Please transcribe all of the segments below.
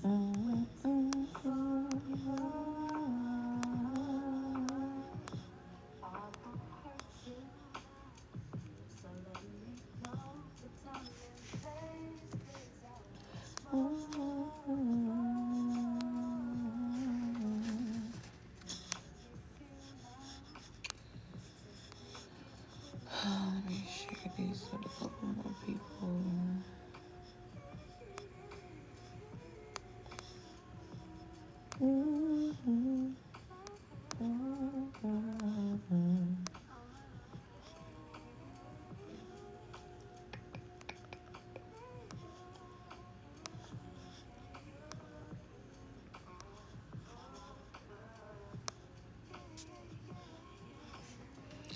Let me share these with a couple more people.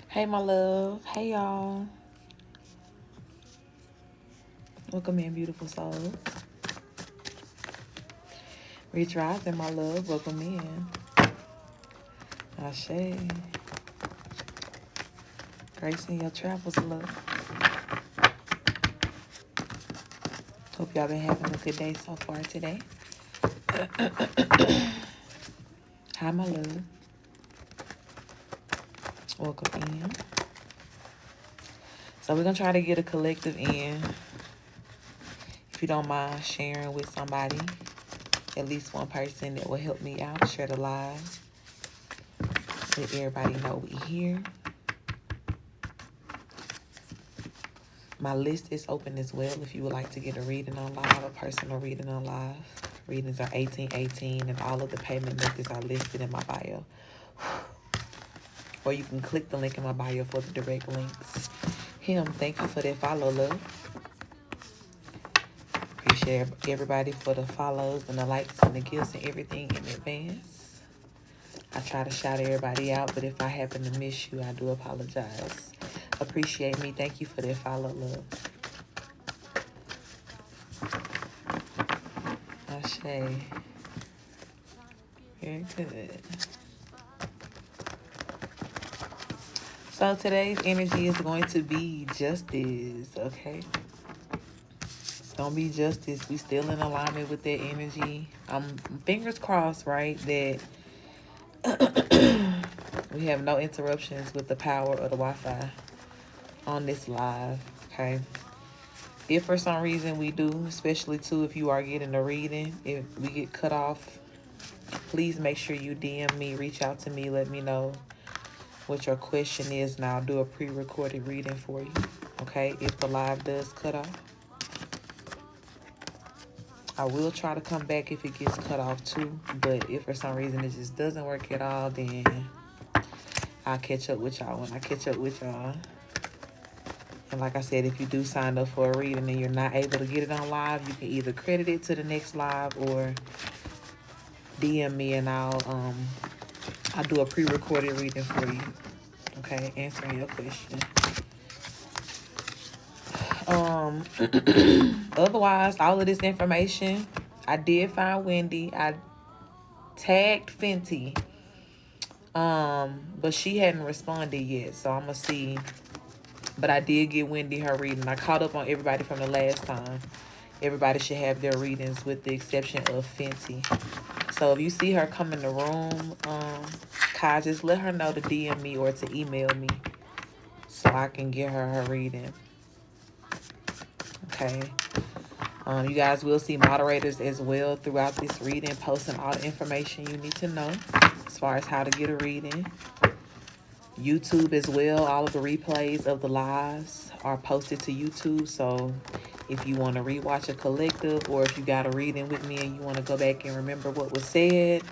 Hey, my love. Hey, y'all. Welcome in, beautiful souls. Rich Rising, my love. Welcome in. Ashe. Grace in your travels, love. Hope y'all been having a good day so far today. Hi, my love. Welcome in. So we're going to try to get a collective in. If you don't mind sharing with somebody, at least one person that will help me out, share the live. Let everybody know we here. My list is open as well if you would like to get a reading on live, a personal reading on live. Readings are 1818 and all of the payment methods are listed in my bio. Or you can click the link in my bio for the direct links. Thank you for that follow, love. Appreciate everybody for the follows and the likes and the gifts and everything in advance. I try to shout everybody out, but if I happen to miss you, I do apologize. Appreciate me. Thank you for that follow, love. Ashe. Very good. So today's energy is going to be justice, okay? It's going to be justice. We still in alignment with that energy. Fingers crossed, right, that we have no interruptions with the power of the Wi-Fi on this live, okay? If for some reason we do, especially too if you are getting a reading, if we get cut off, please make sure you DM me, reach out to me, let me know what your question is, and I'll do a pre-recorded reading for you, okay? If the live does cut off. I will try to come back if it gets cut off too, but if for some reason it just doesn't work at all, then I'll catch up with y'all when I catch up with y'all. And like I said, if you do sign up for a reading and you're not able to get it on live, you can either credit it to the next live or DM me and I'll do a pre-recorded reading for you. Okay, answering your question. Otherwise, all of this information, I did find Wendy. I tagged Fenty. But she hadn't responded yet, so I'm gonna see. But I did get Wendy her reading. I caught up on everybody from the last time. Everybody should have their readings with the exception of Fenty. So if you see her come in the room, Kai, just let her know to DM me or to email me so I can get her reading. Okay. You guys will see moderators as well throughout this reading, posting all the information you need to know as far as how to get a reading. YouTube as well. All of the replays of the lives are posted to YouTube. So if you want to rewatch a collective or if you got a reading with me and you want to go back and remember what was said,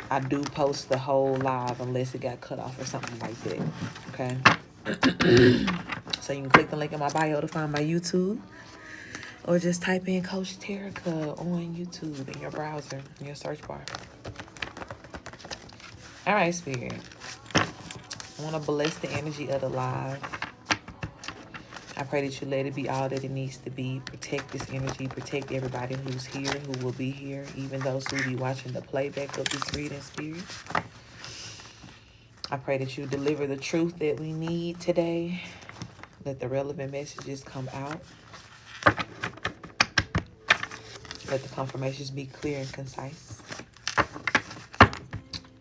I do post the whole live unless it got cut off or something like that. Okay. So you can click the link in my bio to find my YouTube. Or just type in Coach Terica on YouTube in your browser, in your search bar. All right, Spirit. I want to bless the energy of the live. I pray that you let it be all that it needs to be. Protect this energy. Protect everybody who's here, who will be here, even those who will be watching the playback of this reading, Spirit. I pray that you deliver the truth that we need today. Let the relevant messages come out. Let the confirmations be clear and concise.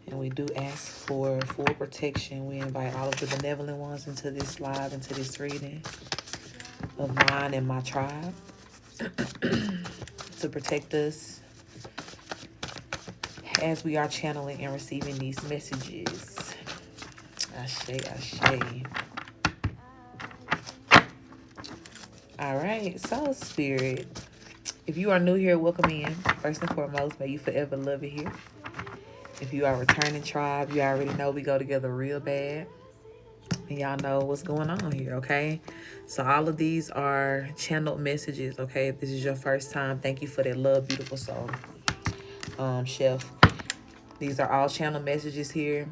And we do ask for full protection. We invite all of the benevolent ones into this live, into this reading of mine and my tribe to protect us as we are channeling and receiving these messages. Ashe, ashe. All right, so Spirit, if you are new here, welcome in. First and foremost, may you forever love it here. If you are a returning tribe, you already know we go together real bad. And y'all know what's going on here, okay? So all of these are channeled messages, okay? If this is your first time, thank you for that love, beautiful soul. Chef. These are all channel messages here.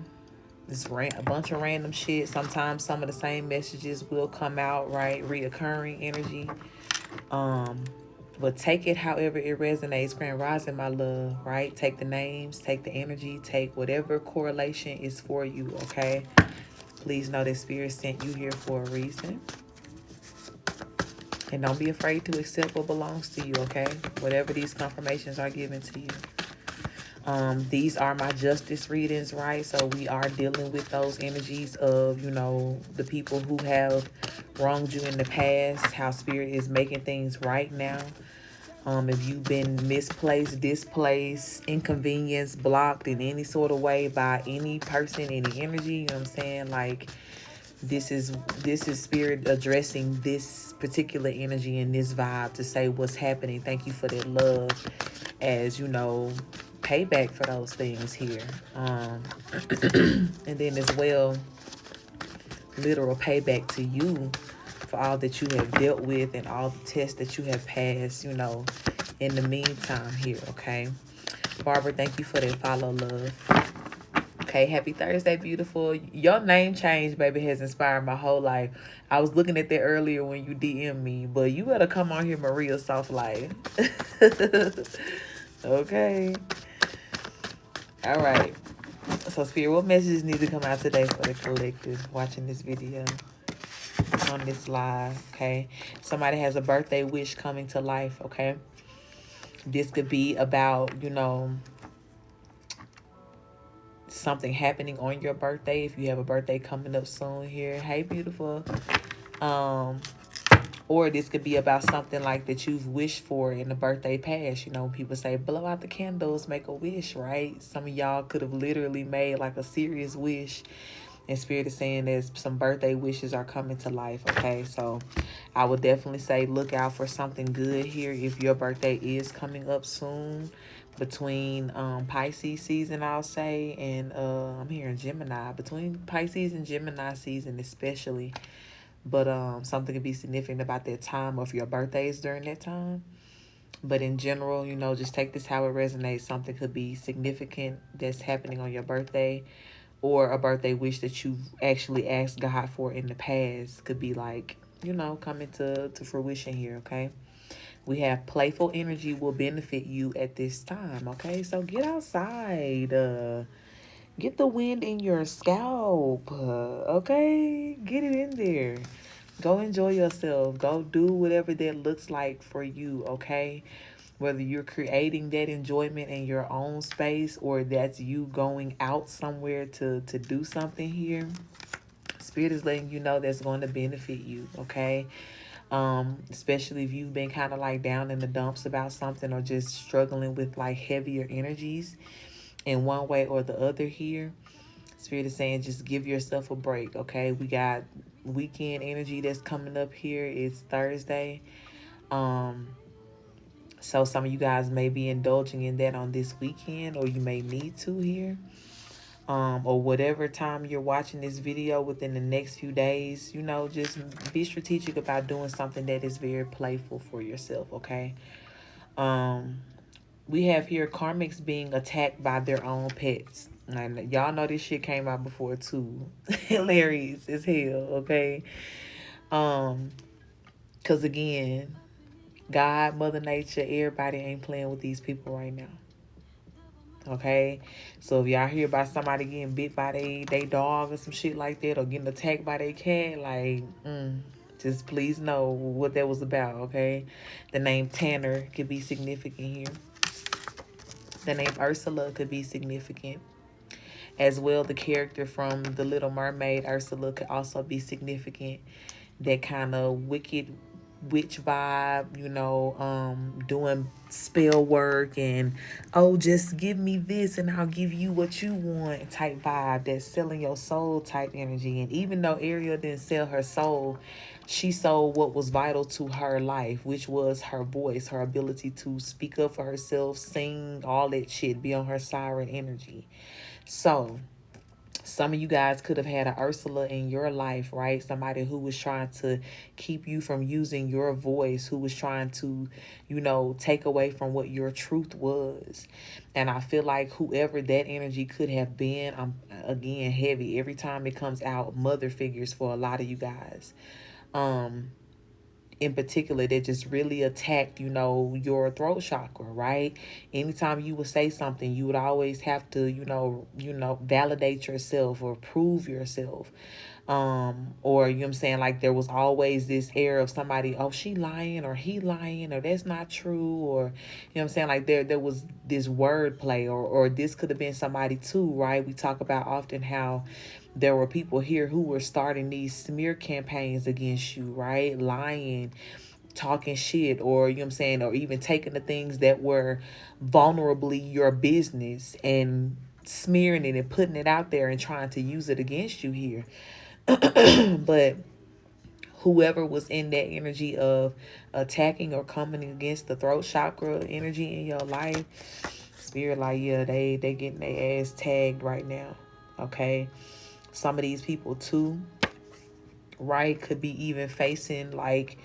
This a bunch of random shit. Sometimes some of the same messages will come out, right? Reoccurring energy. But take it however it resonates. Grand Rising, my love, right? Take the names, take the energy, take whatever correlation is for you, okay? Please know that Spirit sent you here for a reason. And don't be afraid to accept what belongs to you, okay? Whatever these confirmations are given to you. These are my justice readings, right? So we are dealing with those energies of, you know, the people who have wronged you in the past, how Spirit is making things right now. If you've been misplaced, displaced, inconvenienced, blocked in any sort of way by any person, any energy, you know what I'm saying? Like, this is Spirit addressing this particular energy and this vibe to say what's happening. Thank you for that love, as you know, payback for those things here. And then as well, literal payback to you for all that you have dealt with and all the tests that you have passed, you know, in the meantime here, okay? Barbara, thank you for that follow, love. Okay, happy Thursday, beautiful. Your name change, baby, has inspired my whole life. I was looking at that earlier when you DM me, but you better come on here, Maria Soft Life. Okay. All right. So, Spirit, what messages need to come out today for the collective watching this video on this live, okay? Somebody has a birthday wish coming to life, okay? This could be about, you know, something happening on your birthday. If you have a birthday coming up soon here. Hey, beautiful. Or this could be about something like that you've wished for in the birthday past. You know, people say, blow out the candles, make a wish, right? Some of y'all could have literally made like a serious wish. And Spirit is saying that some birthday wishes are coming to life, okay? So I would definitely say look out for something good here if your birthday is coming up soon. Between Pisces season, I'll say, and I'm hearing Gemini. Between Pisces and Gemini season especially. But something could be significant about that time, or if your birthday is during that time. But in general, you know, just take this how it resonates. Something could be significant that's happening on your birthday, or a birthday wish that you've actually asked God for in the past could be like, you know, coming to fruition here, okay? We have playful energy will benefit you at this time, okay? So get outside. Get the wind in your scalp, okay? Get it in there. Go enjoy yourself. Go do whatever that looks like for you, okay? Whether you're creating that enjoyment in your own space or that's you going out somewhere to do something here. Spirit is letting you know that's going to benefit you, okay? Especially if you've been kind of like down in the dumps about something or just struggling with like heavier energies in one way or the other here. Spirit is saying just give yourself a break, okay? We got weekend energy that's coming up here. It's Thursday. So some of you guys may be indulging in that on this weekend, or you may need to here. Or whatever time you're watching this video within the next few days, you know, just be strategic about doing something that is very playful for yourself, okay? We have here karmics being attacked by their own pets. And y'all know this shit came out before too. Hilarious as hell, okay? Because again, God, Mother Nature, everybody ain't playing with these people right now. Okay? So if y'all hear about somebody getting bit by they dog or some shit like that, or getting attacked by their cat, like, Just please know what that was about, okay? The name Tanner could be significant here. The name Ursula could be significant. As well, the character from The Little Mermaid, Ursula, could also be significant. That kind of wicked witch vibe, doing spell work and, oh, just give me this and I'll give you what you want type vibe. That's selling your soul type energy. And even though Ariel didn't sell her soul, she sold what was vital to her life, which was her voice, her ability to speak up for herself, sing, all that shit, be on her siren energy. So some of you guys could have had an Ursula in your life, right? Somebody who was trying to keep you from using your voice, who was trying to, take away from what your truth was. And I feel like whoever that energy could have been, I'm again heavy every time it comes out, mother figures for a lot of you guys. In particular, that just really attacked, your throat chakra, right? Anytime you would say something, you would always have to, validate yourself or prove yourself. Or I'm saying, like, there was always this air of somebody, oh, she lying or he lying or that's not true, or I'm saying, like, there was this word play, or this could have been somebody too, right? We talk about often how there were people here who were starting these smear campaigns against you, right? Lying, talking shit, or I'm saying, or even taking the things that were vulnerably your business and smearing it and putting it out there and trying to use it against you here. But whoever was in that energy of attacking or coming against the throat chakra energy in your life, spirit, like, yeah, they getting their ass tagged right now. Okay. Some of these people too, right, could be even facing like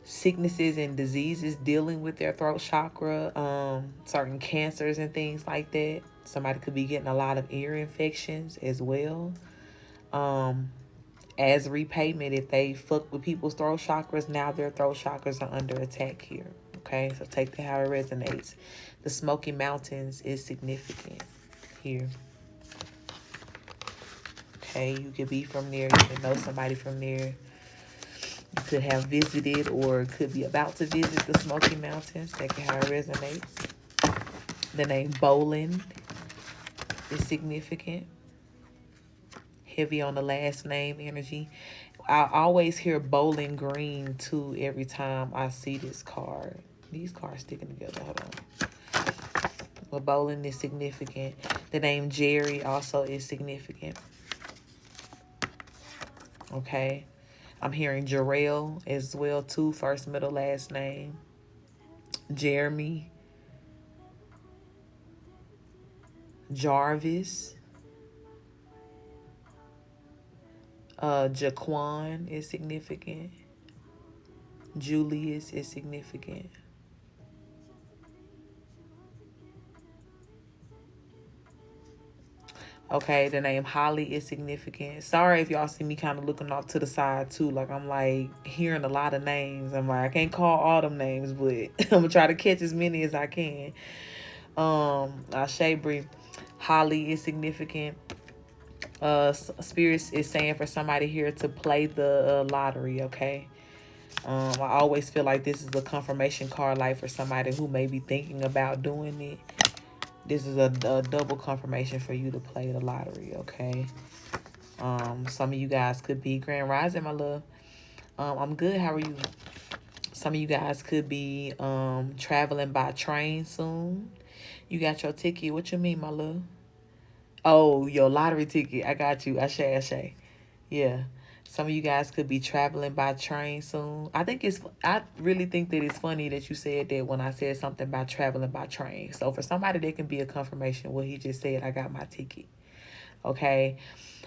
sicknesses and diseases dealing with their throat chakra, certain cancers and things like that. Somebody could be getting a lot of ear infections as well. As repayment, if they fuck with people's throat chakras, now their throat chakras are under attack here. Okay, so take that how it resonates. The Smoky Mountains is significant here. Okay, you could be from there. You could know somebody from there. You could have visited or could be about to visit the Smoky Mountains. Take it how it resonates. The name Boland is significant. Heavy on the last name energy. I always hear Bowling Green too every time I see this card. These cards sticking together. Hold on. But Bowling is significant. The name Jerry also is significant. Okay. I'm hearing Jarrell as well too. First, middle, last name. Jeremy. Jarvis. Jaquan is significant. Julius is significant. Okay, the name Holly is significant. Sorry if y'all see me kind of looking off to the side too. Like, I'm like hearing a lot of names. I'm like, I can't call all them names, but I'm gonna try to catch as many as I can. Shabri, Holly is significant. Spirits is saying for somebody here to play the lottery, okay? I always feel like this is a confirmation card, like for somebody who may be thinking about doing it. This is a double confirmation for you to play the lottery, okay? Some of you guys could be Grand Rising, my love. I'm good. How are you? Some of you guys could be traveling by train soon. You got your ticket. What you mean, my love? Oh, your lottery ticket. I got you. Ashe. Yeah. Some of you guys could be traveling by train soon. I really think that it's funny that you said that when I said something about traveling by train. So for somebody, that can be a confirmation. What he just said, I got my ticket. Okay.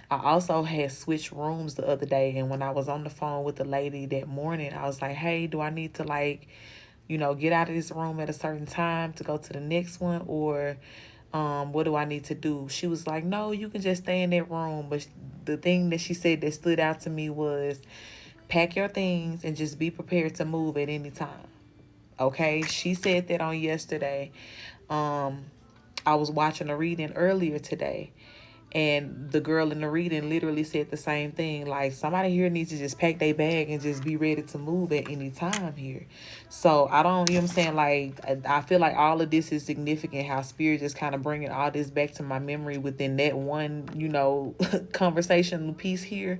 I also had switched rooms the other day. And when I was on the phone with the lady that morning, I was like, hey, do I need to get out of this room at a certain time to go to the next one? Or what do I need to do? She was like, no, you can just stay in that room. But the thing that she said that stood out to me was pack your things and just be prepared to move at any time. Okay, she said that on yesterday. I was watching a reading earlier today, And the girl in the reading literally said the same thing. Like, somebody here needs to just pack their bag and just be ready to move at any time here. So I don't, you know what I'm saying? Like, I feel like all of this is significant. How Spirit just kind of bringing all this back to my memory within that one, conversational piece here.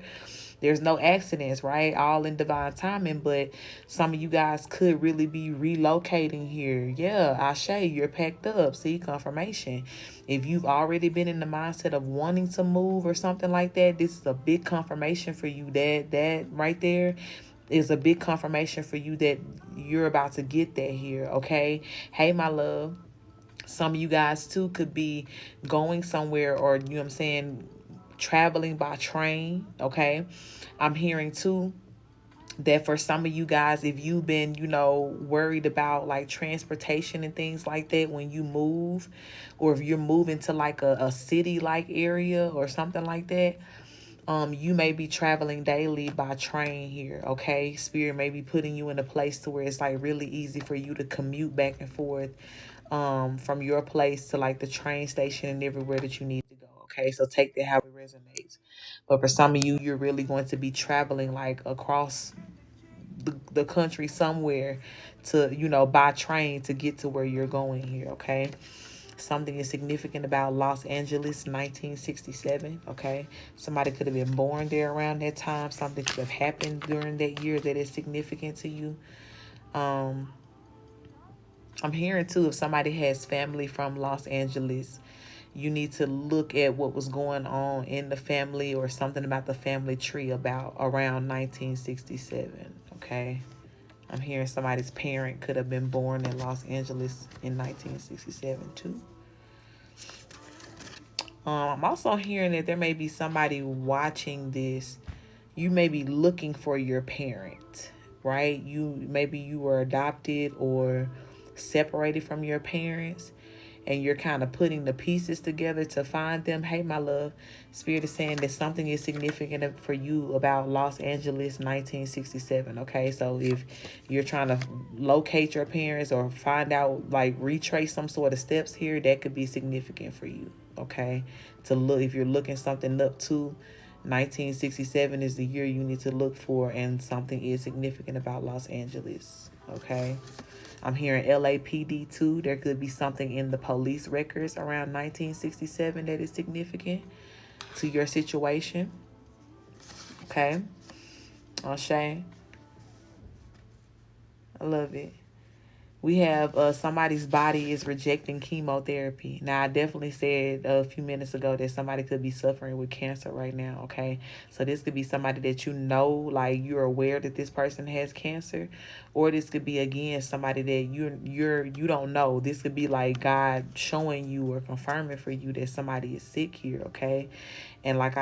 There's no accidents, right? All in divine timing, but some of you guys could really be relocating here. Yeah, Ashe, you're packed up. See, confirmation. If you've already been in the mindset of wanting to move or something like that, this is a big confirmation for you. That right there is a big confirmation for you that you're about to get that here, okay? Hey, my love. Some of you guys too could be going somewhere, or you know what I'm saying, traveling by train, okay? I'm hearing too that for some of you guys, if you've been, worried about like transportation and things like that when you move, or if you're moving to like a city like area or something like that, you may be traveling daily by train here, okay? Spirit may be putting you in a place to where it's like really easy for you to commute back and forth from your place to like the train station and everywhere that you need to go, okay? So take that how it resonates. But for some of you, you're really going to be traveling like across the country somewhere to, by train to get to where you're going here, okay? Something is significant about Los Angeles, 1967, okay? Somebody could have been born there around that time. Something could have happened during that year that is significant to you. I'm hearing too, if somebody has family from Los Angeles, you need to look at what was going on in the family or something about the family tree about around 1967, okay? I'm hearing somebody's parent could have been born in Los Angeles in 1967 too. I'm also hearing that there may be somebody watching this. You may be looking for your parent, right? Maybe you were adopted or separated from your parents, and you're kind of putting the pieces together to find them. Hey, my love, Spirit is saying that something is significant for you about Los Angeles 1967, okay? So if you're trying to locate your parents or find out, like retrace some sort of steps here, that could be significant for you, okay? To look, if you're looking something up to, 1967 is the year you need to look for, and something is significant about Los Angeles, okay? I'm hearing LAPD too. There could be something in the police records around 1967 that is significant to your situation. Okay. Ashe. I love it. We have somebody's body is rejecting chemotherapy. Now, I definitely said a few minutes ago that somebody could be suffering with cancer right now, okay? So this could be somebody that like you're aware that this person has cancer, or this could be, again, somebody that you don't know. This could be like God showing you or confirming for you that somebody is sick here, okay? And like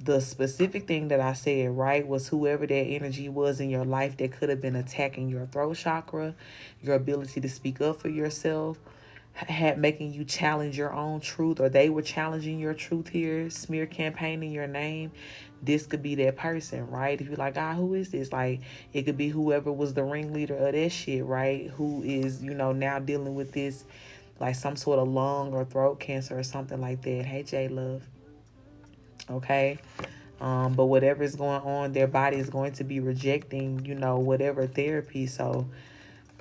the specific thing that I said, right, was whoever that energy was in your life that could have been attacking your throat chakra, your ability to speak up for yourself, making you challenge your own truth, or they were challenging your truth here, smear campaigning your name. This could be that person, right? If you're like, who is this? Like, it could be whoever was the ringleader of that shit, right? Who is, now dealing with this, like some sort of lung or throat cancer or something like that. Hey, J Love. Okay. But whatever is going on, their body is going to be rejecting, whatever therapy. So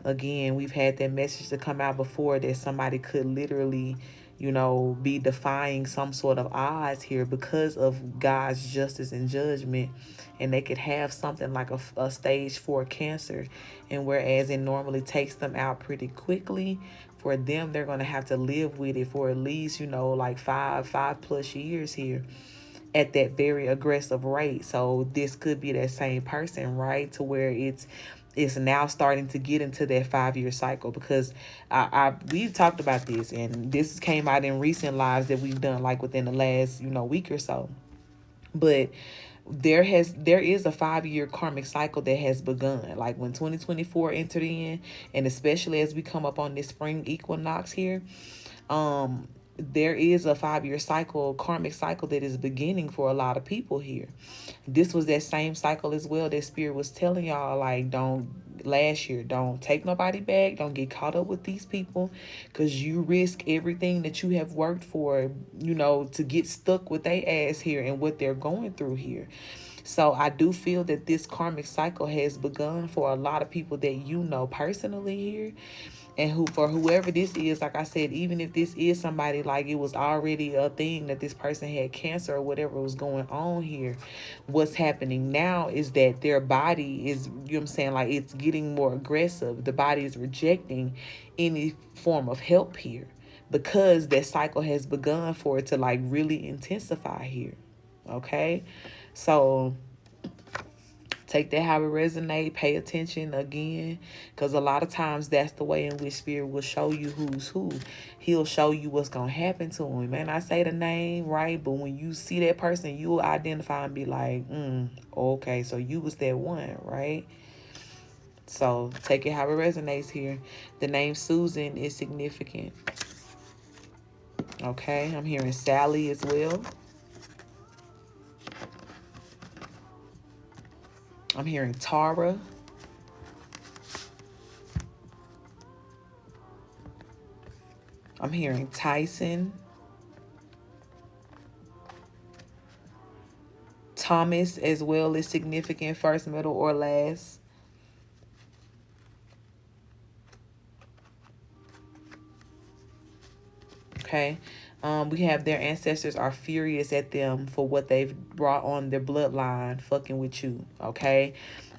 again, we've had that message to come out before that somebody could literally, be defying some sort of odds here because of God's justice and judgment. And they could have something like a stage 4 cancer. And whereas it normally takes them out pretty quickly, for them, they're going to have to live with it for at least, like five plus years here at that very aggressive rate. So this could be that same person, right? To where it's now starting to get into that 5-year cycle, because we've talked about this, and this came out in recent lives that we've done like within the last week or so. But there is a 5-year karmic cycle that has begun, like when 2024 entered in, and especially as we come up on this spring equinox here. There is a 5-year cycle, karmic cycle, that is beginning for a lot of people here. This was that same cycle as well that Spirit was telling y'all, like, don't last year. Don't take nobody back. Don't get caught up with these people, because you risk everything that you have worked for, you know, to get stuck with their ass here and what they're going through here. So I do feel that this karmic cycle has begun for a lot of people that you know personally here. And who, for whoever this is, like I said, even if this is somebody like it was already a thing that this person had cancer or whatever was going on here, what's happening now is that their body is, you know what I'm saying, like it's getting more aggressive. The body is rejecting any form of help here, because that cycle has begun for it to like really intensify here. Okay, so take that how it resonate. Pay attention again, because a lot of times that's the way in which Spirit will show you who's who. He'll show you what's going to happen to him. He may not say the name, right? But when you see that person, you'll identify and be like, okay, so you was that one, right? So take it how it resonates here. The name Susan is significant. Okay, I'm hearing Sally as well. I'm hearing Tara. I'm hearing Tyson. Thomas as well is significant, first, middle, or last. Okay. We have their ancestors are furious at them for what they've brought on their bloodline, fucking with you. Okay.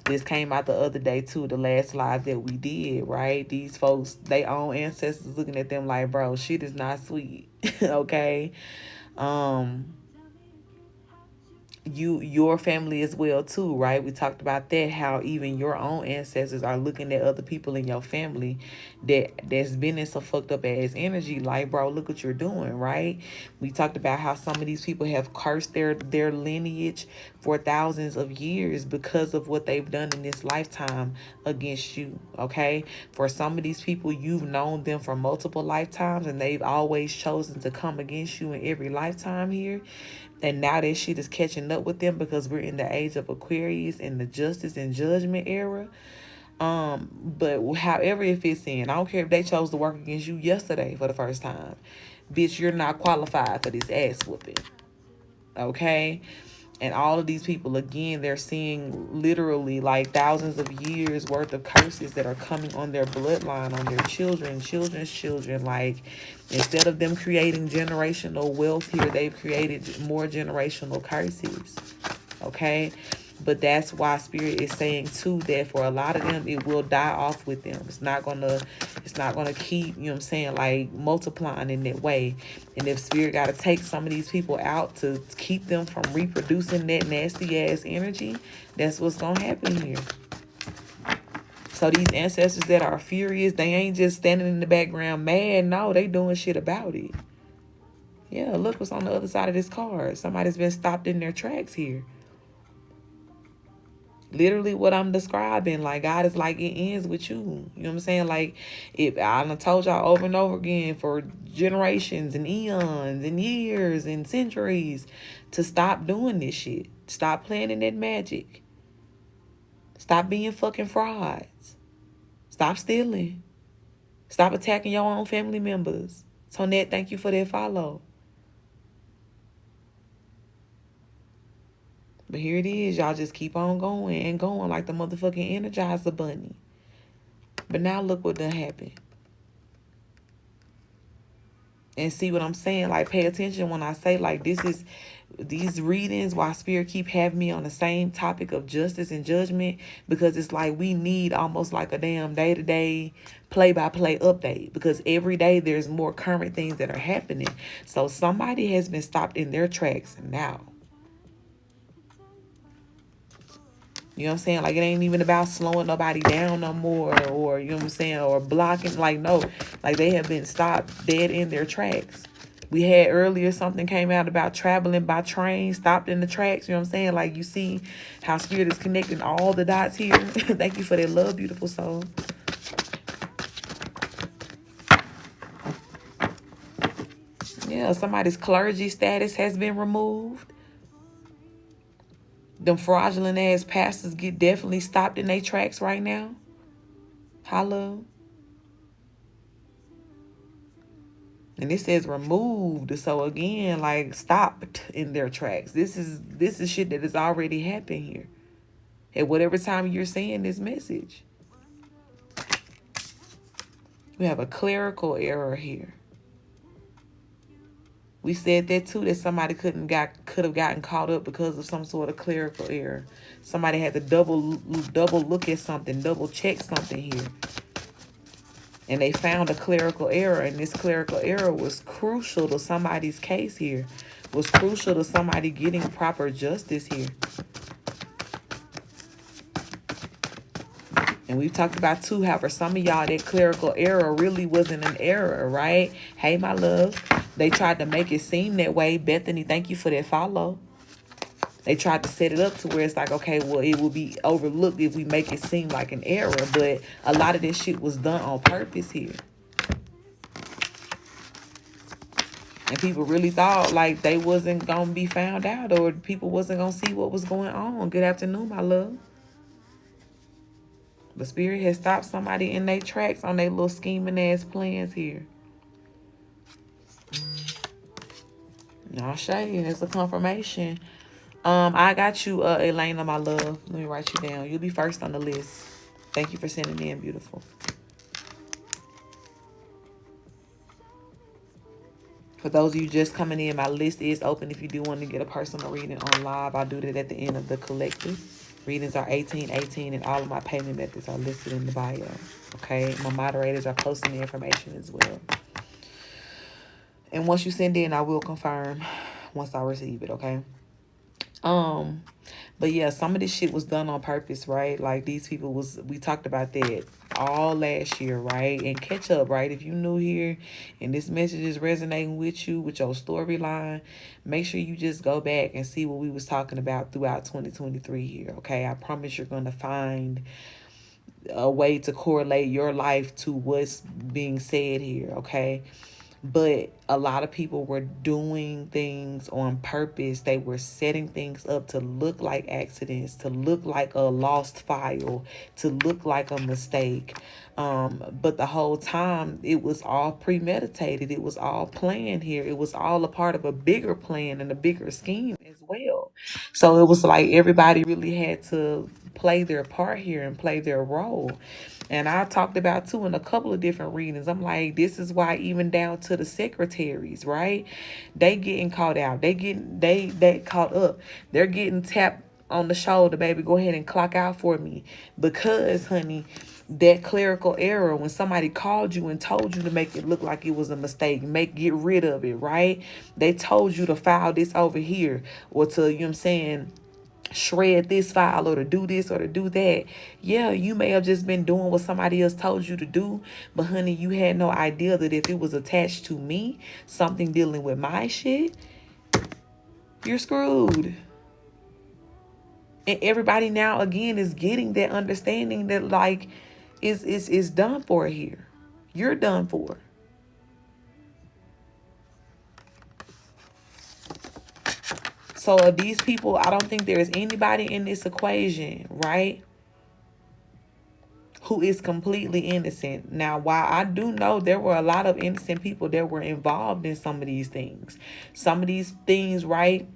This came out the other day too, the last live that we did, right? These folks, they own ancestors looking at them like, bro, shit is not sweet. Okay. Your family as well too, right? We talked about that, how even your own ancestors are looking at other people in your family that's been in some fucked up ass energy, like, bro, look what you're doing, right? We talked about how some of these people have cursed their lineage for thousands of years because of what they've done in this lifetime against you. Okay, for some of these people, you've known them for multiple lifetimes and they've always chosen to come against you in every lifetime here. And now that shit is catching up with them, because we're in the age of Aquarius and the justice and judgment era. But however it fits in, I don't care if they chose to work against you yesterday for the first time. Bitch, you're not qualified for this ass whooping. Okay? And all of these people, again, they're seeing literally like thousands of years worth of curses that are coming on their bloodline, on their children's children. Like, instead of them creating generational wealth here, they've created more generational curses. Okay? But that's why Spirit is saying too that for a lot of them, it will die off with them. It's not gonna keep, you know what I'm saying, like multiplying in that way. And if Spirit gotta take some of these people out to keep them from reproducing that nasty ass energy, that's what's gonna happen here. So these ancestors that are furious, they ain't just standing in the background mad. No, they doing shit about it. Yeah, look what's on the other side of this card. Somebody's been stopped in their tracks here. Literally what I'm describing, like God is like, it ends with you. You know what I'm saying? Like, if I done told y'all over and over again for generations and eons and years and centuries to stop doing this shit. Stop playing in that magic. Stop being fucking frauds. Stop stealing. Stop attacking your own family members. Tonette, thank you for that follow. But here it is. Y'all just keep on going and going like the motherfucking Energizer Bunny. But now look what done happened. And see what I'm saying? Like, pay attention when I say, like, this is these readings, why Spirit keep having me on the same topic of justice and judgment, because it's like we need almost like a damn day-to-day play-by-play update, because every day there's more current things that are happening. So somebody has been stopped in their tracks now. You know what I'm saying? Like, it ain't even about slowing nobody down no more, or, you know what I'm saying, or blocking. Like, no. Like, they have been stopped dead in their tracks. We had earlier something came out about traveling by train, stopped in the tracks. You know what I'm saying? Like, you see how Spirit is connecting all the dots here. Thank you for that love, beautiful soul. Yeah, somebody's clergy status has been removed. Them fraudulent ass pastors get definitely stopped in their tracks right now. Holla. And it says removed. So again, like stopped in their tracks. This is shit that has already happened here. At whatever time you're saying this message. We have a clerical error here. We said that too, that somebody could have gotten caught up because of some sort of clerical error. Somebody had to double look at something, double check something here. And they found a clerical error, and this clerical error was crucial to somebody's case here. Was crucial to somebody getting proper justice here. And we've talked about too how for some of y'all that clerical error really wasn't an error, right? Hey, my love. They tried to make it seem that way. Bethany, thank you for that follow. They tried to set it up to where it's like, okay, well, it will be overlooked if we make it seem like an error. But a lot of this shit was done on purpose here. And people really thought like they wasn't going to be found out, or people wasn't going to see what was going on. Good afternoon, my love. The spirit has stopped somebody in their tracks on their little scheming ass plans here. Y'all shade, it's a confirmation. I got you, Elena, my love. Let me write you down. You'll be first on the list. Thank you for sending in, beautiful. For those of you just coming in, my list is open. If you do want to get a personal reading on live, I'll do that at the end of the collective. Readings are 1818, and all of my payment methods are listed in the bio. Okay, my moderators are posting the information as well. And once you send in, I will confirm once I receive it. Okay. But yeah, some of this shit was done on purpose, right? Like these people we talked about that all last year, right? And catch up, right? If you new here and this message is resonating with you, with your storyline, make sure you just go back and see what we was talking about throughout 2023 here, okay? I promise you're going to find a way to correlate your life to what's being said here, okay? But a lot of people were doing things on purpose. They were setting things up to look like accidents, to look like a lost file, to look like a mistake. But the whole time, it was all premeditated. It was all planned here. It was all a part of a bigger plan and a bigger scheme as well. So it was like everybody really had to play their part here and play their role. And I talked about too in a couple of different readings. I'm like, this is why even down to the secretaries, right? They getting caught out. They caught up. They're getting tapped on the shoulder, baby. Go ahead and clock out for me. Because, honey, that clerical error, when somebody called you and told you to make it look like it was a mistake, get rid of it, right? They told you to file this over here, or to, you know what I'm saying, shred this file, or to do this or to do that. Yeah, you may have just been doing what somebody else told you to do, but honey, you had no idea that if it was attached to me, something dealing with my shit, you're screwed. And everybody now again is getting that understanding that like is done for here. You're done for. So these people, I don't think there's anybody in this equation, right, who is completely innocent. Now, while I do know there were a lot of innocent people that were involved in some of these things. Some of these things, right,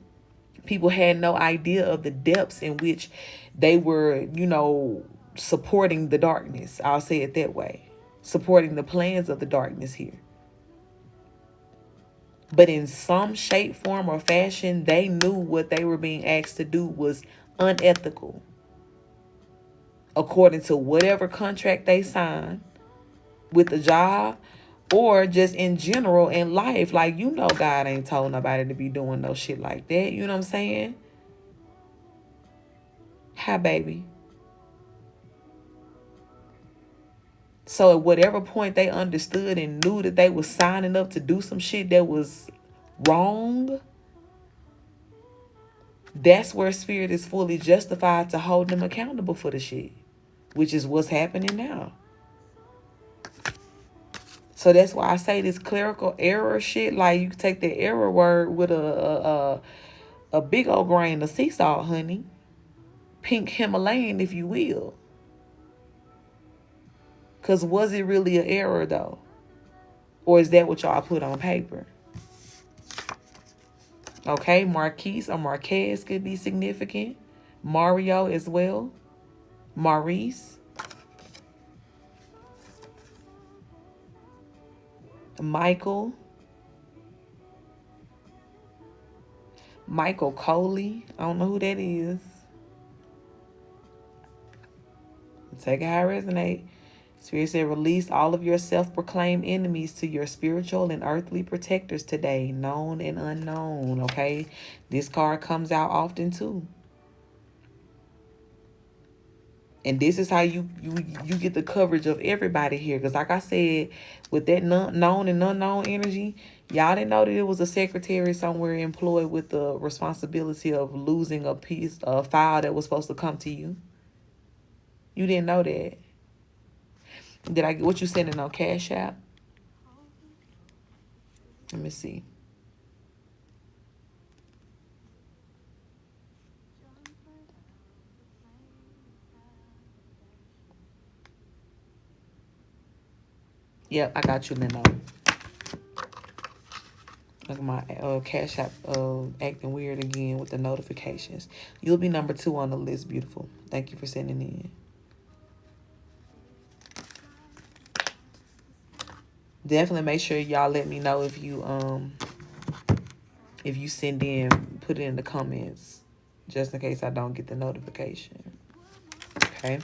people had no idea of the depths in which they were, you know, supporting the darkness. I'll say it that way. Supporting the plans of the darkness here. But in some shape, form, or fashion, they knew what they were being asked to do was unethical. According to whatever contract they signed with the job, or just in general in life. Like, you know, God ain't told nobody to be doing no shit like that. You know what I'm saying? Hi, baby. So at whatever point they understood and knew that they was signing up to do some shit that was wrong, that's where spirit is fully justified to hold them accountable for the shit, which is what's happening now. So that's why I say this clerical error shit, like you can take the error word with a big old grain of sea salt, honey. Pink Himalayan, if you will. Because was it really an error, though? Or is that what y'all put on paper? Okay, Marquise or Marquez could be significant. Mario as well. Maurice. Michael. Michael Coley. I don't know who that is. Take it how it resonates. Spirit said, release all of your self-proclaimed enemies to your spiritual and earthly protectors today, known and unknown. Okay, this card comes out often too. And this is how you get the coverage of everybody here. Because like I said, with that known and unknown energy, y'all didn't know that it was a secretary somewhere employed with the responsibility of losing a file that was supposed to come to you. You didn't know that. Did I get what you sending on Cash App? Let me see. Yep, I got you, Leno. Look at my Cash App acting weird again with the notifications. You'll be number 2 on the list, beautiful. Thank you for sending in. Definitely make sure y'all let me know if you send in, put it in the comments, just in case I don't get the notification. Okay.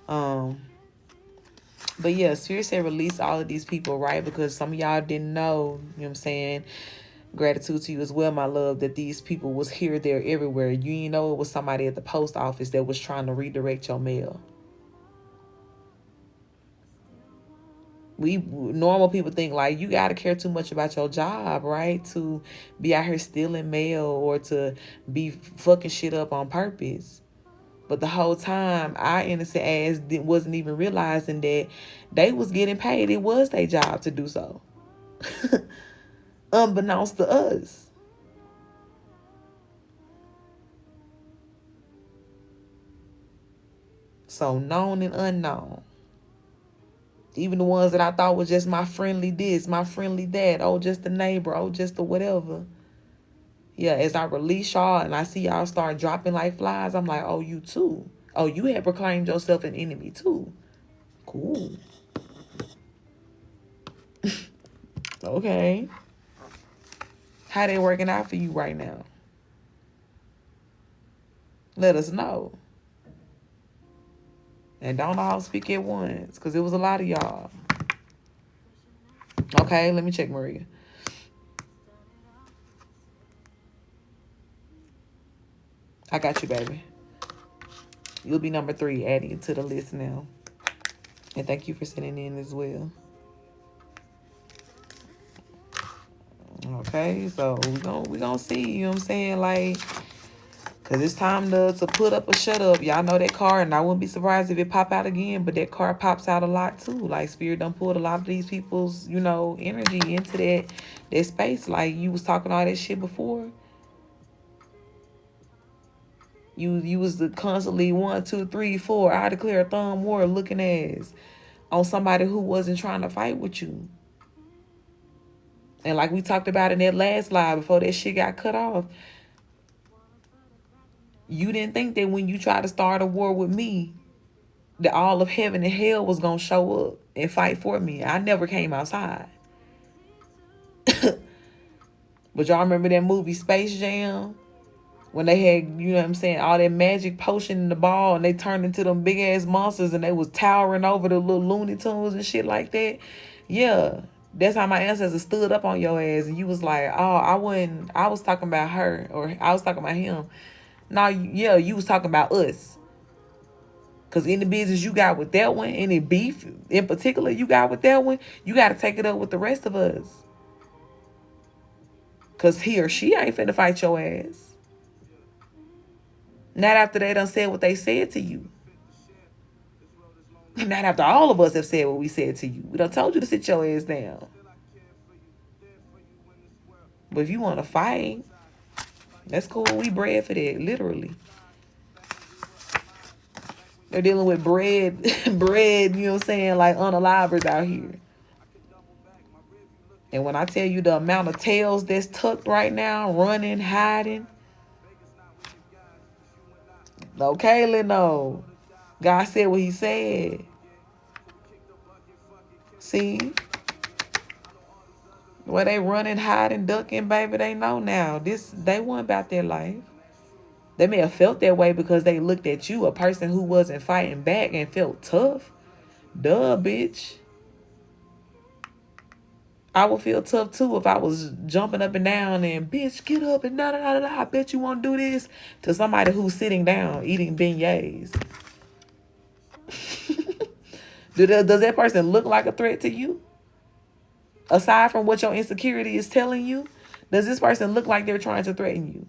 But yeah, Spirit said release all of these people, right? Because some of y'all didn't know, you know what I'm saying? Gratitude to you as well, my love, that these people was here, there, everywhere. You didn't know it was somebody at the post office that was trying to redirect your mail. We normal people think like you got to care too much about your job, right? To be out here stealing mail or to be fucking shit up on purpose. But the whole time, our innocent ass wasn't even realizing that they was getting paid. It was their job to do so. Unbeknownst to us. So known and unknown. Even the ones that I thought was just my friendly this, my friendly that. Oh, just the neighbor. Oh, just the whatever. Yeah, as I release y'all and I see y'all start dropping like flies, I'm like, oh, you too. Oh, you had proclaimed yourself an enemy too. Cool. Okay. How they working out for you right now? Let us know. And don't all speak at once, because it was a lot of y'all. Okay, let me check Maria. I got you, baby. You'll be number 3, adding it to the list now. And thank you for sending in as well. Okay, so we gonna see, you know what I'm saying? Like, because it's time to put up or shut up. Y'all know that card, and I wouldn't be surprised if it pop out again, but that card pops out a lot too. Like, Spirit done pulled a lot of these people's, you know, energy into that space. Like, you was talking all that shit before. You was the constantly 1, 2, 3, 4. I declare a thumb war looking ass on somebody who wasn't trying to fight with you. And like we talked about in that last live before that shit got cut off, you didn't think that when you tried to start a war with me, that all of heaven and hell was going to show up and fight for me. I never came outside. But y'all remember that movie Space Jam? When they had, you know what I'm saying, all that magic potion in the ball and they turned into them big ass monsters and they was towering over the little Looney Tunes and shit like that. Yeah. That's how my ancestors stood up on your ass and you was like, oh, I was talking about her or I was talking about him. No, yeah, you was talking about us. Because any business you got with that one, any beef in particular you got with that one, you got to take it up with the rest of us. Because he or she ain't finna fight your ass. Not after they done said what they said to you. Not after all of us have said what we said to you. We done told you to sit your ass down. But if you want to fight, that's cool. We bred for that, literally. They're dealing with bread, bread, you know what I'm saying, like unalivers out here. And when I tell you the amount of tails that's tucked right now, running, hiding, okay, Leno. God said what he said. See? Where they running, hiding, ducking, baby, they know now. They weren't about their life. They may have felt that way because they looked at you, a person who wasn't fighting back and felt tough. Duh, bitch. I would feel tough too if I was jumping up and down and, bitch, get up and da da da da. I bet you won't do this to somebody who's sitting down eating beignets. Does that person look like a threat to you? Aside from what your insecurity is telling you, does this person look like they're trying to threaten you?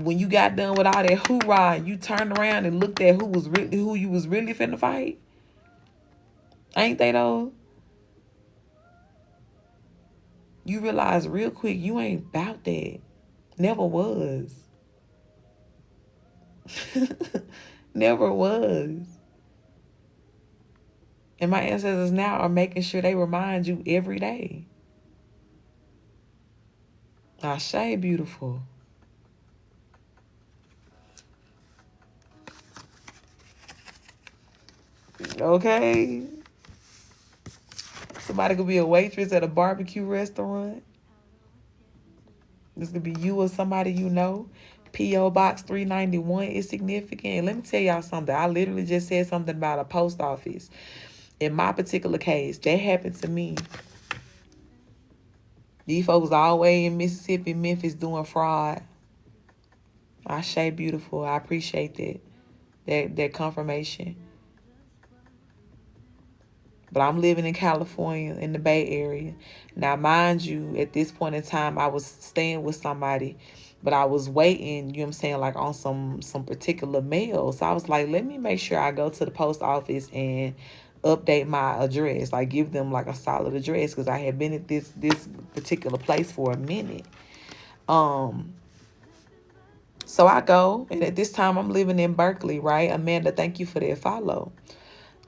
When you got done with all that hoorah and you turned around and looked at who you was really finna fight, ain't they though? You realize real quick you ain't about that. Never was. Never was. And my ancestors now are making sure they remind you every day. Ashe, beautiful. Okay. Somebody could be a waitress at a barbecue restaurant. This could be you or somebody you know. P.O. Box 391 is significant. And let me tell y'all something. I literally just said something about a post office. In my particular case, that happened to me. These folks all the way in Mississippi, Memphis doing fraud. Ashe, beautiful. I appreciate that confirmation. But I'm living in California, in the Bay Area. Now, mind you, at this point in time, I was staying with somebody, but I was waiting, you know what I'm saying, like on some particular mail. So I was like, let me make sure I go to the post office and update my address, like give them like a solid address, because I had been at this particular place for a minute. So I go, and at this time I'm living in Berkeley, right? Amanda, thank you for that follow.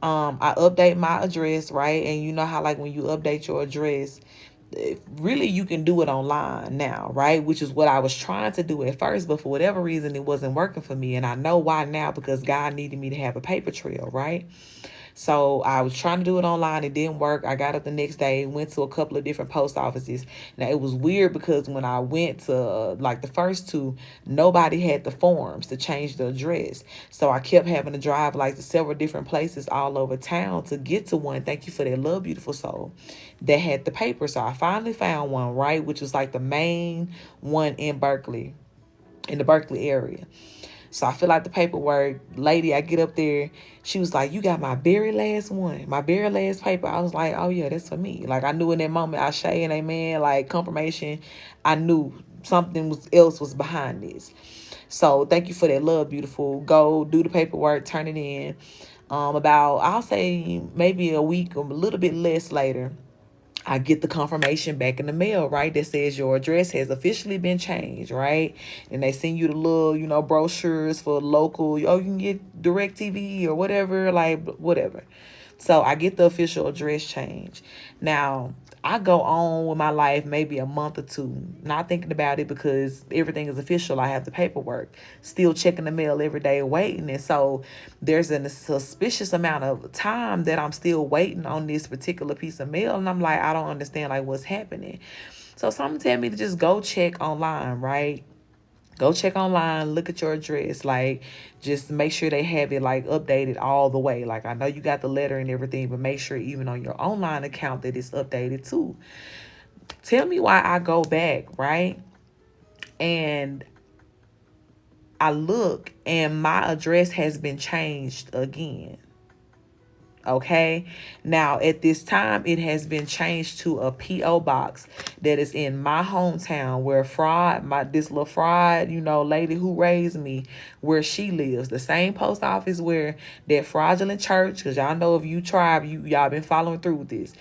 I update my address, right? And you know how like when you update your address, really you can do it online now, right? Which is what I was trying to do at first, but for whatever reason it wasn't working for me. And I know why now, because God needed me to have a paper trail, right? So I was trying to do it online. It didn't work. I got up the next day, went to a couple of different post offices. Now, it was weird because when I went to like the first two, nobody had the forms to change the address. So I kept having to drive like to several different places all over town to get to one. Thank you for that, love, beautiful soul, that had the paper. So I finally found one, right, which was like the main one in Berkeley, in the Berkeley area. So I fill out the paperwork. Lady, I get up there. She was like, you got my very last one, my very last paper. I was like, oh, yeah, that's for me. Like, I knew in that moment, Ashe and amen, like confirmation, I knew something else was behind this. So thank you for that, love, beautiful. Go do the paperwork, turn it in. About, I'll say maybe a week or a little bit less later, I get the confirmation back in the mail, right? That says your address has officially been changed, right? And they send you the little, brochures for local. Oh, you can get DirecTV or whatever, like whatever. So I get the official address change. Now, I go on with my life maybe a month or two, not thinking about it because everything is official. I have the paperwork, still checking the mail every day, waiting. And so there's a suspicious amount of time that I'm still waiting on this particular piece of mail. And I'm like, I don't understand like what's happening. So something tell me to just go check online, right? Go check online, look at your address, like just make sure they have it like updated all the way. Like I know you got the letter and everything, but make sure even on your online account that it's updated too. Tell me why I go back, right? And I look and my address has been changed again. Okay. Now, at this time, it has been changed to a P.O. box that is in my hometown where this little fraud, lady who raised me, where she lives. The same post office where that fraudulent church, because y'all know if you tribe, y'all been following through with this.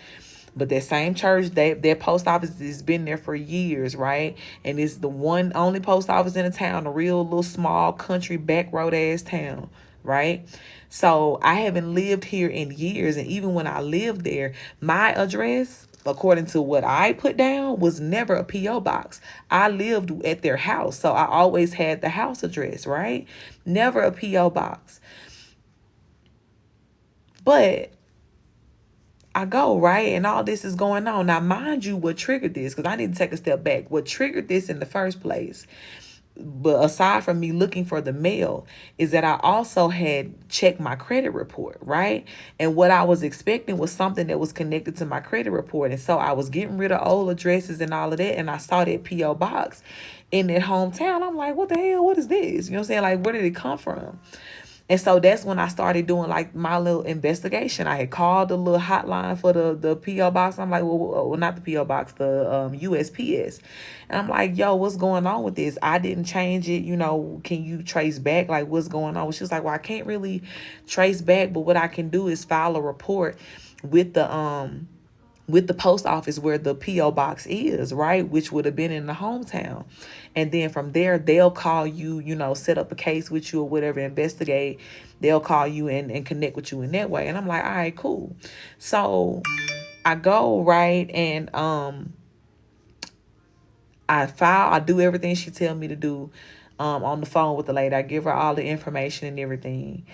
But that same church, that post office has been there for years, right? And it's the one only post office in the town, a real little small country back road ass town, right? So I haven't lived here in years. And even when I lived there, my address, according to what I put down, was never a P.O. box. I lived at their house. So I always had the house address, right? Never a P.O. box. But I go, right? And all this is going on. Now, mind you, what triggered this, because I need to take a step back. What triggered this in the first place, but aside from me looking for the mail, is that I also had checked my credit report, right? And what I was expecting was something that was connected to my credit report. And so I was getting rid of old addresses and all of that. And I saw that P.O. box in that hometown. I'm like, what the hell? What is this? You know what I'm saying? Like, where did it come from? And so that's when I started doing like my little investigation. I had called the little hotline for the P.O. box. I'm like, well, not the P.O. box, the USPS. And I'm like, yo, what's going on with this? I didn't change it. You know, can you trace back? Like, what's going on? She was like, well, I can't really trace back, but what I can do is file a report with the post office where the P.O. box is, right? Which would have been in the hometown. And then from there, they'll call you, you know, set up a case with you or whatever, investigate. They'll call you and connect with you in that way. And I'm like, all right, cool. So I go, right, and I do everything she tell me to do on the phone with the lady. I give her all the information and everything.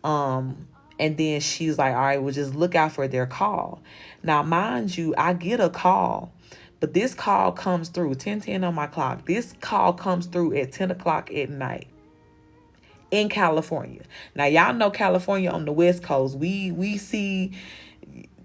And then she's like, all right, well, just look out for their call. Now, mind you, I get a call, but this call comes through 10:10 on my clock. This call comes through at 10 o'clock at night in California. Now, y'all know California on the West Coast. We see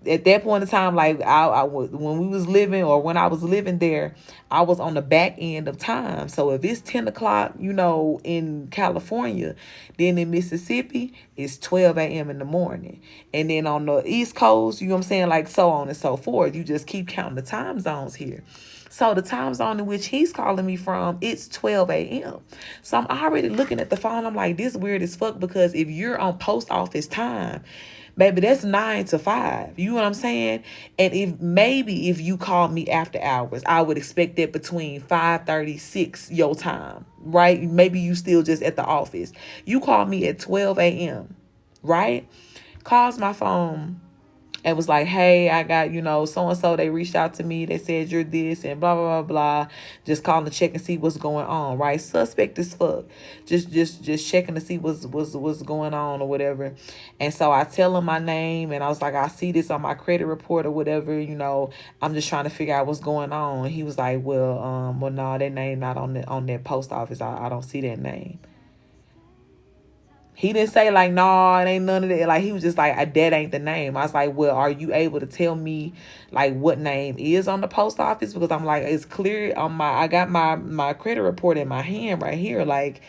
at that point in time, like when we was living or when I was living there, I was on the back end of time. So if it's 10 o'clock, you know, in California, then in Mississippi, it's 12 a.m. in the morning. And then on the East Coast, you know what I'm saying? Like so on and so forth. You just keep counting the time zones here. So the time zone in which he's calling me from, it's 12 a.m. So I'm already looking at the phone. I'm like, this weird as fuck, because if you're on post office time, baby, that's 9 to 5. You know what I'm saying? And if you call me after hours, I would expect that between 5:36 your time, right? Maybe you still just at the office. You call me at 12 a.m., right? Calls my phone and was like, hey, I got, you know, so-and-so, they reached out to me. They said you're this and blah, blah, blah, blah. Just calling to check and see what's going on, right? Suspect as fuck. Just checking to see what's going on or whatever. And so I tell him my name and I was like, I see this on my credit report or whatever, you know, I'm just trying to figure out what's going on. And he was like, well, no, that name not on that post office. I don't see that name. He didn't say like, no, it ain't none of that. Like, he was just like, that ain't the name. I was like, well, are you able to tell me like what name is on the post office? Because I'm like, it's clear on I got my credit report in my hand right here. Like,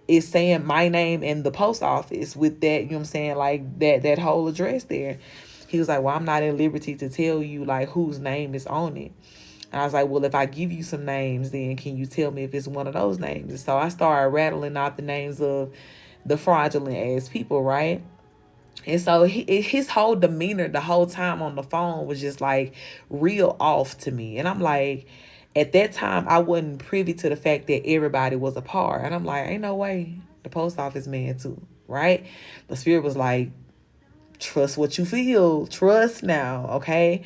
it's saying my name in the post office with that, you know what I'm saying? Like that whole address there. He was like, well, I'm not at liberty to tell you like whose name is on it. And I was like, well, if I give you some names, then can you tell me if it's one of those names? And so I started rattling out the names of the fraudulent ass people, right? And so his whole demeanor the whole time on the phone was just like real off to me. And I'm like, at that time, I wasn't privy to the fact that everybody was a par. And I'm like, ain't no way the post office man too, right? The spirit was like, trust what you feel. Trust now, okay?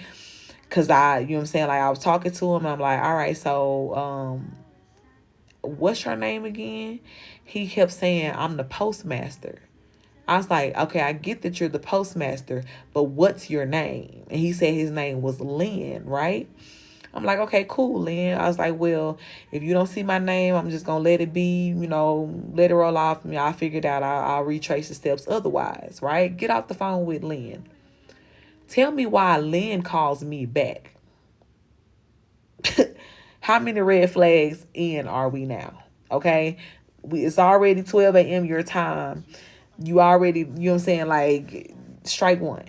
Because you know what I'm saying? Like, I was talking to him and I'm like, all right, so what's your name again? He kept saying, I'm the postmaster. I was like, okay, I get that you're the postmaster, but what's your name? And he said his name was Lynn, right? I'm like, okay, cool, Lynn. I was like, well, if you don't see my name, I'm just going to let it be, you know, let it roll off me. I figured out I'll retrace the steps otherwise, right? Get off the phone with Lynn. Tell me why Lynn calls me back. How many red flags in are we now? Okay. It's already 12 a.m. your time. You already, you know what I'm saying? Like, strike one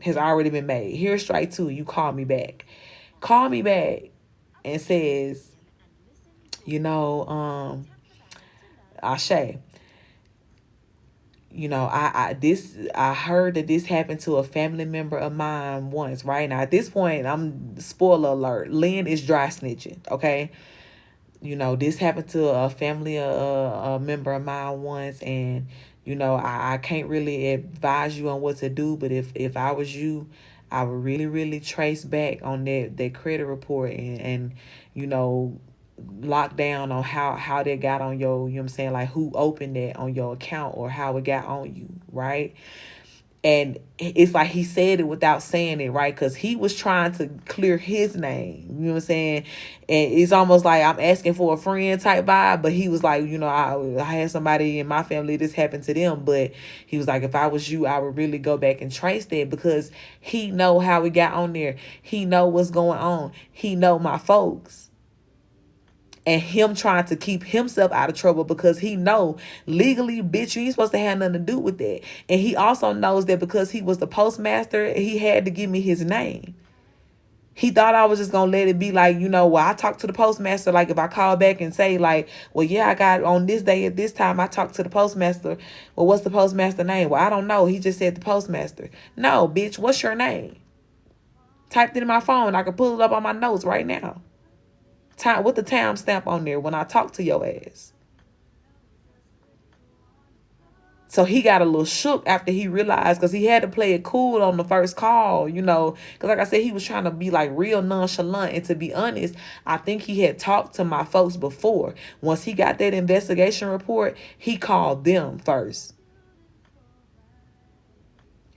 has already been made. Here's strike two. You call me back. Call me back and says, you know, Ashe, You know, I heard that this happened to a family member of mine once, right? Now at this point, I'm spoiler alert, Lynn is dry snitching, okay? You know, this happened to a family a member of mine once, and you know, I can't really advise you on what to do, but if I was you, I would really trace back on that credit report and you know, lock down on how they got on your, you know what I'm saying, like who opened that on your account or how it got on you, right? And it's like he said it without saying it, right? Because he was trying to clear his name. You know what I'm saying? And it's almost like I'm asking for a friend type vibe. But he was like, you know, I had somebody in my family, this happened to them. But he was like, if I was you, I would really go back and trace that, because he know how we got on there. He know what's going on. He know my folks. And him trying to keep himself out of trouble, because he know legally, bitch, you ain't supposed to have nothing to do with that. And he also knows that because he was the postmaster, he had to give me his name. He thought I was just going to let it be like, you know, well, I talked to the postmaster. Like if I call back and say like, well, yeah, I got on this day at this time, I talked to the postmaster. Well, what's the postmaster name? Well, I don't know. He just said the postmaster. No, bitch, what's your name? Typed it in my phone. I can pull it up on my notes right now. Time with the time stamp on there when I talk to your ass. So he got a little shook after he realized, because he had to play it cool on the first call, you know, because like I said, he was trying to be like real nonchalant. And to be honest, I think he had talked to my folks before. Once he got that investigation report, he called them first.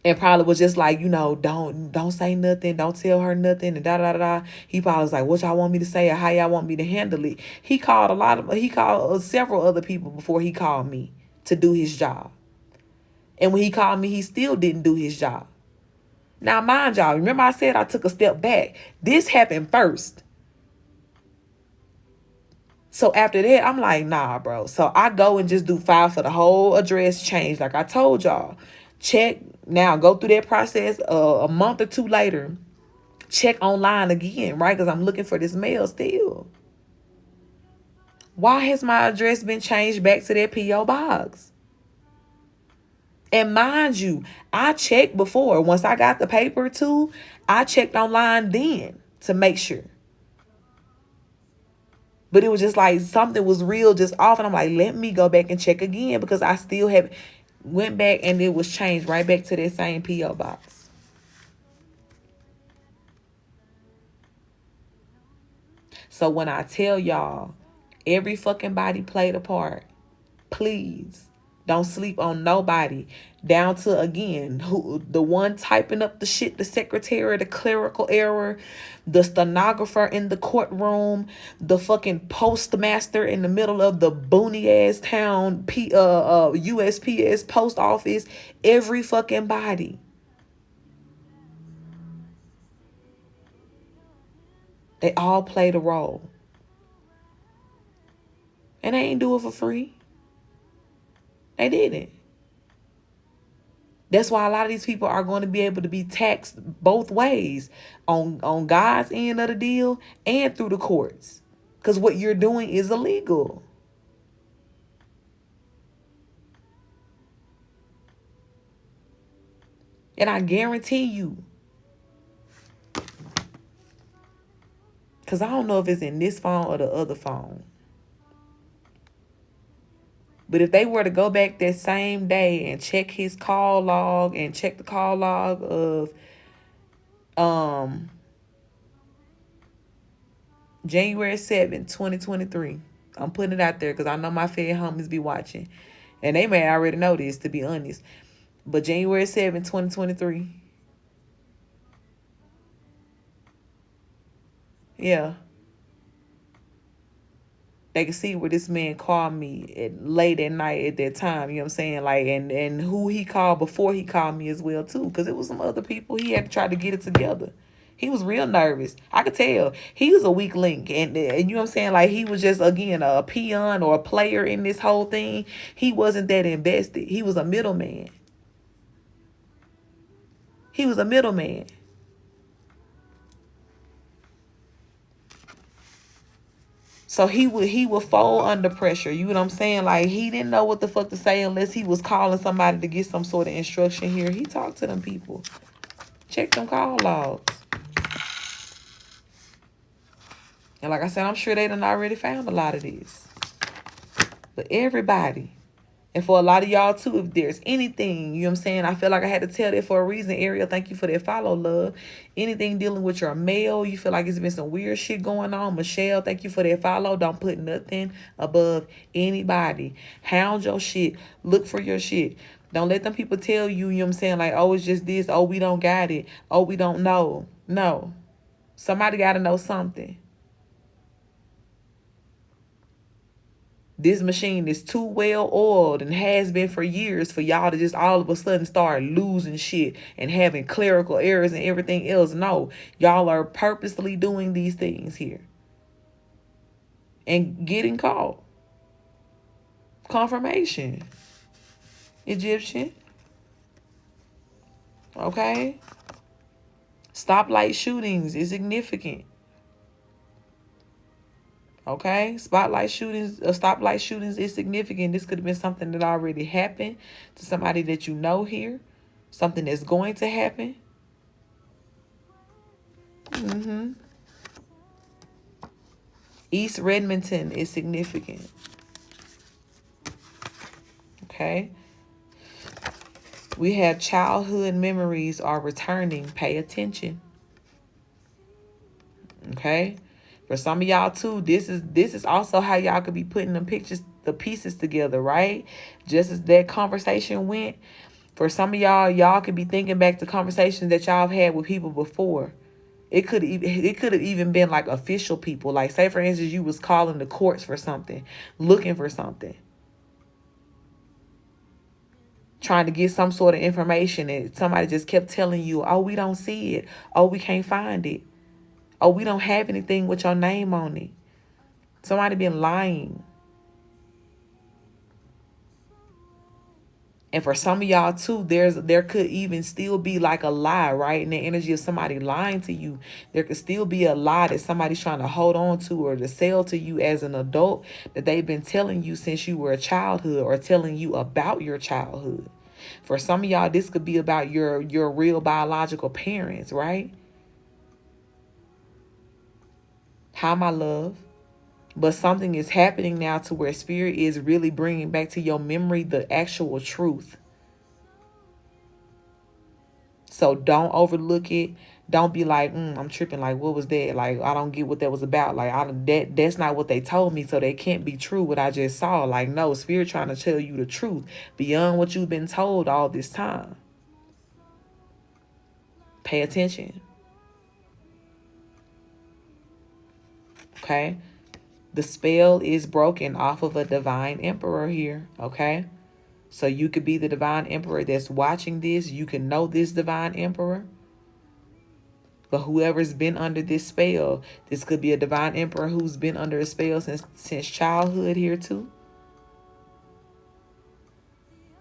And probably was just like, you know, don't say nothing, don't tell her nothing, and da da da da. He probably was like, what y'all want me to say or how y'all want me to handle it. He called several other people before he called me to do his job. And when he called me, he still didn't do his job. Now, mind y'all, remember I said I took a step back. This happened first. So after that, I'm like, nah, bro. So I go and just do file for the whole address change, like I told y'all. Check now, go through that process a month or two later. Check online again, right? Because I'm looking for this mail still. Why has my address been changed back to that P.O. box? And mind you, I checked before. Once I got the paper too, I checked online then to make sure. But it was just like something was real just off. And I'm like, let me go back and check again, because I still have went back and it was changed right back to that same P.O. box. So when I tell y'all, every fucking body played a part, please don't sleep on nobody. Down to, again, who the one typing up the shit, the secretary, the clerical error, the stenographer in the courtroom, the fucking postmaster in the middle of the boony ass town, USPS post office, every fucking body. They all played a role. And they ain't do it for free. They didn't. That's why a lot of these people are going to be able to be taxed both ways, on God's end of the deal and through the courts. Because what you're doing is illegal. And I guarantee you, because I don't know if it's in this phone or the other phone, but if they were to go back that same day and check his call log and check the call log of January 7th, 2023. I'm putting it out there because I know my Fed homies be watching. And they may already know this, to be honest. But January 7th, 2023. Yeah. They can see where this man called me late at night at that time. You know what I'm saying? Like, and who he called before he called me as well, too. Because it was some other people. He had to try to get it together. He was real nervous. I could tell. He was a weak link. And you know what I'm saying? Like, he was just, again, a peon or a player in this whole thing. He wasn't that invested. He was a middleman. He was a middleman. So he would fold under pressure. You know what I'm saying? Like, he didn't know what the fuck to say unless he was calling somebody to get some sort of instruction here. He talked to them people. Check them call logs. And like I said, I'm sure they done already found a lot of this. But everybody, and for a lot of y'all too, if there's anything, you know what I'm saying, I feel like I had to tell that for a reason. Ariel, thank you for that follow, love. Anything dealing with your mail, you feel like it's been some weird shit going on. Michelle, thank you for that follow. Don't put nothing above anybody. Hound your shit. Look for your shit. Don't let them people tell you, you know what I'm saying, like, oh, it's just this. Oh, we don't got it. Oh, we don't know. No. Somebody got to know something. This machine is too well oiled and has been for years for y'all to just all of a sudden start losing shit and having clerical errors and everything else. No, y'all are purposely doing these things here and getting caught. Confirmation. Egyptian. Okay. Stoplight shootings is significant. Okay, stoplight shootings is significant. This could have been something that already happened to somebody that you know here. Something that's going to happen. East Redmonton is significant. Okay. We have childhood memories are returning. Pay attention. Okay. For some of y'all too, this is also how y'all could be putting the pieces together, right? Just as that conversation went. For some of y'all could be thinking back to conversations that y'all have had with people before. It could have even been like official people. Like, say for instance, you was calling the courts for something, looking for something, trying to get some sort of information, and somebody just kept telling you, oh, we don't see it. Oh, we can't find it. Oh, we don't have anything with your name on it. Somebody been lying. And for some of y'all too, there could even still be like a lie, right? In the energy of somebody lying to you. There could still be a lie that somebody's trying to hold on to or to sell to you as an adult that they've been telling you since you were a childhood, or telling you about your childhood. For some of y'all, this could be about your real biological parents, right? Hi, my love. But something is happening now to where spirit is really bringing back to your memory the actual truth. So don't overlook it. Don't be like, I'm tripping. Like, what was that? Like, I don't get what that was about. Like, that's not what they told me. So they can't be true what I just saw. Like, no, spirit trying to tell you the truth beyond what you've been told all this time. Pay attention. Okay. The spell is broken off of a divine emperor here, okay? So you could be the divine emperor that's watching this. You can know this divine emperor. But whoever's been under this spell, this could be a divine emperor who's been under a spell since childhood here too.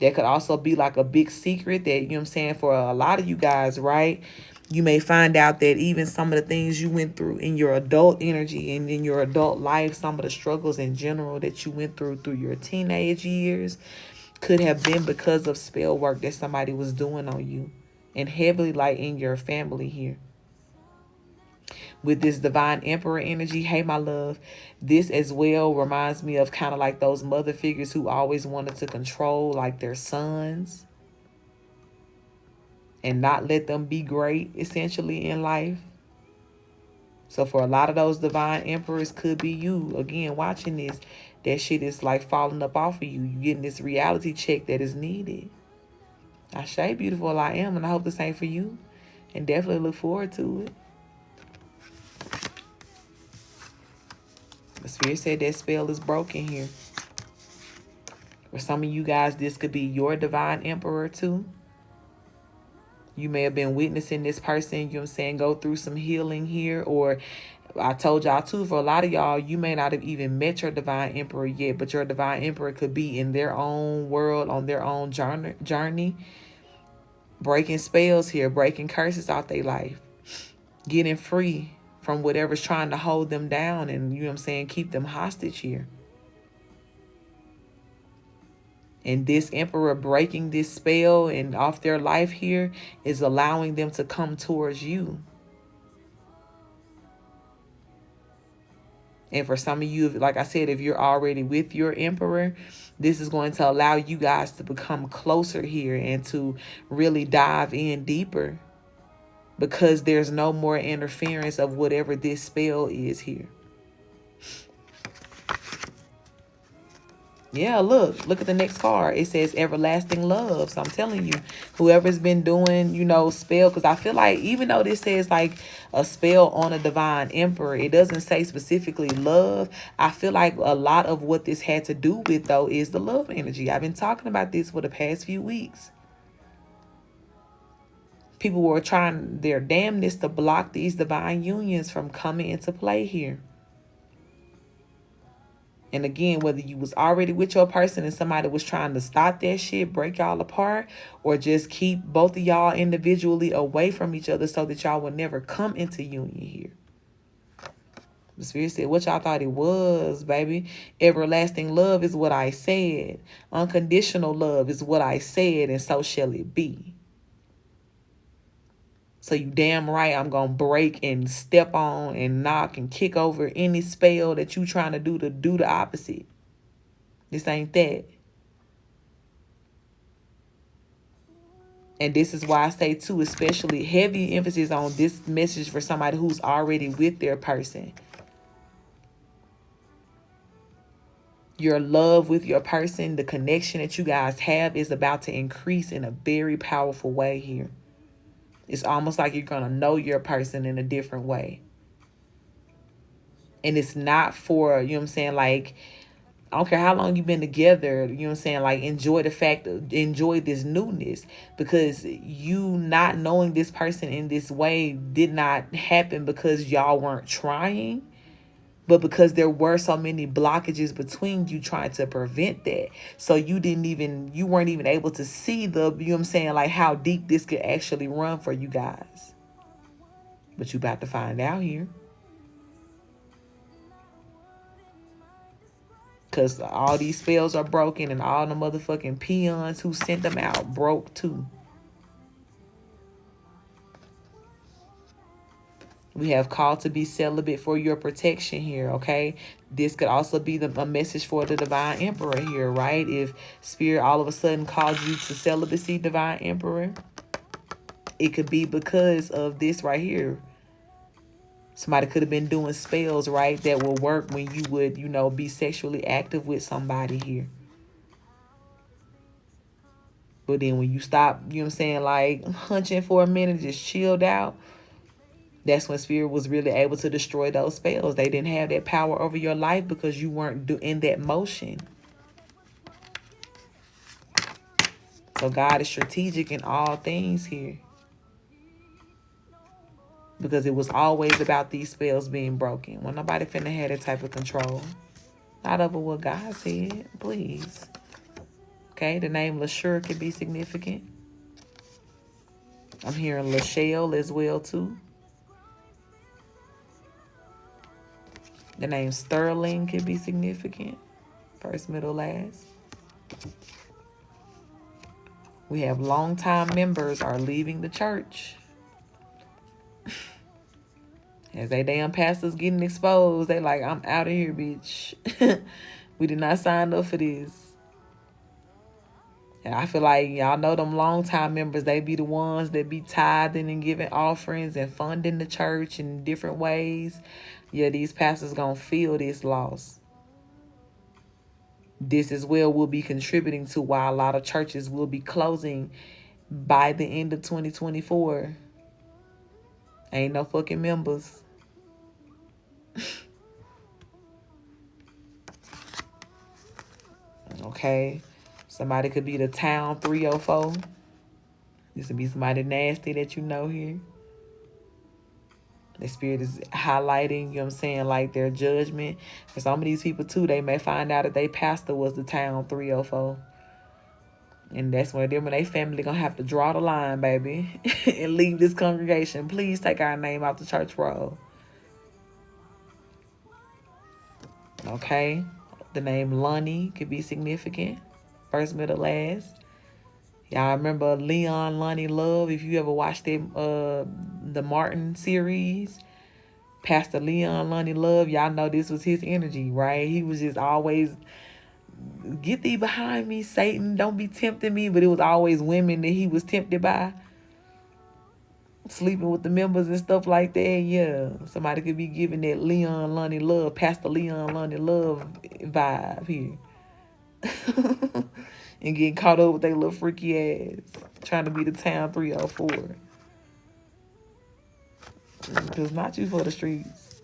That could also be like a big secret that, you know what I'm saying, for a lot of you guys, right? You may find out that even some of the things you went through in your adult energy and in your adult life, some of the struggles in general that you went through your teenage years, could have been because of spell work that somebody was doing on you, and heavily like in your family here. With this divine emperor energy, hey, my love, this as well reminds me of kind of like those mother figures who always wanted to control like their sons and not let them be great, essentially, in life. So for a lot of those divine emperors, could be you, again, watching this. That shit is like falling up off of you. You getting this reality check that is needed. I say beautiful I am, and I hope the same for you. And definitely look forward to it. The spirit said that spell is broken here. For some of you guys, this could be your divine emperor too. You may have been witnessing this person, you know what I'm saying, go through some healing here. Or I told y'all too, for a lot of y'all, you may not have even met your divine emperor yet, but your divine emperor could be in their own world, on their own journey, breaking spells here, breaking curses out their life, getting free from whatever's trying to hold them down and, you know what I'm saying, keep them hostage here. And this emperor breaking this spell and off their life here is allowing them to come towards you. And for some of you, like I said, if you're already with your emperor, this is going to allow you guys to become closer here and to really dive in deeper, because there's no more interference of whatever this spell is here. Yeah, look at the next card. It says everlasting love. So I'm telling you, whoever's been doing, you know, spell, because I feel like even though this says like a spell on a divine emperor, it doesn't say specifically love. I feel like a lot of what this had to do with, though, is the love energy. I've been talking about this for the past few weeks. People were trying their damnness to block these divine unions from coming into play here. And again, whether you was already with your person and somebody was trying to stop that shit, break y'all apart, or just keep both of y'all individually away from each other so that y'all would never come into union here. The Spirit said, what y'all thought it was, baby? Everlasting love is what I said. Unconditional love is what I said, and so shall it be. So you damn right I'm going to break and step on and knock and kick over any spell that you trying to do the opposite. This ain't that. And this is why I say, too, especially heavy emphasis on this message for somebody who's already with their person. Your love with your person, the connection that you guys have is about to increase in a very powerful way here. It's almost like you're going to know your person in a different way. And it's not for, you know what I'm saying, like, I don't care how long you've been together, you know what I'm saying, like, enjoy this newness. Because you not knowing this person in this way did not happen because y'all weren't trying, but because there were so many blockages between you trying to prevent that. So you weren't even able to see you know what I'm saying, like how deep this could actually run for you guys. But you about to find out here. Because all these spells are broken and all the motherfucking peons who sent them out broke too. We have called to be celibate for your protection here, okay? This could also be a message for the divine emperor here, right? If Spirit all of a sudden calls you to celibacy, divine emperor, it could be because of this right here. Somebody could have been doing spells, right, that will work when you would, you know, be sexually active with somebody here. But then when you stop, you know what I'm saying, like hunching for a minute, just chilled out, that's when Spirit was really able to destroy those spells. They didn't have that power over your life because you weren't in that motion. So God is strategic in all things here. Because it was always about these spells being broken. When nobody finna have that type of control. Not over what God said, please. Okay, the name LaSure could be significant. I'm hearing LaShale as well, too. The name Sterling could be significant. First, middle, last. We have longtime members are leaving the church. As they damn pastors getting exposed, they like, I'm out of here, bitch. We did not sign up for this. And I feel like y'all know them longtime members, they be the ones that be tithing and giving offerings and funding the church in different ways. Yeah, these pastors gonna feel this loss. This as well will be contributing to why a lot of churches will be closing by the end of 2024. Ain't no fucking members. Okay. Somebody could be the town 304. This would be somebody nasty that you know here. The Spirit is highlighting, you know what I'm saying, like their judgment. For some of these people too, they may find out that their pastor was the town 304. And that's where them and their family gonna have to draw the line, baby, and leave this congregation. Please take our name off the church roll. Okay? The name Lonnie could be significant. First, middle, last. Y'all remember Leon Lonnie Love? If you ever watched the Martin series, Pastor Leon Lonnie Love, y'all know this was his energy, right? He was just always, get thee behind me, Satan. Don't be tempting me. But it was always women that he was tempted by. Sleeping with the members and stuff like that. Yeah. Somebody could be giving that Leon Lonnie Love, Pastor Leon Lonnie Love vibe here. And getting caught up with their little freaky ass. Trying to be the town 304. Because not you for the streets.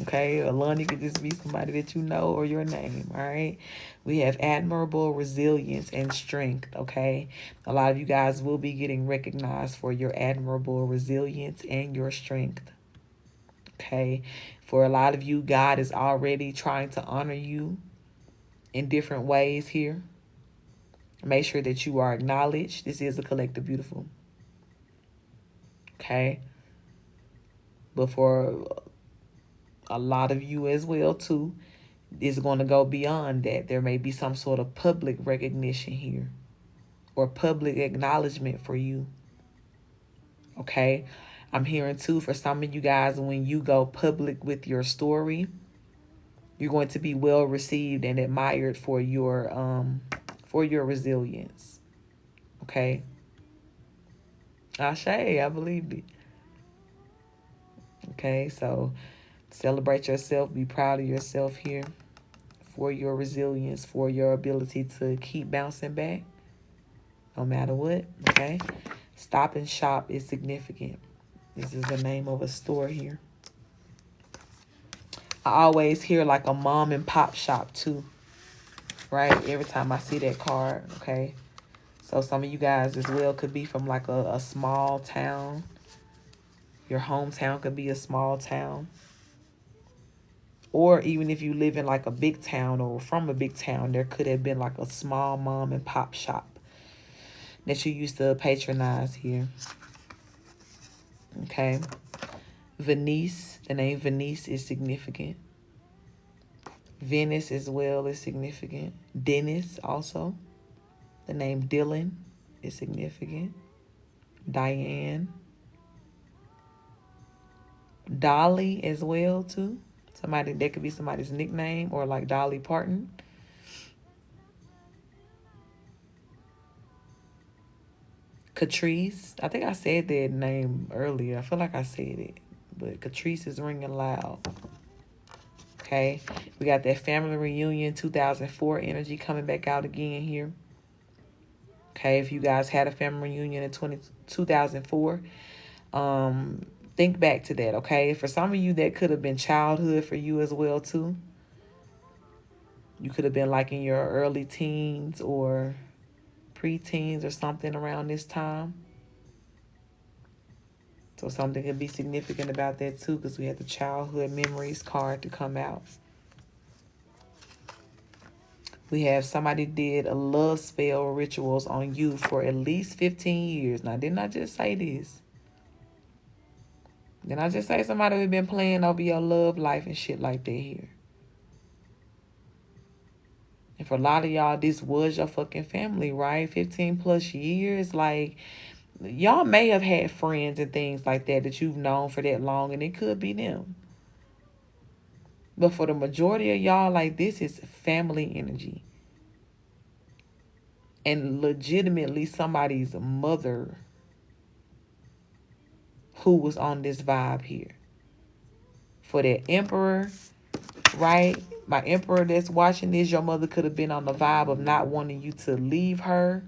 Okay, Alani could just be somebody that you know or your name, all right? We have admirable resilience and strength, okay? A lot of you guys will be getting recognized for your admirable resilience and your strength, okay? For a lot of you, God is already trying to honor you in different ways here. Make sure that you are acknowledged. This is a collective beautiful, okay? But for a lot of you as well too, is going to go beyond that. There may be some sort of public recognition here or public acknowledgement for you. Okay? I'm hearing too for some of you guys, when you go public with your story, you're going to be well received and admired for your resilience. Okay? Ashe, I believed it. Okay, so celebrate yourself, be proud of yourself here for your resilience, for your ability to keep bouncing back no matter what, okay? Stop and Shop is significant. This is the name of a store here. I always hear like a mom and pop shop too, right? Every time I see that card, okay? So some of you guys as well could be from like a small town. Your hometown could be a small town. Or even if you live in like a big town or from a big town, there could have been like a small mom and pop shop that you used to patronize here. Okay. Venice, the name Venice is significant. Venice as well is significant. Dennis also. The name Dylan is significant. Diane. Dolly as well too. Somebody, that could be somebody's nickname, or like Dolly Parton. Catrice. I think I said that name earlier. I feel like I said it. But Catrice is ringing loud. Okay. We got that family reunion 2004 energy coming back out again here. Okay. If you guys had a family reunion in 2004, think back to that, okay? For some of you, that could have been childhood for you as well, too. You could have been like in your early teens or pre-teens or something around this time. So something could be significant about that, too, because we had the childhood memories card to come out. We have somebody did a love spell rituals on you for at least 15 years. Now, didn't I just say this? Then I just say somebody who's been playing over your love life and shit like that here. And for a lot of y'all, this was your fucking family, right? 15 plus years. Like, y'all may have had friends and things like that you've known for that long, and it could be them. But for the majority of y'all, like, this is family energy. And legitimately somebody's mother who was on this vibe here. For that emperor, right? My emperor that's watching this, your mother could have been on the vibe of not wanting you to leave her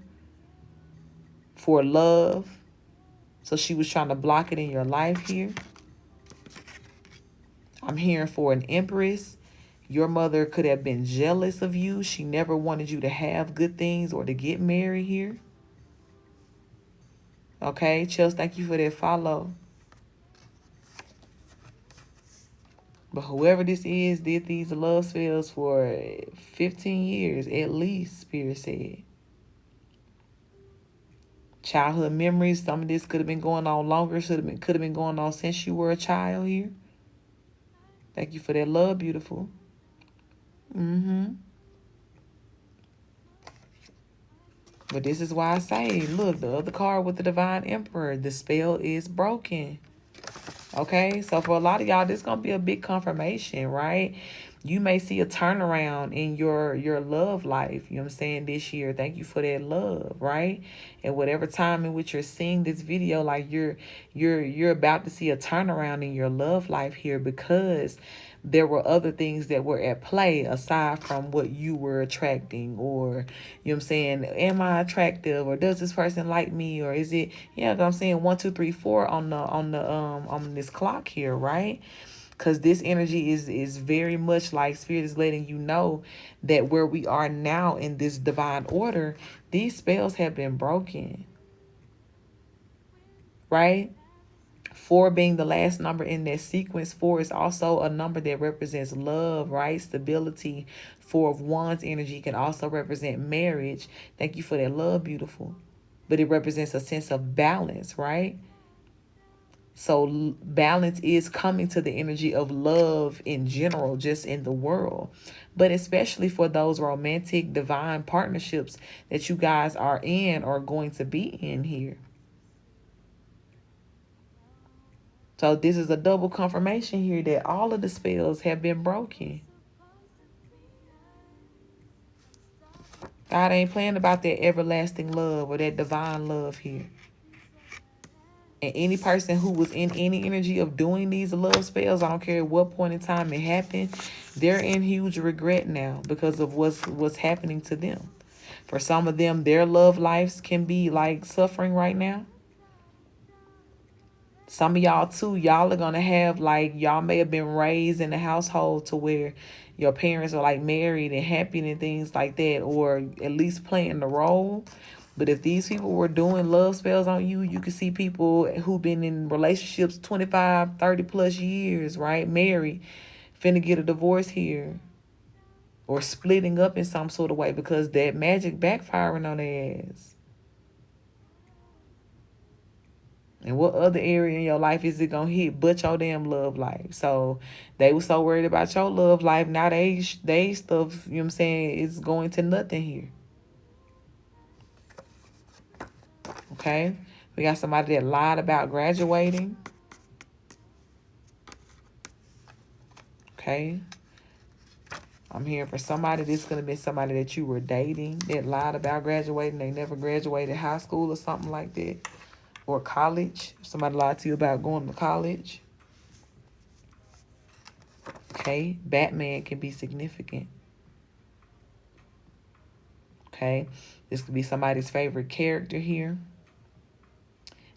for love. So she was trying to block it in your life here. I'm hearing for an empress, your mother could have been jealous of you. She never wanted you to have good things or to get married here. Okay, Chels, thank you for that follow. But whoever this is did these love spells for 15 years, at least, Spirit said. Childhood memories. Some of this could have been going on longer. Could have been going on since you were a child here. Thank you for that love, beautiful. But this is why I say, look, the other card with the Divine Emperor, the spell is broken. Okay, so for a lot of y'all, this is gonna be a big confirmation, right? You may see a turnaround in your love life. You know what I'm saying, this year. Thank you for that love, right? And whatever time in which you're seeing this video, like you're about to see a turnaround in your love life here, because there were other things that were at play aside from what you were attracting, or you know what I'm saying, am I attractive, or does this person like me, or is it, yeah, I'm saying 1 2 3 4 on this clock here, right? Because this energy is very much like Spirit is letting you know that where we are now in this divine order, these spells have been broken, right? 4 being the last number in that sequence. 4 is also a number that represents love, right? Stability. 4 of Wands energy can also represent marriage. Thank you for that love, beautiful. But it represents a sense of balance, right? So balance is coming to the energy of love in general, just in the world. But especially for those romantic, divine partnerships that you guys are in or going to be in here. So this is a double confirmation here that all of the spells have been broken. God ain't playing about that everlasting love or that divine love here. And any person who was in any energy of doing these love spells, I don't care at what point in time it happened, they're in huge regret now because of what's happening to them. For some of them, their love lives can be like suffering right now. Some of y'all too, y'all are gonna have, like, y'all may have been raised in a household to where your parents are like married and happy and things like that, or at least playing the role. But if these people were doing love spells on you, you can see people who've been in relationships 25, 30 plus years, right? Married, finna get a divorce here, or splitting up in some sort of way because that magic backfiring on their ass. And what other area in your life is it gonna hit but your damn love life? So they were so worried about your love life. Now they stuff, you know what I'm saying, is going to nothing here. Okay? We got somebody that lied about graduating. Okay? I'm hearing for somebody, this is going to be somebody that you were dating that lied about graduating. They never graduated high school or something like that. Or college. Somebody lied to you about going to college. Okay? Batman can be significant. Okay? This could be somebody's favorite character here.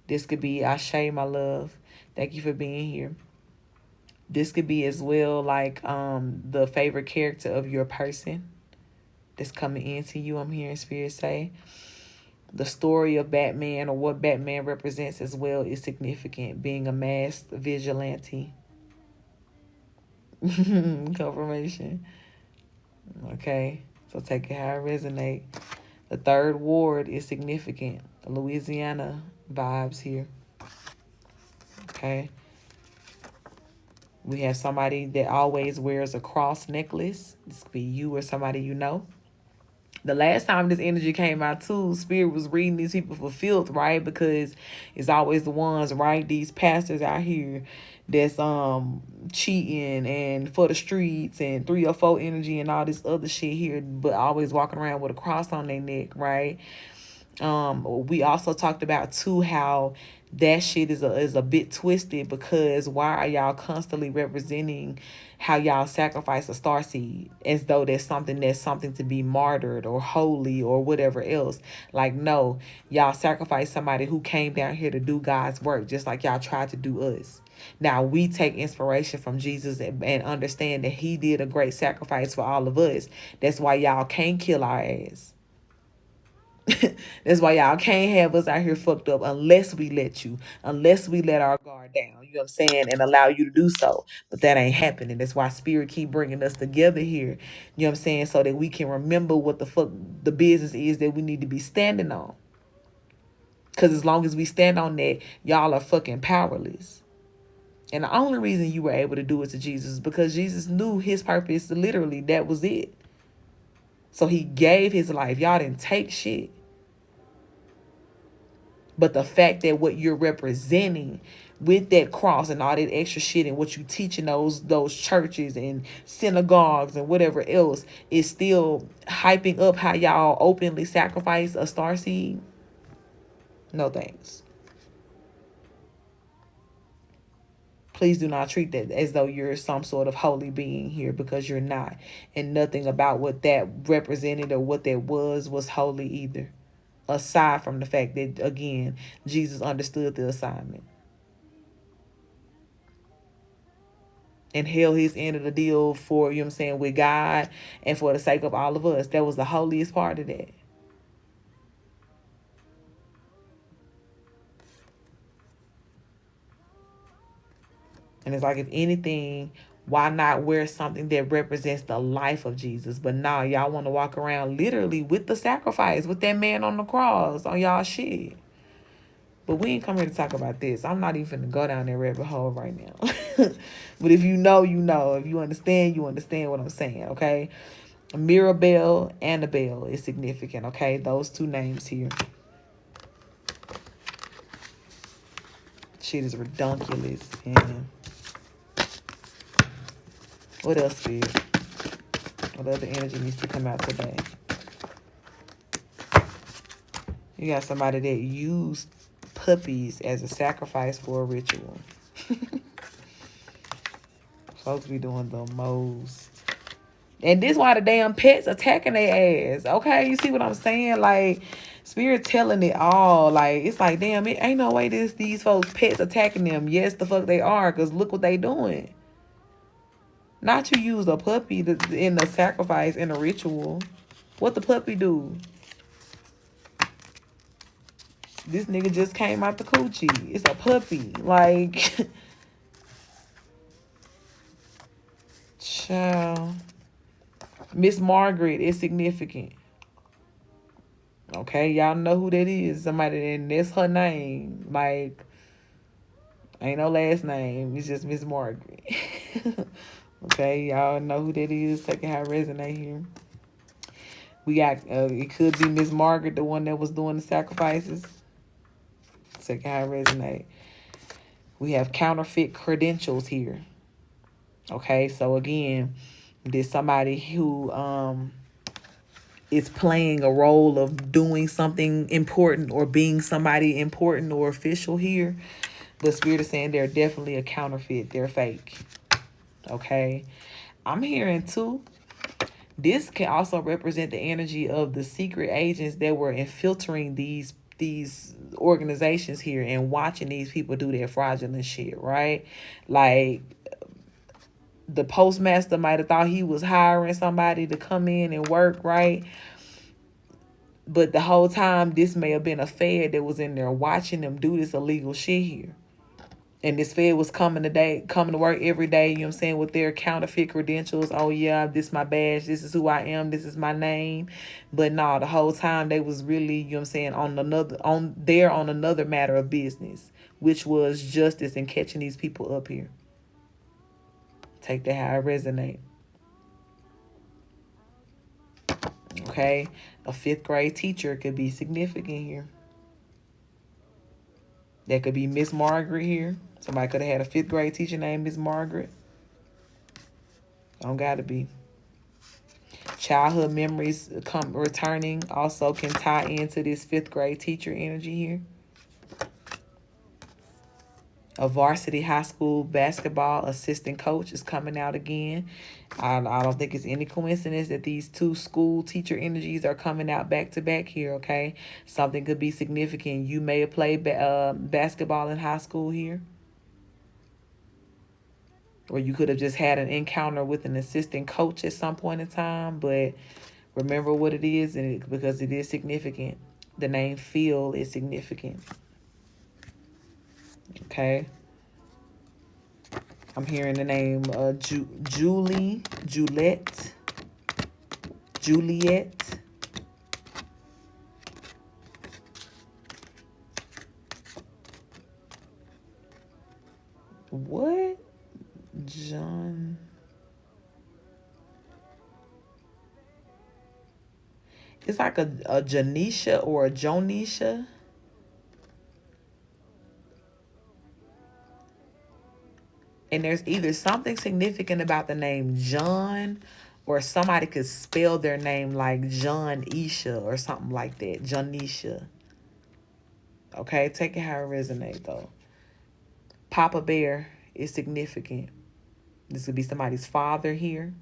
This could be Ashe, my love. Thank you for being here. This could be as well like the favorite character of your person that's coming into you. I'm hearing Spirit say. The story of Batman, or what Batman represents as well, is significant. Being a masked vigilante. Confirmation. Okay. So take it how it resonates. The third ward is significant. The Louisiana vibes here. Okay. We have somebody that always wears a cross necklace. This could be you or somebody you know. The last time this energy came out too, Spirit was reading these people for filth, right? Because it's always the ones, right? These pastors out here that's cheating and for the streets and 304 energy and all this other shit here, but always walking around with a cross on their neck, right? We also talked about too how that shit is a bit twisted, because why are y'all constantly representing how y'all sacrifice a starseed as though that's something to be martyred or holy or whatever else? Like, no, y'all sacrifice somebody who came down here to do God's work, just like y'all tried to do us. Now we take inspiration from Jesus and understand that he did a great sacrifice for all of us. That's why y'all can't kill our ass. That's why y'all can't have us out here fucked up unless we let our guard down, you know what I'm saying, and allow you to do so. But that ain't happening. That's why Spirit keep bringing us together here, you know what I'm saying, so that we can remember what the fuck the business is that we need to be standing on. Because as long as we stand on that, y'all are fucking powerless. And the only reason you were able to do it to Jesus is because Jesus knew his purpose. Literally, that was it. So he gave his life. Y'all didn't take shit. But the fact that what you're representing with that cross and all that extra shit and what you teach in those churches and synagogues and whatever else is still hyping up how y'all openly sacrifice a starseed. No thanks. Please do not treat that as though you're some sort of holy being here, because you're not. And nothing about what that represented or what that was holy either. Aside from the fact that, again, Jesus understood the assignment. And held his end of the deal for, you know what I'm saying, with God and for the sake of all of us. That was the holiest part of that. And it's like, if anything, why not wear something that represents the life of Jesus? But now y'all want to walk around literally with the sacrifice, with that man on the cross on y'all shit. But we ain't come here to talk about this. I'm not even going to go down that rabbit hole right now. But if you know, you know. If you understand what I'm saying, okay? Mirabelle, Annabelle is significant, okay? Those two names here. Shit is redonkulous, man. What else, Spirit? What other energy needs to come out today? You got somebody that used puppies as a sacrifice for a ritual. Folks be doing the most. And this why the damn pets attacking their ass. Okay, you see what I'm saying? Like, Spirit telling it all. Like, it's like, damn, it ain't no way these folks pets attacking them. Yes, the fuck they are, because look what they doing. Not you use a puppy in the sacrifice, in a ritual. What the puppy do? This nigga just came out the coochie. It's a puppy. Like, child. Miss Margaret is significant. Okay, y'all know who that is. Somebody, and that's her name. Like, ain't no last name. It's just Miss Margaret. Okay, y'all know who that is. Taking how it resonate here. We got, it could be Miss Margaret, the one that was doing the sacrifices. Taking how it resonate. We have counterfeit credentials here. Okay, so again, there's somebody who is playing a role of doing something important or being somebody important or official here. But Spirit is saying they're definitely a counterfeit. They're fake. Okay, I'm hearing too. This can also represent the energy of the secret agents that were infiltrating these organizations here and watching these people do their fraudulent shit, right? Like, the postmaster might have thought he was hiring somebody to come in and work, right? But the whole time, this may have been a Fed that was in there watching them do this illegal shit here. And this Fed was coming to work every day, you know what I'm saying, with their counterfeit credentials. Oh, yeah, this is my badge. This is who I am. This is my name. But no, the whole time they was really, you know what I'm saying, on another matter of business, which was justice and catching these people up here. Take that how it resonate. Okay, a 5th grade teacher could be significant here. That could be Miss Margaret here. Somebody could have had a 5th grade teacher named Miss Margaret. Don't gotta be. Childhood memories returning also can tie into this 5th grade teacher energy here. A varsity high school basketball assistant coach is coming out again. I don't think it's any coincidence that these two school teacher energies are coming out back to back here, okay? Something could be significant. You may have played basketball in high school here. Or you could have just had an encounter with an assistant coach at some point in time. But remember what it is, and because it is significant. The name Phil is significant. Okay. I'm hearing the name Juliet. What? John. It's like a Janisha or a Jonisha. And there's either something significant about the name John, or somebody could spell their name like John Isha or something like that. Janisha. Okay, take it how it resonates though. Papa Bear is significant. This could be somebody's father here.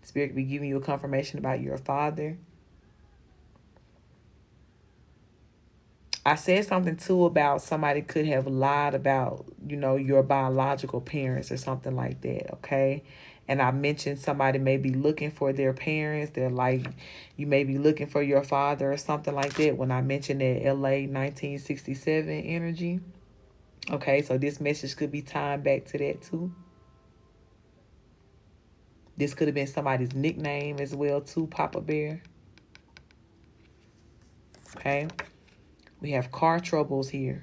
Spirit could be giving you a confirmation about your father. I said something too about somebody could have lied about, your biological parents or something like that, okay? And I mentioned somebody may be looking for their parents. They're like, you may be looking for your father or something like that when I mentioned that LA 1967 energy. Okay, so this message could be tied back to that too. This could have been somebody's nickname as well too, Papa Bear. Okay. We have car troubles here.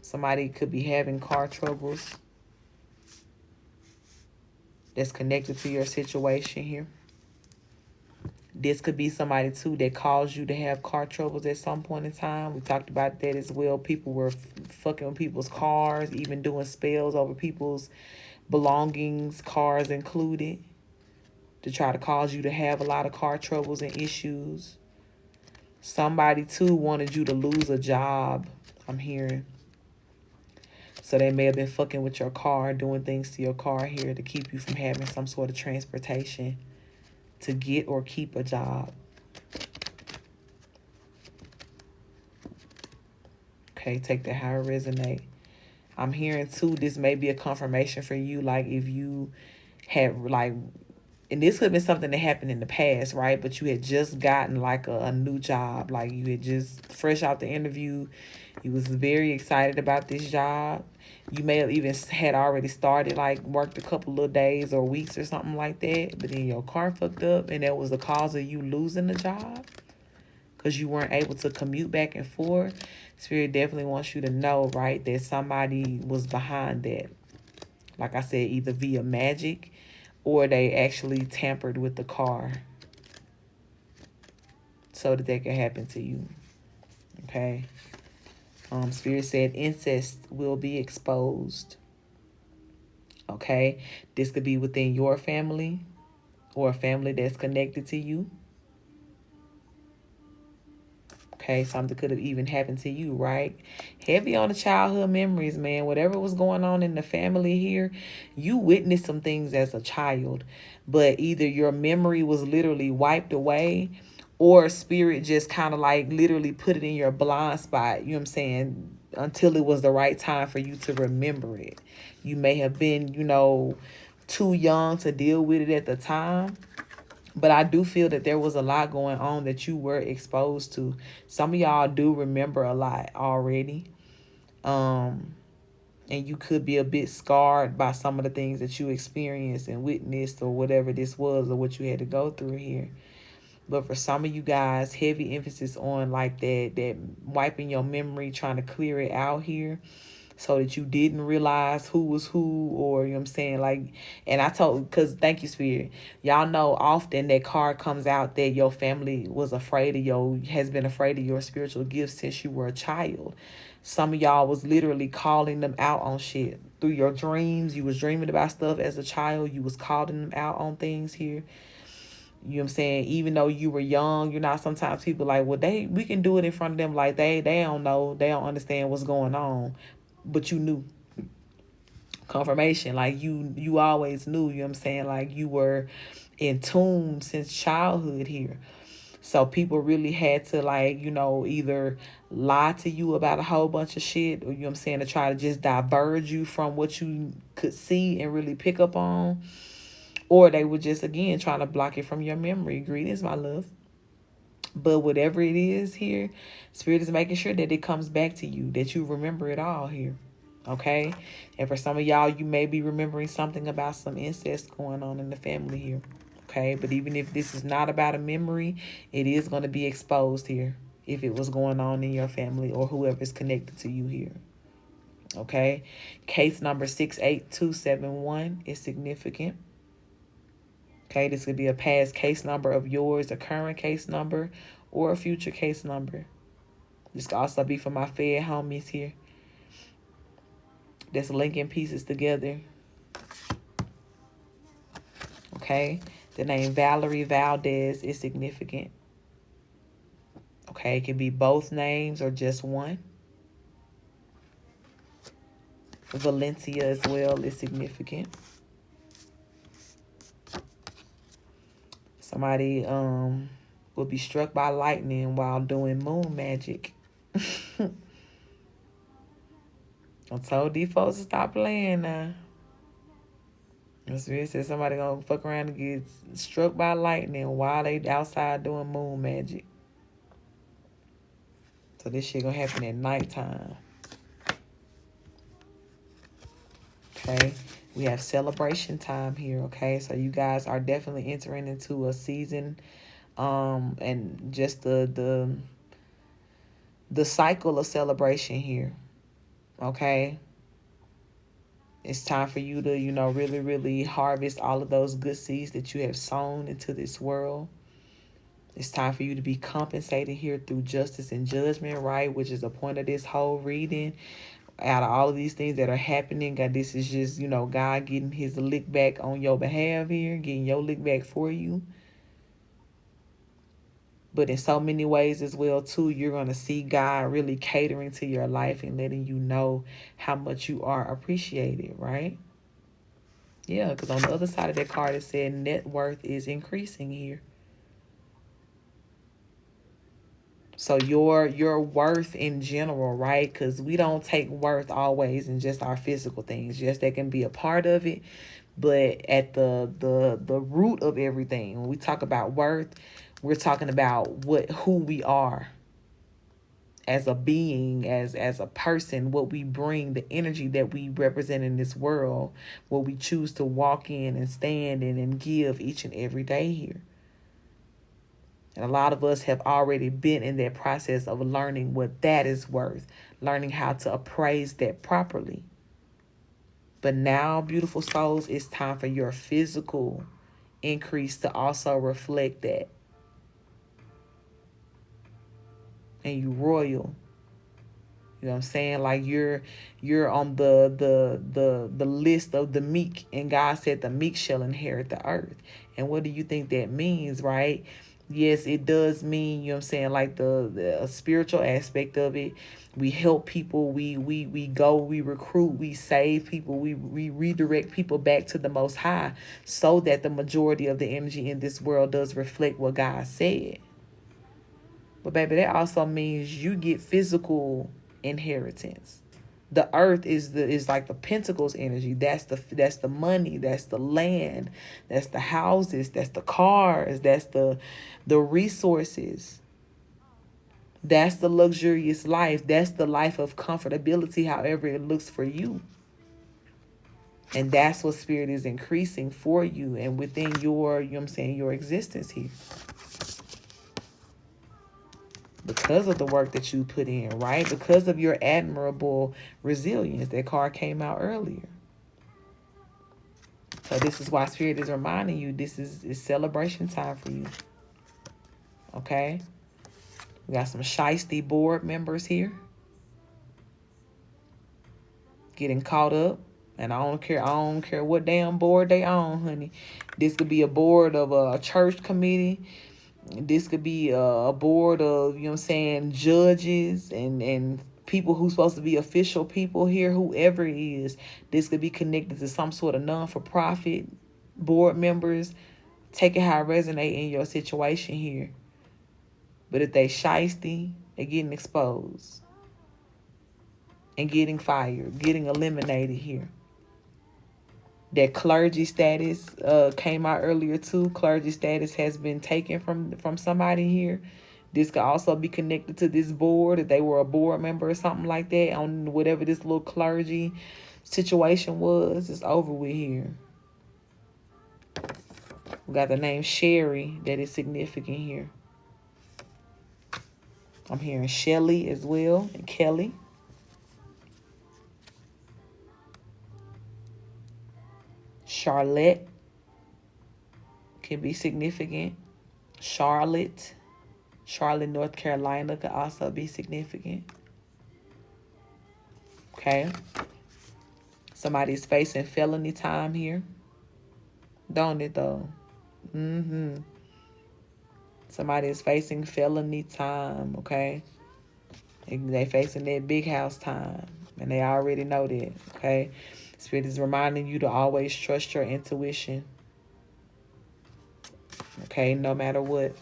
Somebody could be having car troubles that's connected to your situation here. This could be somebody too that caused you to have car troubles at some point in time. We talked about that as well. People were fucking with people's cars, even doing spells over people's belongings, cars included, to try to cause you to have a lot of car troubles and issues. Somebody too wanted you to lose a job, I'm hearing. So they may have been fucking with your car, doing things to your car here to keep you from having some sort of transportation to get or keep a job. Okay, take that how it resonate. I'm hearing too, this may be a confirmation for you, like if you had like, and this could have been something that happened in the past, right? But you had just gotten like a new job, like you had just fresh out the interview. You was very excited about this job. You may have even had already started, like worked a couple of days or weeks or something like that. But then your car fucked up and that was the cause of you losing the job because you weren't able to commute back and forth. Spirit definitely wants you to know, right, that somebody was behind that. Like I said, either via magic or they actually tampered with the car so that could happen to you. Okay. Spirit said incest will be exposed. Okay. This could be within your family or a family that's connected to you. Okay, something could have even happened to you, right? Heavy on the childhood memories, man. Whatever was going on in the family here, you witnessed some things as a child, but either your memory was literally wiped away or spirit just kind of like literally put it in your blind spot, you know what I'm saying, until it was the right time for you to remember it. You may have been, too young to deal with it at the time. But I do feel that there was a lot going on that you were exposed to. Some of y'all do remember a lot already. And you could be a bit scarred by some of the things that you experienced and witnessed or whatever this was or what you had to go through here. But for some of you guys, heavy emphasis on like that wiping your memory, trying to clear it out here, so that you didn't realize who was who, or, you know what I'm saying, like, and I told, because thank you, Spirit, y'all know often that card comes out that your family was afraid of has been afraid of your spiritual gifts since you were a child. Some of y'all was literally calling them out on shit through your dreams. You was dreaming about stuff as a child. You was calling them out on things here. You know what I'm saying? Even though you were young, sometimes people like, well, we can do it in front of them. Like they don't know. They don't understand what's going on. But you knew. Confirmation. Like you always knew, you know what I'm saying? Like you were in tune since childhood here. So people really had to either lie to you about a whole bunch of shit, or, you know what I'm saying, to try to just diverge you from what you could see and really pick up on. Or they were just, again, trying to block it from your memory. Greetings, my love. But whatever it is here, Spirit is making sure that it comes back to you, that you remember it all here. Okay? And for some of y'all, you may be remembering something about some incest going on in the family here. Okay? But even if this is not about a memory, it is going to be exposed here if it was going on in your family or whoever's connected to you here. Okay. Case number 68271 is significant. Okay, this could be a past case number of yours, a current case number, or a future case number. This could also be for my Fed homies here that's linking pieces together. Okay, the name Valerie Valdez is significant. Okay, it could be both names or just one. Valencia as well is significant. Somebody will be struck by lightning while doing moon magic. I told these folks to stop playing now. That's what it said. Somebody gonna fuck around and get struck by lightning while they outside doing moon magic. So this shit gonna happen at nighttime. Okay, we have celebration time here. Okay, so you guys are definitely entering into a season, and just the cycle of celebration here. Okay, it's time for you to really really harvest all of those good seeds that you have sown into this world. It's time for you to be compensated here through justice and judgment, right? Which is the point of this whole reading. Out of all of these things that are happening, God, this is just, God getting his lick back on your behalf here, getting your lick back for you. But in so many ways as well, too, you're going to see God really catering to your life and letting you know how much you are appreciated, right? Yeah, because on the other side of that card, it said net worth is increasing here. So your worth in general, right? Because we don't take worth always in just our physical things. Yes, that can be a part of it, but at the root of everything, when we talk about worth, we're talking about who we are as a being, as a person, what we bring, the energy that we represent in this world, what we choose to walk in and stand in and give each and every day here. And a lot of us have already been in that process of learning what that is worth, learning how to appraise that properly. But now, beautiful souls, it's time for your physical increase to also reflect that. And you royal. You know what I'm saying? Like you're on the list of the meek, and God said the meek shall inherit the earth. And what do you think that means, right? Yes, it does mean, you know what I'm saying, like the spiritual aspect of it. We help people, we go, we recruit, we save people, we redirect people back to the Most High so that the majority of the energy in this world does reflect what God said. But baby, that also means you get physical inheritance. The earth is like the pentacles energy. That's the money, that's the land, that's the houses, that's the cars, that's the resources. That's the luxurious life. That's the life of comfortability, however it looks for you. And that's what spirit is increasing for you and within your, your existence here. Because of the work that you put in, right? Because of your admirable resilience. That card came out earlier. So this is why Spirit is reminding you this is celebration time for you. Okay? We got some shiesty board members here. Getting caught up. And I don't care what damn board they own, honey. This could be a board of a church committee. This could be a board of, judges and people who's supposed to be official people here, whoever it is. This could be connected to some sort of non-for-profit board members. Take it how it resonate in your situation here. But if they shiesty, they're getting exposed. And getting fired, getting eliminated here. That clergy status came out earlier too. Clergy status has been taken from somebody here. This could also be connected to this board if they were a board member or something like that on whatever this little clergy situation was. It's over with here. We got the name Sherry that is significant here. I'm hearing Shelly as well and Kelly. Charlotte can be significant. Charlotte, North Carolina could also be significant. Okay. Somebody's facing felony time here. Don't it though? Somebody is facing felony time, okay? They facing that big house time. And they already know that, okay? Spirit is reminding you to always trust your intuition. Okay, no matter what.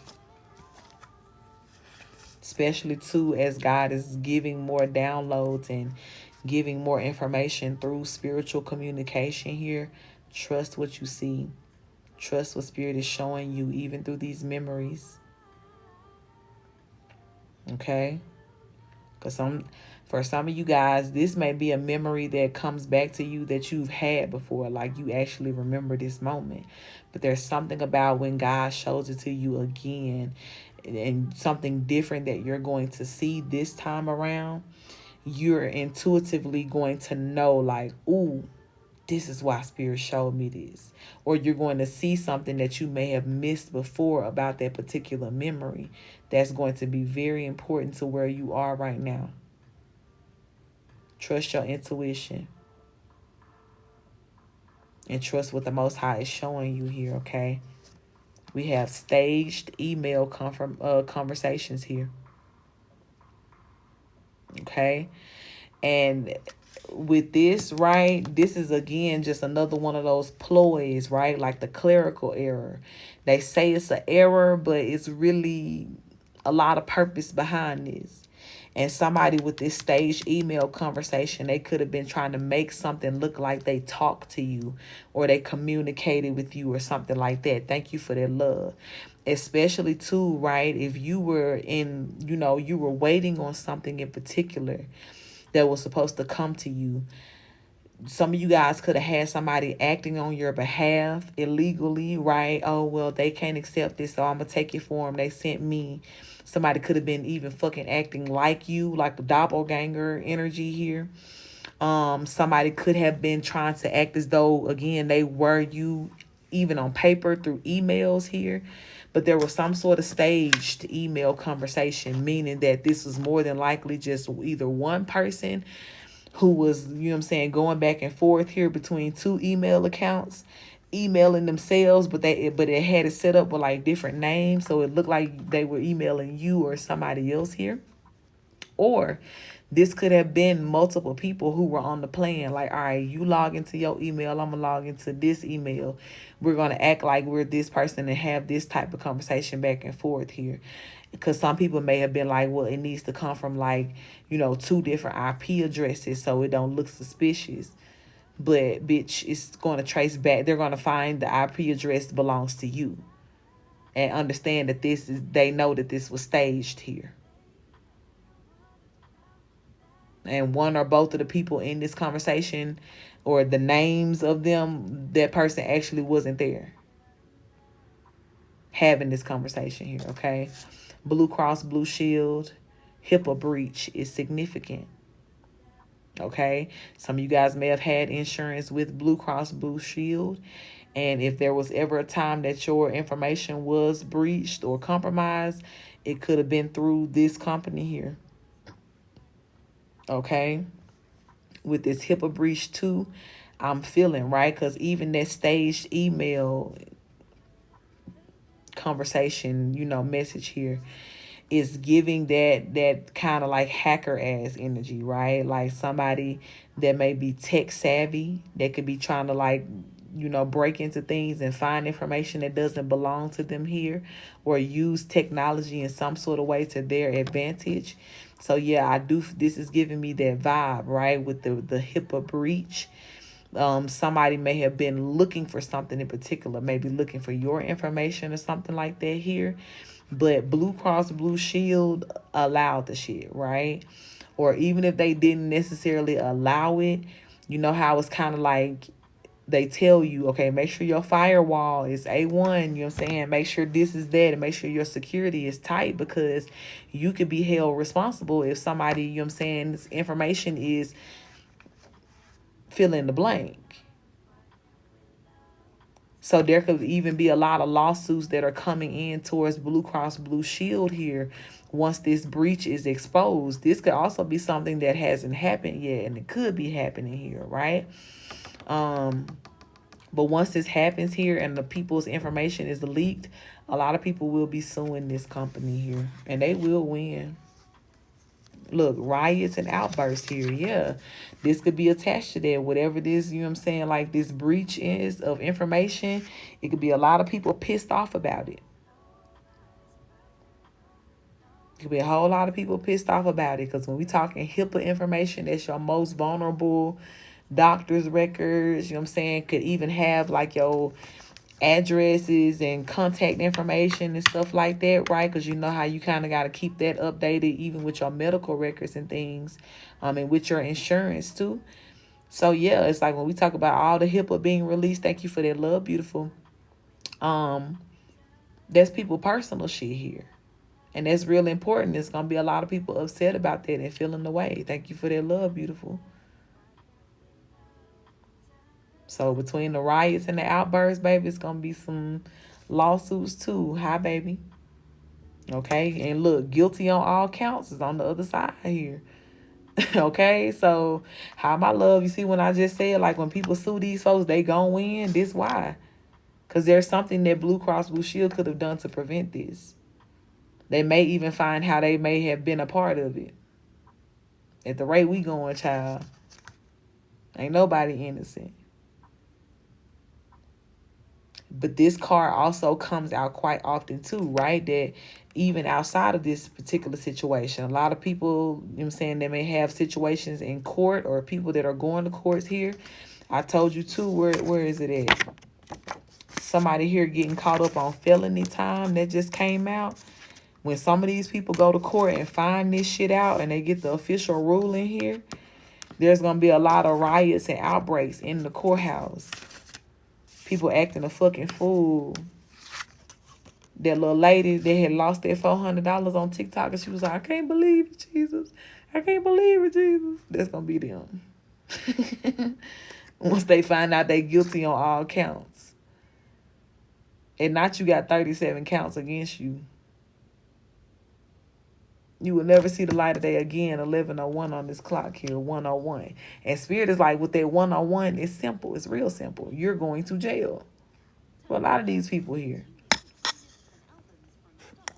Especially too, as God is giving more downloads and giving more information through spiritual communication here. Trust what you see. Trust what Spirit is showing you, even through these memories. Okay? Because for some of you guys, this may be a memory that comes back to you that you've had before. Like you actually remember this moment. But there's something about when God shows it to you again and something different that you're going to see this time around. You're intuitively going to know like, ooh, this is why Spirit showed me this. Or you're going to see something that you may have missed before about that particular memory. That's going to be very important to where you are right now. Trust your intuition. And trust what the Most High is showing you here, okay? We have staged email conversations here. Okay? And with this, right, this is again just another one of those ploys, right? Like the clerical error. They say it's an error, but it's really a lot of purpose behind this. And somebody with this staged email conversation, they could have been trying to make something look like they talked to you or they communicated with you or something like that. Thank you for their love. Especially too, right? If you were you were waiting on something in particular that was supposed to come to you. Some of you guys could have had somebody acting on your behalf illegally, right? Oh, well, they can't accept this, so I'm going to take it for them. They sent me. Somebody could have been even fucking acting like you, like a doppelganger energy here. Somebody could have been trying to act as though, again, they were you, even on paper through emails here. But there was some sort of staged email conversation, meaning that this was more than likely just either one person who was, going back and forth here between two email accounts, emailing themselves, but it had it set up with like different names, so it looked like they were emailing you or somebody else here. Or this could have been multiple people who were on the plan. Like, all right, you log into your email, I'm gonna log into this email. We're gonna act like we're this person and have this type of conversation back and forth here. Because some people may have been like, well, it needs to come from like, two different IP addresses so it don't look suspicious. But bitch, it's going to trace back. They're going to find the IP address belongs to you. And understand that they know that this was staged here. And one or both of the people in this conversation or the names of them, that person actually wasn't there having this conversation here, okay? Blue Cross Blue Shield, HIPAA breach is significant. Okay, some of you guys may have had insurance with Blue Cross Blue Shield, and if there was ever a time that your information was breached or compromised, it could have been through this company here. Okay, with this HIPAA breach too, I'm feeling right, because even that staged email conversation, message here is giving that kind of like hacker ass energy, right? Like somebody that may be tech savvy, that could be trying to like, break into things and find information that doesn't belong to them here, or use technology in some sort of way to their advantage. So yeah, this is giving me that vibe, right? With the HIPAA breach. Somebody may have been looking for something in particular, maybe looking for your information or something like that here. But Blue Cross Blue Shield allowed the shit, right? Or even if they didn't necessarily allow it, you know how it's kind of like they tell you, okay, make sure your firewall is A1, make sure this is that, and make sure your security is tight, because you could be held responsible if somebody, this information is fill in the blank. So there could even be a lot of lawsuits that are coming in towards Blue Cross Blue Shield here once this breach is exposed. This could also be something that hasn't happened yet, and it could be happening here, right? But once this happens here and the people's information is leaked, a lot of people will be suing this company here, and they will win. Look, riots and outbursts here. Yeah, this could be attached to that. Whatever this, you know what I'm saying, like this breach is of information, it could be a lot of people pissed off about it. Could be a whole lot of people pissed off about it, because when we talking HIPAA information, that's your most vulnerable doctor's records, you know what I'm saying, could even have like your addresses and contact information and stuff like that, right? Because you know how you kind of got to keep that updated even with your medical records and things, and with your insurance too. So yeah, it's like when we talk about all the HIPAA being released, thank you for that, love, beautiful. That's people personal shit here. And that's really important. There's going to be a lot of people upset about that and feeling the way. Thank you for that, love, beautiful. So between the riots and the outbursts, baby, it's going to be some lawsuits too. Hi, baby. Okay? And look, guilty on all counts is on the other side here. Okay? So how my love, you see when I just said, like when people sue these folks, they going to win. This why. Because there's something that Blue Cross Blue Shield could have done to prevent this. They may even find how they may have been a part of it. At the rate we going, child, ain't nobody innocent. But this card also comes out quite often too, right? That even outside of this particular situation, a lot of people, you know what I'm saying, they may have situations in court or people that are going to courts here. I told you too, where is it at? Somebody here getting caught up on felony time that just came out. When some of these people go to court and find this shit out and they get the official ruling here, there's going to be a lot of riots and outbreaks in the courthouse. People acting a fucking fool. That little lady that had lost their $400 on TikTok, and she was like, I can't believe it, Jesus. I can't believe it, Jesus. That's going to be them. Once they find out they guilty on all counts. And not you got 37 counts against you. You will never see the light of day again. 11:01 on this clock here, 1:01. And Spirit is like, with that 1:01, it's simple. It's real simple. You're going to jail. For a lot of these people here.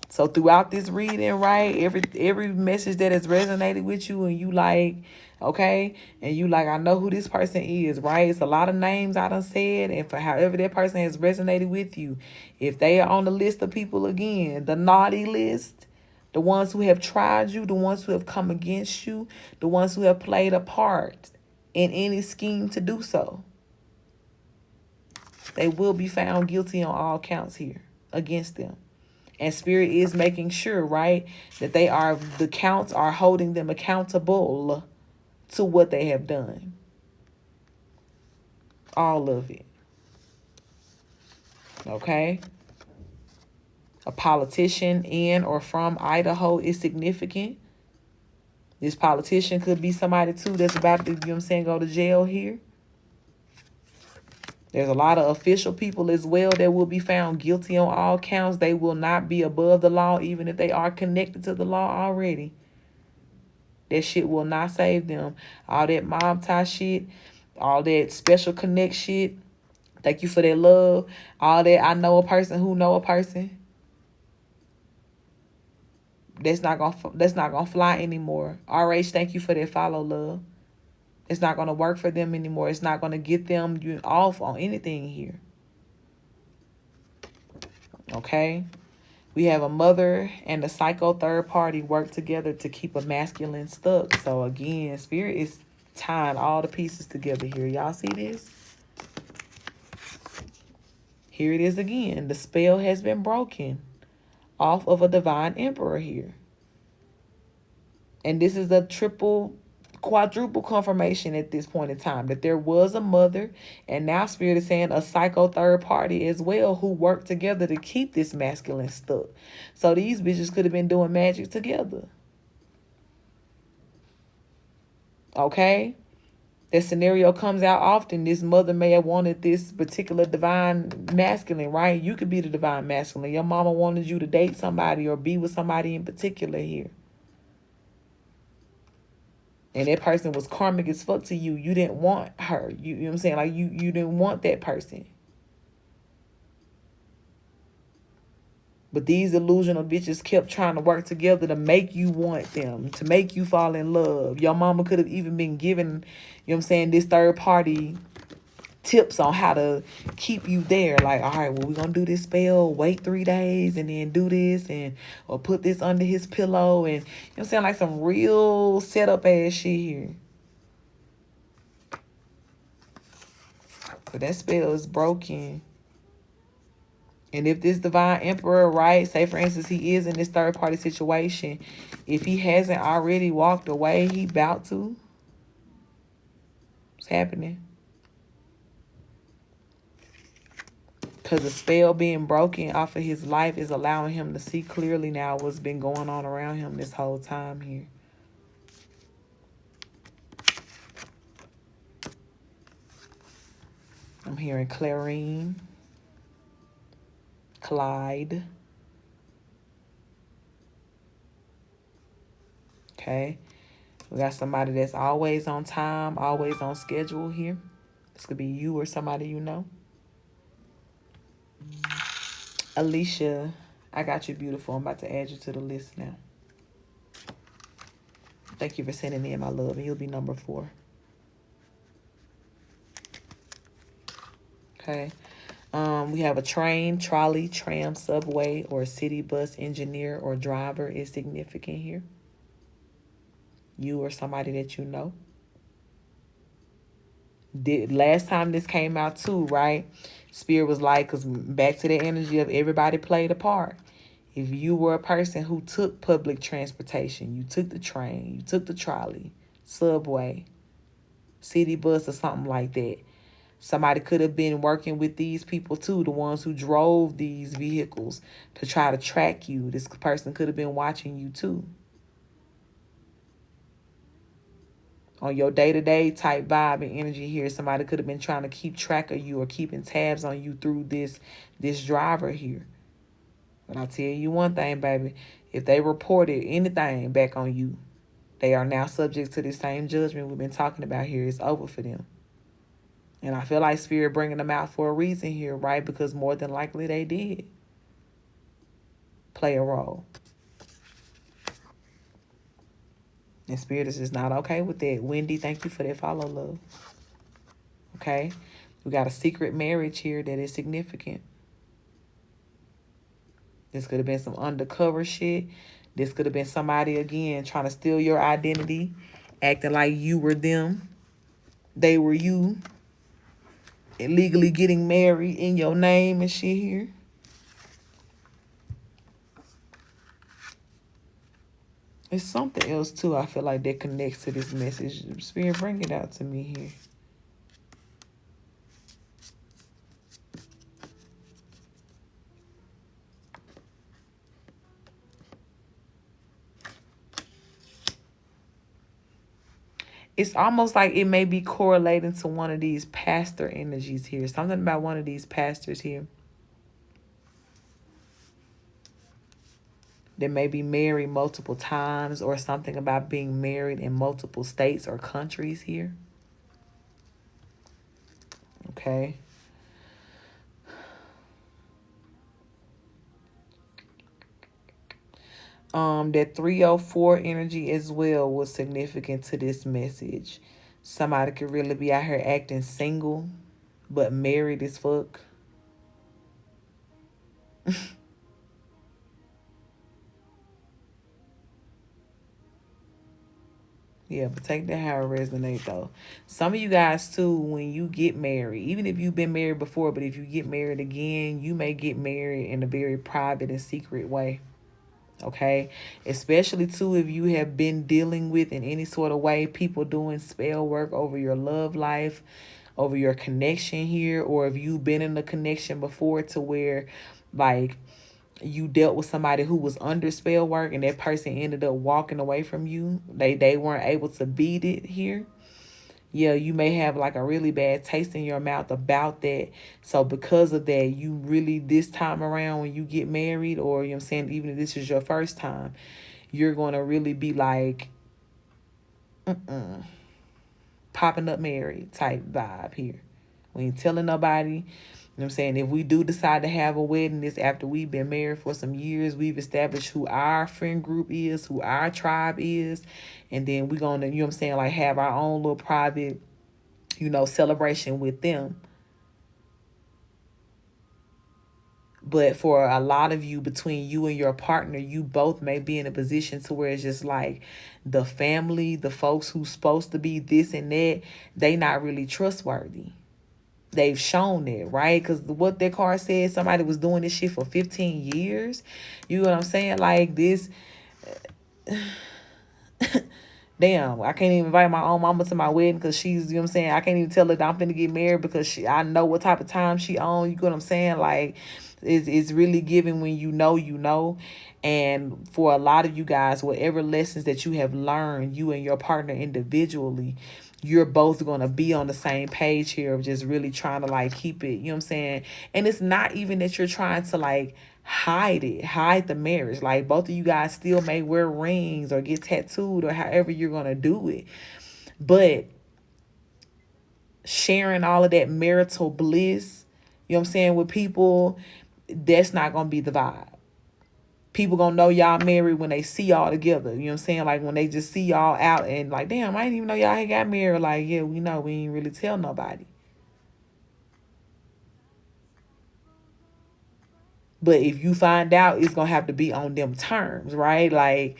So throughout this reading, right, every message that has resonated with you and you like, okay, and you like, I know who this person is, right? It's a lot of names I done said, and for however that person has resonated with you, if they are on the list of people again, the naughty list, the ones who have tried you, the ones who have come against you, the ones who have played a part in any scheme to do so, they will be found guilty on all counts here against them. And Spirit is making sure, right, that the counts are holding them accountable to what they have done. All of it. Okay? A politician in or from Idaho is significant. This politician could be somebody too that's about to, you know what I'm saying, go to jail here. There's a lot of official people as well that will be found guilty on all counts. They will not be above the law, even if they are connected to the law already. That shit will not save them. All that mob tie shit, all that special connect shit. Thank you for that love. All that I know a person who know a person. That's not gonna fly anymore. RH, thank you for that follow, love. It's not going to work for them anymore. It's not going to get them off on anything here. Okay? We have a mother and a psycho third party work together to keep a masculine stuck. So again, Spirit is tying all the pieces together here. Y'all see this? Here it is again. The spell has been broken off of a divine emperor here. And this is a quadruple confirmation at this point in time that there was a mother, and now Spirit is saying a psycho third party as well who worked together to keep this masculine stuck. So these bitches could have been doing magic together. Okay? That scenario comes out often. This mother may have wanted this particular divine masculine, right? You could be the divine masculine. Your mama wanted you to date somebody or be with somebody in particular here. And that person was karmic as fuck to you. You didn't want her. You know what I'm saying? Like, you didn't want that person. But these delusional bitches kept trying to work together to make you want them, to make you fall in love. Your mama could have even been given, you know what I'm saying, this third party tips on how to keep you there. Like, all right, well, we're going to do this spell, wait 3 days, and then do this, and or put this under his pillow. And, you know what I'm saying, like some real setup ass shit here. But that spell is broken. And if this divine emperor, right, say for instance, he is in this third party situation, if he hasn't already walked away, he about to. What's happening? Because the spell being broken off of his life is allowing him to see clearly now what's been going on around him this whole time here. I'm hearing Clarine. Clyde. Okay. We got somebody that's always on time, always on schedule here. This could be you or somebody you know. Alicia, I got you, beautiful. I'm about to add you to the list now. Thank you for sending in my love, and you'll be number 4. Okay. We have a train, trolley, tram, subway, or city bus engineer or driver is significant here. You or somebody that you know. Last time this came out too, right? Spirit was like, because back to the energy of everybody played a part. If you were a person who took public transportation, you took the train, you took the trolley, subway, city bus, or something like that. Somebody could have been working with these people too, the ones who drove these vehicles to try to track you. This person could have been watching you too. On your day-to-day type vibe and energy here, somebody could have been trying to keep track of you or keeping tabs on you through this driver here. But I'll tell you one thing, baby. If they reported anything back on you, they are now subject to the same judgment we've been talking about here. It's over for them. And I feel like Spirit bringing them out for a reason here, right? Because more than likely they did play a role. And Spirit is just not okay with that. Wendy, thank you for that follow, love. Okay? We got a secret marriage here that is significant. This could have been some undercover shit. This could have been somebody, again, trying to steal your identity, acting like you were them. They were you. Illegally getting married in your name and shit here. It's something else too, I feel like, that connects to this message. Spirit, bring it out to me here. It's almost like it may be correlating to one of these pastor energies here. Something about one of these pastors here that may be married multiple times, or something about being married in multiple states or countries here. Okay. That 304 energy as well was significant to this message. Somebody could really be out here acting single, but married as fuck. Yeah, but take that how it resonates, though. Some of you guys, too, when you get married, even if you've been married before, but if you get married again, you may get married in a very private and secret way. Okay? Especially, too, if you have been dealing with, in any sort of way, people doing spell work over your love life, over your connection here, or if you've been in a connection before to where, like, you dealt with somebody who was under spell work and that person ended up walking away from you. They weren't able to beat it here. You know yeah, you may have like a really bad taste in your mouth about that. So because of that, you really, this time around when you get married, or you know what I'm saying, even if this is your first time, you're going to really be like, popping up married type vibe here. We ain't telling nobody. You know what I'm saying? If we do decide to have a wedding, it's after we've been married for some years. We've established who our friend group is, who our tribe is. And then we're going to, you know what I'm saying, like have our own little private, celebration with them. But for a lot of you, between you and your partner, you both may be in a position to where it's just like the family, the folks who's supposed to be this and that, they not really trustworthy. They've shown it, right? Because what their card said, somebody was doing this shit for 15 years. You know what I'm saying? Like this. Damn, I can't even invite my own mama to my wedding because she's, you know what I'm saying? I can't even tell her that I'm finna get married because I know what type of time she on. You know what I'm saying? Like, it's really giving when you know, you know. And for a lot of you guys, whatever lessons that you have learned, you and your partner individually, you're both going to be on the same page here of just really trying to like keep it, you know what I'm saying? And it's not even that you're trying to like hide the marriage. Like both of you guys still may wear rings or get tattooed or however you're going to do it. But sharing all of that marital bliss, you know what I'm saying, with people, that's not going to be the vibe. People gonna know y'all married when they see y'all together. You know what I'm saying? Like when they just see y'all out and like, damn, I didn't even know y'all had got married. Like, yeah, we know. We ain't really tell nobody. But if you find out, it's gonna have to be on them terms, right? Like,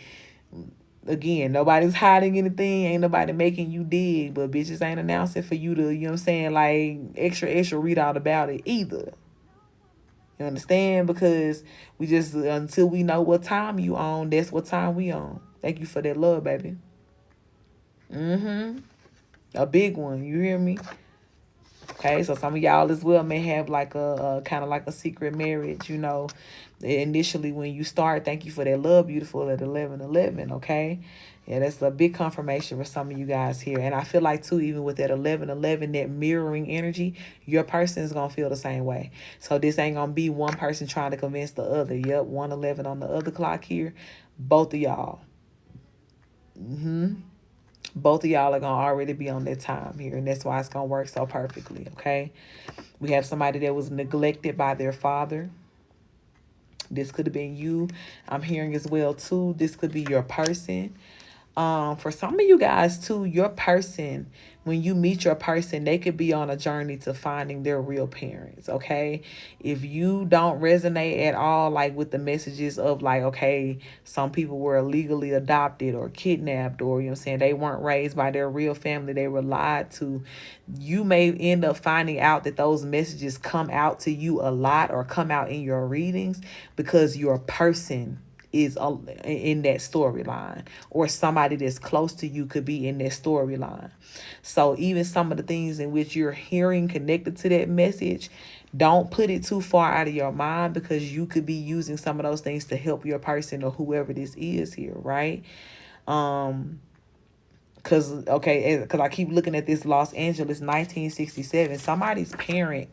again, nobody's hiding anything. Ain't nobody making you dig. But bitches ain't announcing for you to, you know what I'm saying, like extra read out about it either. You understand? Because we just, until we know what time you on, that's what time we on. Thank you for that love, baby. A big one. You hear me? Okay, so some of y'all as well may have like a kind of like a secret marriage, initially when you start. Thank you for that love, beautiful, at 11:11. Okay, yeah, that's a big confirmation for some of you guys here. And I feel like too, even with that 11:11, that mirroring energy, your person is gonna feel the same way. So this ain't gonna be one person trying to convince the other. Yep, 1:11 on the other clock here. Both of y'all. Both of y'all are going to already be on their time here. And that's why it's going to work so perfectly, okay? We have somebody that was neglected by their father. This could have been you. I'm hearing as well, too. This could be your person. For some of you guys, too, your person, when you meet your person, they could be on a journey to finding their real parents, okay? If you don't resonate at all, like with the messages of like, okay, some people were illegally adopted or kidnapped, or, you know what I'm saying, they weren't raised by their real family, they were lied to, you may end up finding out that those messages come out to you a lot or come out in your readings because your person is in that storyline, or somebody that's close to you could be in that storyline. So even some of the things in which you're hearing connected to that message, don't put it too far out of your mind, because you could be using some of those things to help your person or whoever this is here, right? Because I keep looking at this Los Angeles 1967. Somebody's parent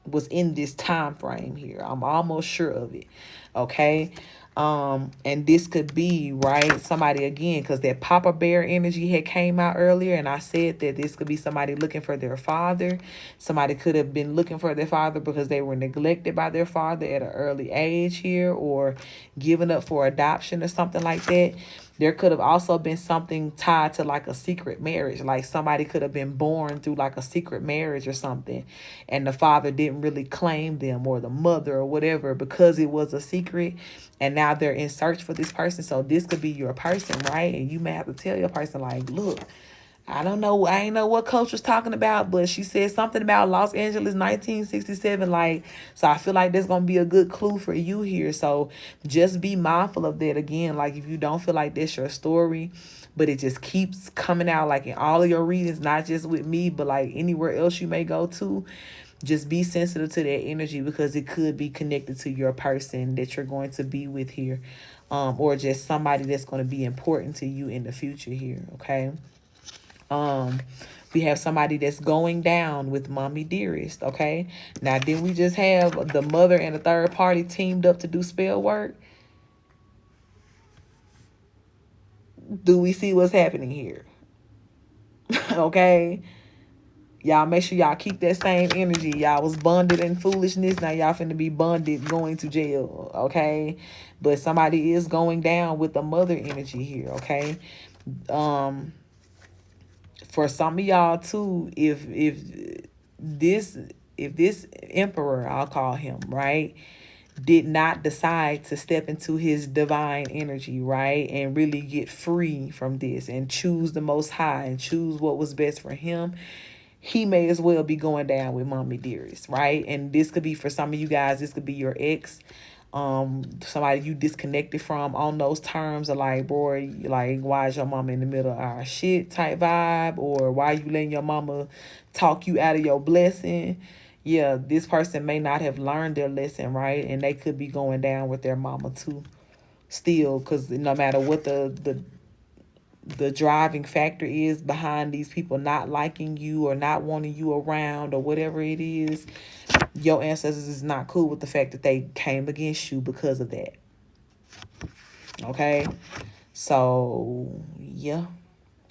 was in this time frame here. I'm almost sure of it. Okay. And this could be, right, somebody, again, because that Papa Bear energy had came out earlier, and I said that this could be somebody looking for their father. Somebody could have been looking for their father because they were neglected by their father at an early age here, or given up for adoption or something like that. There could have also been something tied to like a secret marriage. Like somebody could have been born through like a secret marriage or something, and the father didn't really claim them, or the mother or whatever, because it was a secret, and now they're in search for this person. So this could be your person, right? And you may have to tell your person like, look, I don't know. I ain't know what Coach was talking about, but she said something about Los Angeles 1967. Like, so I feel like there's going to be a good clue for you here. So just be mindful of that. Again, like if you don't feel like that's your story, but it just keeps coming out like in all of your readings, not just with me, but like anywhere else you may go to, just be sensitive to that energy, because it could be connected to your person that you're going to be with here, or just somebody that's going to be important to you in the future here, okay? Um, we have somebody that's going down with Mommy Dearest, okay? Now, didn't we just have the mother and a third party teamed up to do spell work? Do we see what's happening here? Okay? Y'all make sure y'all keep that same energy. Y'all was bonded in foolishness. Now y'all finna be bonded going to jail, okay? But somebody is going down with the mother energy here, okay? Um, for some of y'all too, this if this emperor, I'll call him, right, did not decide to step into his divine energy, right, and really get free from this and choose the most high and choose what was best for him, he may as well be going down with Mommy Dearest, right? And this could be for some of you guys, this could be your ex, somebody you disconnected from on those terms of like, boy, like, why is your mama in the middle of our shit type vibe, or why you letting your mama talk you out of your blessing. Yeah, this person may not have learned their lesson, right? And they could be going down with their mama too still, because no matter what the driving factor is behind these people not liking you or not wanting you around or whatever it is, your ancestors is not cool with the fact that they came against you because of that. Okay? So, yeah.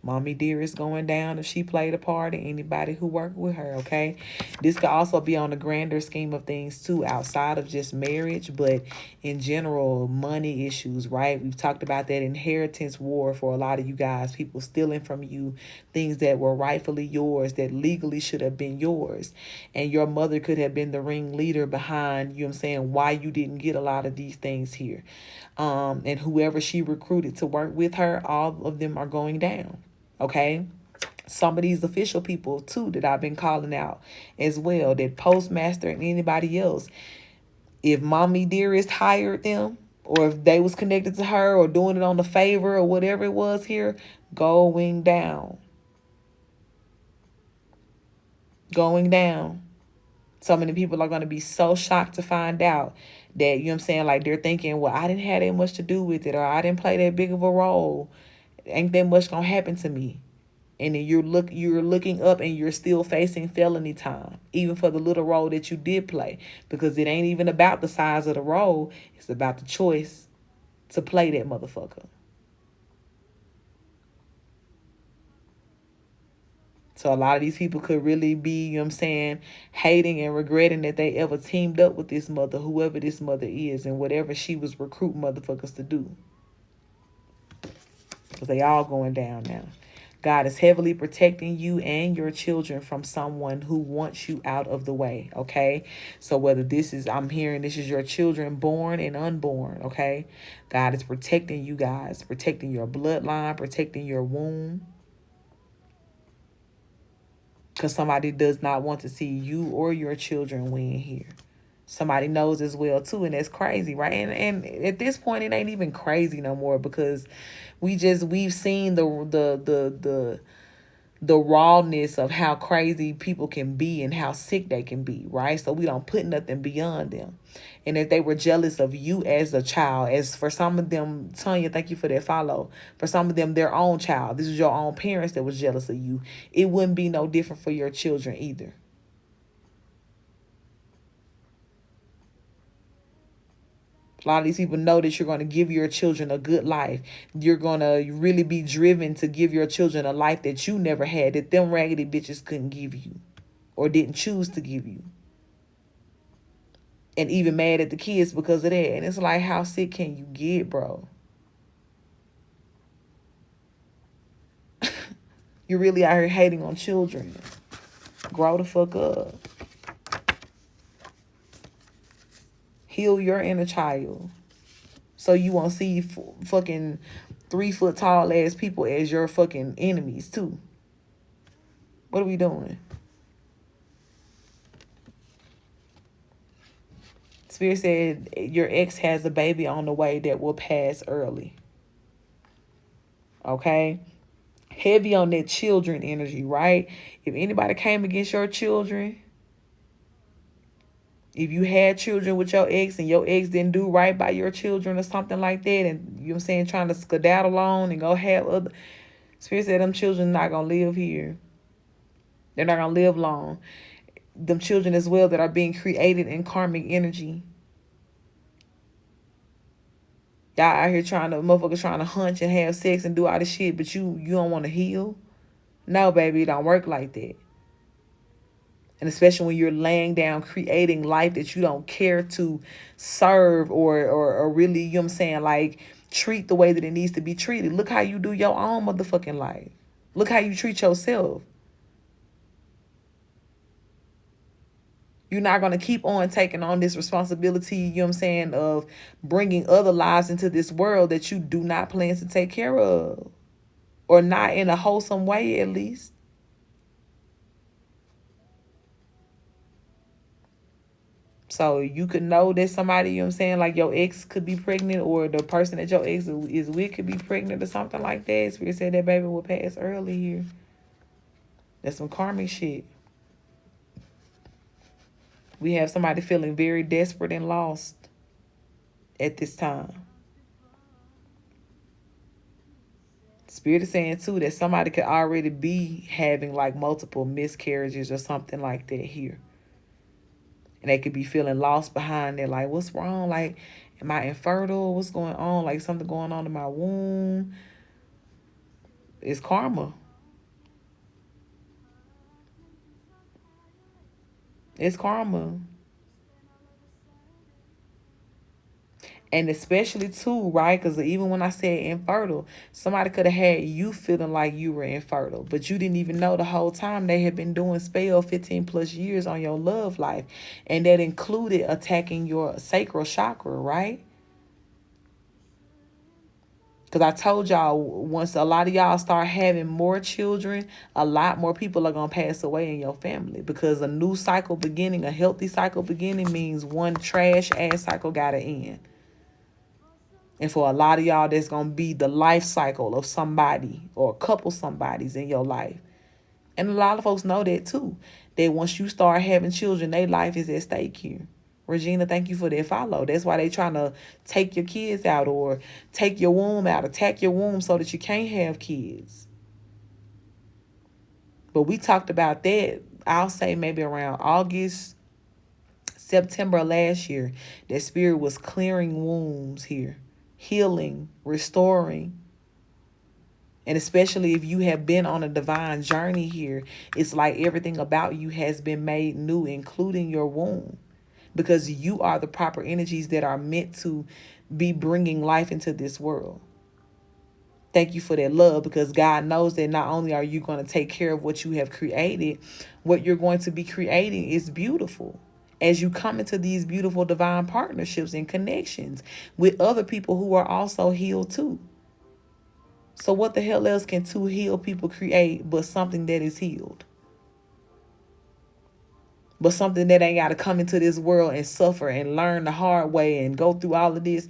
Mommy Dearest going down if she played a part, and anybody who worked with her, okay? This could also be on the grander scheme of things too, outside of just marriage, but in general, money issues, right? We've talked about that inheritance war for a lot of you guys, people stealing from you things that were rightfully yours, that legally should have been yours. And your mother could have been the ringleader behind, you know what I'm saying, why you didn't get a lot of these things here. And whoever she recruited to work with her, all of them are going down. Okay, some of these official people too that I've been calling out as well, that Postmaster and anybody else, if Mommy Dearest hired them, or if they was connected to her or doing it on the favor or whatever it was here, going down. Going down. So many people are going to be so shocked to find out that, you know what I'm saying, like they're thinking, well, I didn't have that much to do with it, or I didn't play that big of a role. Ain't that much going to happen to me. And then you're looking up and you're still facing felony time, even for the little role that you did play, because it ain't even about the size of the role. It's about the choice to play that motherfucker. So a lot of these people could really be, you know what I'm saying, hating and regretting that they ever teamed up with this mother, whoever this mother is, and whatever she was recruiting motherfuckers to do. Because they all going down now. God is heavily protecting you and your children from someone who wants you out of the way, okay? So whether this is, I'm hearing this is your children born and unborn, okay? God is protecting you guys, protecting your bloodline, protecting your womb. Because somebody does not want to see you or your children win here. Somebody knows as well too, and that's crazy, right? And at this point, it ain't even crazy no more, because we've seen the rawness of how crazy people can be and how sick they can be, right? So we don't put nothing beyond them. And if they were jealous of you as a child, as for some of them, Tanya, thank you for that follow. For some of them, their own child, this is your own parents that was jealous of you. It wouldn't be no different for your children either. A lot of these people know that you're going to give your children a good life. You're going to really be driven to give your children a life that you never had, that them raggedy bitches couldn't give you or didn't choose to give you. And even mad at the kids because of that. And it's like, how sick can you get, bro? You're really out here hating on children. Grow the fuck up. Heal your inner child. So you won't see fucking 3 foot tall ass people as your fucking enemies too. What are we doing? Spirit said your ex has a baby on the way that will pass early. Okay? Heavy on that children energy, right? If anybody came against your children, if you had children with your ex and your ex didn't do right by your children or something like that, and you know what I'm saying, trying to skedaddle on and go have other, Spirit said them children not going to live here. They're not going to live long. Them children as well that are being created in karmic energy. Y'all out here motherfuckers trying to hunch and have sex and do all this shit, but you don't want to heal? No, baby, it don't work like that. And especially when you're laying down, creating life that you don't care to serve or really, you know what I'm saying, like treat the way that it needs to be treated. Look how you do your own motherfucking life. Look how you treat yourself. You're not going to keep on taking on this responsibility, you know what I'm saying, of bringing other lives into this world that you do not plan to take care of. Or not in a wholesome way, at least. So you could know that somebody, you know what I'm saying, like your ex could be pregnant, or the person that your ex is with could be pregnant or something like that. Spirit said that baby will pass early here. That's some karmic shit. We have somebody feeling very desperate and lost at this time. Spirit is saying too that somebody could already be having like multiple miscarriages or something like that here. And they could be feeling lost behind it. Like, what's wrong? Like, am I infertile? What's going on? Like, something going on in my womb. It's karma. It's karma. And especially too, right? Because even when I said infertile, somebody could have had you feeling like you were infertile, but you didn't even know the whole time they had been doing spell 15 plus years on your love life. And that included attacking your sacral chakra, right? Because I told y'all, once a lot of y'all start having more children, a lot more people are going to pass away in your family. Because a new cycle beginning, a healthy cycle beginning, means one trash ass cycle got to end. And for a lot of y'all, that's going to be the life cycle of somebody or a couple somebodies in your life. And a lot of folks know that too. That once you start having children, their life is at stake here. Regina, thank you for that follow. That's why they trying to take your kids out or take your womb out, attack your womb so that you can't have kids. But we talked about that, I'll say maybe around August, September last year, that Spirit was clearing wombs here, healing, restoring. And especially if you have been on a divine journey here, it's like everything about you has been made new, including your womb. Because you are the proper energies that are meant to be bringing life into this world. Thank you for that love, because God knows that not only are you going to take care of what you have created, what you're going to be creating is beautiful. As you come into these beautiful divine partnerships and connections with other people who are also healed too. So what the hell else can two healed people create but something that is healed? But something that ain't got to come into this world and suffer and learn the hard way and go through all of this.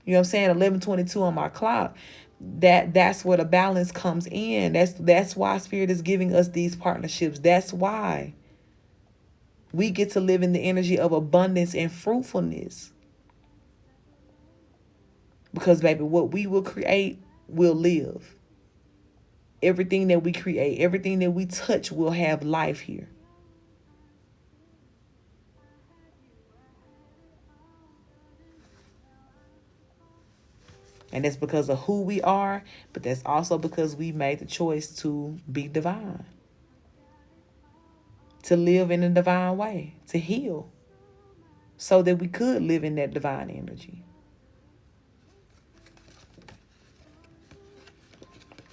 You know what I'm saying? 11:22 on my clock. That's where the balance comes in. That's why Spirit is giving us these partnerships. That's why we get to live in the energy of abundance and fruitfulness. Because, baby, what we will create will live. Everything that we create, everything that we touch will have life here. And that's because of who we are, but that's also because we made the choice to be divine. To live in a divine way, to heal, so that we could live in that divine energy.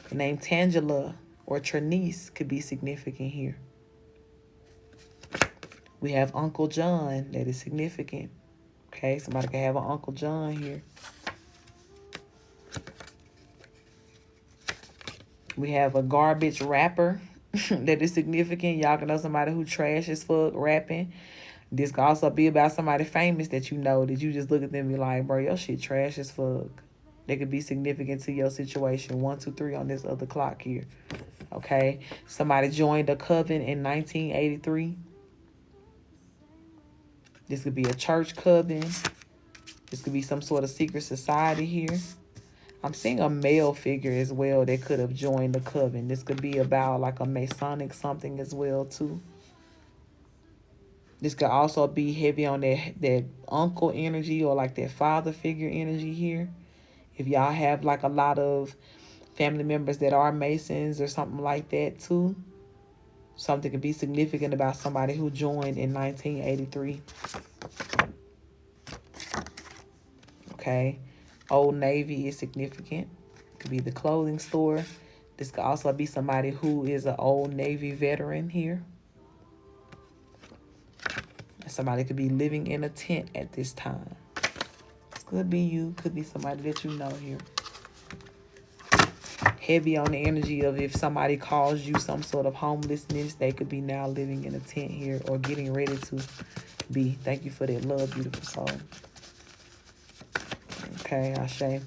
The name Tangela or Trinice could be significant here. We have Uncle John that is significant. Okay, somebody can have an Uncle John here. We have a garbage rapper that is significant. Y'all can know somebody who trash as fuck rapping. This could also be about somebody famous that you know, that you just look at them and be like, bro, your shit trash as fuck. They could be significant to your situation. 1, 2, 3 on this other clock here. Okay. Somebody joined a coven in 1983. This could be a church coven. This could be some sort of secret society here. I'm seeing a male figure as well that could have joined the coven. This could be about like a Masonic something as well too. This could also be heavy on that uncle energy or like that father figure energy here. If y'all have like a lot of family members that are Masons or something like that too. Something could be significant about somebody who joined in 1983. Okay. Old Navy is significant. Could be the clothing store. This could also be somebody who is an Old Navy veteran here. Somebody could be living in a tent at this time. This could be you. Could be somebody that you know here. Heavy on the energy of if somebody calls you some sort of homelessness, they could be now living in a tent here or getting ready to be. Thank you for that love, beautiful soul. Okay, Ashe. I'm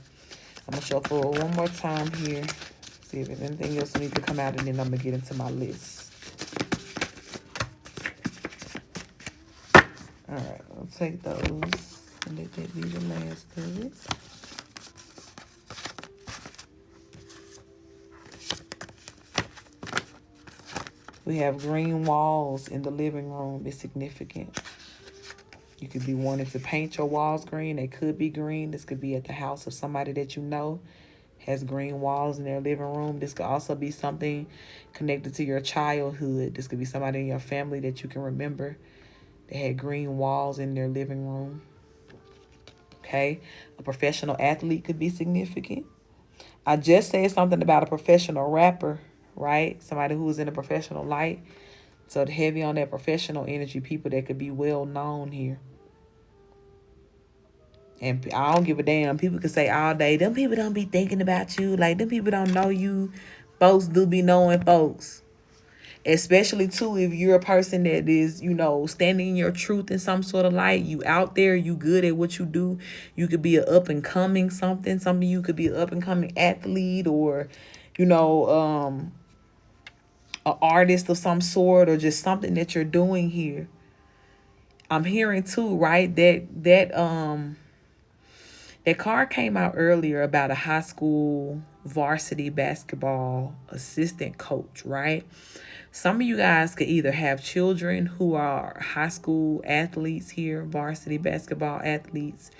going to shuffle one more time here. See if there's anything else needs to come out, and then I'm going to get into my list. Alright, I'll take those and let that be the last of it. We have green walls in the living room. It's significant. You could be wanting to paint your walls green. They could be green. This could be at the house of somebody that you know has green walls in their living room. This could also be something connected to your childhood. This could be somebody in your family that you can remember. They had green walls in their living room. Okay. A professional athlete could be significant. I just said something about a professional rapper, right? Somebody who is in a professional light. So heavy on that professional energy, people that could be well known here. And I don't give a damn. People could say all day, them people don't be thinking about you. Like, them people don't know you. Folks do be knowing folks. Especially, too, if you're a person that is, standing in your truth in some sort of light. You out there. You good at what you do. You could be an up-and-coming something. Some of you could be an up-and-coming athlete or, an artist of some sort or just something that you're doing here. I'm hearing, too, right, that card came out earlier about a high school varsity basketball assistant coach, right? Some of you guys could either have children who are high school athletes here, varsity basketball athletes,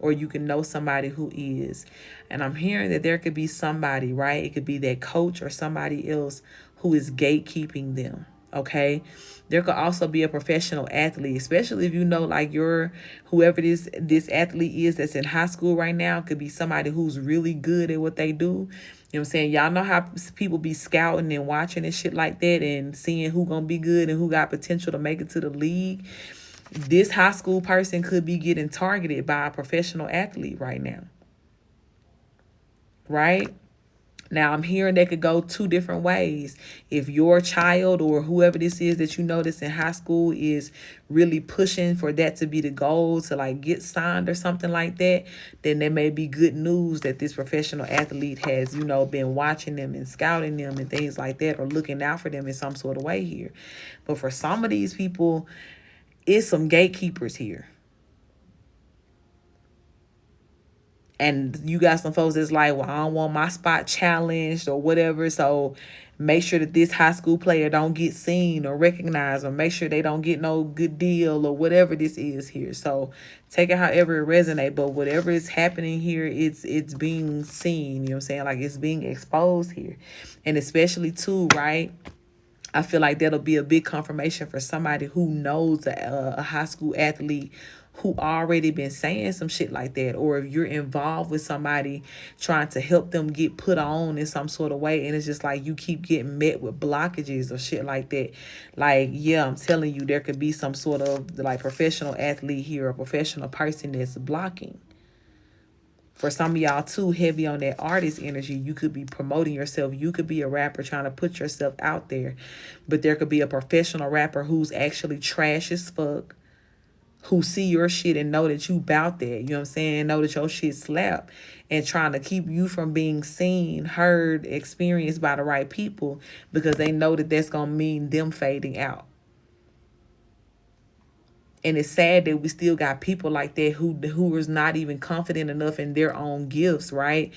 or you can know somebody who is. And I'm hearing that there could be somebody, right? It could be that coach or somebody else who is gatekeeping them, okay? There could also be a professional athlete, especially if you know like whoever this athlete is that's in high school right now, could be somebody who's really good at what they do. You know what I'm saying? Y'all know how people be scouting and watching and shit like that and seeing who gonna be good and who got potential to make it to the league. This high school person could be getting targeted by a professional athlete right now. Right? Now, I'm hearing that could go two different ways. If your child or whoever this is that you know that's in high school is really pushing for that to be the goal to like get signed or something like that, then there may be good news that this professional athlete has, been watching them and scouting them and things like that or looking out for them in some sort of way here. But for some of these people, it's some gatekeepers here. And you got some folks that's like, well, I don't want my spot challenged or whatever. So make sure that this high school player don't get seen or recognized, or make sure they don't get no good deal or whatever this is here. So take it however it resonates. But whatever is happening here, it's being seen. You know what I'm saying? Like, it's being exposed here. And especially too, right? I feel like that'll be a big confirmation for somebody who knows a high school athlete who already been saying some shit like that, or if you're involved with somebody trying to help them get put on in some sort of way, and it's just like you keep getting met with blockages or shit like that. Like, yeah, I'm telling you, there could be some sort of like professional athlete here, a professional person that's blocking. For some of y'all too, heavy on that artist energy, you could be promoting yourself. You could be a rapper trying to put yourself out there. But there could be a professional rapper who's actually trash as fuck, who see your shit and know that you bout that. You know what I'm saying? Know that your shit slap, and trying to keep you from being seen, heard, experienced by the right people, because they know that that's going to mean them fading out. And it's sad that we still got people like that who is not even confident enough in their own gifts, right?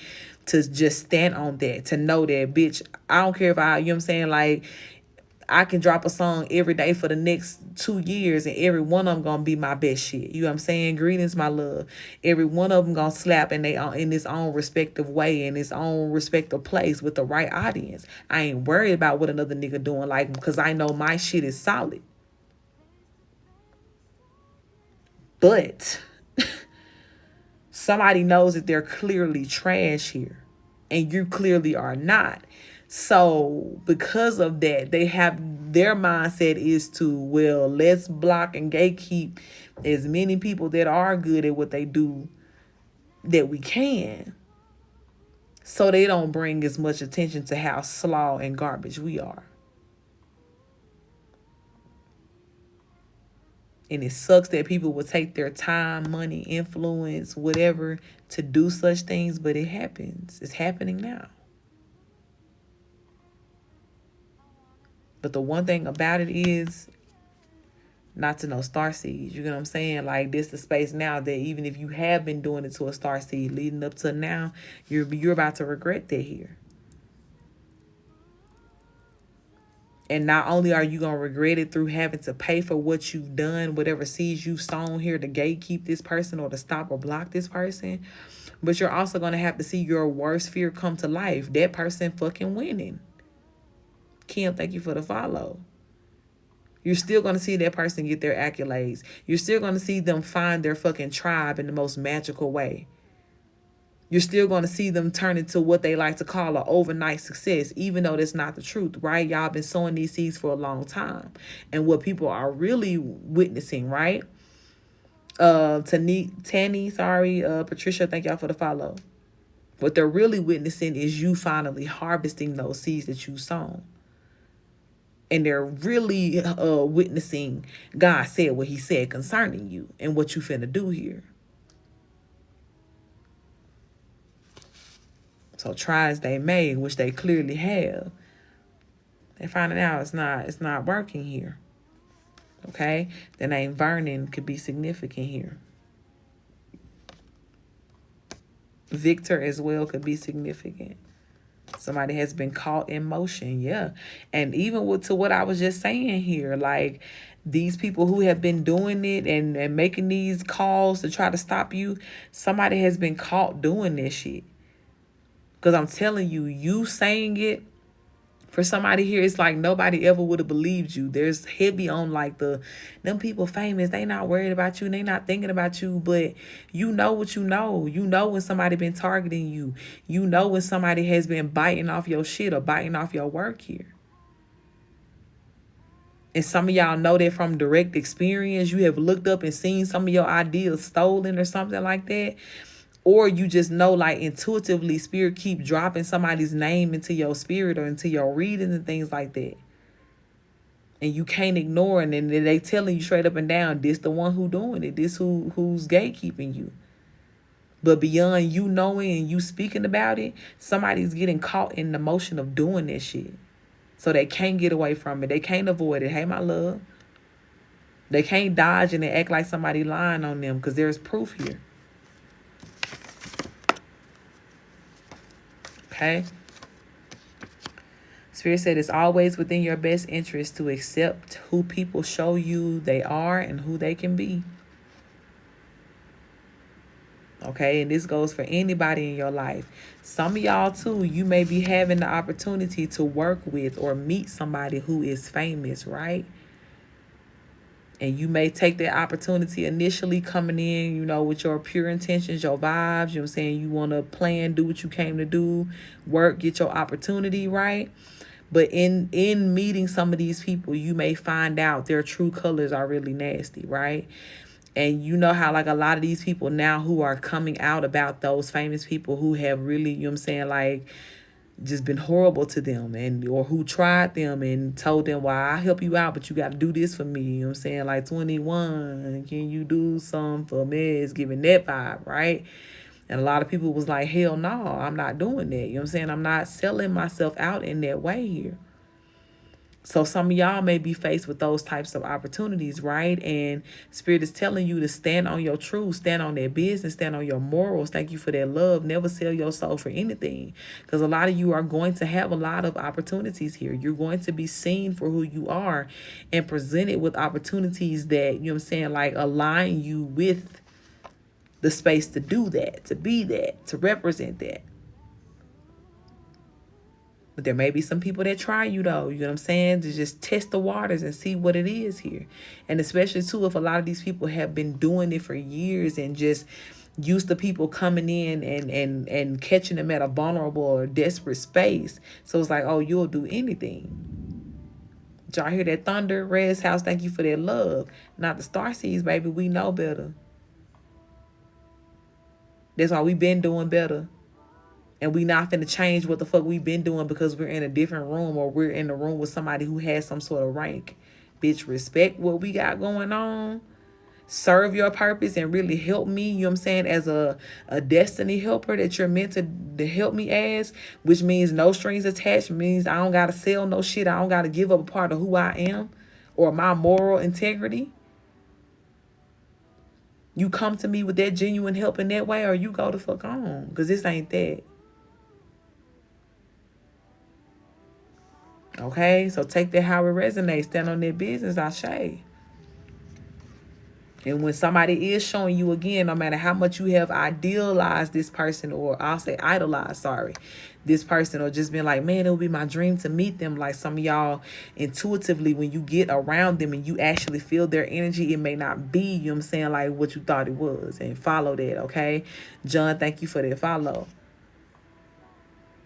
To just stand on that, to know that, bitch, I don't care if I, you know what I'm saying, like, I can drop a song every day for the next 2 years and every one of them gonna be my best shit. You know what I'm saying? Greetings, my love. Every one of them gonna slap in its own respective way, in its own respective place with the right audience. I ain't worried about what another nigga doing, like, because I know my shit is solid. But somebody knows that they're clearly trash here and you clearly are not. So because of that, they have, their mindset is to, well, let's block and gatekeep as many people that are good at what they do that we can, so they don't bring as much attention to how slaw and garbage we are. And it sucks that people will take their time, money, influence, whatever, to do such things, but it happens. It's happening now. But the one thing about it is, not to know starseeds. You know what I'm saying? Like, this the space now that even if you have been doing it to a starseed leading up to now, you're about to regret that here. And not only are you going to regret it through having to pay for what you've done, whatever seeds you've sown here to gatekeep this person or to stop or block this person, but you're also going to have to see your worst fear come to life. That person fucking winning. Kim, thank you for the follow. You're still going to see that person get their accolades. You're still going to see them find their fucking tribe in the most magical way. You're still going to see them turn into what they like to call an overnight success, even though that's not the truth, right? Y'all been sowing these seeds for a long time. And what people are really witnessing, right? Patricia, thank y'all for the follow. What they're really witnessing is you finally harvesting those seeds that you sown. And they're really witnessing God said what he said concerning you and what you finna do here. So try as they may, which they clearly have, they finding out it's not working here. Okay? The name Vernon could be significant here. Victor as well could be significant. Somebody has been caught in motion, yeah. And even to what I was just saying here, like, these people who have been doing it and making these calls to try to stop you, somebody has been caught doing this shit. Because I'm telling you, you saying it, for somebody here, it's like nobody ever would have believed you. There's heavy on like them people famous. They not worried about you and they not thinking about you. But you know what you know. You know when somebody been targeting you. You know when somebody has been biting off your shit or biting off your work here. And some of y'all know that from direct experience. You have looked up and seen some of your ideas stolen or something like that. Or you just know, like, intuitively, spirit keep dropping somebody's name into your spirit or into your readings and things like that. And you can't ignore it. And they telling you straight up and down, this the one who doing it. This who's gatekeeping you. But beyond you knowing and you speaking about it, somebody's getting caught in the motion of doing that shit. So they can't get away from it. They can't avoid it. Hey, my love. They can't dodge it and act like somebody lying on them because there's proof here. Okay. Spirit said it's always within your best interest to accept who people show you they are and who they can be. Okay, and this goes for anybody in your life. Some of y'all too, you may be having the opportunity to work with or meet somebody who is famous, right? And you may take that opportunity initially coming in, you know, with your pure intentions, your vibes, you know what I'm saying? You want to plan, do what you came to do, work, get your opportunity, right? But in meeting some of these people, you may find out their true colors are really nasty, right? And you know how, like, a lot of these people now who are coming out about those famous people who have really, you know what I'm saying, like, just been horrible to them, and or who tried them and told them, well, I'll help you out, but you got to do this for me. You know what I'm saying? Like, 21, can you do something for me? It's giving that vibe, right? And a lot of people was like, hell no, I'm not doing that. You know what I'm saying? I'm not selling myself out in that way here. So some of y'all may be faced with those types of opportunities, right? And Spirit is telling you to stand on your truth, stand on their business, stand on your morals. Thank you for their love. Never sell your soul for anything. Because a lot of you are going to have a lot of opportunities here. You're going to be seen for who you are and presented with opportunities that, you know what I'm saying, like align you with the space to do that, to be that, to represent that. But there may be some people that try you though, you know what I'm saying, to just test the waters and see what it is here. And especially too, if a lot of these people have been doing it for years and just used to people coming in and catching them at a vulnerable or desperate space. So it's like, oh, you'll do anything. Did y'all hear that thunder? Red's house, thank you for that love. Not the Starseeds, baby. We know better. That's why we been doing better. And we not finna change what the fuck we been doing because we're in a different room or we're in the room with somebody who has some sort of rank. Bitch, respect what we got going on. Serve your purpose and really help me, you know what I'm saying, as a destiny helper that you're meant to help me as, which means no strings attached, means I don't gotta sell no shit. I don't gotta give up a part of who I am or my moral integrity. You come to me with that genuine help in that way or you go the fuck on, because this ain't that. Okay, so take that how it resonates. Stand on their business, Ashe. And when somebody is showing you again, no matter how much you have idealized this person, or I'll say idolized, this person, or just been like, man, it would be my dream to meet them. Like some of y'all intuitively, when you get around them and you actually feel their energy, it may not be, you know what I'm saying, like what you thought it was. And follow that, okay? John, thank you for that follow.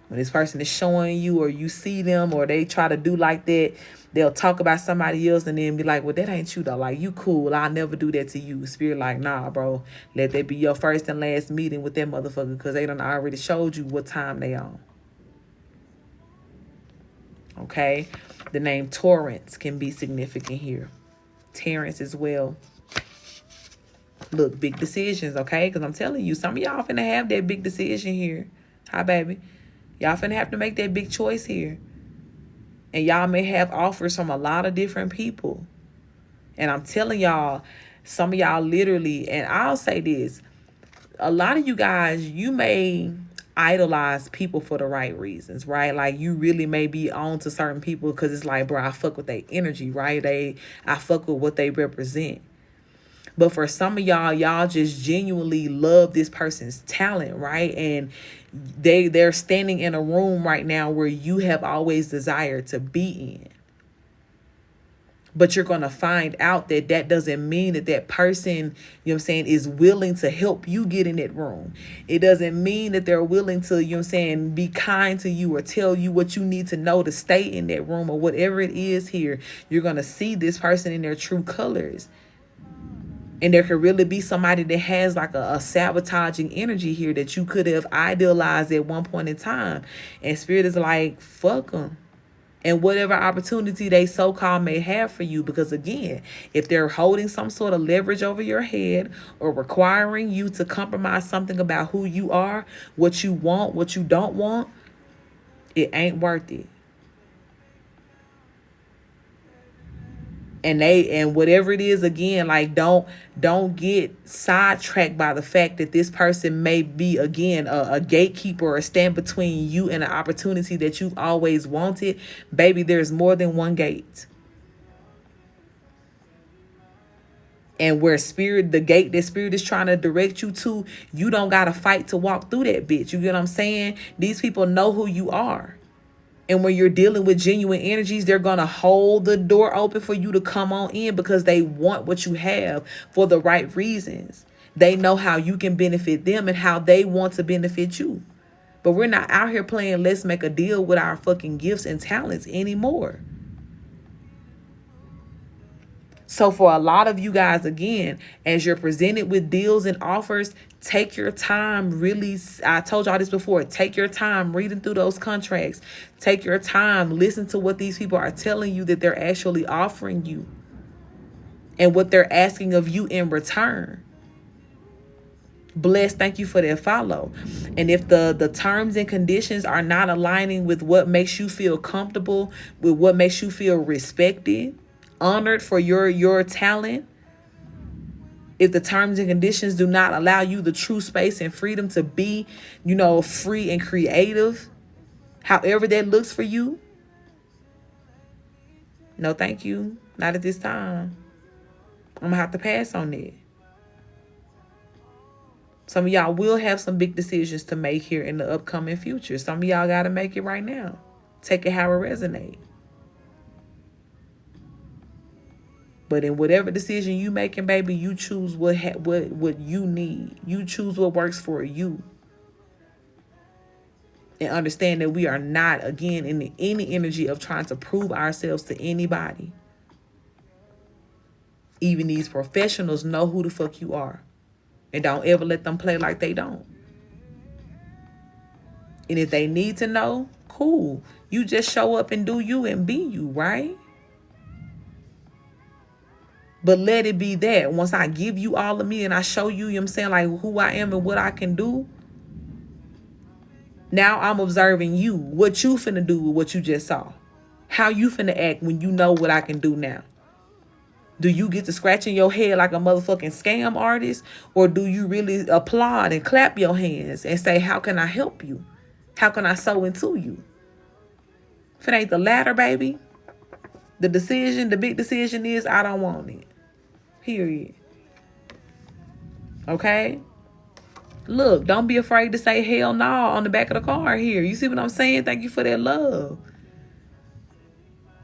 When this person is showing you or you see them or they try to do like that, they'll talk about somebody else and then be like, well, that ain't you though. Like, you cool. I'll never do that to you. Spirit like, nah, bro. Let that be your first and last meeting with that motherfucker because they done already showed you what time they on. Okay? The name Torrance can be significant here. Terrence as well. Look, big decisions, okay? Because I'm telling you, some of y'all finna have that big decision here. Hi, baby. Y'all finna have to make that big choice here. And y'all may have offers from a lot of different people. And I'm telling y'all, some of y'all literally, and I'll say this, a lot of you guys, you may idolize people for the right reasons, right? Like you really may be on to certain people because it's like, bro, I fuck with their energy, right? I fuck with what they represent. But for some of y'all just genuinely love this person's talent, right? And they're standing in a room right now where you have always desired to be in. But you're going to find out that that doesn't mean that that person, you know what I'm saying, is willing to help you get in that room. It doesn't mean that they're willing to, you know what I'm saying, be kind to you or tell you what you need to know to stay in that room or whatever it is here. You're going to see this person in their true colors. And there could really be somebody that has like a sabotaging energy here that you could have idealized at one point in time. And Spirit is like, fuck them. And whatever opportunity they so-called may have for you. Because again, if they're holding some sort of leverage over your head or requiring you to compromise something about who you are, what you want, what you don't want, it ain't worth it. And whatever it is, again, like don't get sidetracked by the fact that this person may be, again, a gatekeeper or stand between you and an opportunity that you've always wanted. Baby, there's more than one gate. And where the gate that Spirit is trying to direct you to, you don't got to fight to walk through that bitch. You get what I'm saying? These people know who you are. And when you're dealing with genuine energies, they're going to hold the door open for you to come on in because they want what you have for the right reasons. They know how you can benefit them and how they want to benefit you. But we're not out here playing let's make a deal with our fucking gifts and talents anymore. So for a lot of you guys, again, as you're presented with deals and offers, take your time. Really, I told y'all this before. Take your time reading through those contracts. Take your time. Listen to what these people are telling you that they're actually offering you and what they're asking of you in return. Blessed, thank you for that follow. And if the terms and conditions are not aligning with what makes you feel comfortable, with what makes you feel respected, honored for your talent, if the terms and conditions do not allow you the true space and freedom to be, free and creative, however that looks for you, no thank you. Not at this time. I'm gonna have to pass on that. Some of y'all will have some big decisions to make here in the upcoming future. Some of y'all got to make it right now. Take it how it resonates. But in whatever decision you making, baby, you choose what you need. You choose what works for you. And understand that we are not, again, in any energy of trying to prove ourselves to anybody. Even these professionals know who the fuck you are. And don't ever let them play like they don't. And if they need to know, cool. You just show up and do you and be you, right? But let it be that. Once I give you all of me and I show you, you know what I'm saying, like who I am and what I can do, now I'm observing you. What you finna do with what you just saw. How you finna act when you know what I can do now. Do you get to scratching your head like a motherfucking scam artist? Or do you really applaud and clap your hands and say, how can I help you? How can I sow into you? If it ain't the latter, baby, the big decision is I don't want it. Period. Okay? Look, don't be afraid to say hell no on the back of the car here. You see what I'm saying? Thank you for that love.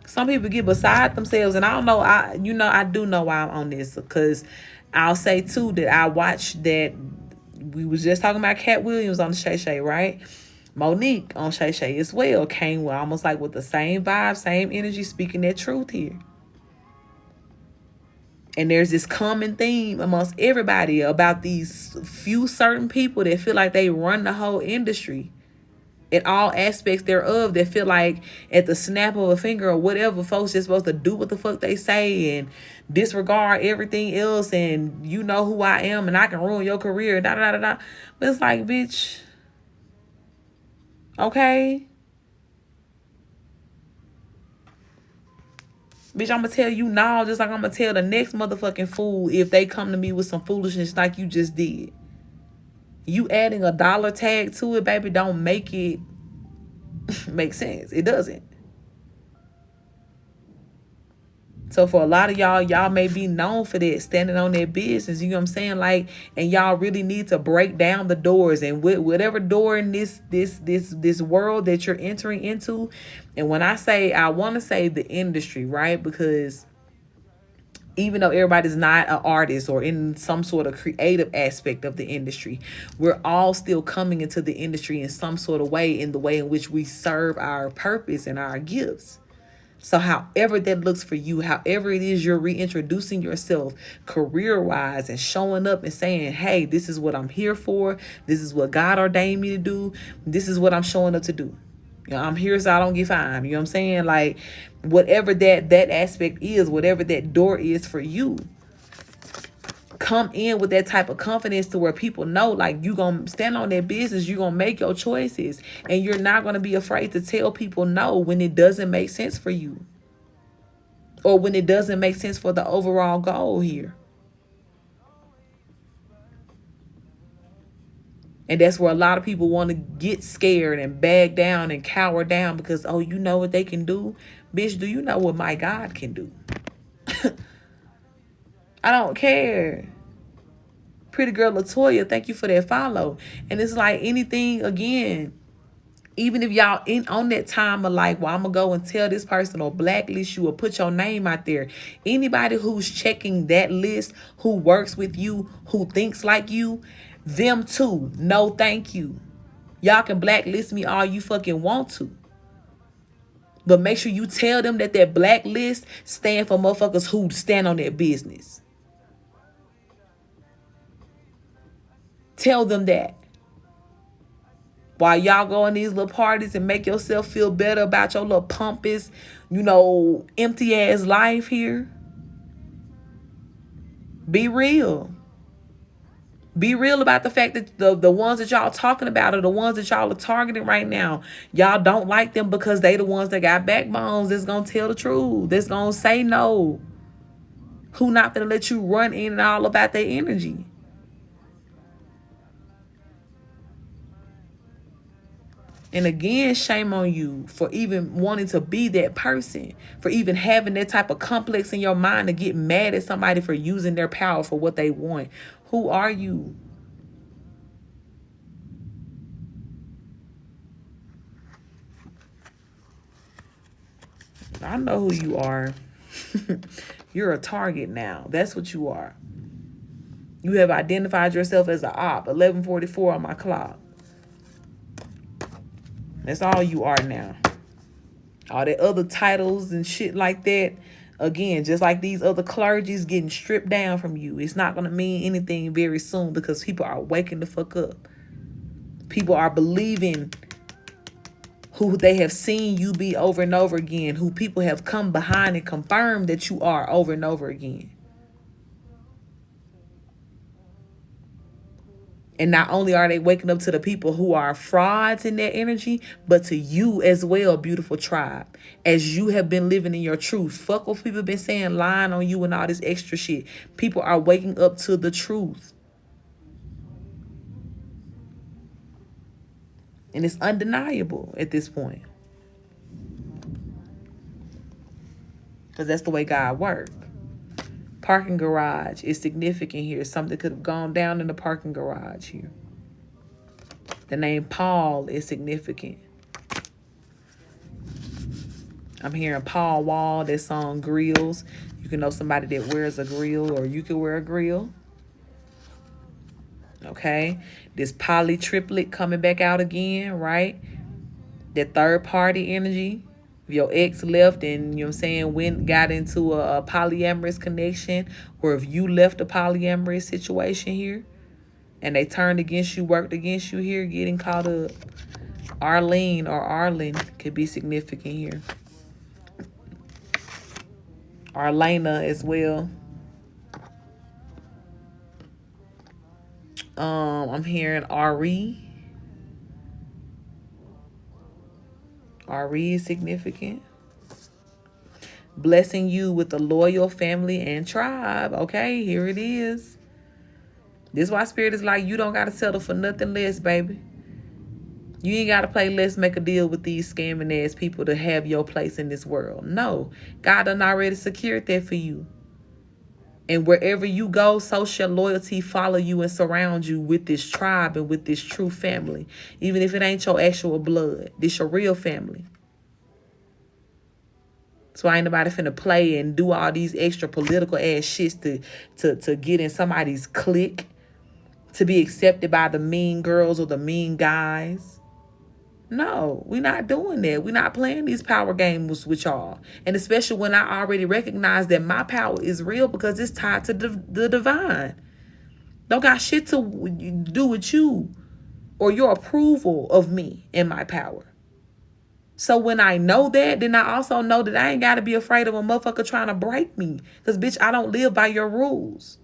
Some people get beside themselves, and I don't know. I do know why I'm on this, because I'll say too that I watched that. We was just talking about Cat Williams on the Shay Shay, right? Monique on Shay Shay as well came with almost like with the same vibe, same energy, speaking that truth here. And there's this common theme amongst everybody about these few certain people that feel like they run the whole industry. In all aspects thereof, that feel like at the snap of a finger or whatever, folks just supposed to do what the fuck they say and disregard everything else, and you know who I am and I can ruin your career, da da da da. But it's like, bitch, okay? Bitch, I'm gonna tell you now, just like I'm gonna tell the next motherfucking fool if they come to me with some foolishness like you just did. You adding a dollar tag to it, baby, don't make it make sense. It doesn't. So for a lot of y'all may be known for that, standing on their business, you know what I'm saying? Like, and y'all really need to break down the doors, and whatever door in this world that you're entering into. And when I want to say the industry, right? Because even though everybody's not an artist or in some sort of creative aspect of the industry, we're all still coming into the industry in some sort of way, in the way in which we serve our purpose and our gifts. So however that looks for you, however it is you're reintroducing yourself career-wise and showing up and saying, hey, this is what I'm here for. This is what God ordained me to do. This is what I'm showing up to do. You know, I'm here so I don't get fined. You know what I'm saying? Like, whatever that aspect is, whatever that door is for you, come in with that type of confidence to where people know, like, you gonna stand on their business, you gonna make your choices, and you're not gonna be afraid to tell people no when it doesn't make sense for you, or when it doesn't make sense for the overall goal here. And that's where a lot of people want to get scared and bag down and cower down because, oh, you know what they can do? Bitch, do you know what my God can do? I don't care. Pretty girl Latoya, thank you for that follow. And it's like anything, again, even if y'all on that time of like, well, I'm going to go and tell this person or blacklist you or put your name out there. Anybody who's checking that list, who works with you, who thinks like you, them too. No, thank you. Y'all can blacklist me all you fucking want to. But make sure you tell them that blacklist stand for motherfuckers who stand on their business. Tell them that. While y'all go in these little parties and make yourself feel better about your little pompous, empty ass life here. Be real. Be real about the fact that the ones that y'all talking about are the ones that y'all are targeting right now. Y'all don't like them because they the ones that got backbones that's going to tell the truth. That's going to say no. Who not going to let you run in and all about their energy. And again, shame on you for even wanting to be that person, for even having that type of complex in your mind to get mad at somebody for using their power for what they want. Who are you? I know who you are. You're a target now. That's what you are. You have identified yourself as an op. 11:44 on my clock. That's all you are now. All the other titles and shit like that, again, just like these other clergies getting stripped down from you. It's not going to mean anything very soon because people are waking the fuck up. People are believing who they have seen you be over and over again, who people have come behind and confirmed that you are over and over again. And not only are they waking up to the people who are frauds in their energy, but to you as well, beautiful tribe. As you have been living in your truth. Fuck what people been saying, lying on you and all this extra shit. People are waking up to the truth. And it's undeniable at this point. Because that's the way God works. Parking garage is significant here. Something could have gone down in the parking garage here. The name Paul is significant. I'm hearing Paul Wall, that song Grills. You can know somebody that wears a grill, or you could wear a grill. Okay. This poly triplet coming back out again, right? That third party energy. If your ex left and, you know what I'm saying, got into a polyamorous connection, or if you left a polyamorous situation here and they turned against you, worked against you here, getting caught up. Arlene or Arlen could be significant here. Arlena as well. I'm hearing Ari. Ari is significant. Blessing you with a loyal family and tribe. Okay, here it is. This is why Spirit is like, you don't got to settle for nothing less, baby. You ain't got to play let's make a deal with these scamming ass people to have your place in this world. No, God done already secured that for you. And wherever you go, so shall loyalty follow you and surround you with this tribe and with this true family. Even if it ain't your actual blood. This your real family. So ain't nobody finna play and do all these extra political ass shits to get in somebody's clique. To be accepted by the mean girls or the mean guys. No, we're not doing that. We're not playing these power games with y'all. And especially when I already recognize that my power is real because it's tied to the divine. Don't got shit to do with you or your approval of me and my power. So when I know that, then I also know that I ain't got to be afraid of a motherfucker trying to break me. Because, bitch, I don't live by your rules.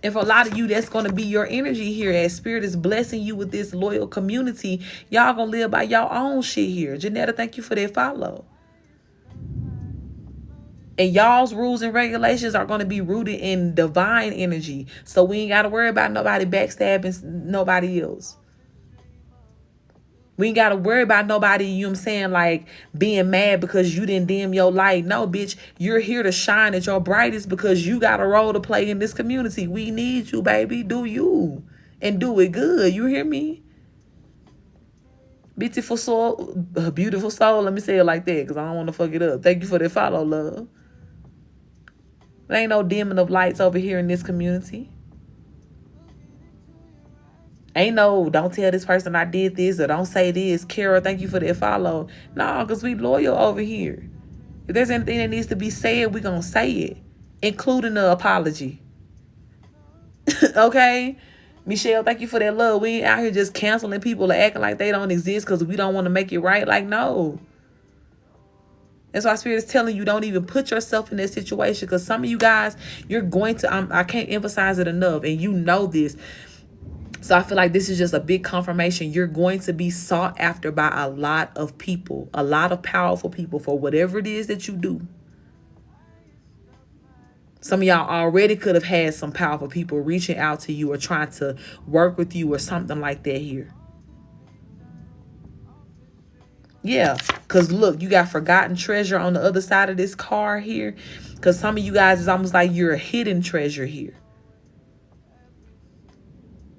And for a lot of you, that's going to be your energy here. As Spirit is blessing you with this loyal community, y'all going to live by your own shit here. Janetta, thank you for that follow. And y'all's rules and regulations are going to be rooted in divine energy. So we ain't got to worry about nobody backstabbing nobody else. We ain't got to worry about nobody, you know what I'm saying, like being mad because you didn't dim your light. No, bitch, you're here to shine at your brightest because you got a role to play in this community. We need you, baby. Do you. And do it good. You hear me? Beautiful soul. Beautiful soul. Let me say it like that because I don't want to fuck it up. Thank you for that follow, love. There ain't no dimming of lights over here in this community. Ain't no, don't tell this person I did this or don't say this. Kara, thank you for that follow. No, because we loyal over here. If there's anything that needs to be said, we going to say it, including the apology. Okay? Michelle, thank you for that love. We ain't out here just canceling people or acting like they don't exist because we don't want to make it right. Like, no. That's why Spirit is telling you, don't even put yourself in that situation, because some of you guys, you're going to, I can't emphasize it enough, and you know this. So I feel like this is just a big confirmation. You're going to be sought after by a lot of people, a lot of powerful people, for whatever it is that you do. Some of y'all already could have had some powerful people reaching out to you or trying to work with you or something like that here. Yeah, because look, you got forgotten treasure on the other side of this card here. Because some of you guys, is almost like you're a hidden treasure here.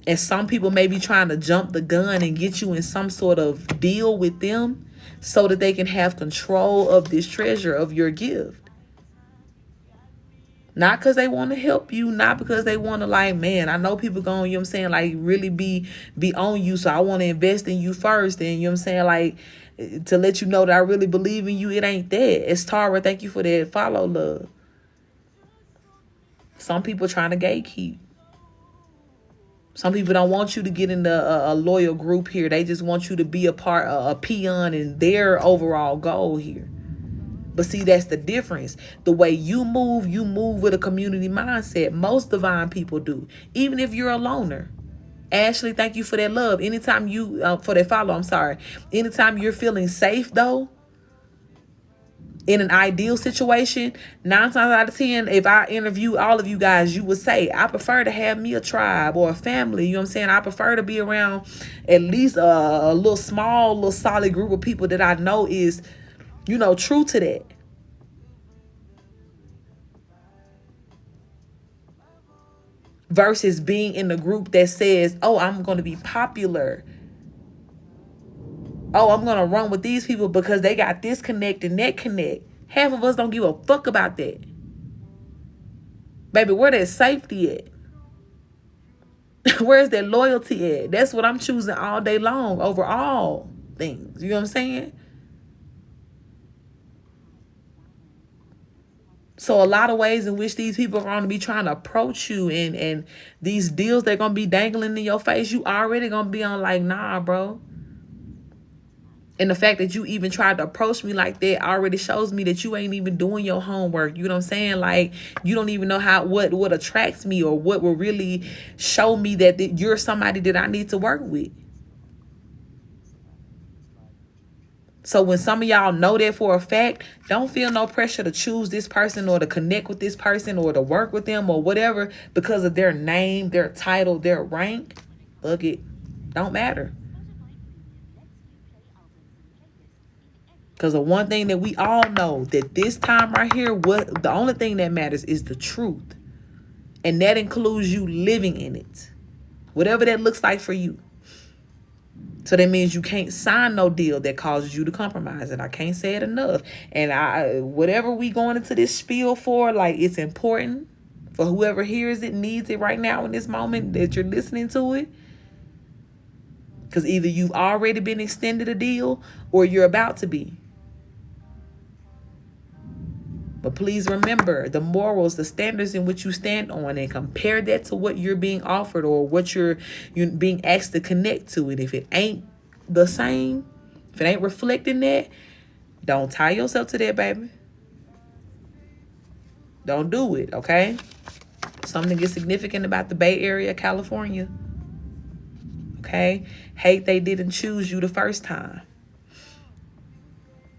And some people may be trying to jump the gun and get you in some sort of deal with them so that they can have control of this treasure, of your gift. Not because they want to help you, not because they want to, like, man, I know people going, you know what I'm saying, like, really be on you, so I want to invest in you first. And, you know what I'm saying, like, to let you know that I really believe in you. It ain't that. It's Tara. Thank you for that follow, love. Some people trying to gatekeep. Some people don't want you to get in a loyal group here. They just want you to be a part, a peon in their overall goal here. But see, that's the difference. The way you move with a community mindset. Most divine people do. Even if you're a loner. Ashley, thank you for that love. Anytime you, for that follow, I'm sorry. Anytime you're feeling safe, though, in an ideal situation, 9 times out of 10, if I interview all of you guys, you would say, I prefer to have me a tribe or a family. You know what I'm saying? I prefer to be around at least a little small, little solid group of people that I know is, you know, true to that. Versus being in the group that says, oh, I'm going to be popular. Oh, I'm going to run with these people because they got this connect and that connect. Half of us don't give a fuck about that. Baby, where that safety at? Where's that loyalty at? That's what I'm choosing all day long over all things. You know what I'm saying? So a lot of ways in which these people are going to be trying to approach you, and these deals they're going to be dangling in your face, you already going to be on like, nah, bro. And the fact that you even tried to approach me like that already shows me that you ain't even doing your homework. You know what I'm saying? Like, you don't even know what attracts me or what will really show me that you're somebody that I need to work with. So when some of y'all know that for a fact, don't feel no pressure to choose this person or to connect with this person or to work with them or whatever because of their name, their title, their rank. Look, it don't matter. Because the one thing that we all know, that this time right here, the only thing that matters is the truth. And that includes you living in it. Whatever that looks like for you. So that means you can't sign no deal that causes you to compromise. And I can't say it enough. And whatever we going into this spiel for, like, it's important for whoever hears it, needs it right now in this moment that you're listening to it. Because either you've already been extended a deal or you're about to be. But please remember the morals, the standards in which you stand on, and compare that to what you're being offered or what you're being asked to connect to. And if it ain't the same, if it ain't reflecting that, don't tie yourself to that, baby. Don't do it, okay? Something is significant about the Bay Area, California. Okay? Hate they didn't choose you the first time.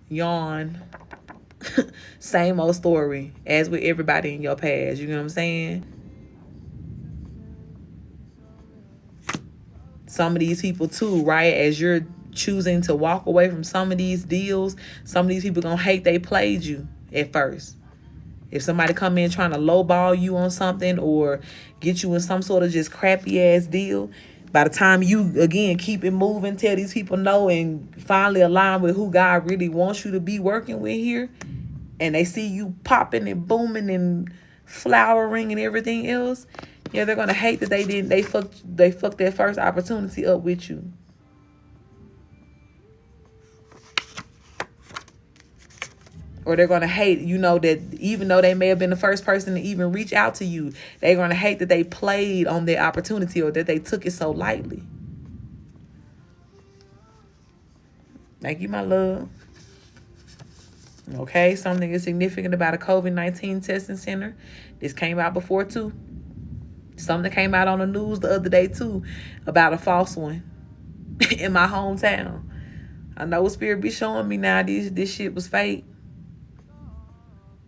Yawn. Same old story as with everybody in your past. You know what I'm saying? Some of these people too, right? As you're choosing to walk away from some of these deals, some of these people gonna hate they played you at first. If somebody come in trying to lowball you on something or get you in some sort of just crappy ass deal, by the time you, again, keep it moving, tell these people no, and finally align with who God really wants you to be working with here, and they see you popping and booming and flowering and everything else, yeah, they're gonna hate that they fucked that first opportunity up with you. Or they're gonna hate, you know, that even though they may have been the first person to even reach out to you, they're gonna hate that they played on their opportunity or that they took it so lightly. Thank you, my love. Okay, something is significant about a COVID-19 testing center. This came out before too. Something came out on the news the other day too about a false one in my hometown. I know Spirit be showing me now this shit was fake.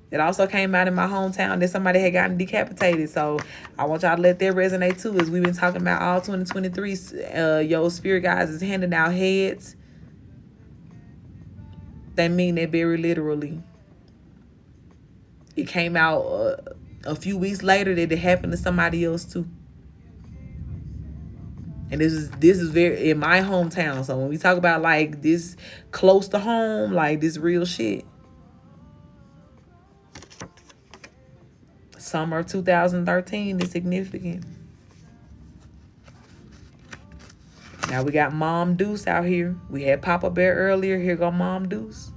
It also came out in my hometown that somebody had gotten decapitated. So I want y'all to let that resonate too. As we've been talking about all 2023, yo, Spirit guys is handing out heads. They mean that very literally. It came out a few weeks later that it happened to somebody else too. And this is very in my hometown. So when we talk about like this close to home, like this real shit. Summer of 2013 is significant. Now we got Mom Deuce out here. We had Papa Bear earlier. Here go Mom Deuce.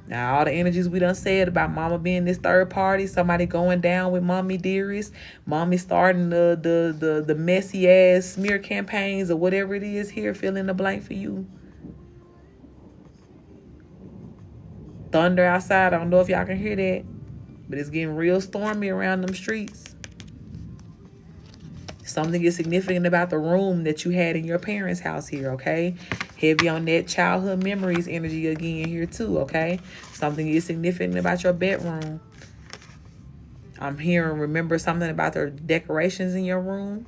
Now all the energies we done said about Mama being this third party, somebody going down with Mommy Dearest, Mommy starting the messy ass smear campaigns or whatever it is here, fill in the blank for you. Thunder outside. I don't know if y'all can hear that, but it's getting real stormy around them streets. Something is significant about the room that you had in your parents' house here, okay? Heavy on that childhood memories energy again here too, okay? Something is significant about your bedroom. I'm hearing, remember something about the decorations in your room.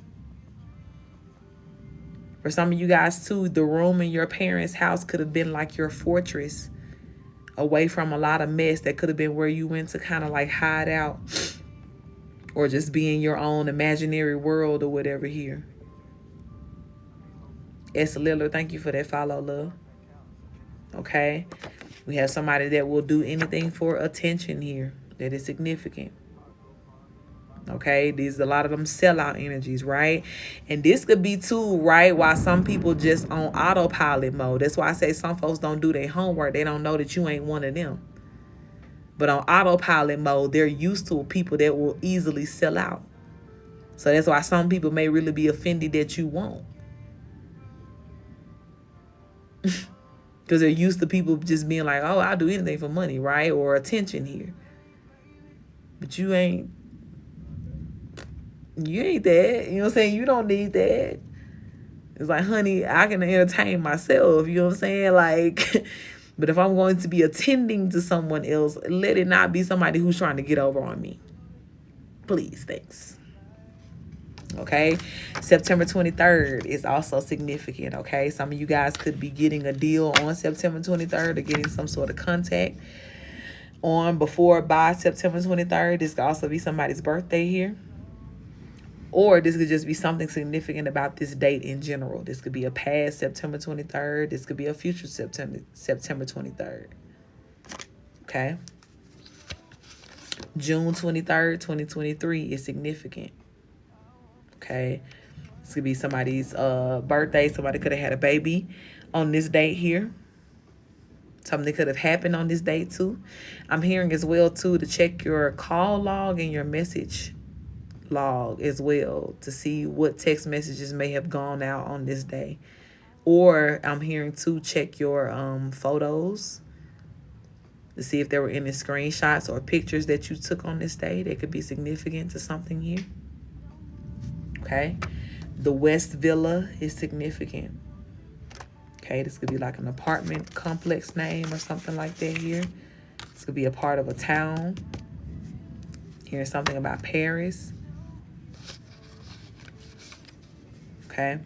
For some of you guys too, the room in your parents' house could have been like your fortress, away from a lot of mess. That could have been where you went to kind of like hide out. Or just be in your own imaginary world or whatever here. Esther Lillard, thank you for that follow, love. Okay. We have somebody that will do anything for attention here. That is significant. Okay. These a lot of them sellout energies, right? And this could be too, right? While some people just on autopilot mode. That's why I say some folks don't do their homework. They don't know that you ain't one of them. But on autopilot mode, they're used to people that will easily sell out. So that's why some people may really be offended that you won't. Because they're used to people just being like, oh, I'll do anything for money, right? Or attention here. But you ain't that. You know what I'm saying? You don't need that. It's like, honey, I can entertain myself. You know what I'm saying? Like... But if I'm going to be attending to someone else, let it not be somebody who's trying to get over on me. Please, thanks. Okay. September 23rd is also significant. Okay. Some of you guys could be getting a deal on September 23rd or getting some sort of contact on by September 23rd. This could also be somebody's birthday here. Or this could just be something significant about this date in general. This could be a past September 23rd. This could be a future September 23rd. Okay. June 23rd, 2023 is significant. Okay. This could be somebody's birthday. Somebody could have had a baby on this date here. Something could have happened on this date too. I'm hearing as well too to check your call log and your message log as well to see what text messages may have gone out on this day. Or I'm hearing to check your photos to see if there were any screenshots or pictures that you took on this day that could be significant to something here. Okay. The West Villa is significant. Okay, this could be like an apartment complex name or something like that here. This could be a part of a town. Here's something about Paris. Okay.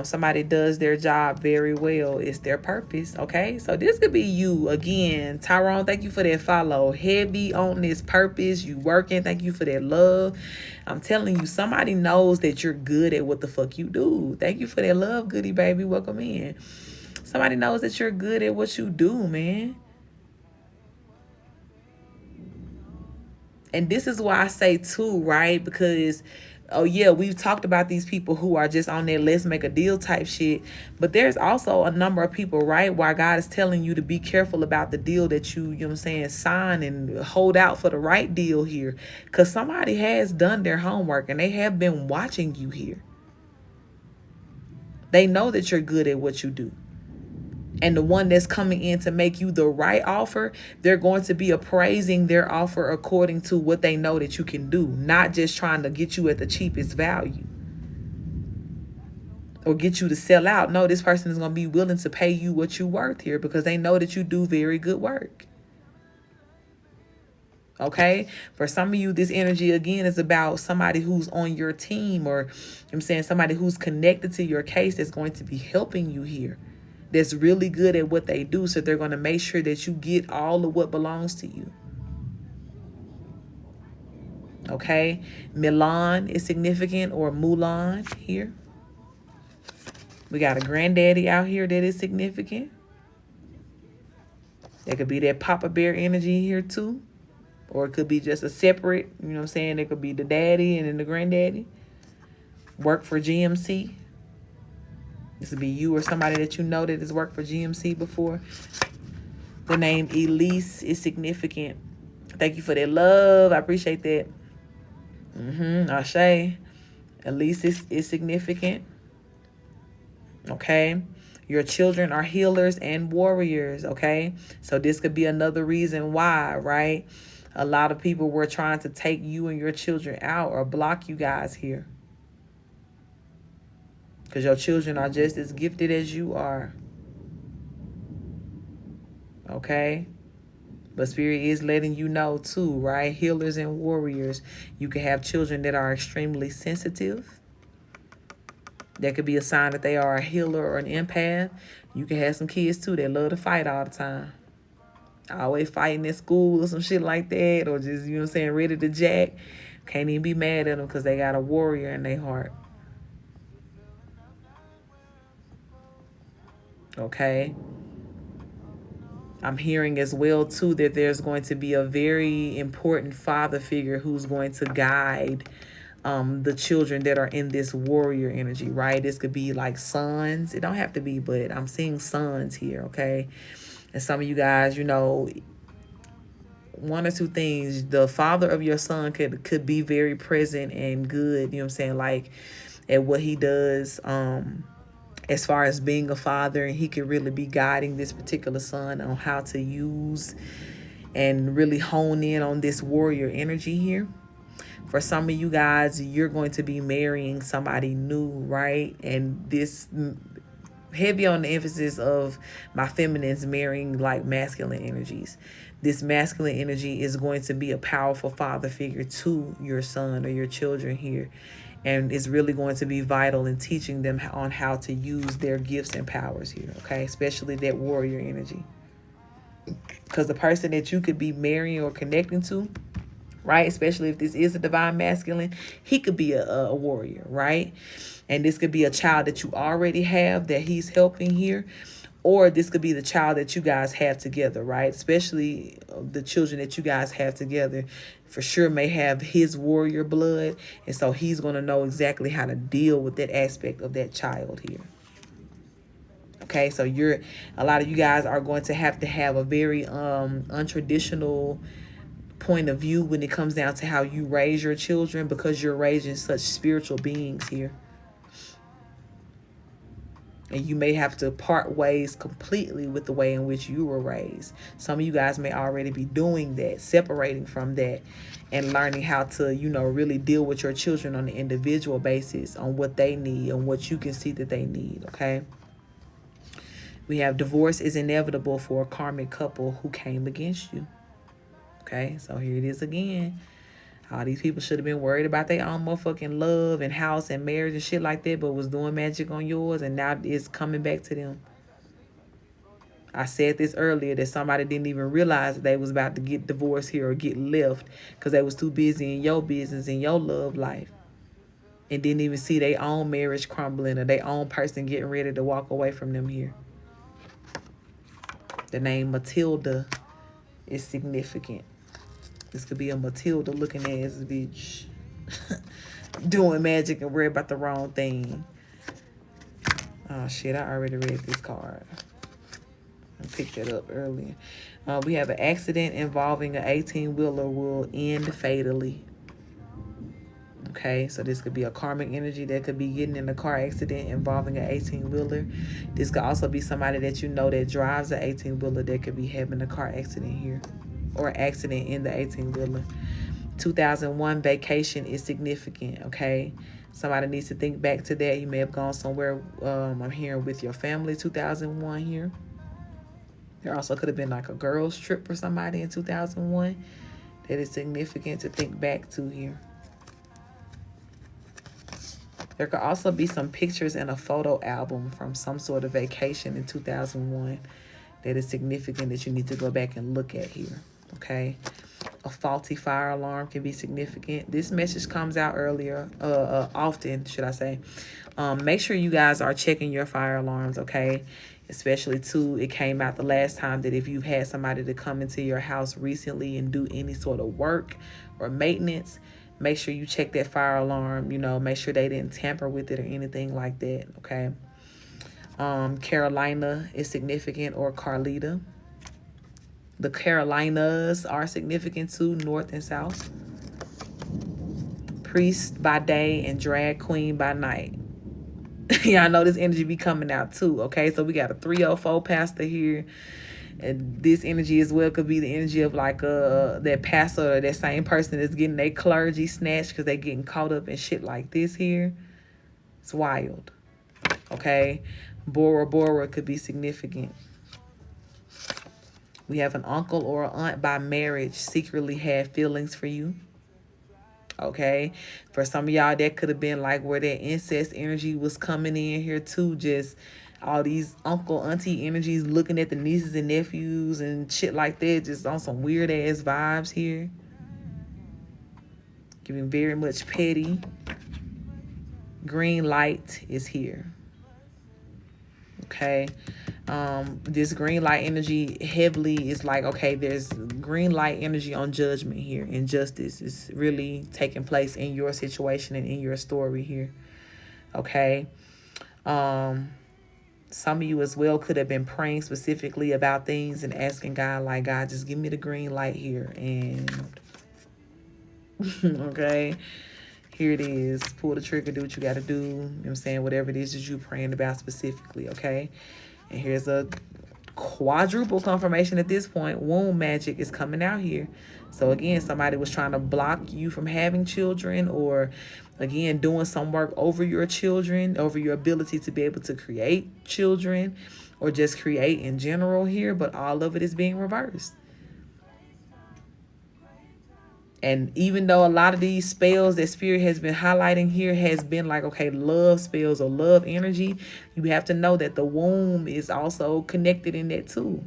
Somebody does their job very well. It's their purpose. Okay. So this could be you again. Tyrone, thank you for that follow. Heavy on this purpose. You working. Thank you for that love. I'm telling you, somebody knows that you're good at what the fuck you do. Thank you for that love, goodie baby. Welcome in. Somebody knows that you're good at what you do, man. And this is why I say too, right? Because oh yeah, we've talked about these people who are just on their let's make a deal type shit. But there's also a number of people, right, why God is telling you to be careful about the deal that you know what I'm saying, sign and hold out for the right deal here. Because somebody has done their homework and they have been watching you here. They know that you're good at what you do. And the one that's coming in to make you the right offer, they're going to be appraising their offer according to what they know that you can do, not just trying to get you at the cheapest value or get you to sell out. No, this person is going to be willing to pay you what you're worth here because they know that you do very good work. Okay, for some of you, this energy again is about somebody who's on your team, or I'm saying somebody who's connected to your case that's going to be helping you here, that's really good at what they do. So they're going to make sure that you get all of what belongs to you. Okay, Milan is significant, or Mulan here. We got a granddaddy out here that is significant. There could be that Papa Bear energy here too. Or it could be just a separate, you know what I'm saying? It could be the daddy and then the granddaddy. Work for GMC. This would be you or somebody that you know that has worked for GMC before. The name Elise is significant. Thank you for that love. I appreciate that. Ashe. Elise is significant. Okay. Your children are healers and warriors. Okay. So this could be another reason why, right? A lot of people were trying to take you and your children out or block you guys here. Because your children are just as gifted as you are. Okay? But Spirit is letting you know too, right? Healers and warriors. You can have children that are extremely sensitive. That could be a sign that they are a healer or an empath. You can have some kids too that love to fight all the time. Always fighting at school or some shit like that. Or just, you know what I'm saying, ready to jack. Can't even be mad at them because they got a warrior in their heart. Okay. I'm hearing as well too that there's going to be a very important father figure who's going to guide the children that are in this warrior energy, right? This could be like sons. It don't have to be, but I'm seeing sons here, okay? And some of you guys, you know, one or two things. The father of your son could be very present and good, you know what I'm saying, like at what he does as far as being a father, and he could really be guiding this particular son on how to use and really hone in on this warrior energy here. For some of you guys, you're going to be marrying somebody new, right? And this heavy on the emphasis of my feminines marrying like masculine energies. This masculine energy is going to be a powerful father figure to your son or your children here. And it's really going to be vital in teaching them on how to use their gifts and powers here, okay? Especially that warrior energy. Because the person that you could be marrying or connecting to, right? Especially if this is a divine masculine, he could be a warrior, right? And this could be a child that you already have that he's helping here. Or this could be the child that you guys have together, right? Especially the children that you guys have together for sure may have his warrior blood. And so he's going to know exactly how to deal with that aspect of that child here. Okay, so a lot of you guys are going to have a very untraditional point of view when it comes down to how you raise your children, because you're raising such spiritual beings here. And you may have to part ways completely with the way in which you were raised. Some of you guys may already be doing that, separating from that and learning how to, you know, really deal with your children on an individual basis on what they need and what you can see that they need, okay? We have divorce is inevitable for a karmic couple who came against you. Okay, so here it is again. All these people should have been worried about their own motherfucking love and house and marriage and shit like that, but was doing magic on yours, and now it's coming back to them. I said this earlier, that somebody didn't even realize that they was about to get divorced here or get left because they was too busy in your business, in your love life, and didn't even see their own marriage crumbling or their own person getting ready to walk away from them here. The name Matilda is significant. This could be a Matilda looking ass bitch doing magic and worried about the wrong thing. Oh shit, I already read this card. I picked it up earlier. We have an accident involving an 18-wheeler will end fatally. Okay, so this could be a karmic energy that could be getting in a car accident involving an 18-wheeler. This could also be somebody that you know that drives an 18-wheeler that could be having a car accident here, or accident in the 18-wheeler. 2001 vacation is significant, okay? Somebody needs to think back to that. You may have gone somewhere, I'm hearing, with your family, 2001 here. There also could have been like a girls' trip for somebody in 2001 that is significant to think back to here. There could also be some pictures in a photo album from some sort of vacation in 2001 that is significant that you need to go back and look at here, okay? A faulty fire alarm can be significant. This message comes out often, should I say. Make sure you guys are checking your fire alarms, okay? Especially, too, it came out the last time that if you've had somebody to come into your house recently and do any sort of work or maintenance, make sure you check that fire alarm, you know, make sure they didn't tamper with it or anything like that, okay? Carolina is significant, or Carlita. The Carolinas are significant too, north and south. Priest by day and drag queen by night. Yeah, I know this energy be coming out too, okay? So we got a 304 pastor here. And this energy as well could be the energy of like that pastor or that same person that's getting their clergy snatched because they getting caught up in shit like this here. It's wild, okay? Bora Bora could be significant. We have an uncle or an aunt by marriage secretly had feelings for you. Okay. For some of y'all, that could have been like where that incest energy was coming in here too. Just all these uncle, auntie energies looking at the nieces and nephews and shit like that. Just on some weird ass vibes here. Giving very much petty. Green light is here. Okay. This green light energy heavily is like, okay, there's green light energy on judgment here, and justice is really taking place in your situation and in your story here. Okay. Some of you as well could have been praying specifically about things and asking God, like, God, just give me the green light here. And okay, here it is. Pull the trigger, do what you got to do. You know what I'm saying? Whatever it is that you're praying about specifically, okay? And here's a quadruple confirmation at this point. Womb magic is coming out here. So again, somebody was trying to block you from having children, or again, doing some work over your children, over your ability to be able to create children, or just create in general here. But all of it is being reversed. And even though a lot of these spells that Spirit has been highlighting here has been like, okay, love spells or love energy, you have to know that the womb is also connected in that too.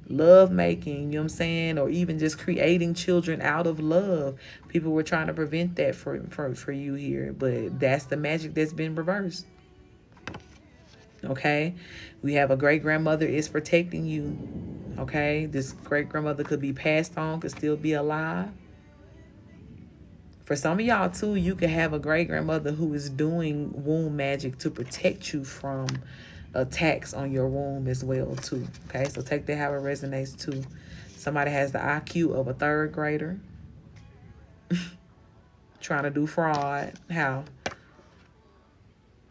Love making, you know what I'm saying? Or even just creating children out of love. People were trying to prevent that for you here. But that's the magic that's been reversed. Okay? We have a great-grandmother is protecting you. Okay? This great-grandmother could be passed on, could still be alive. For some of y'all, too, you could have a great-grandmother who is doing womb magic to protect you from attacks on your womb as well, too. Okay, so take that how it resonates, too. Somebody has the IQ of a 3rd grader. Trying to do fraud. How?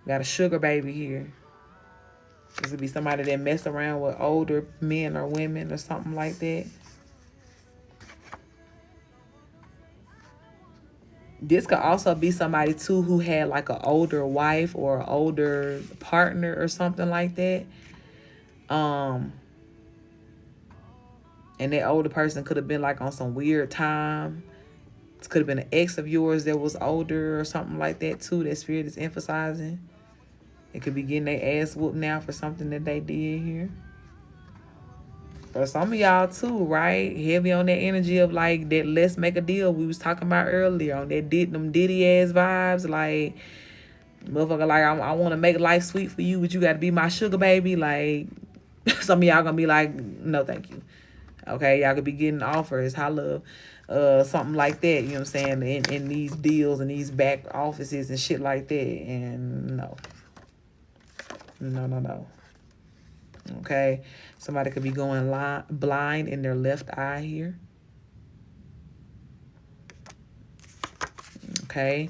Got a sugar baby here. This would be somebody that mess around with older men or women or something like that. This could also be somebody, too, who had like an older wife or an older partner or something like that. And that older person could have been like on some weird time. It could have been an ex of yours that was older or something like that, too, that Spirit is emphasizing. It could be getting their ass whooped now for something that they did here. For some of y'all too, right? Heavy on that energy of like that let's make a deal we was talking about earlier, on that them Diddy ass vibes, like motherfucker, like I want to make life sweet for you, but you got to be my sugar baby. Like some of y'all gonna be like, no thank you. Okay, y'all could be getting offers, holla, something like that, you know what I'm saying, in these deals and these back offices and shit like that. And no. Okay, somebody could be going blind in their left eye here. Okay,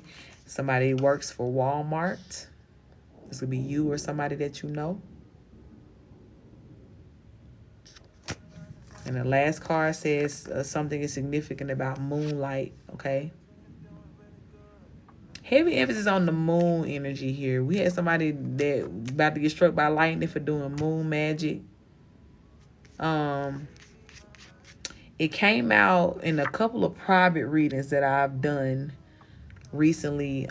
Somebody works for Walmart. This could be you or somebody that you know. And the last card says something is significant about moonlight, okay? Heavy emphasis on the moon energy here. We had somebody that about to get struck by lightning for doing moon magic. It came out in a couple of private readings that I've done recently,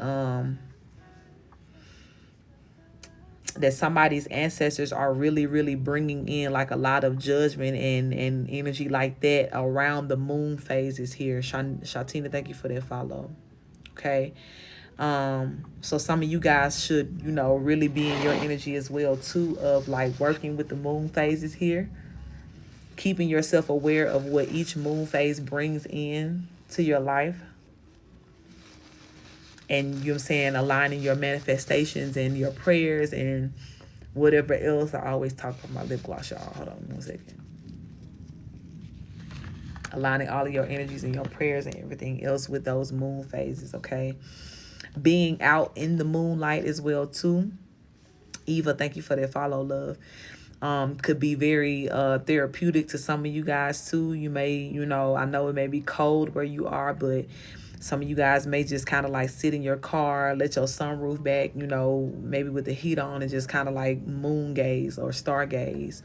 that somebody's ancestors are really, really bringing in like a lot of judgment and energy like that around the moon phases here. Shatina, thank you for that follow. Okay. So some of you guys should, really be in your energy as well too, of like working with the moon phases here. Keeping yourself aware of what each moon phase brings in to your life. And you know what I'm saying, aligning your manifestations and your prayers and whatever else. I always talk about my lip gloss, y'all. Hold on 1 second. Aligning all of your energies and your prayers and everything else with those moon phases, okay? Being out in the moonlight as well, too. Eva, thank you for that follow, love. Could be very therapeutic to some of you guys, too. You may, I know it may be cold where you are, but some of you guys may just kind of like sit in your car, let your sunroof back, maybe with the heat on and just kind of like moon gaze or star gaze.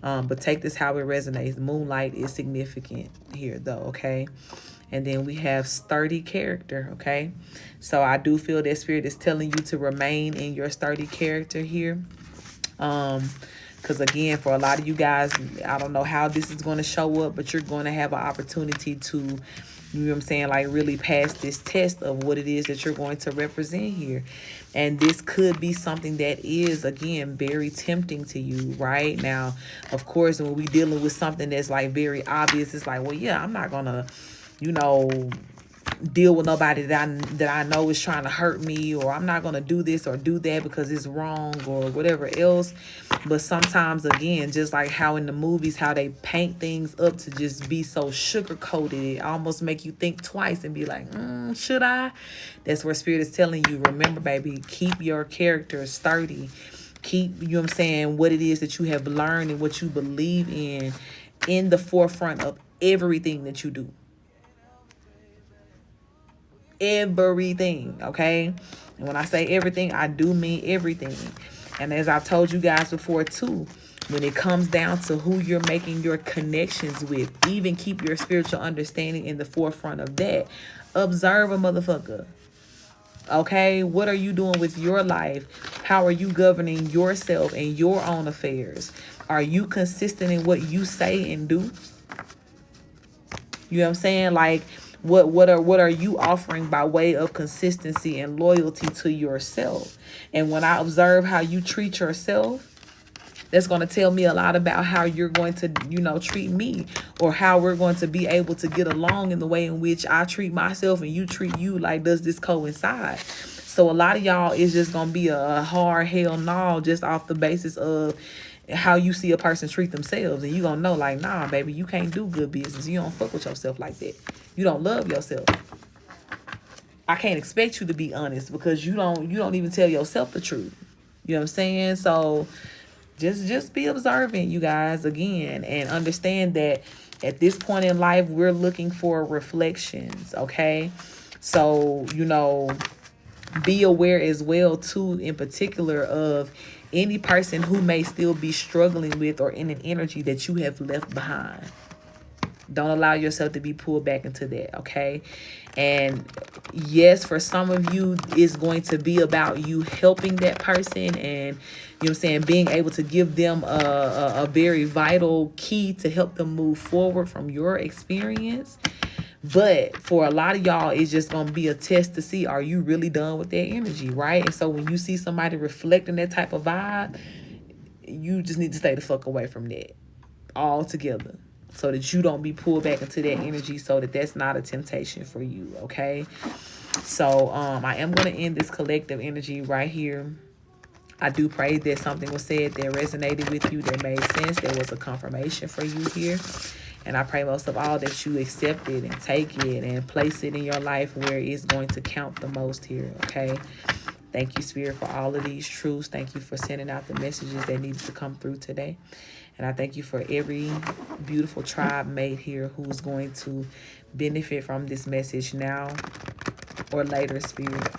But take this how it resonates. Moonlight is significant here though, okay? And then we have sturdy character, okay? So I do feel that spirit is telling you to remain in your sturdy character here. Because again, for a lot of you guys, I don't know how this is going to show up, but you're going to have an opportunity to, you know what I'm saying, like really pass this test of what it is that you're going to represent here. And this could be something that is, again, very tempting to you right now. Of course, when we dealing with something that's like very obvious, it's like, well, yeah, I'm not going to, deal with nobody that I know is trying to hurt me, or I'm not going to do this or do that because it's wrong or whatever else. But sometimes, again, just like how in the movies, how they paint things up to just be so sugar-coated, it almost make you think twice and be like, should I? That's where spirit is telling you, remember, baby, keep your character sturdy. Keep, what it is that you have learned and what you believe in the forefront of everything that you do. Everything, okay? And when I say everything, I do mean everything. And as I've told you guys before too, when it comes down to who you're making your connections with, even keep your spiritual understanding in the forefront of that. Observe a motherfucker. Okay? What are you doing with your life? How are you governing yourself and your own affairs? Are you consistent in what you say and do? You know what I'm saying? Like, what are you offering by way of consistency and loyalty to yourself? And when I observe how you treat yourself, that's going to tell me a lot about how you're going to, treat me, or how we're going to be able to get along in the way in which I treat myself and you treat you. Like, does this coincide? So a lot of y'all is just going to be a hard hell no, just off the basis of how you see a person treat themselves. And you going to know, like, nah, baby, you can't do good business. You don't fuck with yourself like that. You don't love yourself. I can't expect you to be honest because you don't even tell yourself the truth. You know what I'm saying? So just be observant, you guys, again, and understand that at this point in life, we're looking for reflections, okay? So, be aware as well, too, in particular of any person who may still be struggling with or in an energy that you have left behind. Don't allow yourself to be pulled back into that, okay? And yes, for some of you, it's going to be about you helping that person and, being able to give them a very vital key to help them move forward from your experience. But for a lot of y'all, it's just going to be a test to see, are you really done with that energy, right? And so when you see somebody reflecting that type of vibe, you just need to stay the fuck away from that altogether, so that you don't be pulled back into that energy, so that that's not a temptation for you, okay? So I am going to end this collective energy right here. I do pray that something was said that resonated with you, that made sense, that was a confirmation for you here. And I pray most of all that you accept it and take it and place it in your life where it's going to count the most here, okay? Thank you, Spirit, for all of these truths. Thank you for sending out the messages that needed to come through today. And I thank you for every beautiful tribe mate here who's going to benefit from this message now or later, Spirit.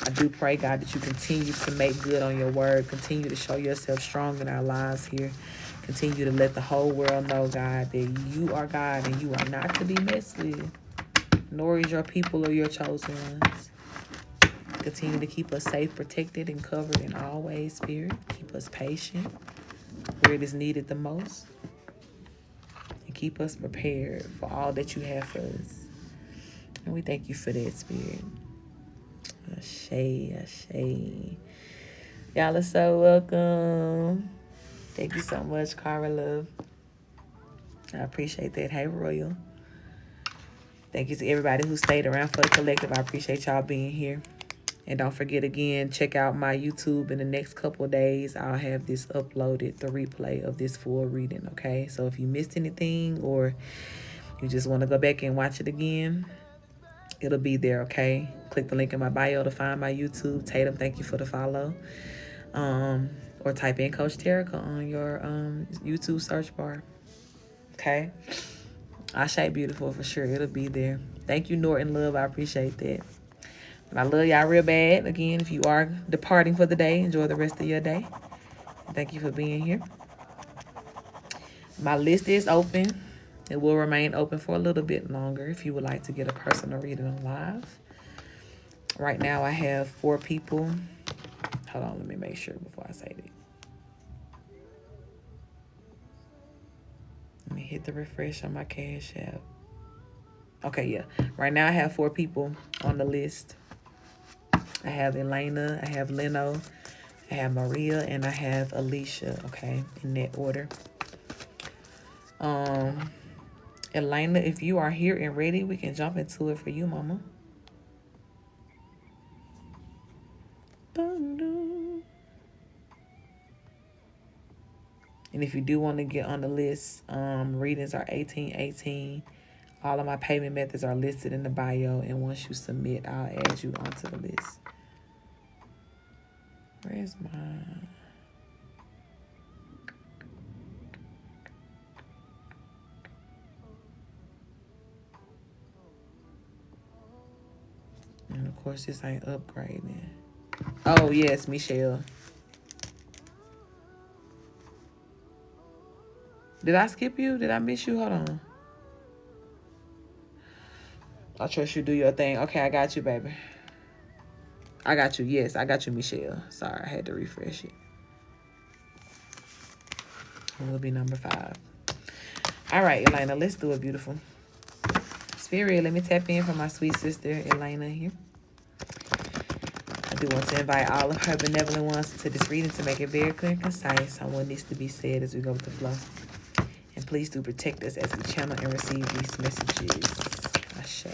I do pray, God, that you continue to make good on your word. Continue to show yourself strong in our lives here. Continue to let the whole world know, God, that you are God and you are not to be messed with, nor is your people or your chosen ones. Continue to keep us safe, protected, and covered in all ways, Spirit. Keep us patient where it is needed the most. And keep us prepared for all that you have for us. And we thank you for that, Spirit. Ashe, ashe. Y'all are so welcome. Thank you so much, Cara Love. I appreciate that. Hey, Royal. Thank you to everybody who stayed around for the collective. I appreciate y'all being here. And don't forget, again, check out my YouTube in the next couple of days. I'll have this uploaded, the replay of this full reading, okay? So if you missed anything or you just want to go back and watch it again, it'll be there, okay? Click the link in my bio to find my YouTube. Tatum, thank you for the follow. Or type in Coach Terica on your YouTube search bar, okay? Ashe Beautiful for sure. It'll be there. Thank you, Norton Love. I appreciate that. I love y'all real bad. Again, if you are departing for the day, enjoy the rest of your day. Thank you for being here. My list is open. It will remain open for a little bit longer if you would like to get a personal reading on live. Right now, I have 4 people. Hold on, let me make sure before I say that. Let me hit the refresh on my Cash App. Okay, yeah. Right now, I have 4 people on the list. I have Elena, I have Leno, I have Maria, and I have Alicia, okay, in that order. Elena, if you are here and ready, we can jump into it for you, mama. And if you do want to get on the list, readings are 1818. All of my payment methods are listed in the bio, and once you submit, I'll add you onto the list. Where's my... And of course, this ain't upgrading. Oh, yes, Michelle. Did I skip you? Did I miss you? Hold on. I trust you do your thing. Okay, I got you, baby. I got you. Yes, I got you, Michelle. Sorry, I had to refresh it. We'll be number 5. All right, Elena, let's do it, beautiful. Spirit, let me tap in for my sweet sister, Elena, here. I do want to invite all of her benevolent ones to this reading to make it very clear and concise on what needs to be said as we go with the flow. And please do protect us as we channel and receive these messages. Ashe.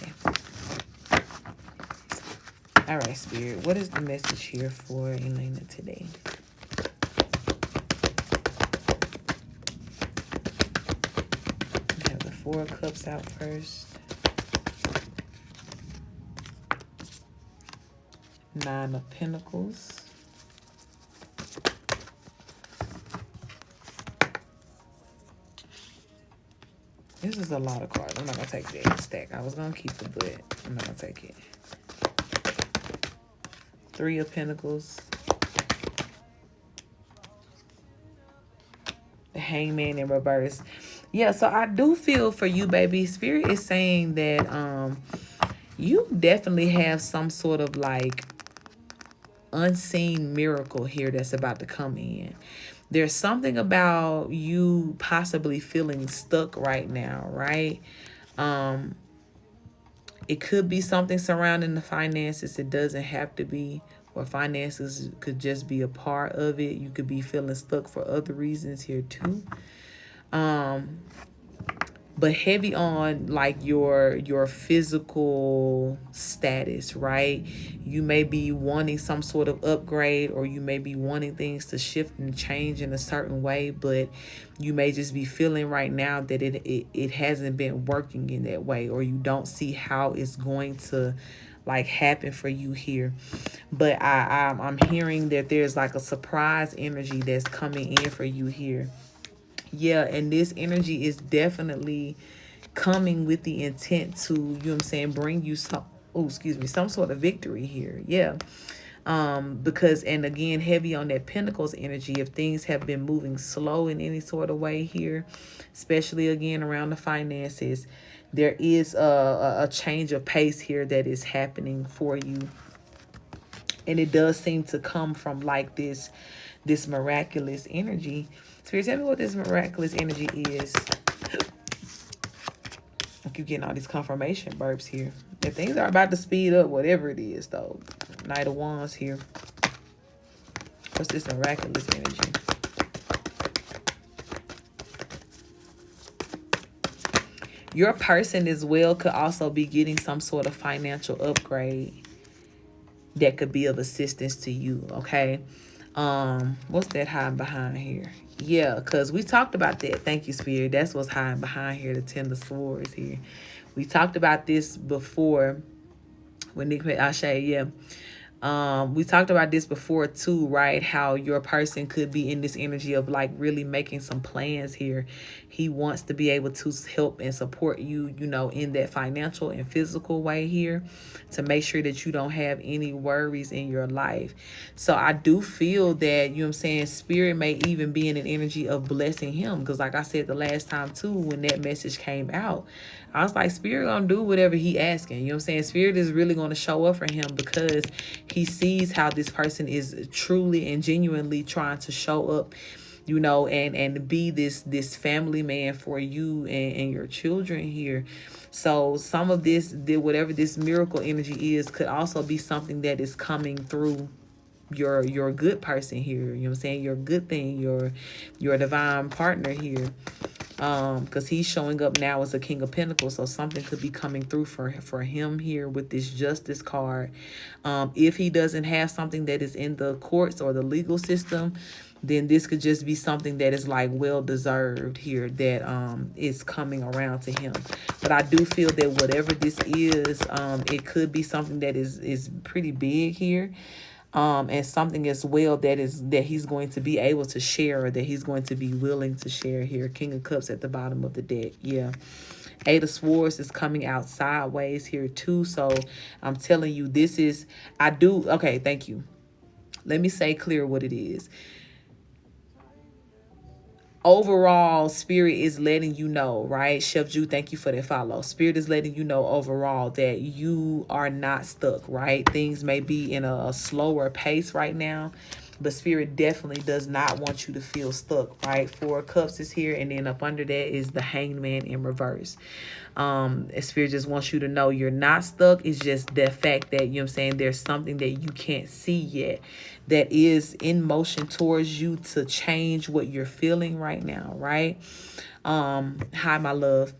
All right, Spirit, what is the message here for Elena today? We have the 4 of Cups out first. 9 of Pentacles. This is a lot of cards. I'm not going to take that stack. I was going to keep it, but I'm not going to take it. 3 of Pentacles. The Hangman in reverse. Yeah, so I do feel for you, baby. Spirit is saying that you definitely have some sort of like unseen miracle here that's about to come in. There's something about you possibly feeling stuck right now, right? It could be something surrounding the finances. It doesn't have to be, or finances could just be a part of it. You could be feeling stuck for other reasons here too. but heavy on like your physical status, right? You may be wanting some sort of upgrade, or you may be wanting things to shift and change in a certain way, but you may just be feeling right now that it hasn't been working in that way, or you don't see how it's going to like happen for you here. But I'm hearing that there's like a surprise energy that's coming in for you here. Yeah, and this energy is definitely coming with the intent to, you know what I'm saying, bring you some, oh, excuse me, some sort of victory here. Yeah. Because, and again, heavy on that Pentacles energy, if things have been moving slow in any sort of way here, especially again around the finances, there is a change of pace here that is happening for you. And it does seem to come from like this miraculous energy. Spirit, tell me what this miraculous energy is. I keep getting all these confirmation burps here. If things are about to speed up, whatever it is, though. Knight of Wands here. What's this miraculous energy? Your person as well could also be getting some sort of financial upgrade that could be of assistance to you, okay? What's that hiding behind here? Yeah, because we talked about that. Thank you, Spirit. That's what's hiding behind here, the Ten of Swords here. We talked about this before when Nick met Ashe, yeah. We talked about this before too, right? How your person could be in this energy of like really making some plans here. He wants to be able to help and support you, you know, in that financial and physical way here, to make sure that you don't have any worries in your life. So I do feel that, you know what I'm saying, Spirit may even be in an energy of blessing him. Because like I said the last time too, when that message came out, I was like, Spirit gonna do whatever he asking. You know what I'm saying? Spirit is really gonna show up for him, because he sees how this person is truly and genuinely trying to show up, you know, and be this family man for you and your children here. So some of this, whatever this miracle energy is, could also be something that is coming through your good person here. You know what I'm saying? Your good thing, your divine partner here. Because he's showing up now as a King of Pentacles, so something could be coming through for him here with this Justice card. If he doesn't have something that is in the courts or the legal system, then this could just be something that is like well deserved here, that is coming around to him. But I do feel that whatever this is, it could be something that is pretty big here. And something as well that he's going to be able to share, or that he's going to be willing to share here. King of Cups at the bottom of the deck. Yeah. Eight of Swords is coming out sideways here too. So I'm telling you, this is, okay, thank you. Let me say clear what it is. Overall, Spirit is letting you know, right? Chef Ju, thank you for that follow. Spirit is letting you know overall that you are not stuck, right? Things may be in a slower pace right now, but Spirit definitely does not want you to feel stuck, right? Four of Cups is here, and then up under that is the Hanged Man in reverse. Spirit just wants you to know you're not stuck. It's just the fact that, you know what I'm saying, there's something that you can't see yet that is in motion towards you to change what you're feeling right now, right? Hi, my love.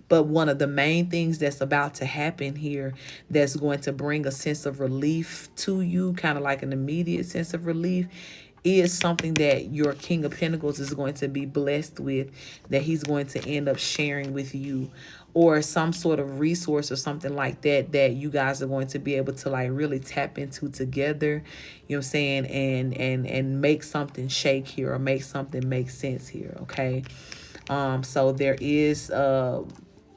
But one of the main things that's about to happen here that's going to bring a sense of relief to you, kind of like an immediate sense of relief, is something that your King of Pentacles is going to be blessed with, that he's going to end up sharing with you, or some sort of resource or something like that that you guys are going to be able to like really tap into together, you know what I'm saying, and make something shake here, or make something make sense here, okay? So there is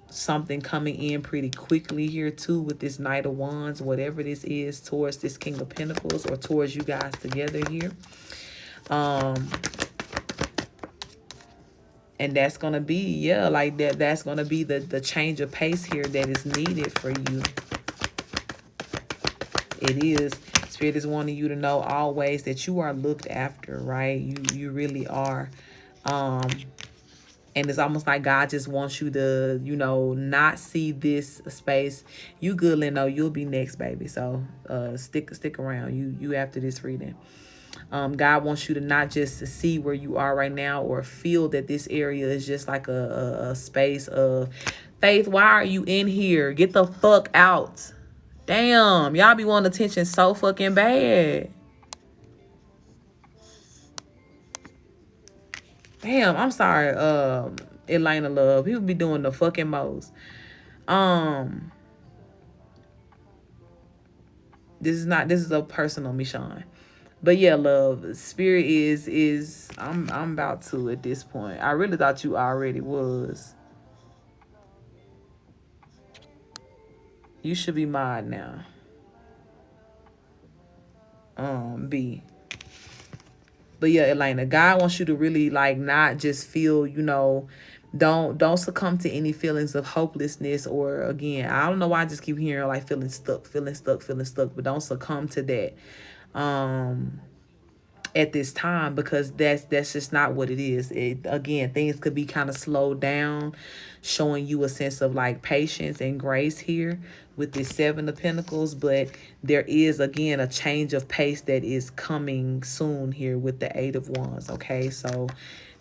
something coming in pretty quickly here too with this Knight of Wands, whatever this is, towards this King of Pentacles, or towards you guys together here. And that's gonna be, yeah, like that's gonna be the change of pace here that is needed for you. It is. Spirit is wanting you to know always that you are looked after, right? You really are. And it's almost like God just wants you to, you know, not see this space. You good, Leno. You'll be next, baby. So stick around. You after this reading. God wants you to not just to see where you are right now or feel that this area is just like a space of Faith. Why are you in here? Get the fuck out. Damn, y'all be wanting attention so fucking bad. Damn, I'm sorry, Elena Love. People be doing the fucking most. This is a personal Michonne. But yeah, love, spirit is I'm about to at this point. I really thought you already was. You should be mine now. B. But yeah, Elena, God wants you to really like not just feel, don't succumb to any feelings of hopelessness, or again, I don't know why I just keep hearing like feeling stuck, but don't succumb to that. At this time, because that's just not what it is. Again, things could be kind of slowed down, showing you a sense of like patience and grace here with this Seven of Pentacles, but there is again a change of pace that is coming soon here with the Eight of Wands. Okay, so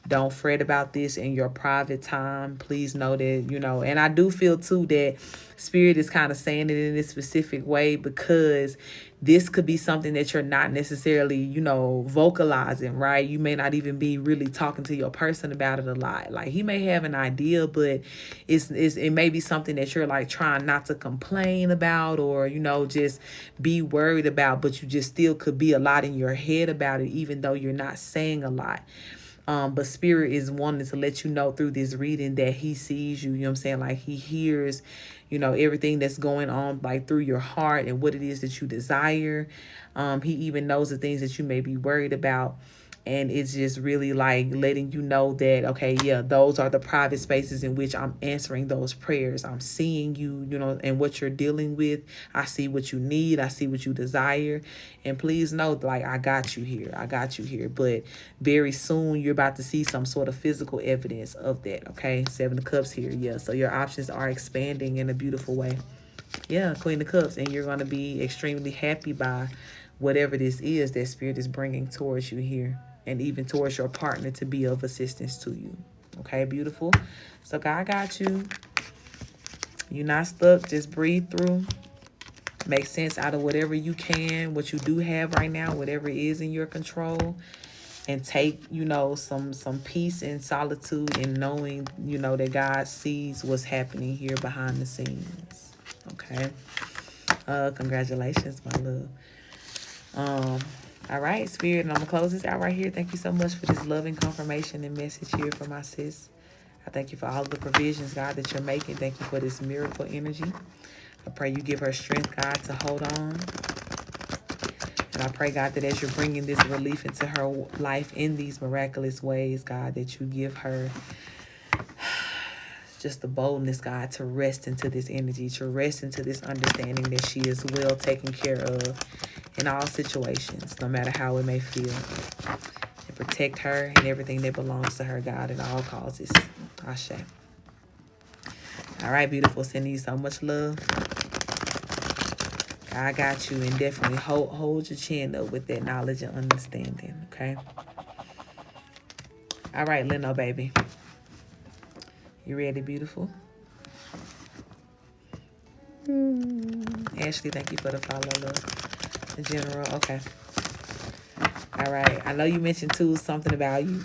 don't fret about this in your private time. Please know that, and I do feel too that Spirit is kind of saying it in this specific way because this could be something that you're not necessarily, vocalizing, right? You may not even be really talking to your person about it a lot. Like he may have an idea, but it may be something that you're like trying not to complain about or, just be worried about, but you just still could be a lot in your head about it, even though you're not saying a lot. But Spirit is wanting to let you know through this reading that he sees you, like he hears, everything that's going on like through your heart and what it is that you desire. He even knows the things that you may be worried about. And it's just really like letting you know that, okay, yeah, those are the private spaces in which I'm answering those prayers. I'm seeing you, and what you're dealing with. I see what you need. I see what you desire. And please know, like, I got you here. I got you here. But very soon you're about to see some sort of physical evidence of that, okay? Seven of Cups here, yeah. So your options are expanding in a beautiful way. Yeah, Queen of Cups. And you're going to be extremely happy by whatever this is that Spirit is bringing towards you here. And even towards your partner to be of assistance to you. Okay, beautiful. So God got you. You're not stuck. Just breathe through. Make sense out of whatever you can, what you do have right now, whatever is in your control. And take, some peace and solitude in knowing, that God sees what's happening here behind the scenes. Okay. Congratulations, my love. All right, Spirit, and I'm going to close this out right here. Thank you so much for this loving confirmation and message here for my sis. I thank you for all of the provisions, God, that you're making. Thank you for this miracle energy. I pray you give her strength, God, to hold on. And I pray, God, that as you're bringing this relief into her life in these miraculous ways, God, that you give her just the boldness, God, to rest into this energy, to rest into this understanding that she is well taken care of in all situations, no matter how it may feel. And protect her and everything that belongs to her, God, at all causes. Ashe. All right, beautiful. Sending you so much love. I got you, and definitely hold your chin up with that knowledge and understanding, okay? All right, Leno, baby. You ready, beautiful? Ashley, thank you for the follow, love. The general, okay. All right. I know you mentioned too something about you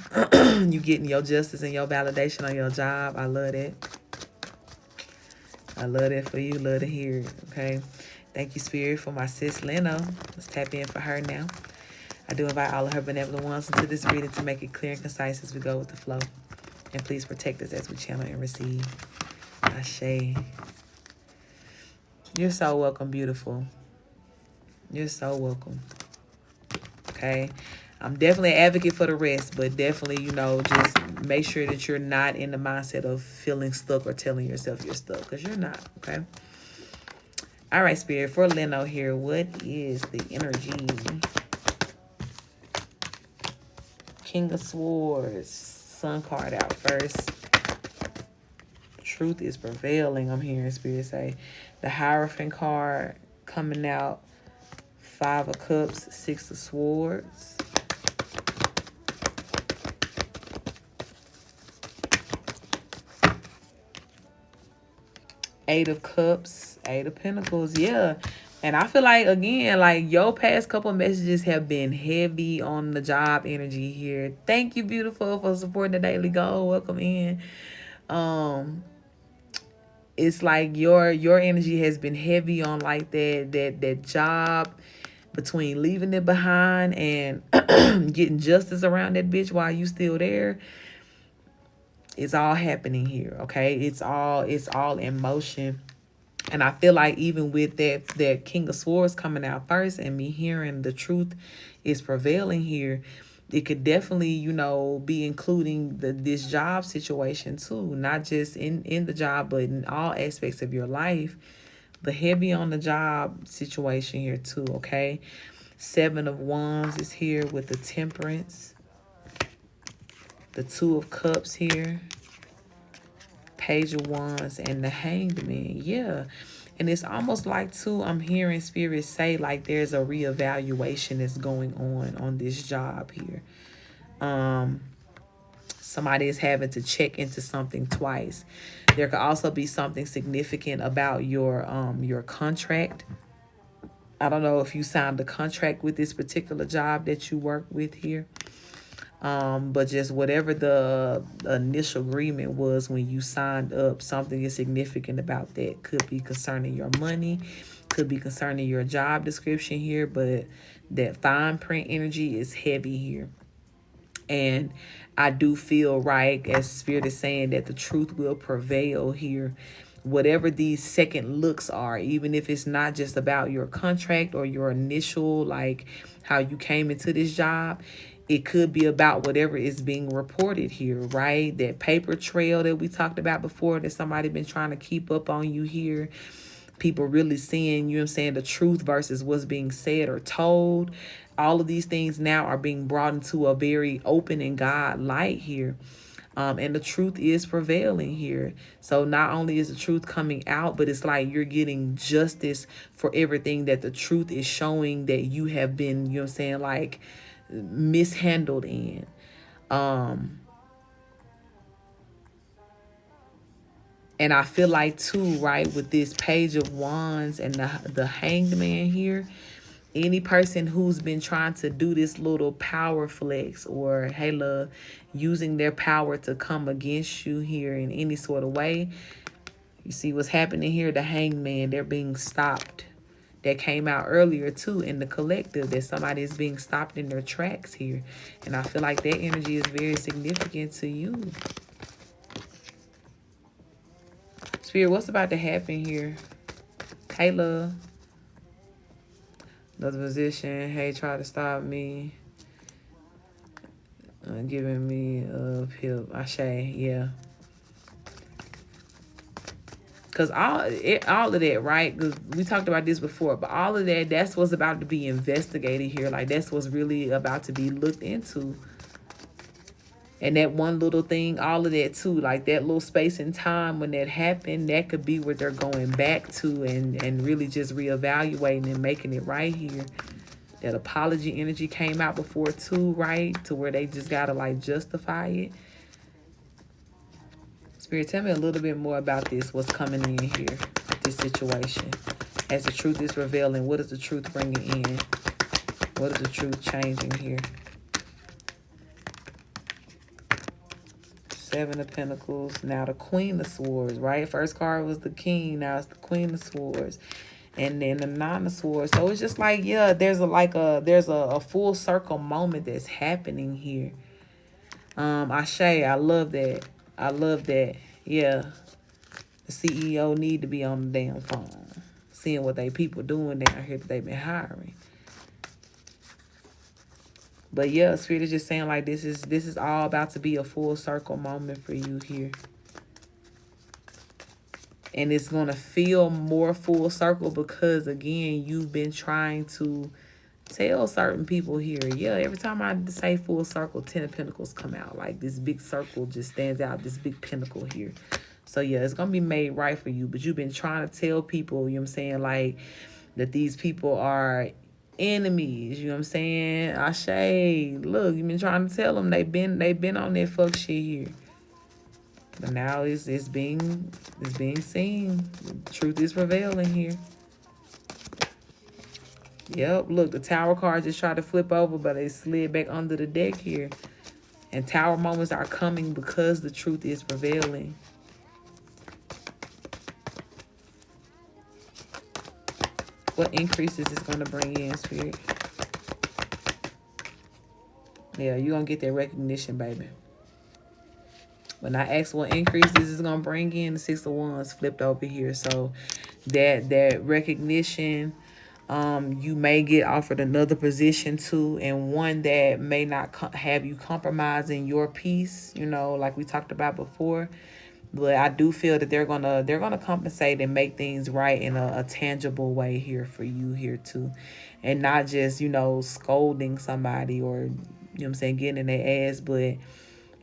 you getting your justice and your validation on your job. I love that. I love that for you. Love to hear it. Okay. Thank you, Spirit, for my sis Leno. Let's tap in for her now. I do invite all of her benevolent ones into this reading to make it clear and concise as we go with the flow. And please protect us as we channel and receive. Ashe. You're so welcome, beautiful. You're so welcome. Okay. I'm definitely an advocate for the rest, but definitely, just make sure that you're not in the mindset of feeling stuck or telling yourself you're stuck, because you're not, okay? All right, Spirit, for Leno here, what is the energy? King of Swords, Sun card out first. Truth is prevailing, I'm hearing Spirit say. The Hierophant card coming out. 5 of Cups, 6 of Swords. Eight of Cups, Eight of Pentacles, yeah. And I feel like, again, like your past couple messages have been heavy on the job energy here. Thank you, beautiful, for supporting the Daily Goal. Welcome in. It's like your energy has been heavy on like that job, between leaving it behind and getting justice around that bitch while you still there. It's all happening here, okay? It's all in motion. And I feel like even with that King of Swords coming out first and me hearing the truth is prevailing here, it could definitely, be including this job situation too. Not just in the job, but in all aspects of your life. The heavy on the job situation here too, okay? Seven of Wands is here with the Temperance. The Two of Cups here. Page of Wands and the Hanged Man. Yeah. And it's almost like, too, I'm hearing Spirit say, like, there's a reevaluation that's going on this job here. Somebody is having to check into something twice. There could also be something significant about your contract. I don't know if you signed a contract with this particular job that you work with here. But just whatever the initial agreement was when you signed up, something is significant about that. Could be concerning your money, could be concerning your job description here, but that fine print energy is heavy here. And I do feel, right, as Spirit is saying, that the truth will prevail here. Whatever these second looks are, even if it's not just about your contract or your initial, like how you came into this job, it could be about whatever is being reported here, right? That paper trail that we talked about before, that somebody been trying to keep up on you here. People really seeing, the truth versus what's being said or told. All of these things now are being brought into a very open and God light here. And the truth is prevailing here. So not only is the truth coming out, but it's like you're getting justice for everything that the truth is showing that you have been, like mishandled in. And I feel like too, right, with this Page of Wands and the Hanged Man here, any person who's been trying to do this little power flex or, hey, love, using their power to come against you here in any sort of way, you see what's happening here, the Hanged Man, they're being stopped. That came out earlier too in the collective, that somebody is being stopped in their tracks here. And I feel like that energy is very significant to you. Spirit, what's about to happen here? Hey, love. Another position. Hey, try to stop me. Giving me a help. Ashe, yeah. Because all of that, right? Because we talked about this before, but all of that, that's what's about to be investigated here. Like, that's what's really about to be looked into. And that one little thing, all of that too, like that little space in time when that happened, that could be what they're going back to and really just reevaluating and making it right here. That apology energy came out before too, right? To where they just got to like justify it. Spirit, tell me a little bit more about this, what's coming in here, this situation. As the truth is revealing, what is the truth bringing in? What is the truth changing here? Seven of Pentacles. Now the Queen of Swords, right? First card was the King. Now it's the Queen of Swords. And then the Nine of Swords. So it's just like, yeah, there's a full circle moment that's happening here. Ashe, I love that. I love that. Yeah. The CEO need to be on the damn phone. Seeing what they people doing down here that they've been hiring. But yeah, Spirit is just saying like this is all about to be a full circle moment for you here. And it's going to feel more full circle because, again, you've been trying to tell certain people here. Yeah, every time I say full circle, 10 of Pentacles come out. Like this big circle just stands out, this big pinnacle here. So yeah, it's going to be made right for you. But you've been trying to tell people, like that these people are enemies, you know what I'm saying? Ashe, look, you've been trying to tell them they've been on that fuck shit here. But now it's being seen. The truth is prevailing here. Yep, look, the Tower card just tried to flip over, but it slid back under the deck here. And Tower moments are coming because the truth is prevailing. What increases is going to bring in, Spirit? Yeah, you're going to get that recognition, baby. When I ask what increase this is going to bring in, the Six of Wands flipped over here. So that recognition, you may get offered another position too, and one that may not have you compromising your peace, you know, like we talked about before. But I do feel that they're gonna compensate and make things right in a tangible way here for you here too. And not just, you know, scolding somebody or, you know what I'm saying, getting in their ass, but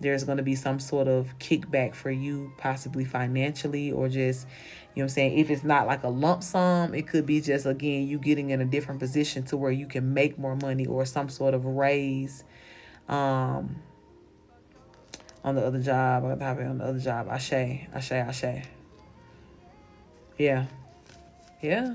there's going to be some sort of kickback for you, possibly financially, or just, you know what I'm saying, if it's not like a lump sum, it could be just, again, you getting in a different position to where you can make more money or some sort of raise on the other job. On the other job. Ashe. Yeah. Yeah.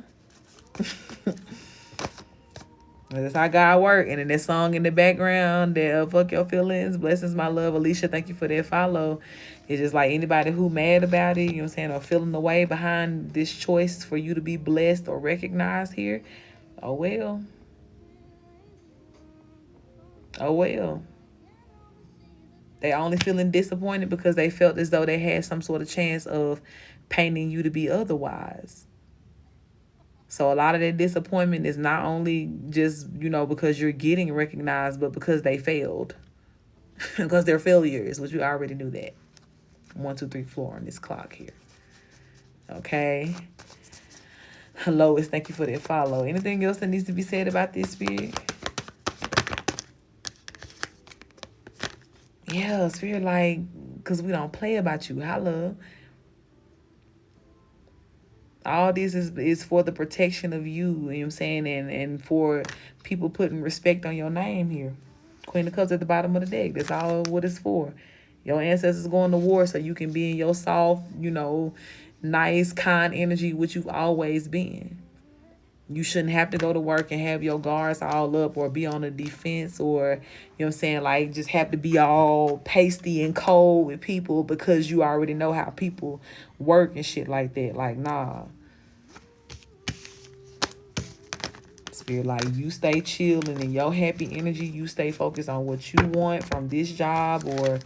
That's how God work. And then that song in the background, that Fuck Your Feelings, Blessings My Love, Alicia, thank you for that follow. It's just like anybody who mad about it, you know what I'm saying, or feeling the way behind this choice for you to be blessed or recognized here. Oh well. Oh well. They only feeling disappointed because they felt as though they had some sort of chance of painting you to be otherwise. So a lot of that disappointment is not only just, you know, because you're getting recognized, but because they failed. Because they're failures, which we already knew that. 1, 2, 3, 4 on this clock here. Okay. Lois, thank you for that follow. Anything else that needs to be said about this, Spirit? Yeah, Spirit, like, because we don't play about you. Holla. All this is for the protection of you, you know what I'm saying, and for people putting respect on your name here. Queen of Cups at the bottom of the deck. That's all what it's for. Your ancestors going to war so you can be in your soft, you know, nice, kind energy, which you've always been. You shouldn't have to go to work and have your guards all up or be on the defense or, you know what I'm saying, like just have to be all pasty and cold with people because you already know how people work and shit like that. Like, nah. Spirit, like, you stay chill and in your happy energy, you stay focused on what you want from this job or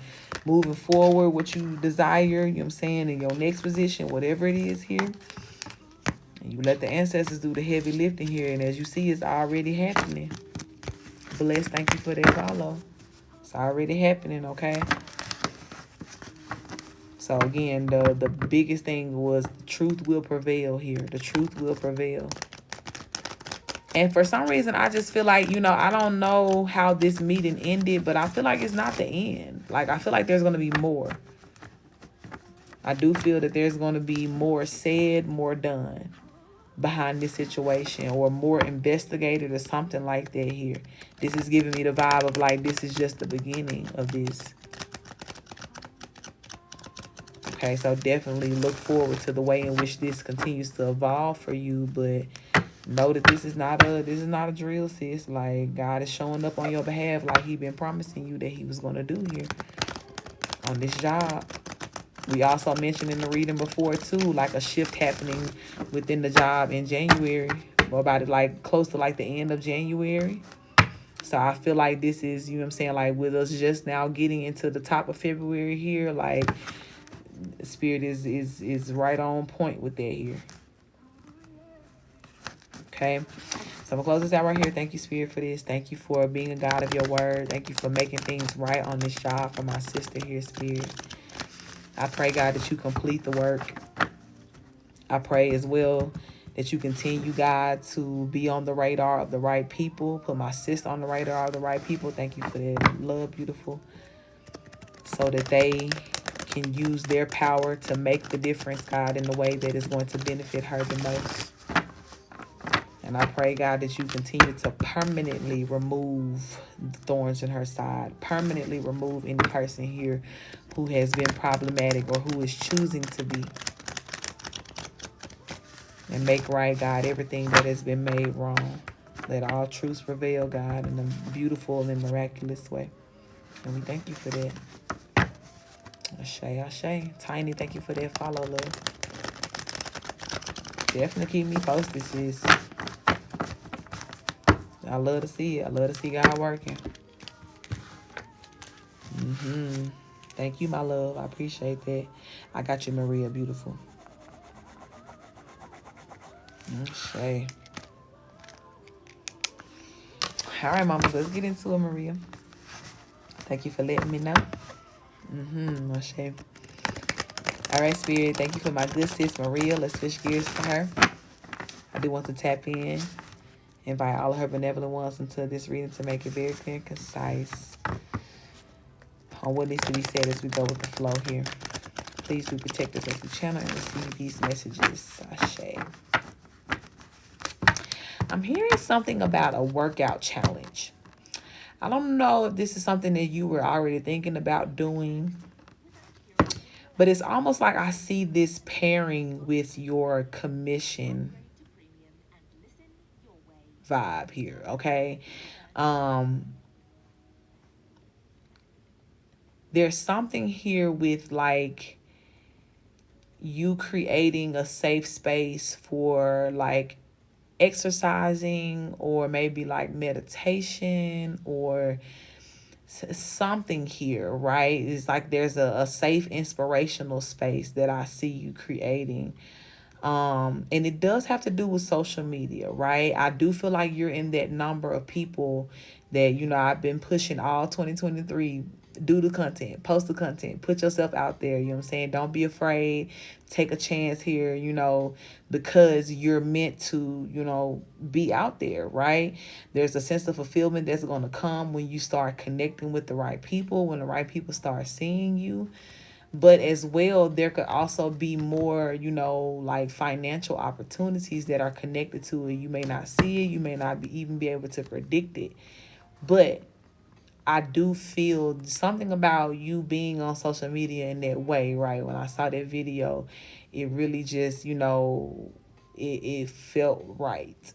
moving forward, what you desire, you know what I'm saying, in your next position, whatever it is here. And you let the ancestors do the heavy lifting here. And as you see, it's already happening. Bless, thank you for that follow. It's already happening, okay? So again, the biggest thing was the truth will prevail here. The truth will prevail. And for some reason, I just feel like, you know, I don't know how this meeting ended, but I feel like it's not the end. Like, I feel like there's going to be more. I do feel that there's going to be more said, more done behind this situation, or more investigated or something like that here. This is giving me the vibe of like this is just the beginning of this. Okay, so definitely look forward to the way in which this continues to evolve for you, but know that this is not a drill, sis. Like, God is showing up on your behalf like he been promising you that he was going to do here on this job. We also mentioned in the reading before, too, like a shift happening within the job in January, or about it like close to like the end of January. So I feel like this is, you know what I'm saying, like with us just now getting into the top of February here, like Spirit is right on point with that here. Okay. So I'm going to close this out right here. Thank you, Spirit, for this. Thank you for being a God of your word. Thank you for making things right on this job for my sister here, Spirit. I pray, God, that you complete the work. I pray as well that you continue, God, to be on the radar of the right people. Put my sister on the radar of the right people. Thank you for that love, beautiful. So that they can use their power to make the difference, God, in the way that is going to benefit her the most. And I pray, God, that you continue to permanently remove the thorns in her side. Permanently remove any person here who has been problematic or who is choosing to be. And make right, God, everything that has been made wrong. Let all truths prevail, God, in a beautiful and miraculous way. And we thank you for that. Ashe, Ashe. Tiny, thank you for that follow, love. Definitely keep me posted, sis. I love to see it. I love to see God working. Thank you, my love. I appreciate that. I got you, Maria. Beautiful. Okay. All right, mamas. Let's get into it, Maria. Thank you for letting me know. Okay. All right, Spirit. Thank you for my good sis, Maria. Let's switch gears for her. I do want to tap in. Invite all of her benevolent ones into this reading to make it very clear and concise on what needs to be said as we go with the flow here. Please do protect us as we channel and receive these messages. Ashe. I'm hearing something about a workout challenge. I don't know if this is something that you were already thinking about doing, but it's almost like I see this pairing with your commission vibe here, okay? There's something here with like you creating a safe space for like exercising or maybe like meditation or something here, right? It's like there's a safe inspirational space that I see you creating. And it does have to do with social media, right? I do feel like you're in that number of people that, you know, I've been pushing all 2023. Do the content, post the content, put yourself out there. You know what I'm saying? Don't be afraid. Take a chance here, you know, because you're meant to, you know, be out there, right? There's a sense of fulfillment that's going to come when you start connecting with the right people, when the right people start seeing you. But as well, there could also be more, you know, like financial opportunities that are connected to it. You may not see it. You may not even be able to predict it. But I do feel something about you being on social media in that way, right? When I saw that video, it really just, you know, it felt right.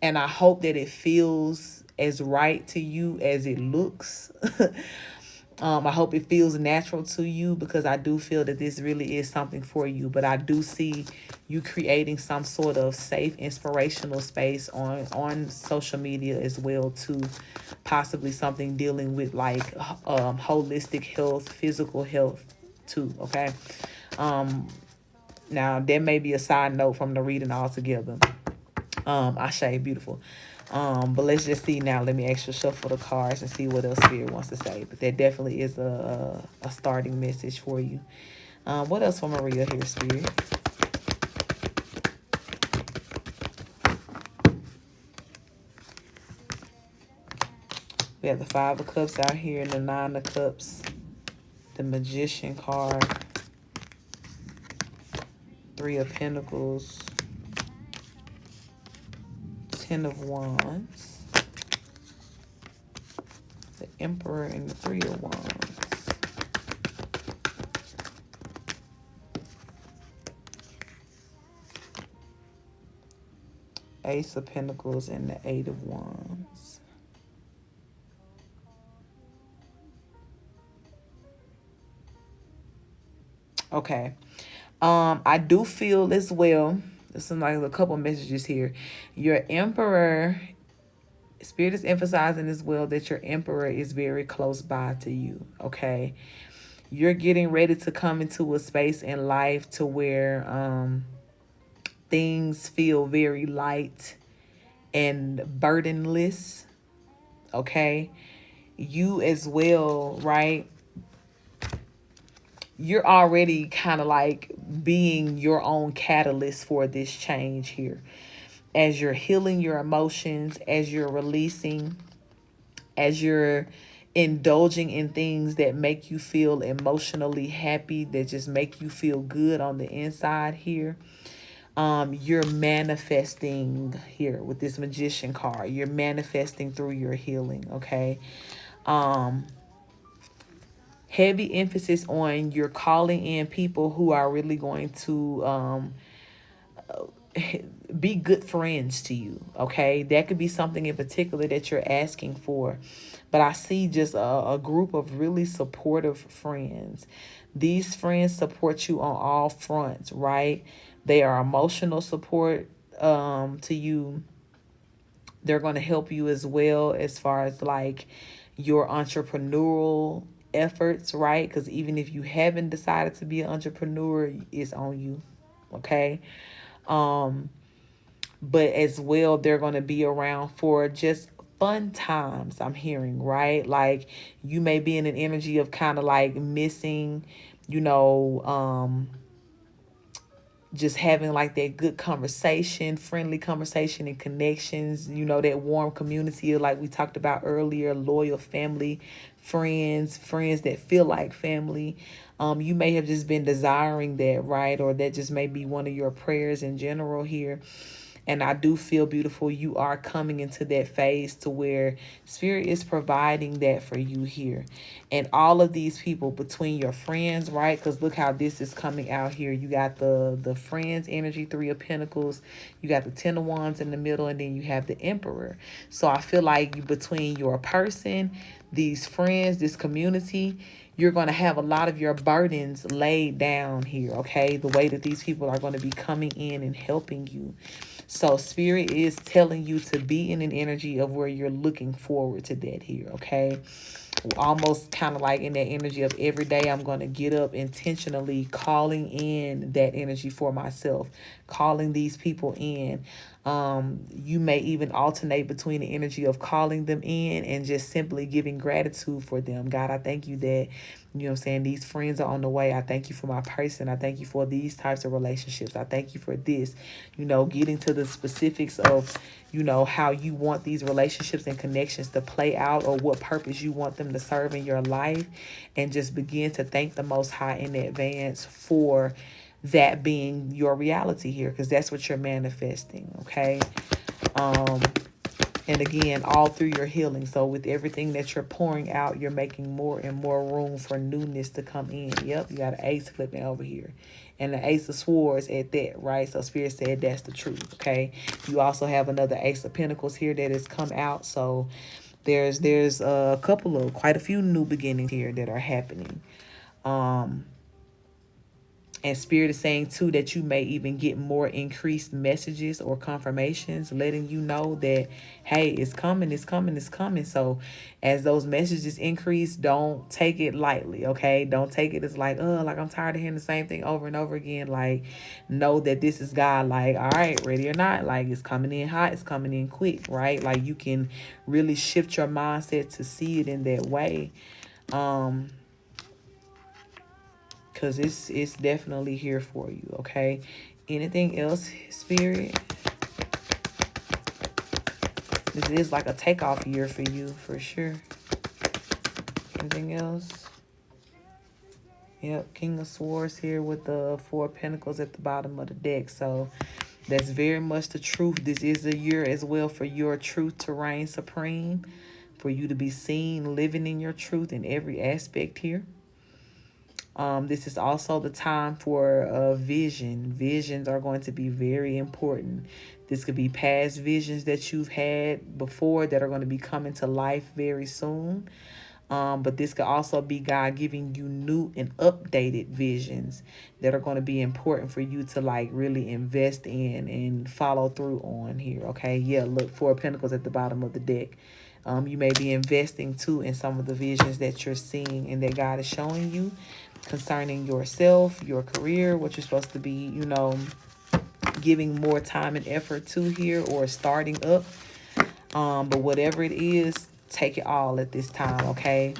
And I hope that it feels as right to you as it looks. I hope it feels natural to you because I do feel that this really is something for you. But I do see you creating some sort of safe, inspirational space on social media as well too. Possibly something dealing with like holistic health, physical health too, okay? Now, there may be a side note from the reading altogether. Ashe, beautiful. But let's just see now. Let me actually shuffle the cards and see what else Spirit wants to say. But that definitely is a starting message for you. What else for Maria here, Spirit? We have the Five of Cups out here and the Nine of Cups. The Magician card. Three of Pentacles. Ten of Wands. The Emperor and the Three of Wands. Ace of Pentacles and the Eight of Wands. Okay. I do feel as well, there's like a couple messages here. Your Emperor, Spirit is emphasizing as well that your Emperor is very close by to you, okay? You're getting ready to come into a space in life to where things feel very light and burdenless, okay? You as well, right? You're already kind of like being your own catalyst for this change here. As you're healing your emotions, as you're releasing, as you're indulging in things that make you feel emotionally happy, that just make you feel good on the inside here. You're manifesting here with this Magician card. You're manifesting through your healing, okay? Heavy emphasis on you're calling in people who are really going to be good friends to you, okay? That could be something in particular that you're asking for. But I see just a group of really supportive friends. These friends support you on all fronts, right? They are emotional support to you. They're going to help you as well as far as like your entrepreneurial efforts, right? Because even if you haven't decided to be an entrepreneur, it's on you, okay? But as well, they're going to be around for just fun times, I'm hearing, right? Like you may be in an energy of kind of like missing, you know, just having like that good conversation, friendly conversation and connections, you know, that warm community like we talked about earlier, loyal family, friends that feel like family. You may have just been desiring that, right? Or that just may be one of your prayers in general here. And I do feel, beautiful, you are coming into that phase to where Spirit is providing that for you here. And all of these people between your friends, right? Because look how this is coming out here. You got the friends energy, Three of Pentacles. You got the Ten of Wands in the middle, and then you have the Emperor. So I feel like between your person, these friends, this community, you're going to have a lot of your burdens laid down here, okay? The way that these people are going to be coming in and helping you. So Spirit is telling you to be in an energy of where you're looking forward to that here, okay? Almost kind of like in that energy of every day I'm going to get up intentionally calling in that energy for myself, calling these people in. You may even alternate between the energy of calling them in and just simply giving gratitude for them. God, I thank you that, you know what I'm saying, these friends are on the way. I thank you for my person. I thank you for these types of relationships. I thank you for this, you know, getting to the specifics of, you know, how you want these relationships and connections to play out or what purpose you want them to serve in your life, and just begin to thank the Most High in advance for that being your reality here, because that's what you're manifesting, okay? And again, all through your healing. So with everything that you're pouring out, you're making more and more room for newness to come in. Yep, you got an ace flipping over here. And the Ace of Swords at that, right? So Spirit said that's the truth, okay? You also have another Ace of Pentacles here that has come out. So there's quite a few new beginnings here that are happening. And Spirit is saying, too, that you may even get more increased messages or confirmations letting you know that, hey, it's coming, it's coming, it's coming. So as those messages increase, don't take it lightly, okay? Don't take it as like, oh, like I'm tired of hearing the same thing over and over again. Like, know that this is God. Like, all right, ready or not, like it's coming in hot, it's coming in quick, right? Like you can really shift your mindset to see it in that way. Because it's definitely here for you, okay? Anything else, Spirit? This is like a takeoff year for you, for sure. Anything else? Yep, King of Swords here with the Four of Pentacles at the bottom of the deck. So that's very much the truth. This is a year as well for your truth to reign supreme, for you to be seen living in your truth in every aspect here. This is also the time for vision. Visions are going to be very important. This could be past visions that you've had before that are going to be coming to life very soon. But this could also be God giving you new and updated visions that are going to be important for you to like really invest in and follow through on here. Okay. Yeah. Look, Four of Pentacles at the bottom of the deck. You may be investing too in some of the visions that you're seeing and that God is showing you concerning yourself, your career, what you're supposed to be, you know, giving more time and effort to here or starting up. But whatever it is, take it all at this time, okay?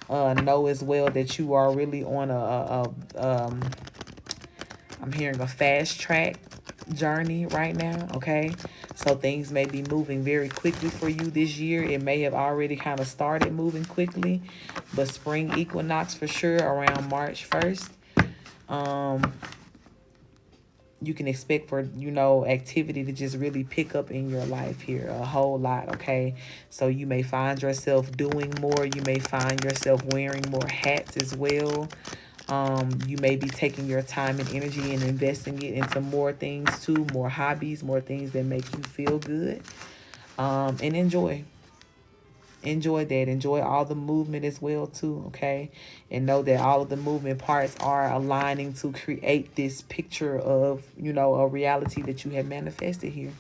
Know as well that you are really on I'm hearing a fast track journey right now, okay? So things may be moving very quickly for you this year. It may have already kind of started moving quickly, but spring equinox for sure around March 1st. you can expect for, you know, activity to just really pick up in your life here a whole lot, okay? So you may find yourself doing more. You may find yourself wearing more hats as well. You may be taking your time and energy and investing it into more things too, more hobbies, more things that make you feel good. And enjoy that. Enjoy all the movement as well too, okay? And know that all of the movement parts are aligning to create this picture of, you know, a reality that you have manifested here.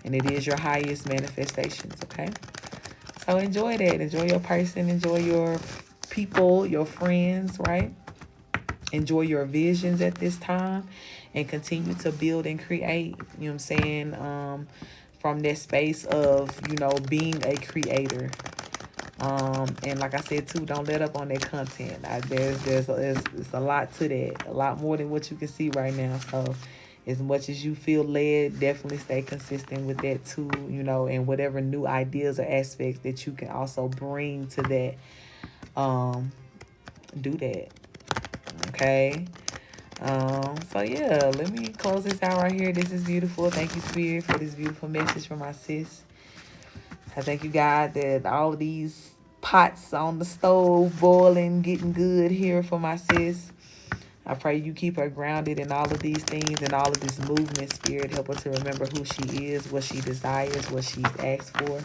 And it is your highest manifestations, okay? So enjoy that. Enjoy your person. Enjoy your people, your friends, right? Enjoy your visions at this time and continue to build and create, you know what I'm saying? From that space of, you know, being a creator. And like I said too, don't let up on that content. There's a lot to that, a lot more than what you can see right now. So as much as you feel led, definitely stay consistent with that too, you know, and whatever new ideas or aspects that you can also bring to that, do that. Okay. So yeah, let me close this out right here. This is beautiful. Thank you, Spirit, for this beautiful message from my sis. I thank you, God, that all of these pots on the stove boiling, getting good here for my sis. I pray you keep her grounded in all of these things and all of this movement, Spirit. Help her to remember who she is, what she desires, what she's asked for.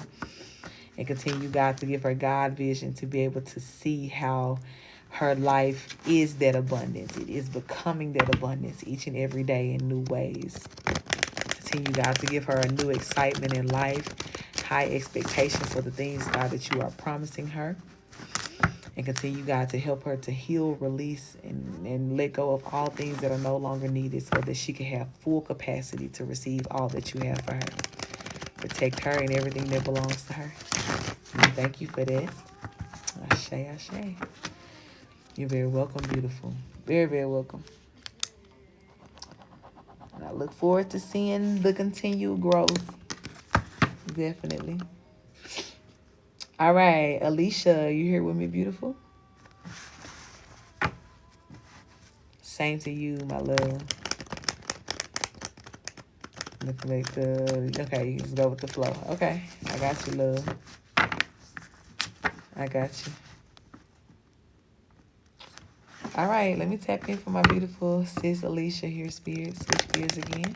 And continue, God, to give her God vision to be able to see how her life is that abundance. It is becoming that abundance each and every day in new ways. Continue, God, to give her a new excitement in life, high expectations for the things, God, that you are promising her. And continue, God, to help her to heal, release, and let go of all things that are no longer needed so that she can have full capacity to receive all that you have for her. Protect her and everything that belongs to her. And thank you for that. Ashe, ashe. You're very welcome, beautiful. Very, very welcome. And I look forward to seeing the continued growth. Definitely. All right, Alicia, you here with me, beautiful? Same to you, my love. Look like okay, you just go with the flow. Okay, I got you, love. I got you. All right, let me tap in for my beautiful sis Alicia here, Spirit. Switch gears again.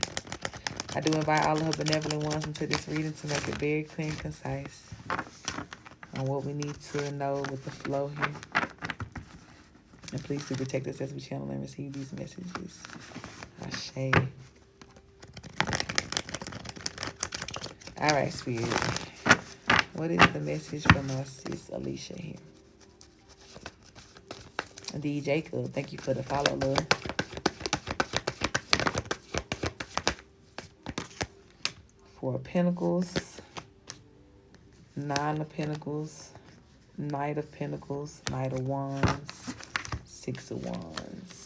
I do invite all of her benevolent ones into this reading to make it very clear and concise on what we need to know with the flow here. And please do protect us as we channel and receive these messages. Ashe. All right, Spirit. What is the message from my sis Alicia here? D. Jacob, thank you for the follow, love. Four of Pentacles, Nine of Pentacles, Knight of Pentacles, Knight of Wands, Six of Wands.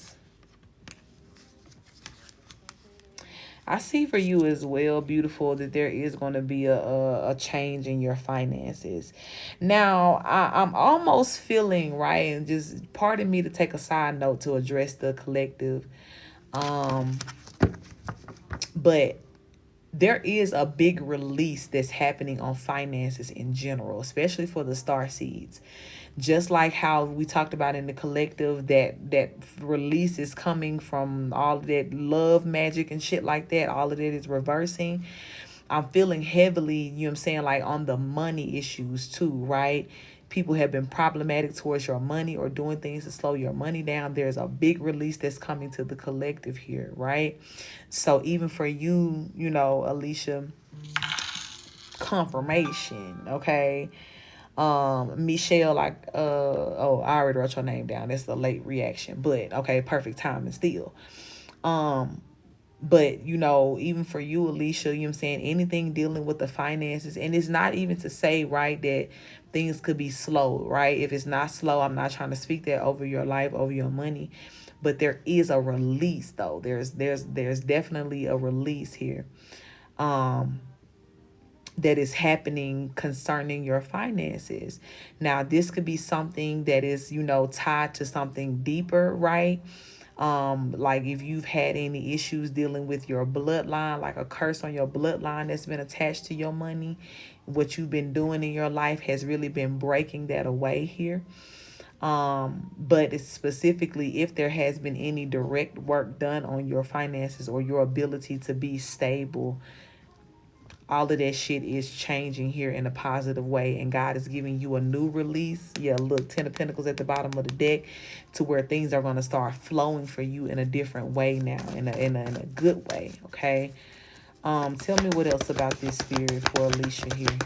I see for you as well, beautiful, that there is going to be a change in your finances. Now, I'm almost feeling, right, and just pardon me to take a side note to address the collective, but there is a big release that's happening on finances in general, especially for the star seeds. Just like how we talked about in the collective, that release is coming from all of that love magic and shit like that. All of that is reversing. I'm feeling heavily, you know what I'm saying, like on the money issues too, right? People have been problematic towards your money or doing things to slow your money down. There's a big release that's coming to the collective here, right? So even for you, you know, Alicia, confirmation, okay? Michelle, like, oh, I already wrote your name down. That's the late reaction, but okay, perfect timing still. But, you know, even for you, Alicia, you know what I'm saying, anything dealing with the finances, and it's not even to say, right, that things could be slow, right? If it's not slow, I'm not trying to speak that over your life, over your money, but there is a release, though. There's definitely a release here. That is happening concerning your finances. Now, this could be something that is, you know, tied to something deeper, right? Like if you've had any issues dealing with your bloodline, like a curse on your bloodline that's been attached to your money, what you've been doing in your life has really been breaking that away here. But it's specifically if there has been any direct work done on your finances or your ability to be stable, all of that shit is changing here in a positive way, and God is giving you a new release. Yeah, look, 10 of Pentacles at the bottom of the deck, to where things are going to start flowing for you in a different way now, in a good way. Okay. Tell me what else about this, Spirit, for Alicia here.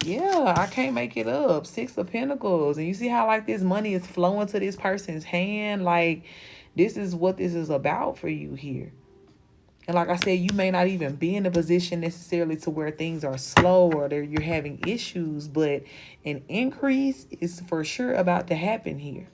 Yeah, I can't make it up. 6 of Pentacles. And you see how like this money is flowing to this person's hand? Like this is what this is about for you here. And like I said, you may not even be in a position necessarily to where things are slow or you're having issues, but an increase is for sure about to happen here.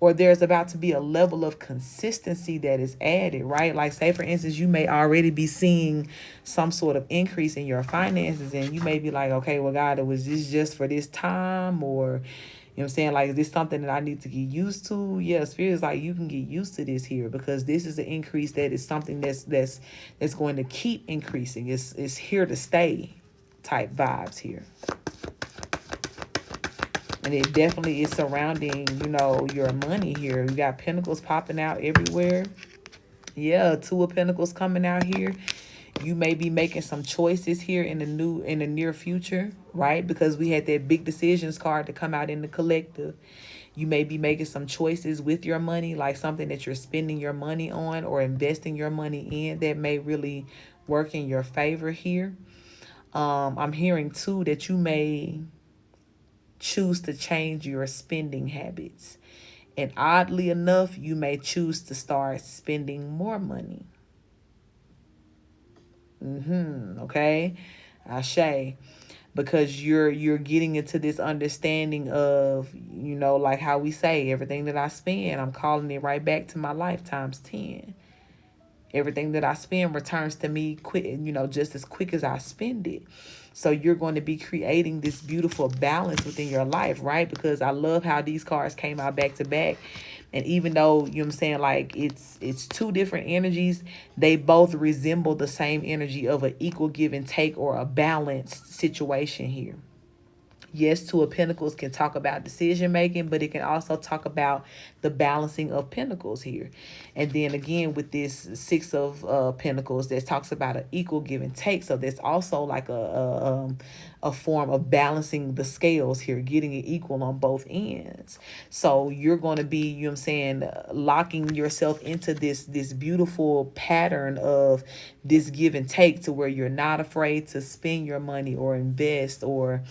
Or there's about to be a level of consistency that is added, right? Like say, for instance, you may already be seeing some sort of increase in your finances, and you may be like, okay, well, God, was this just for this time? Or, you know what I'm saying? Like, is this something that I need to get used to? Yeah, Spirit is like, you can get used to this here, because this is an increase that is something that's going to keep increasing. It's here to stay type vibes here. And it definitely is surrounding, your money here. You got Pentacles popping out everywhere. Yeah, 2 of Pentacles coming out here. You may be making some choices here in the near future, right? Because we had that big decisions card to come out in the collective. You may be making some choices with your money, like something that you're spending your money on or investing your money in that may really work in your favor here. I'm hearing too that you may choose to change your spending habits. And oddly enough, you may choose to start spending more money. Okay. Ashe. Because you're getting into this understanding of, like how we say, everything that I spend, I'm calling it right back to my life times 10. Everything that I spend returns to me quick, just as quick as I spend it. So you're going to be creating this beautiful balance within your life, right? Because I love how these cards came out back to back. And even though, you know what I'm saying, like it's 2 different energies, they both resemble the same energy of an equal give and take, or a balanced situation here. Yes, 2 of Pentacles can talk about decision making, but it can also talk about the balancing of Pentacles here. And then again, with this 6 of Pentacles, that talks about an equal give and take. So there's also like a form of balancing the scales here, getting it equal on both ends. So you're going to be, you know what I'm saying, locking yourself into this beautiful pattern of this give and take, to where you're not afraid to spend your money or invest, or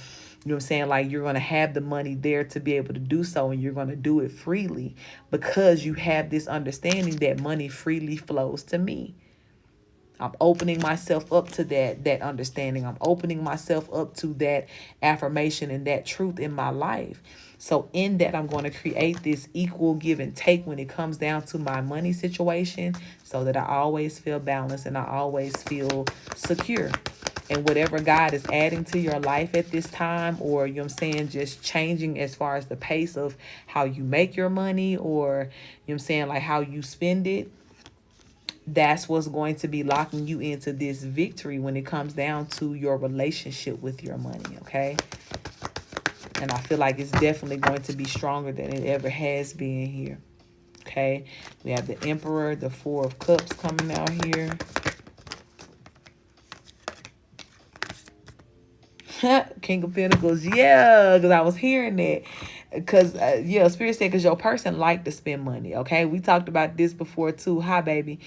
you know what I'm saying? Like you're going to have the money there to be able to do so, and you're going to do it freely, because you have this understanding that money freely flows to me. I'm opening myself up to that understanding. I'm opening myself up to that affirmation and that truth in my life. So in that, I'm going to create this equal give and take when it comes down to my money situation, so that I always feel balanced and I always feel secure. And whatever God is adding to your life at this time, or, you know what I'm saying, just changing as far as the pace of how you make your money, or, you know what I'm saying, like how you spend it, that's what's going to be locking you into this victory when it comes down to your relationship with your money, okay? And I feel like it's definitely going to be stronger than it ever has been here, okay? We have the Emperor, the 4 of Cups coming out here. King of Pentacles, yeah, because I was hearing that. Because, Spirit said, because your person like to spend money, okay? We talked about this before, too. Hi, baby. You know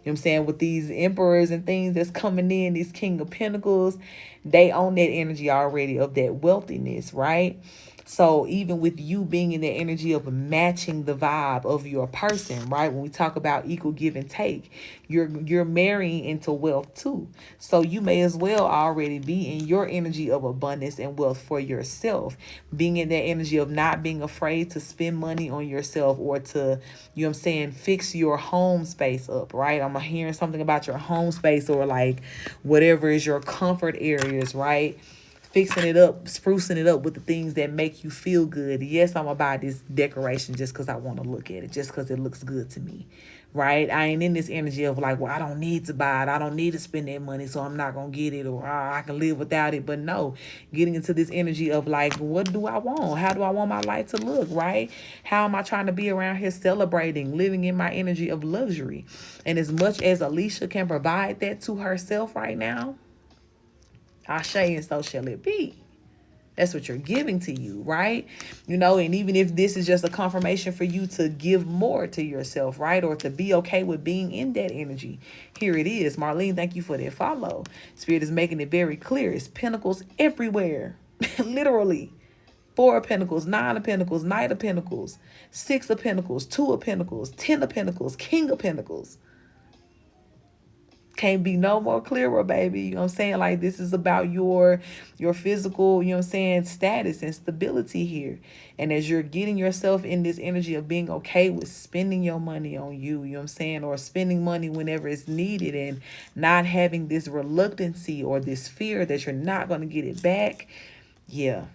what I'm saying? With these emperors and things that's coming in, these King of Pentacles, they own that energy already of that wealthiness, right? So even with you being in the energy of matching the vibe of your person, right? When we talk about equal give and take, you're marrying into wealth too. So you may as well already be in your energy of abundance and wealth for yourself. Being in that energy of not being afraid to spend money on yourself, or to, you know what I'm saying, fix your home space up, right? I'm hearing something about your home space, or like whatever is your comfort areas, right? fixing it up, sprucing it up with the things that make you feel good. Yes, I'm gonna buy this decoration just because I want to look at it, just because it looks good to me, right? I ain't in this energy of like, well, I don't need to buy it, I don't need to spend that money, so I'm not gonna get it, or I can live without it. But no, getting into this energy of like, what do I want? How do I want my life to look, right? How am I trying to be around here celebrating, living in my energy of luxury? And as much as Alicia can provide that to herself right now, Ashe, and so shall it be. That's what you're giving to you, right? You know, and even if this is just a confirmation for you to give more to yourself, right? Or to be okay with being in that energy. Here it is. Marlene, thank you for that follow. Spirit is making it very clear. It's pentacles everywhere. Literally. 4 of Pentacles, 9 of Pentacles, Knight of Pentacles, 6 of Pentacles, 2 of Pentacles, 10 of Pentacles, King of Pentacles. Can't be no more clearer, baby. You know what I'm saying? Like, this is about your physical, you know what I'm saying, status and stability here. And as you're getting yourself in this energy of being okay with spending your money on you know what I'm saying, or spending money whenever it's needed, and not having this reluctancy or this fear that you're not going to get it back. Yeah.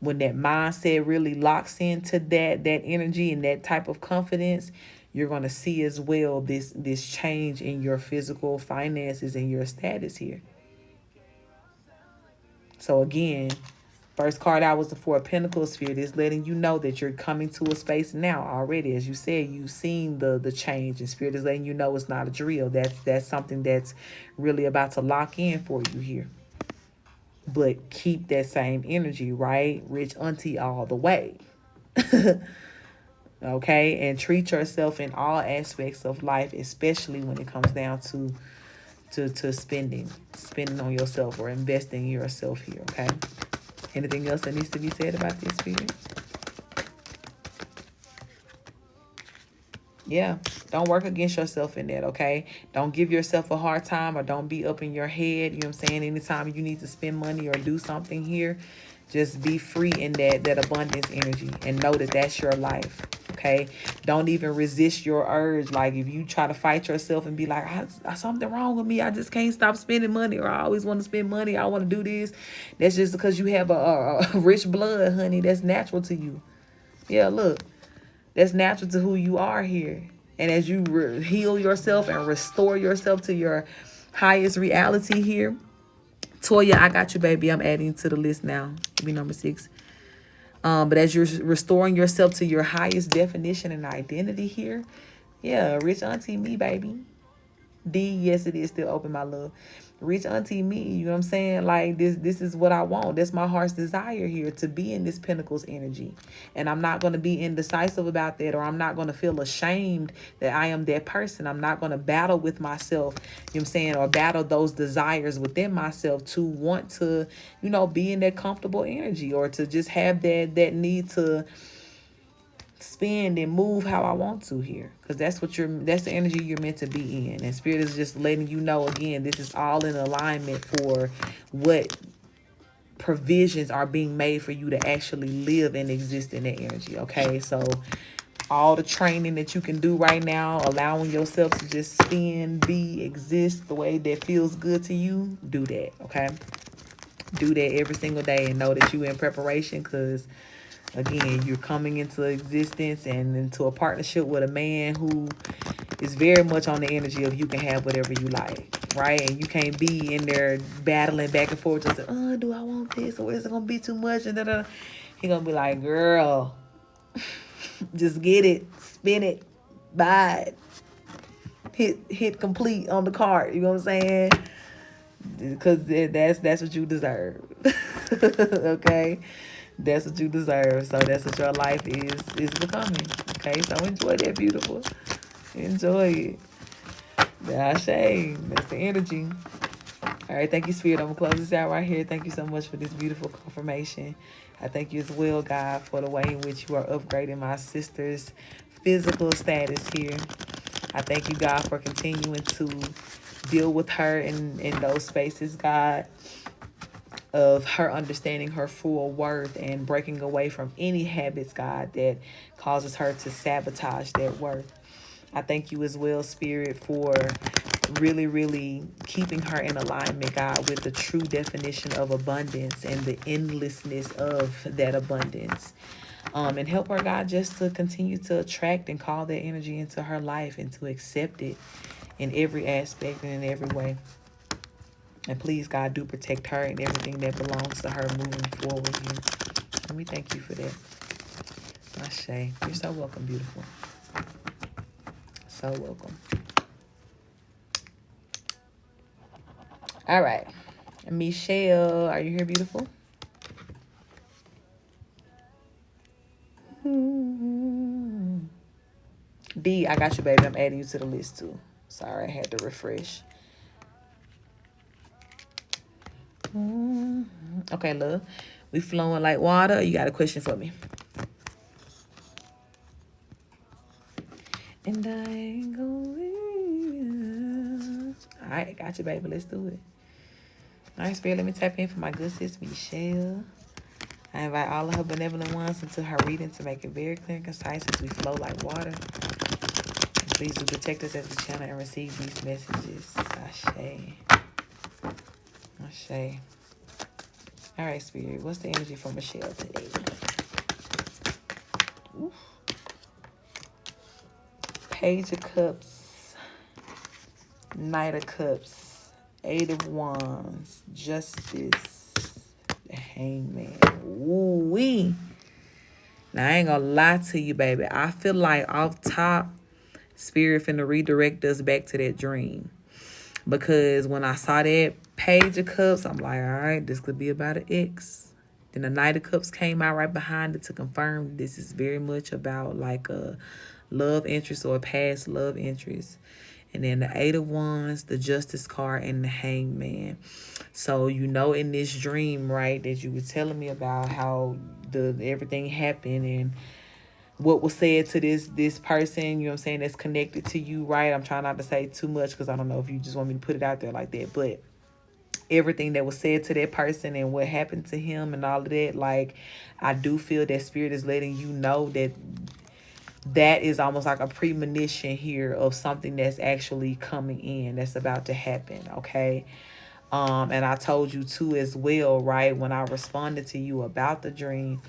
When that mindset really locks into that energy and that type of confidence, you're going to see as well this change in your physical finances and your status here. So again, first card out was the 4 of Pentacles. Spirit is letting you know that you're coming to a space now already. As you said, you've seen the change, and Spirit is letting you know it's not a drill. That's something that's really about to lock in for you here. But keep that same energy, right? Rich auntie all the way. Okay, and treat yourself in all aspects of life, especially when it comes down to spending on yourself or investing in yourself here. Okay, anything else that needs to be said about this, Spirit? Yeah, don't work against yourself in that, okay? Don't give yourself a hard time, or don't be up in your head, you know what I'm saying? Anytime you need to spend money or do something here, just be free in that abundance energy and know that that's your life, okay? Don't even resist your urge. Like, if you try to fight yourself and be like, something wrong with me, I just can't stop spending money, or I always want to spend money, I want to do this. That's just because you have a rich blood, honey. That's natural to you. Yeah, look. That's natural to who you are here. And as you heal yourself and restore yourself to your highest reality here, Toya, I got you, baby. I'm adding to the list now. Give me number 6. But as you're restoring yourself to your highest definition and identity here, yeah, rich auntie me, baby. D, yes, it is still open, my love. Rich auntie me, you know what I'm saying? Like, this is what I want. That's my heart's desire here, to be in this Pentacles energy. And I'm not going to be indecisive about that, or I'm not going to feel ashamed that I am that person. I'm not going to battle with myself, you know what I'm saying, or battle those desires within myself to want to, you know, be in that comfortable energy, or to just have that need to spend and move how I want to here, because that's the energy you're meant to be in. And Spirit is just letting you know, again, this is all in alignment for what provisions are being made for you to actually live and exist in that energy. Okay, so all the training that you can do right now, allowing yourself to just spend, be, exist the way that feels good to you, do that. Okay, do that every single day, and know that you're in preparation, because again, you're coming into existence and into a partnership with a man who is very much on the energy of you can have whatever you like, right? And you can't be in there battling back and forth, just like, do I want this, or is it gonna be too much? And da-da. He gonna be like, girl, just get it, spin it, buy it, hit complete on the cart. You know what I'm saying? Because that's what you deserve. Okay. That's what you deserve. So that's what your life is becoming. Okay, so enjoy that, beautiful. Enjoy it. That's the energy. All right, thank you, Spirit. I'm going to close this out right here. Thank you so much for this beautiful confirmation. I thank you as well, God, for the way in which you are upgrading my sister's physical status here. I thank you, God, for continuing to deal with her in those spaces, God, of her understanding her full worth and breaking away from any habits, God, that causes her to sabotage that worth. I thank you as well, Spirit, for really, really keeping her in alignment, God, with the true definition of abundance and the endlessness of that abundance. And help her, God, just to continue to attract and call that energy into her life and to accept it in every aspect and in every way. And please, God, do protect her and everything that belongs to her moving forward here. And we thank you for that. Ashe. You're so welcome, beautiful. So welcome. All right. Michelle, are you here, beautiful? D, I got you, baby. I'm adding you to the list, too. Sorry, I had to refresh. Okay, love. We flowing like water. You got a question for me? And I ain't going. All right, got you, baby. Let's do it. All right, Spirit, let me tap in for my good sis, Michelle. I invite all of her benevolent ones into her reading to make it very clear and concise as we flow like water. And please do protect us as we channel and receive these messages. Ashe. Ashe. All right, Spirit, what's the energy for Michelle today? Oof. Page of Cups, Knight of Cups, Eight of Wands, Justice, the Hangman. Ooh-wee. Now, I ain't gonna lie to you, baby. I feel like off top, Spirit finna redirect us back to that dream. Because when I saw that Page of Cups, I'm like, all right, this could be about an ex. Then the Knight of Cups came out right behind it to confirm this is very much about like a love interest or a past love interest. And then the Eight of Wands, the Justice card, and the Hangman. So, you know, in this dream, right, that you were telling me about how everything happened and what was said to this person, you know what I'm saying, that's connected to you, right? I'm trying not to say too much because I don't know if you just want me to put it out there like that. But everything that was said to that person and what happened to him and all of that, like, I do feel that Spirit is letting you know that that is almost like a premonition here of something that's actually coming in, that's about to happen, okay? And I told you too as well, right? When I responded to you about the dream,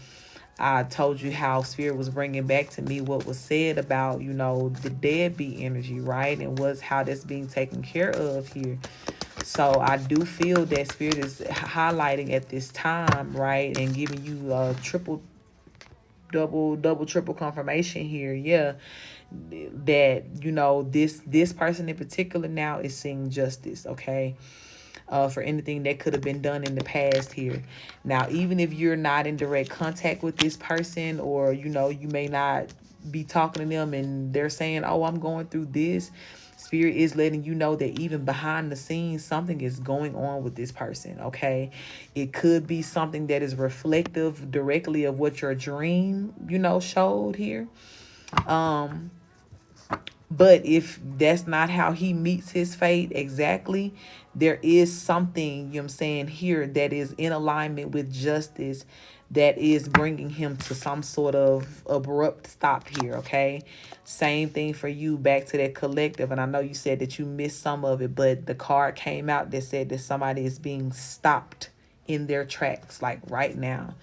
I told you how Spirit was bringing back to me what was said about, you know, the deadbeat energy, right? And how that's being taken care of here. So I do feel that Spirit is highlighting at this time, right? And giving you a double, triple confirmation here. Yeah. That, you know, this person in particular now is seeing justice, okay? For anything that could have been done in the past here. Now, even if you're not in direct contact with this person, or, you know, you may not be talking to them and they're saying, oh, I'm going through this, Spirit is letting you know that even behind the scenes, something is going on with this person, okay? It could be something that is reflective directly of what your dream, you know, showed here. But if that's not how he meets his fate exactly, there is something, you know what I'm saying, here that is in alignment with justice that is bringing him to some sort of abrupt stop here, okay? Same thing for you, back to that collective. And I know you said that you missed some of it, but the card came out that said that somebody is being stopped in their tracks, like right now.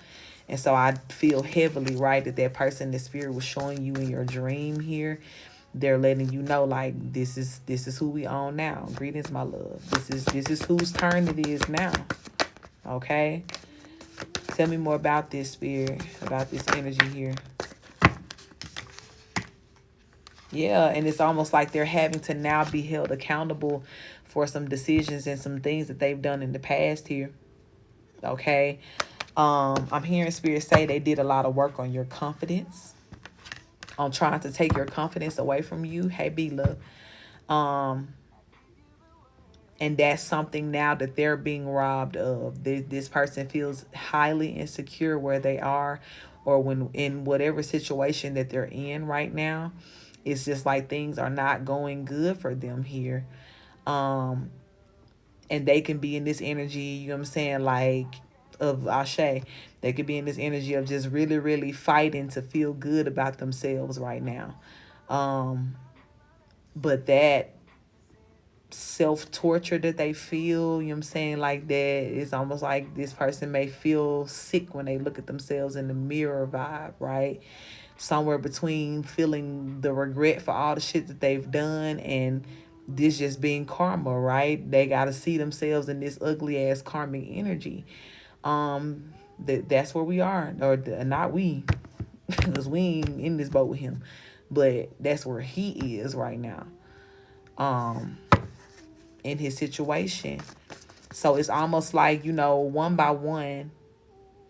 And so I feel heavily, right, that person, the Spirit was showing you in your dream here, they're letting you know, like, this is who we own now. Greetings, my love. This is whose turn it is now. Okay? Tell me more about this, Spirit, about this energy here. Yeah, and it's almost like they're having to now be held accountable for some decisions and some things that they've done in the past here. Okay? I'm hearing Spirit say they did a lot of work on your confidence, on trying to take your confidence away from you. Hey, B-Love. And that's something now that they're being robbed of. This person feels highly insecure where they are, or when in whatever situation that they're in right now. It's just like things are not going good for them here. And they can be in this energy, you know what I'm saying, like, of Ashe. They could be in this energy of just really, really fighting to feel good about themselves right now. But that self-torture that they feel, you know what I'm saying, like that. It's almost like this person may feel sick when they look at themselves in the mirror vibe, right? Somewhere between feeling the regret for all the shit that they've done and this just being karma, right? They got to see themselves in this ugly ass karmic energy. That's where we are, or not we, because we ain't in this boat with him, but that's where he is right now, in his situation. So it's almost like, one by one.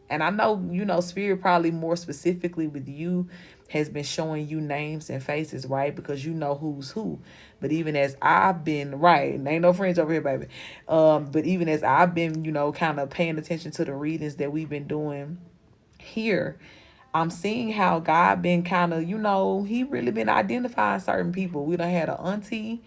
And I know, Spirit probably more specifically with you has been showing you names and faces, right? Because you know who's who. But even as I've been, right, ain't no friends over here, baby. But even as I've been, kind of paying attention to the readings that we've been doing here, I'm seeing how God been kind of, he really been identifying certain people. We done had an auntie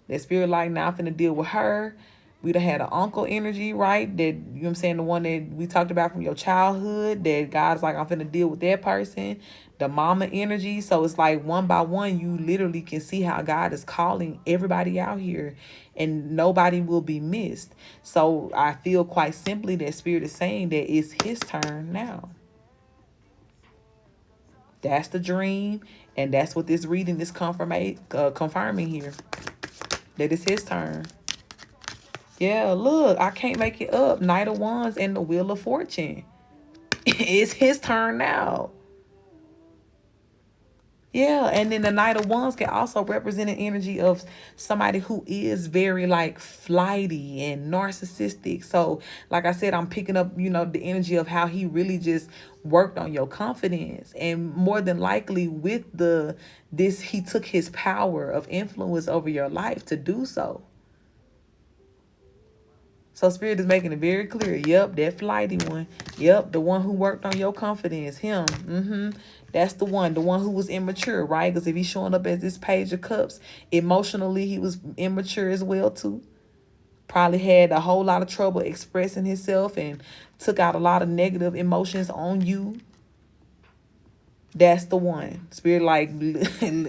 that Spirit like, now I'm finna deal with her. We done had an uncle energy, right? That, you know what I'm saying, the one that we talked about from your childhood, that God's like, I'm finna deal with that person. The mama energy. So it's like one by one, you literally can see how God is calling everybody out here and nobody will be missed. So I feel quite simply that Spirit is saying that it's his turn now. That's the dream. And that's what this reading is confirming here. That it's his turn. Yeah, look, I can't make it up. Knight of Wands and the Wheel of Fortune. It's his turn now. Yeah, and then the Knight of Wands can also represent an energy of somebody who is very like flighty and narcissistic. So, like I said, I'm picking up, the energy of how he really just worked on your confidence. And more than likely with he took his power of influence over your life to do so. So Spirit is making it very clear. Yep, that flighty one. Yep, the one who worked on your confidence. Him. That's the one who was immature, right? Because if he's showing up as this Page of Cups, emotionally he was immature as well too. Probably had a whole lot of trouble expressing himself and took out a lot of negative emotions on you. That's the one. Spirit like,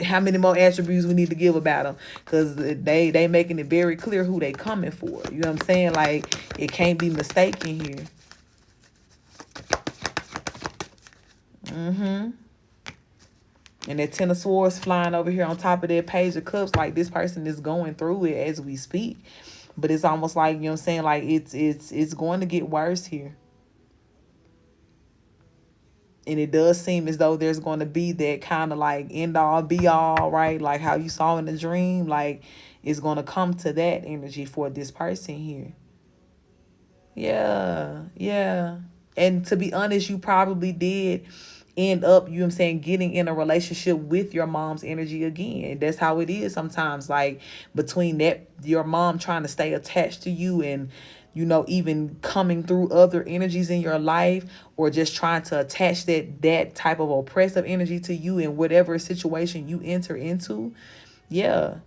how many more attributes we need to give about them? Because they making it very clear who they coming for. You know what I'm saying? Like, it can't be mistaken here. And that Ten of Swords flying over here on top of that Page of Cups, like this person is going through it as we speak. But it's almost like, you know what I'm saying? Like, it's going to get worse here. And it does seem as though there's going to be that kind of like end all be all, right? Like how you saw in the dream, like it's going to come to that energy for this person here. Yeah. And to be honest, you probably did end up, you know what I'm saying, getting in a relationship with your mom's energy again. That's how it is sometimes, like between that, your mom trying to stay attached to you and, even coming through other energies in your life, or just trying to attach that type of oppressive energy to you in whatever situation you enter into. Yeah.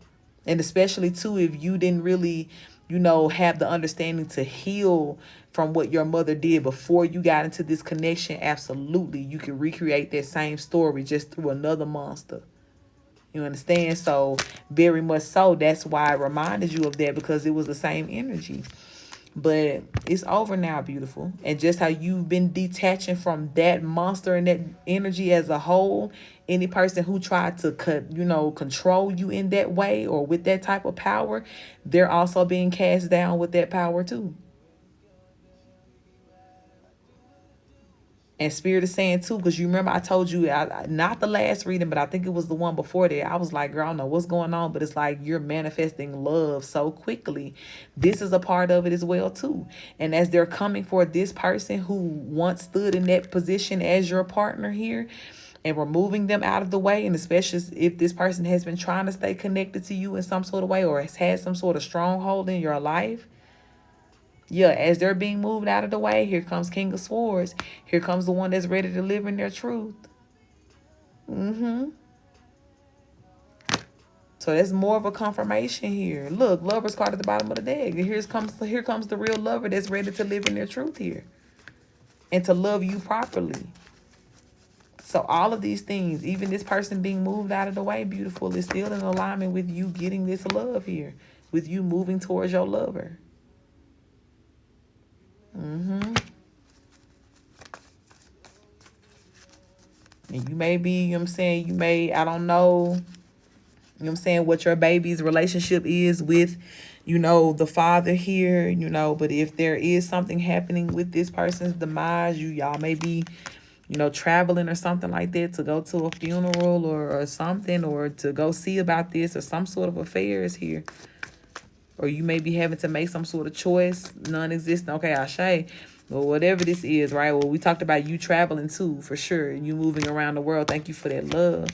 And especially too, if you didn't really, have the understanding to heal from what your mother did before you got into this connection, absolutely, you can recreate that same story just through another monster. You understand? So very much so. That's why I reminded you of that, because it was the same energy. But it's over now, beautiful. And just how you've been detaching from that monster and that energy as a whole, any person who tried to control you in that way or with that type of power, they're also being cast down with that power too. And Spirit is saying too, because you remember I told you, not the last reading, but I think it was the one before that. I was like, girl, I don't know what's going on, but it's like you're manifesting love so quickly. This is a part of it as well too. And as they're coming for this person who once stood in that position as your partner here, and removing them out of the way, and especially if this person has been trying to stay connected to you in some sort of way or has had some sort of stronghold in your life. Yeah, as they're being moved out of the way, here comes King of Swords. Here comes the one that's ready to live in their truth. So that's more of a confirmation here. Look, Lover's card at the bottom of the deck. And here comes the real lover that's ready to live in their truth here. And to love you properly. So all of these things, even this person being moved out of the way, beautiful, is still in alignment with you getting this love here. with you moving towards your lover. And you may be, you know what I'm saying, I don't know, you know what I'm saying, what your baby's relationship is with, the father here, but if there is something happening with this person's demise, y'all may be, traveling or something like that to go to a funeral or something, or to go see about this, or some sort of affairs here. Or you may be having to make some sort of choice, non-existent. Okay, Ashe. Well, whatever this is, right? Well, we talked about you traveling too, for sure. You moving around the world. Thank you for that love.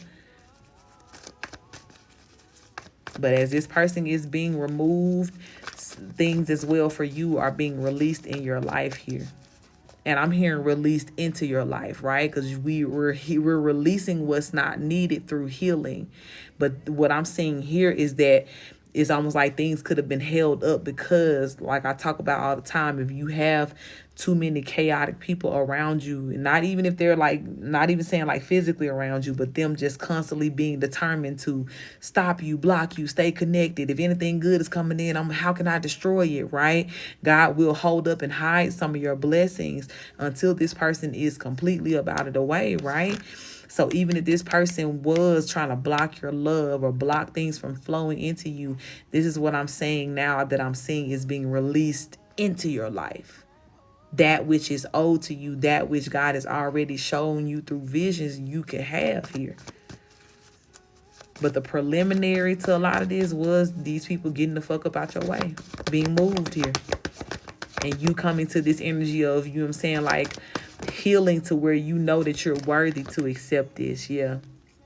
But as this person is being removed, things as well for you are being released in your life here. And I'm hearing released into your life, right? Because we're releasing what's not needed through healing. But what I'm seeing here is that it's almost like things could have been held up because, like I talk about all the time, if you have too many chaotic people around you, and not even if they're like, not even saying like physically around you, but them just constantly being determined to stop you, block you, stay connected. If anything good is coming in, how can I destroy it, right? God will hold up and hide some of your blessings until this person is completely about it away, right? So even if this person was trying to block your love or block things from flowing into you, this is what I'm saying now that I'm seeing is being released into your life. That which is owed to you, that which God has already shown you through visions you can have here. But the preliminary to a lot of this was these people getting the fuck up out your way, being moved here. And you coming to this energy of, you know what I'm saying, like healing to where you know that you're worthy to accept this, yeah.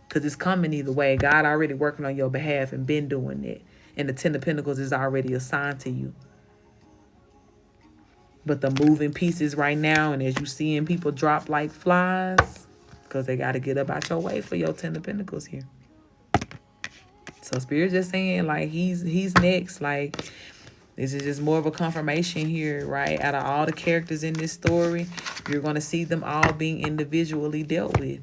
Because it's coming either way. God already working on your behalf and been doing it. And the Ten of Pentacles is already assigned to you. But the moving pieces right now, and as you seeing people drop like flies, because they got to get up out your way for your Ten of Pentacles here. So Spirit just saying, like, he's next. Like, this is just more of a confirmation here, right? Out of all the characters in this story, you're going to see them all being individually dealt with.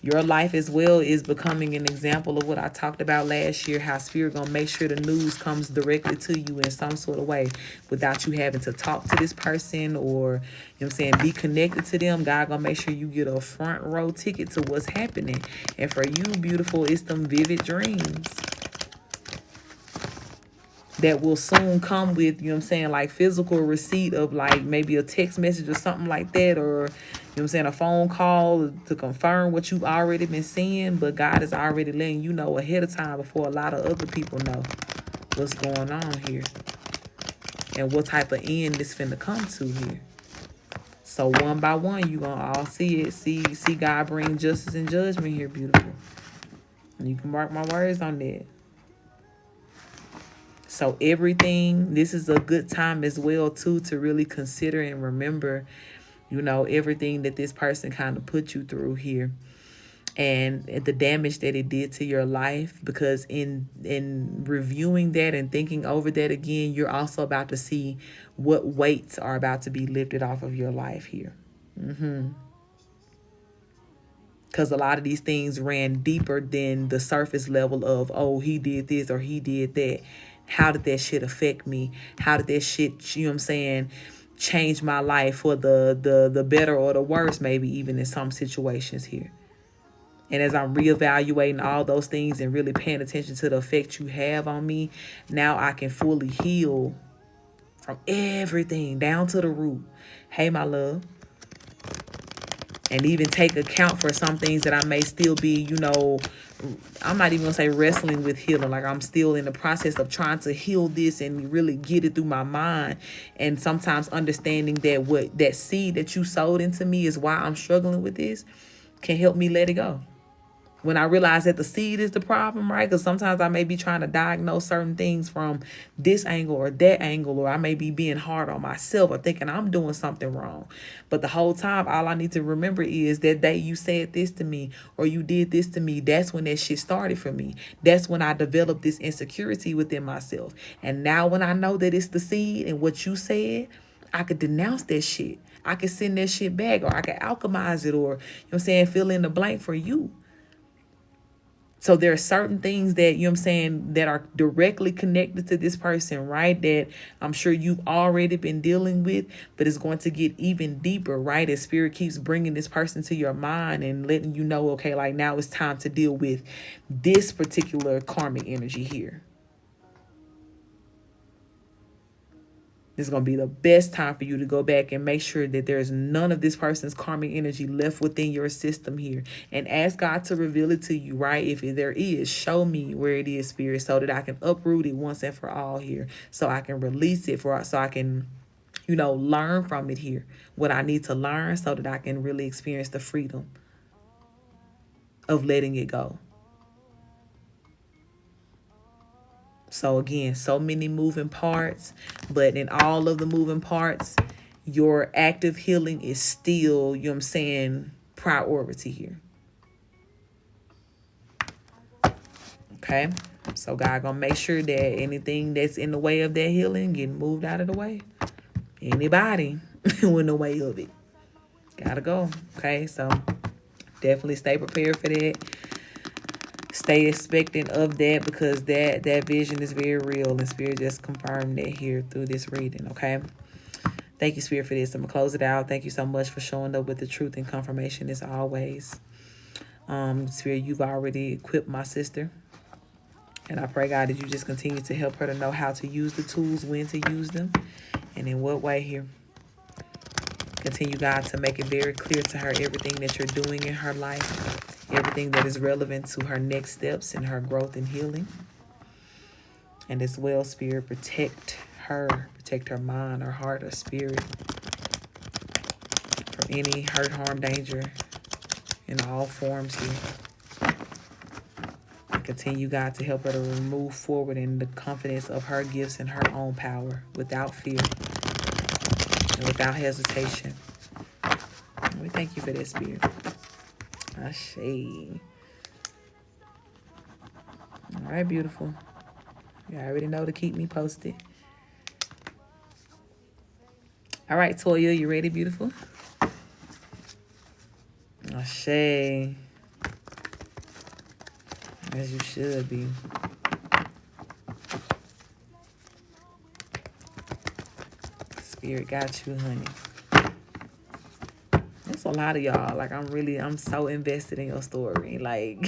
Your life as well is becoming an example of what I talked about last year, how Spirit going to make sure the news comes directly to you in some sort of way without you having to talk to this person or, you know what I'm saying, be connected to them. God going to make sure you get a front row ticket to what's happening. And for you, beautiful, it's them vivid dreams that will soon come with, you know what I'm saying, like physical receipt of like maybe a text message or something like that, or, you know what I'm saying, a phone call to confirm what you've already been seeing. But God is already letting you know ahead of time before a lot of other people know what's going on here and what type of end it's finna come to here. So one by one, you gonna all see it. See God bring justice and judgment here, beautiful. And you can mark my words on that. So everything, this is a good time as well, too, to really consider and remember, everything that this person kind of put you through here and the damage that it did to your life. Because in reviewing that and thinking over that again, you're also about to see what weights are about to be lifted off of your life here. Because a lot of these things ran deeper than the surface level of, oh, he did this or he did that. How did that shit affect me? How did that shit, you know what I'm saying, change my life for the better or the worse, maybe even in some situations here. And as I'm reevaluating all those things and really paying attention to the effect you have on me, now I can fully heal from everything down to the root. Hey, my love. And even take account for some things that I may still be, I'm not even going to say wrestling with healing. Like I'm still in the process of trying to heal this and really get it through my mind. And sometimes understanding that that seed that you sowed into me is why I'm struggling with this can help me let it go. When I realize that the seed is the problem, right? Because sometimes I may be trying to diagnose certain things from this angle or that angle, or I may be being hard on myself or thinking I'm doing something wrong. But the whole time, all I need to remember is that day you said this to me or you did this to me, that's when that shit started for me. That's when I developed this insecurity within myself. And now when I know that it's the seed and what you said, I could denounce that shit. I could send that shit back, or I could alchemize it, or, you know what I'm saying, fill in the blank for you. So there are certain things that, you know what I'm saying, that are directly connected to this person, right? That I'm sure you've already been dealing with, but it's going to get even deeper, right? As spirit keeps bringing this person to your mind and letting you know, okay, like now it's time to deal with this particular karmic energy here. This is going to be the best time for you to go back and make sure that there's none of this person's karmic energy left within your system here. And ask God to reveal it to you, right? If there is, show me where it is, Spirit, so that I can uproot it once and for all here. So I can release it, so I can, you know, learn from it here. What I need to learn so that I can really experience the freedom of letting it go. So again, so many moving parts, but in all of the moving parts, your active healing is still, you know what I'm saying, priority here. Okay? So God gonna make sure that anything that's in the way of that healing getting moved out of the way. Anybody in the way of it. Gotta go. Okay? So definitely stay prepared for that. Stay expectant of that, because that vision is very real, and Spirit just confirmed that here through this reading. Okay, thank you, Spirit, for this. I'm gonna close it out. Thank you so much for showing up with the truth and confirmation as always. Spirit, you've already equipped my sister, and I pray, God, that you just continue to help her to know how to use the tools, when to use them, and in what way here. Continue, God, to make it very clear to her everything that you're doing in her life, everything that is relevant to her next steps in her growth and healing. And as well, Spirit, protect her mind, her heart, her spirit from any hurt, harm, danger in all forms here. And continue, God, to help her to move forward in the confidence of her gifts and her own power without fear and without hesitation. And we thank you for that, Spirit. Ashe. All right, beautiful. You already know to keep me posted. All right, Toya, you ready, beautiful? Ashe. As you should be. Spirit got you, honey. There's a lot of y'all. Like, I'm so invested in your story. Like,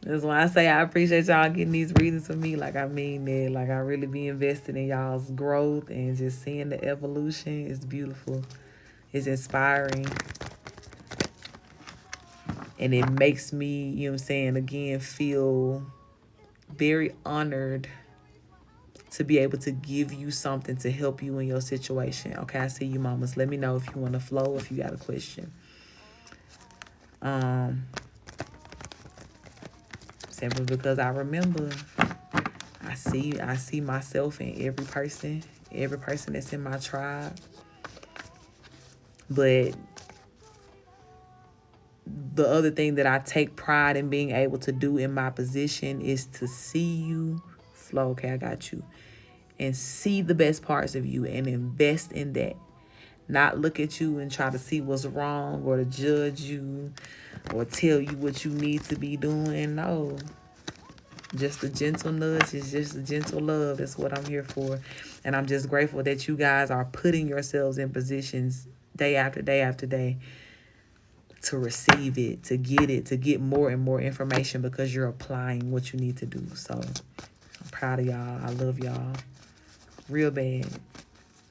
that's why I say I appreciate y'all getting these readings from me. Like, I mean that. Like, I really be invested in y'all's growth, and just seeing the evolution is beautiful. It's inspiring. And it makes me, you know what I'm saying, again, feel very honored to be able to give you something to help you in your situation. Okay, I see you, mamas. Let me know if you want to flow, if you got a question. Simply because I remember, I see myself in every person that's in my tribe. But the other thing that I take pride in being able to do in my position is to see you flow. Okay, I got you. And see the best parts of you and invest in that. Not look at you and try to see what's wrong, or to judge you, or tell you what you need to be doing. No. Just a gentle nudge is just a gentle love. That's what I'm here for. And I'm just grateful that you guys are putting yourselves in positions day after day after day to receive it, to get more and more information, because you're applying what you need to do. So I'm proud of y'all. I love y'all real bad.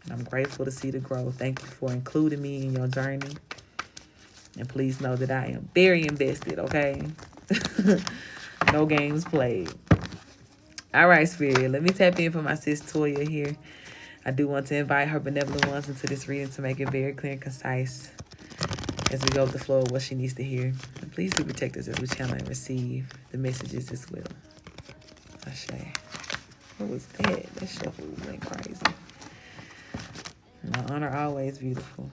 And I'm grateful to see the growth. Thank you for including me in your journey. And please know that I am very invested, okay? No games played. All right, Spirit. Let me tap in for my sis Toya here. I do want to invite her benevolent ones into this reading to make it very clear and concise as we go with the flow of what she needs to hear. And please do protect us as we channel and receive the messages as well. Ashe. What was that? That shuffle went crazy. My honor always beautiful.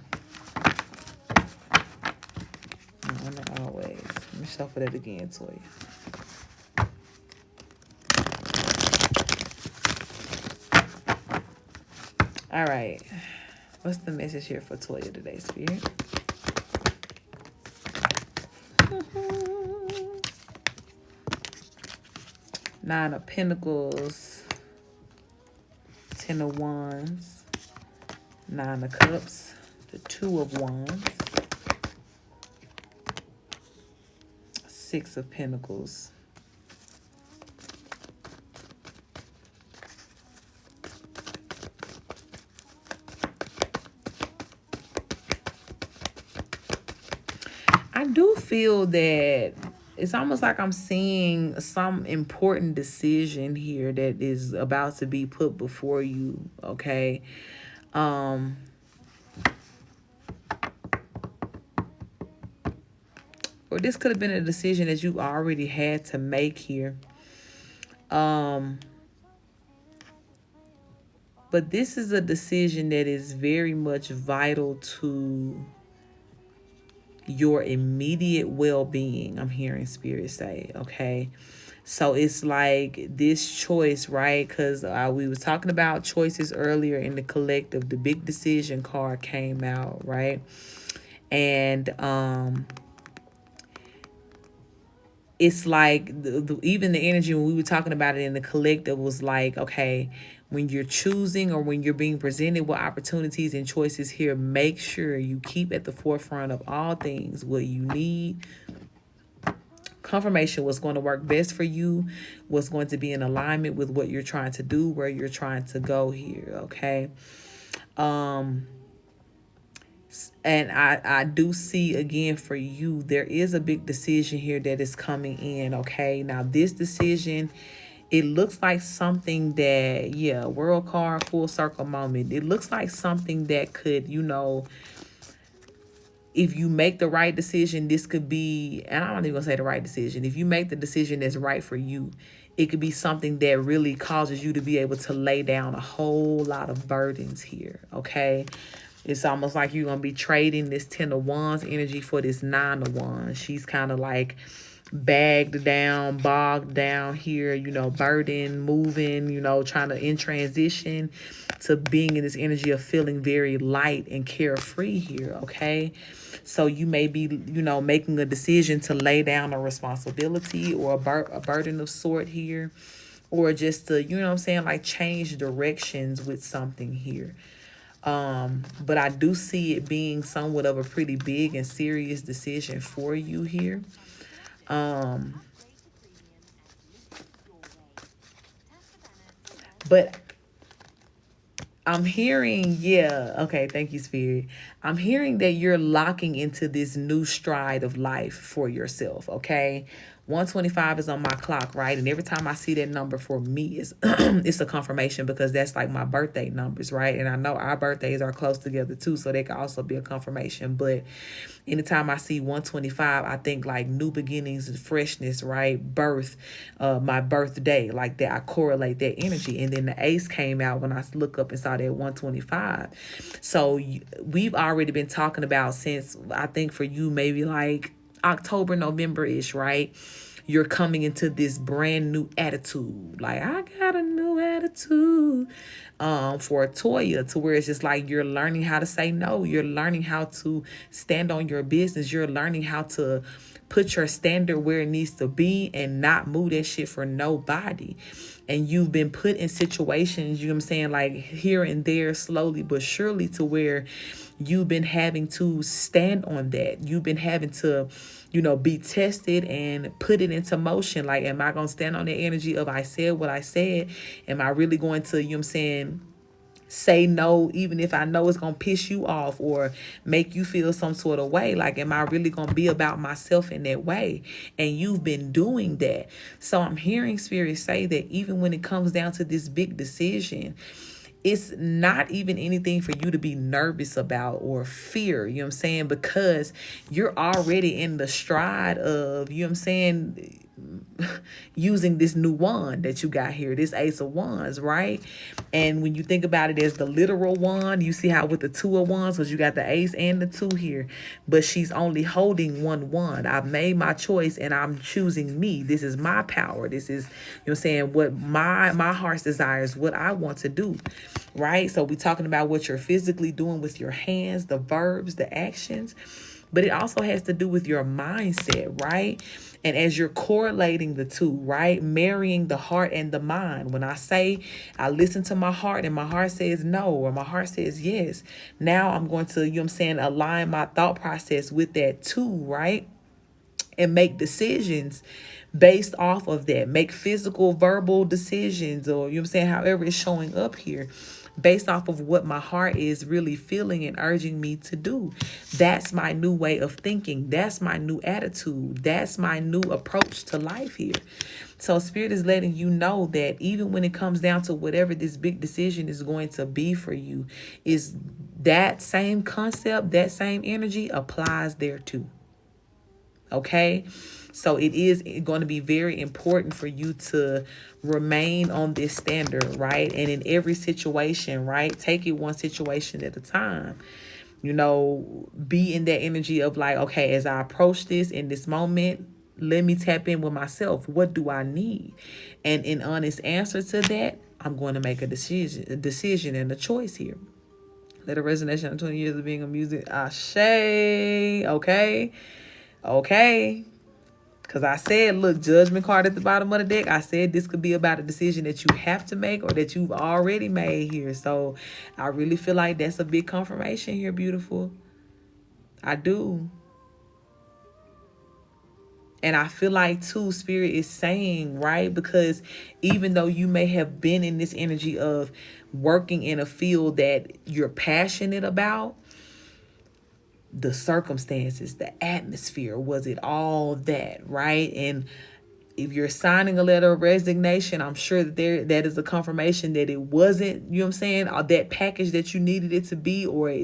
My honor always. Let me shuffle that again, Toya. All right. What's the message here for Toya today, Spirit? Nine of Pentacles, Ten of Wands, Nine of Cups, the Two of Wands, Six of Pentacles. I do feel that it's almost like I'm seeing some important decision here that is about to be put before you, okay? Or this could have been a decision that you already had to make here. But this is a decision that is very much vital to your immediate well-being, I'm hearing Spirit say, okay? So it's like this choice, right? Because we was talking about choices earlier in the collective. The big decision card came out, right? And it's like even the energy when we were talking about it in the collective was like, okay, when you're choosing or when you're being presented with opportunities and choices here, make sure you keep at the forefront of all things what you need. Confirmation, what's going to work best for you, what's going to be in alignment with what you're trying to do, where you're trying to go here, okay? And I do see again for you, there is a big decision here that is coming in, okay? Now this decision, it looks like something that, yeah, world card, full circle moment. It looks like something that could, you know, if you make the right decision, this could be, and I'm not even gonna say the right decision. If you make the decision that's right for you, it could be something that really causes you to be able to lay down a whole lot of burdens here, okay? It's almost like you're going to be trading this Ten of Wands energy for this Nine of Wands. She's kind of like bogged down here, you know, burden, moving, you know, trying to in transition to being in this energy of feeling very light and carefree here, okay? So you may be, you know, making a decision to lay down a responsibility or a burden of sort here, or just to, you know what I'm saying, like change directions with something here. But I do see it being somewhat of a pretty big and serious decision for you here. But I'm hearing, yeah, okay, thank you, Spirit. I'm hearing that you're locking into this new stride of life for yourself, okay? 125 is on my clock, right? And every time I see that number for me, it's a confirmation because that's like my birthday numbers, right? And I know our birthdays are close together too, so they can also be a confirmation. But anytime I see 125, I think like new beginnings and freshness, right? Birth, my birthday, like that. I correlate that energy. And then the ace came out when I look up and saw that 125. So we've already been talking about since, I think for you, maybe like October, November-ish, right? You're coming into this brand new attitude. Like, I got a new attitude for Toya, to where it's just like you're learning how to say no. You're learning how to stand on your business. You're learning how to put your standard where it needs to be and not move that shit for nobody. And you've been put in situations, you know what I'm saying, like here and there, slowly but surely, to where you've been having to stand on that. You've been having to, you know, be tested and put it into motion. Like, am I going to stand on the energy of I said what I said? Am I really going to, you know what I'm saying, say no, even if I know it's going to piss you off or make you feel some sort of way? Like, am I really going to be about myself in that way? And you've been doing that. So I'm hearing Spirit say that even when it comes down to this big decision, it's not even anything for you to be nervous about or fear, you know what I'm saying? Because you're already in the stride of, you know what I'm saying, using this new wand that you got here, this Ace of Wands, right? And when you think about it as the literal wand, you see how with the Two of Wands, because you got the Ace and the Two here, but she's only holding one wand. I've made my choice and I'm choosing me. This is my power. This is, you know what I'm saying, what my heart's desires, what I want to do, right? So we're talking about what you're physically doing with your hands, the verbs, the actions. but it also has to do with your mindset, right? And as you're correlating the two, right? Marrying the heart and the mind. When I say I listen to my heart and my heart says no, or my heart says yes, now I'm going to, you know what I'm saying, align my thought process with that too, right? And make decisions based off of that. Make physical, verbal decisions, or you know what I'm saying, however it's showing up here, based off of what my heart is really feeling and urging me to do. That's my new way of thinking. That's my new attitude. That's my new approach to life here. So Spirit is letting you know that even when it comes down to whatever this big decision is going to be for you, is that same concept, that same energy applies there too. Okay, so it is going to be very important for you to remain on this standard, right? And in every situation, right? Take it one situation at a time. You know, be in that energy of like, okay, as I approach this in this moment, let me tap in with myself. What do I need? And in honest answer to that, I'm going to make a decision and a choice here. Let a resignation of 20 years of being a music. Ashe. Okay. Okay. Because I said, look, judgment card at the bottom of the deck. I said this could be about a decision that you have to make or that you've already made here. So I really feel like that's a big confirmation here, beautiful. I do. And I feel like, too, Spirit is saying, right? Because even though you may have been in this energy of working in a field that you're passionate about, the circumstances, the atmosphere, was it all that, right? And if you're signing a letter of resignation, I'm sure that that is a confirmation that it wasn't, you know what I'm saying, or that package that you needed it to be, or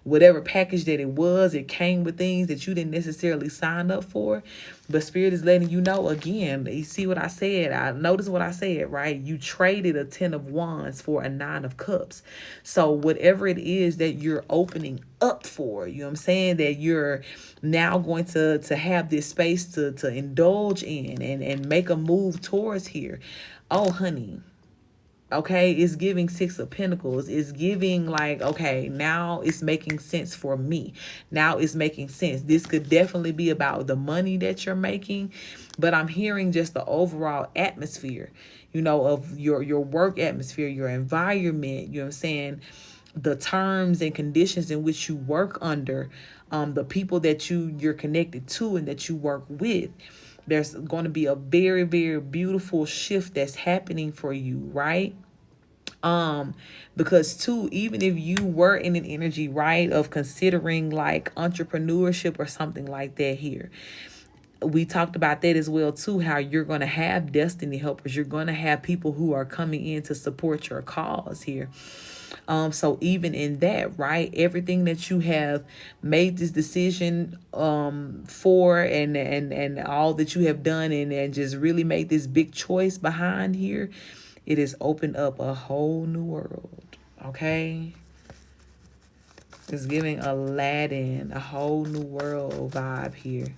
whatever package that it was, it came with things that you didn't necessarily sign up for. But Spirit is letting you know again, you see what I said? I notice what I said, right? You traded a 10 of wands for a 9 of cups. So whatever it is that you're opening up for, you know what I'm saying, that you're now going to have this space to indulge in and make a move towards here. Oh, honey. Okay, it's giving 6 of Pentacles. It's giving like, okay, now it's making sense for me. Now it's making sense. This could definitely be about the money that you're making, but I'm hearing just the overall atmosphere, you know, of your work atmosphere, your environment, you know what I'm saying, the terms and conditions in which you work under, the people that you're connected to and that you work with. There's going to be a very, very beautiful shift that's happening for you, right? Because too, even if you were in an energy, right, of considering like entrepreneurship or something like that here, we talked about that as well too, how you're going to have destiny helpers. You're going to have people who are coming in to support your cause here. So even in that, right, everything that you have made this decision for and all that you have done and just really made this big choice behind here, it has opened up a whole new world. Okay, it's giving Aladdin, a whole new world vibe here.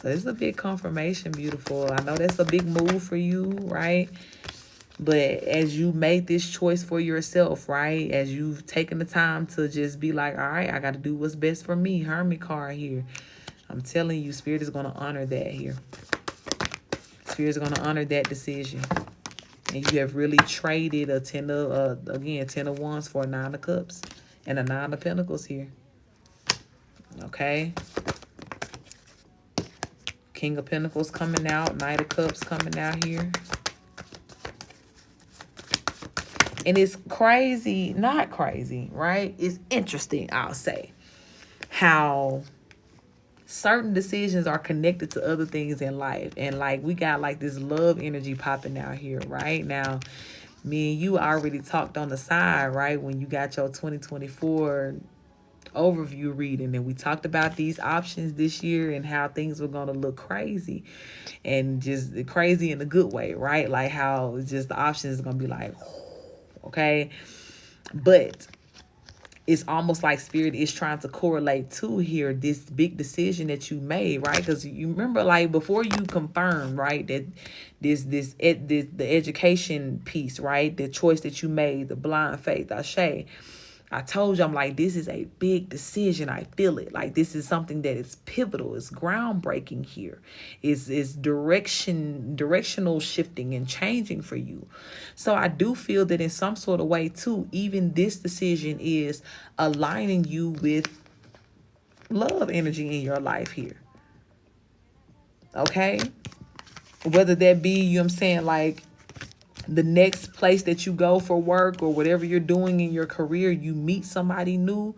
So this is a big confirmation, beautiful. I know that's a big move for you, right? But as you make this choice for yourself, right? As you've taken the time to just be like, all right, I got to do what's best for me. Hermit card here. I'm telling you, Spirit is going to honor that here. Spirit is going to honor that decision. And you have really traded a 10 of wands for a 9 of cups and a 9 of pentacles here. Okay. King of Pentacles coming out. Knight of Cups coming out here. And it's crazy, not crazy, right? It's interesting, I'll say, how certain decisions are connected to other things in life. And like we got like this love energy popping out here right now. Me and you already talked on the side, right? When you got your 2024 overview reading, and we talked about these options this year and how things were going to look crazy, and just crazy in a good way, right? Like how just the options is going to be like, okay, but it's almost like Spirit is trying to correlate to here this big decision that you made, right? Because you remember, like before you confirmed, right, that the education piece, right, the choice that you made, the blind faith, Ashe, I told you, I'm like, this is a big decision. I feel it. Like, this is something that is pivotal. It's groundbreaking here. It's directional shifting and changing for you. So I do feel that in some sort of way too, even this decision is aligning you with love energy in your life here. Okay? Whether that be, you know what I'm saying, like the next place that you go for work or whatever you're doing in your career, you meet somebody new,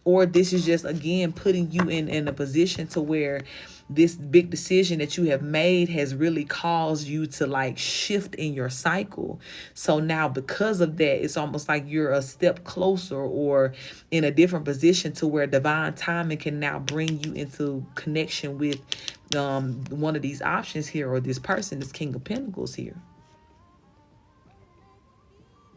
or this is just, again, putting you in a position to where this big decision that you have made has really caused you to like shift in your cycle. So now because of that, it's almost like you're a step closer or in a different position to where divine timing can now bring you into connection with one of these options here, or this person, this King of Pentacles here.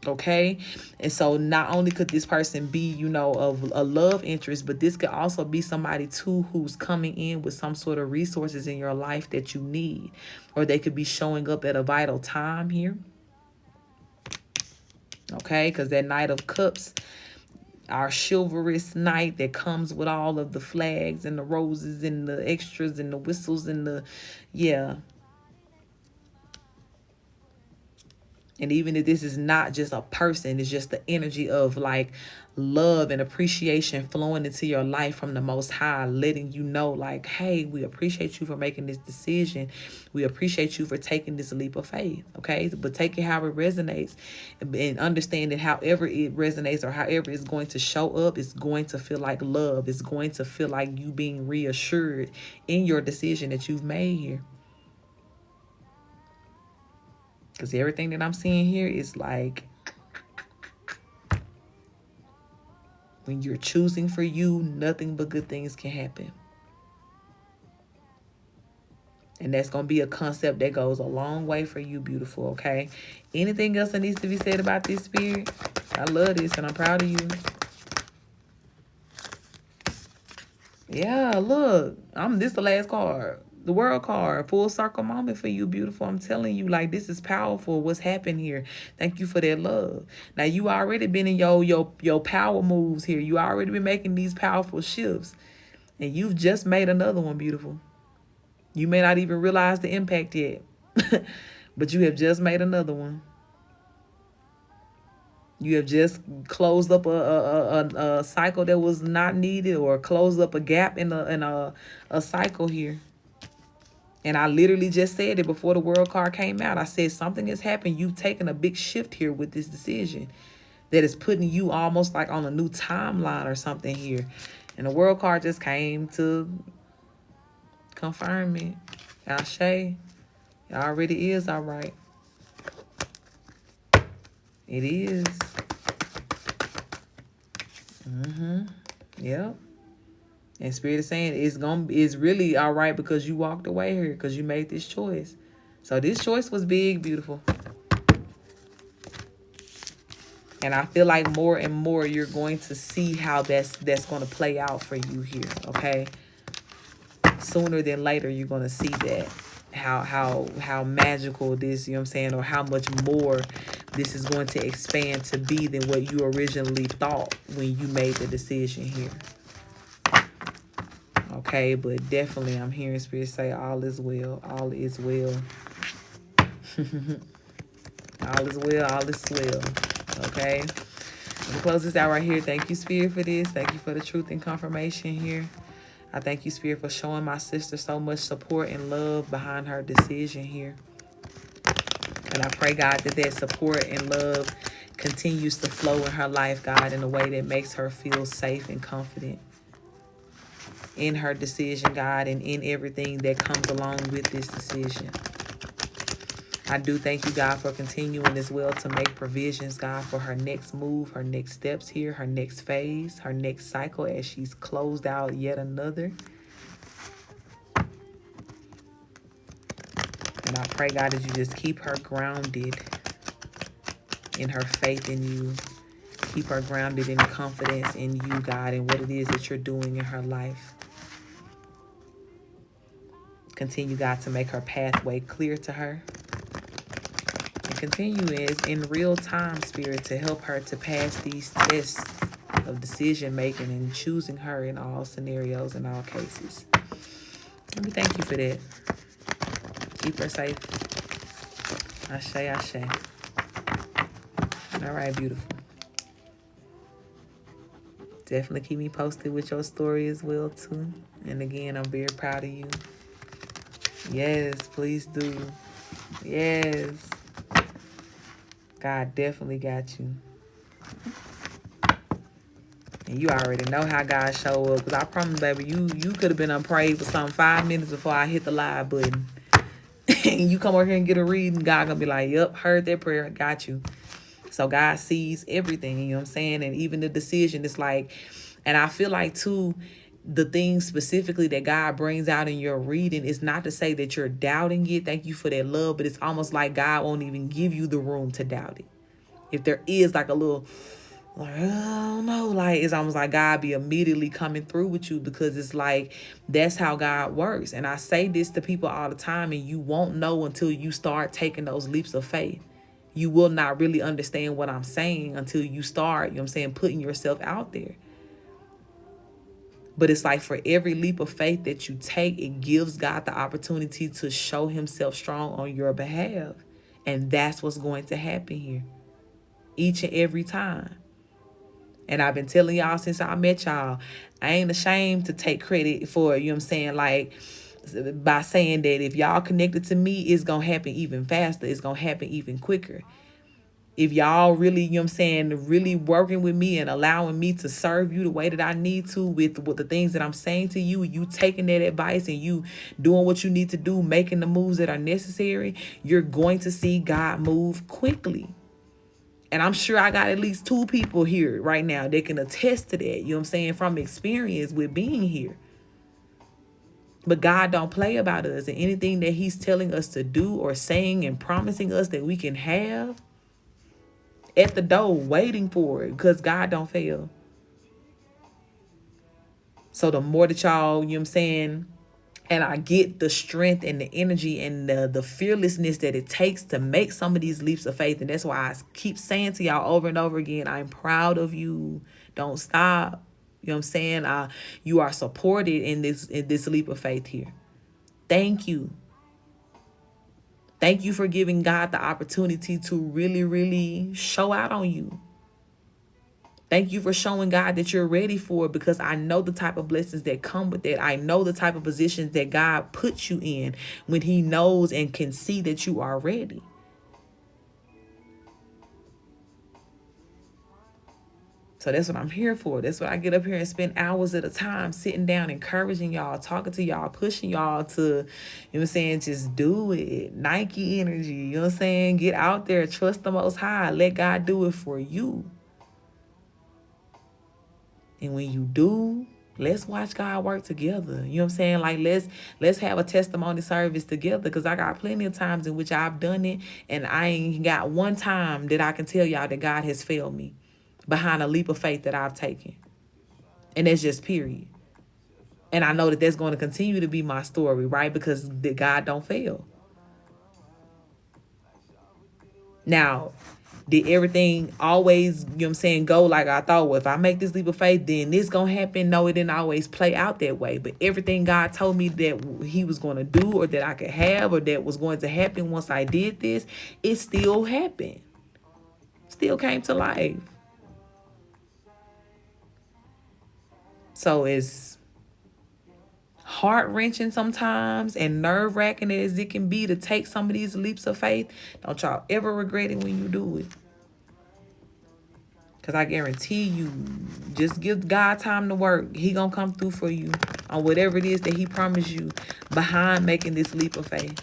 Okay. And so not only could this person be, you know, of a love interest, but this could also be somebody too who's coming in with some sort of resources in your life that you need, or they could be showing up at a vital time here. Okay. Because that Knight of Cups, our chivalrous knight that comes with all of the flags and the roses and the extras and the whistles and the, yeah. And even if this is not just a person, it's just the energy of like love and appreciation flowing into your life from the Most High, letting you know like, hey, we appreciate you for making this decision. We appreciate you for taking this leap of faith. Okay. But take it how it resonates, and understand that however it resonates or however it's going to show up, it's going to feel like love. It's going to feel like you being reassured in your decision that you've made here. Because everything that I'm seeing here is like, when you're choosing for you, nothing but good things can happen. And that's going to be a concept that goes a long way for you, beautiful, okay? Anything else that needs to be said about this, Spirit? I love this and I'm proud of you. Yeah, look. This is the last card. The World card, full circle moment for you, beautiful. I'm telling you, like, this is powerful. What's happened here? Thank you for that love. Now, you already been in your power moves here. You already been making these powerful shifts. And you've just made another one, beautiful. You may not even realize the impact yet. But you have just made another one. You have just closed up a cycle that was not needed, or closed up a gap in a cycle here. And I literally just said it before the World card came out. I said something has happened. You've taken a big shift here with this decision that is putting you almost like on a new timeline or something here. And the World card just came to confirm it. Ashe, it already is all right. It is. Yep. And Spirit is saying it's really all right because you walked away here, because you made this choice. So this choice was big, beautiful. And I feel like more and more you're going to see how that's going to play out for you here, okay? Sooner than later, you're going to see that. How magical this, you know what I'm saying, or how much more this is going to expand to be than what you originally thought when you made the decision here. Okay, but definitely I'm hearing Spirit say all is well. All is well. All is well. All is swell. Okay. We'll close this out right here. Thank you, Spirit, for this. Thank you for the truth and confirmation here. I thank you, Spirit, for showing my sister so much support and love behind her decision here. And I pray, God, that support and love continues to flow in her life, God, in a way that makes her feel safe and confident in her decision, God, and in everything that comes along with this decision. I do thank you, God, for continuing as well to make provisions, God, for her next move, her next steps here, her next phase, her next cycle as she's closed out yet another. And I pray, God, that you just keep her grounded in her faith in you. Keep her grounded in confidence in you, God, and what it is that you're doing in her life. Continue, God, to make her pathway clear to her. And continue in real time, Spirit, to help her to pass these tests of decision making and choosing her in all scenarios and all cases. Let me thank you for that. Keep her safe. Ashe, ashe. All right, beautiful. Definitely keep me posted with your story as well, too. And again, I'm very proud of you. Yes, please do. Yes. God definitely got you. And you already know how God show up. Because I promise, baby, you could have been unprayed for some 5 minutes before I hit the live button. And you come over here and get a reading, God gonna be like, yep, heard that prayer, got you. So God sees everything, you know what I'm saying? And even the decision, it's like, and I feel like too, the things specifically that God brings out in your reading is not to say that you're doubting it. Thank you for that love. But it's almost like God won't even give you the room to doubt it. If there is like a little, like, I don't know, like it's almost like God be immediately coming through with you, because it's like that's how God works. And I say this to people all the time, and you won't know until you start taking those leaps of faith. You will not really understand what I'm saying until you start, you know what I'm saying, putting yourself out there. But it's like for every leap of faith that you take, it gives God the opportunity to show himself strong on your behalf. And that's what's going to happen here each and every time. And I've been telling y'all since I met y'all, I ain't ashamed to take credit for, you know what I'm saying, like by saying that if y'all connected to me, it's going to happen even faster. It's going to happen even quicker. If y'all really, you know what I'm saying, really working with me and allowing me to serve you the way that I need to with the things that I'm saying to you, you taking that advice and you doing what you need to do, making the moves that are necessary, you're going to see God move quickly. And I'm sure I got at least 2 people here right now that can attest to that, you know what I'm saying, from experience with being here. But God don't play about us, and anything that he's telling us to do or saying and promising us that we can have, at the door waiting for it, because God don't fail. So the more that y'all, you know what I'm saying, and I get the strength and the energy and the fearlessness that it takes to make some of these leaps of faith. And that's why I keep saying to y'all over and over again, I'm proud of you. Don't stop. You know what I'm saying? You are supported in this leap of faith here. Thank you. Thank you for giving God the opportunity to really, really show out on you. Thank you for showing God that you're ready for it, because I know the type of blessings that come with that. I know the type of positions that God puts you in when he knows and can see that you are ready. So that's what I'm here for. That's what I get up here and spend hours at a time sitting down, encouraging y'all, talking to y'all, pushing y'all to, you know what I'm saying, just do it. Nike energy, you know what I'm saying? Get out there, trust the Most High, let God do it for you. And when you do, let's watch God work together. You know what I'm saying? Like, let's have a testimony service together, because I got plenty of times in which I've done it, and I ain't got one time that I can tell y'all that God has failed me behind a leap of faith that I've taken. And that's just period. And I know that that's going to continue to be my story, right? Because God don't fail. Now, did everything always, you know what I'm saying, go like I thought? Well, if I make this leap of faith, then this going to happen? No, it didn't always play out that way. But everything God told me that he was going to do, or that I could have, or that was going to happen once I did this, it still happened. Still came to life. So it's heart-wrenching sometimes and nerve-wracking as it can be to take some of these leaps of faith. Don't y'all ever regret it when you do it. Because I guarantee you, just give God time to work. He going to come through for you on whatever it is that he promised you behind making this leap of faith.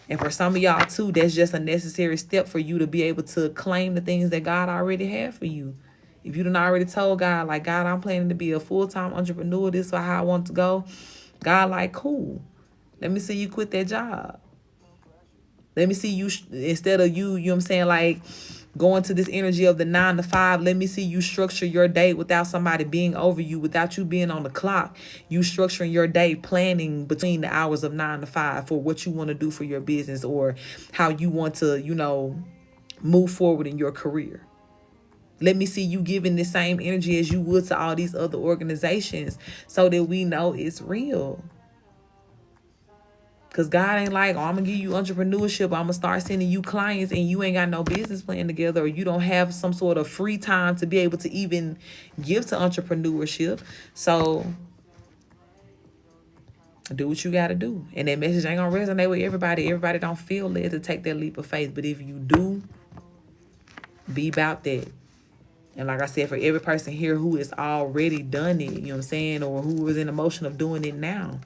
And for some of y'all too, that's just a necessary step for you to be able to claim the things that God already had for you. If you done already told God, like, God, I'm planning to be a full-time entrepreneur. This is how I want to go. God, like, cool. Let me see you quit that job. Let me see you, instead of you know what I'm saying, like, going to this energy of the 9 to 5, let me see you structure your day without somebody being over you, without you being on the clock. You structuring your day, planning between the hours of 9 to 5 for what you want to do for your business, or how you want to, you know, move forward in your career. Let me see you giving the same energy as you would to all these other organizations so that we know it's real. Because God ain't like, oh, I'm going to give you entrepreneurship. I'm going to start sending you clients and you ain't got no business plan together, or you don't have some sort of free time to be able to even give to entrepreneurship. So do what you got to do. And that message ain't going to resonate with everybody. Everybody don't feel led to take that leap of faith. But if you do, be about that. And like I said, for every person here who has already done it, you know what I'm saying, or who is in the motion of doing it now,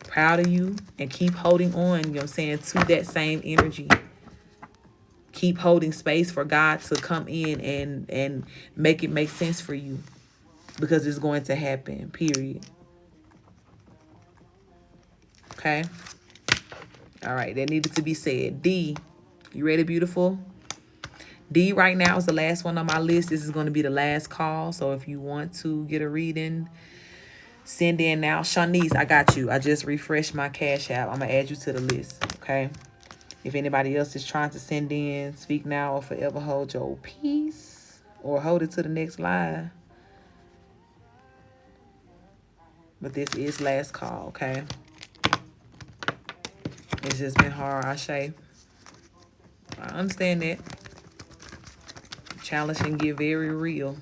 proud of you, and keep holding on, you know what I'm saying, to that same energy. Keep holding space for God to come in and make it make sense for you, because it's going to happen, period. Okay? All right, that needed to be said. D, you ready, beautiful? D right now is the last one on my list. This is going to be the last call. So if you want to get a reading, send in now. Shanice, I got you. I just refreshed my Cash App. I'm going to add you to the list, okay? If anybody else is trying to send in, speak now or forever hold your peace, or hold it to the next live. But this is last call, okay? It's just been hard, Ashe. I understand that. Challenge can get very real.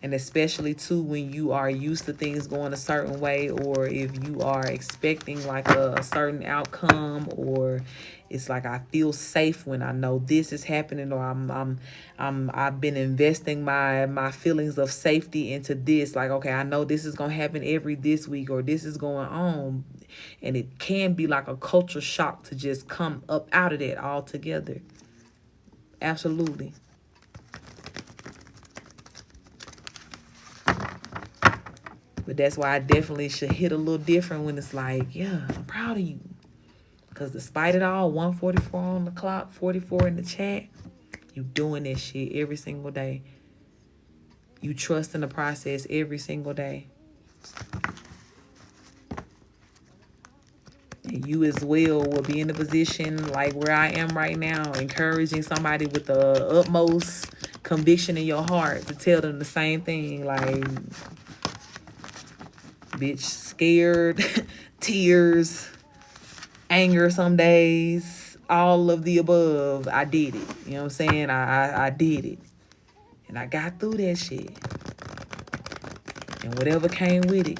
And especially, too, when you are used to things going a certain way, or if you are expecting like a certain outcome, or it's like I feel safe when I know this is happening, or I've been investing my feelings of safety into this. Like, okay, I know this is gonna happen every this week, or this is going on, and it can be like a culture shock to just come up out of that altogether. Absolutely. But that's why I definitely should hit a little different when it's like, yeah, I'm proud of you. Because despite it all, 144 on the clock, 44 in the chat, you doing this shit every single day. You trust in the process every single day. And you as well will be in a position like where I am right now, encouraging somebody with the utmost conviction in your heart to tell them the same thing. Like, bitch, scared, tears, anger some days, all of the above. I did it. You know what I'm saying? I did it. And I got through that shit. And whatever came with it.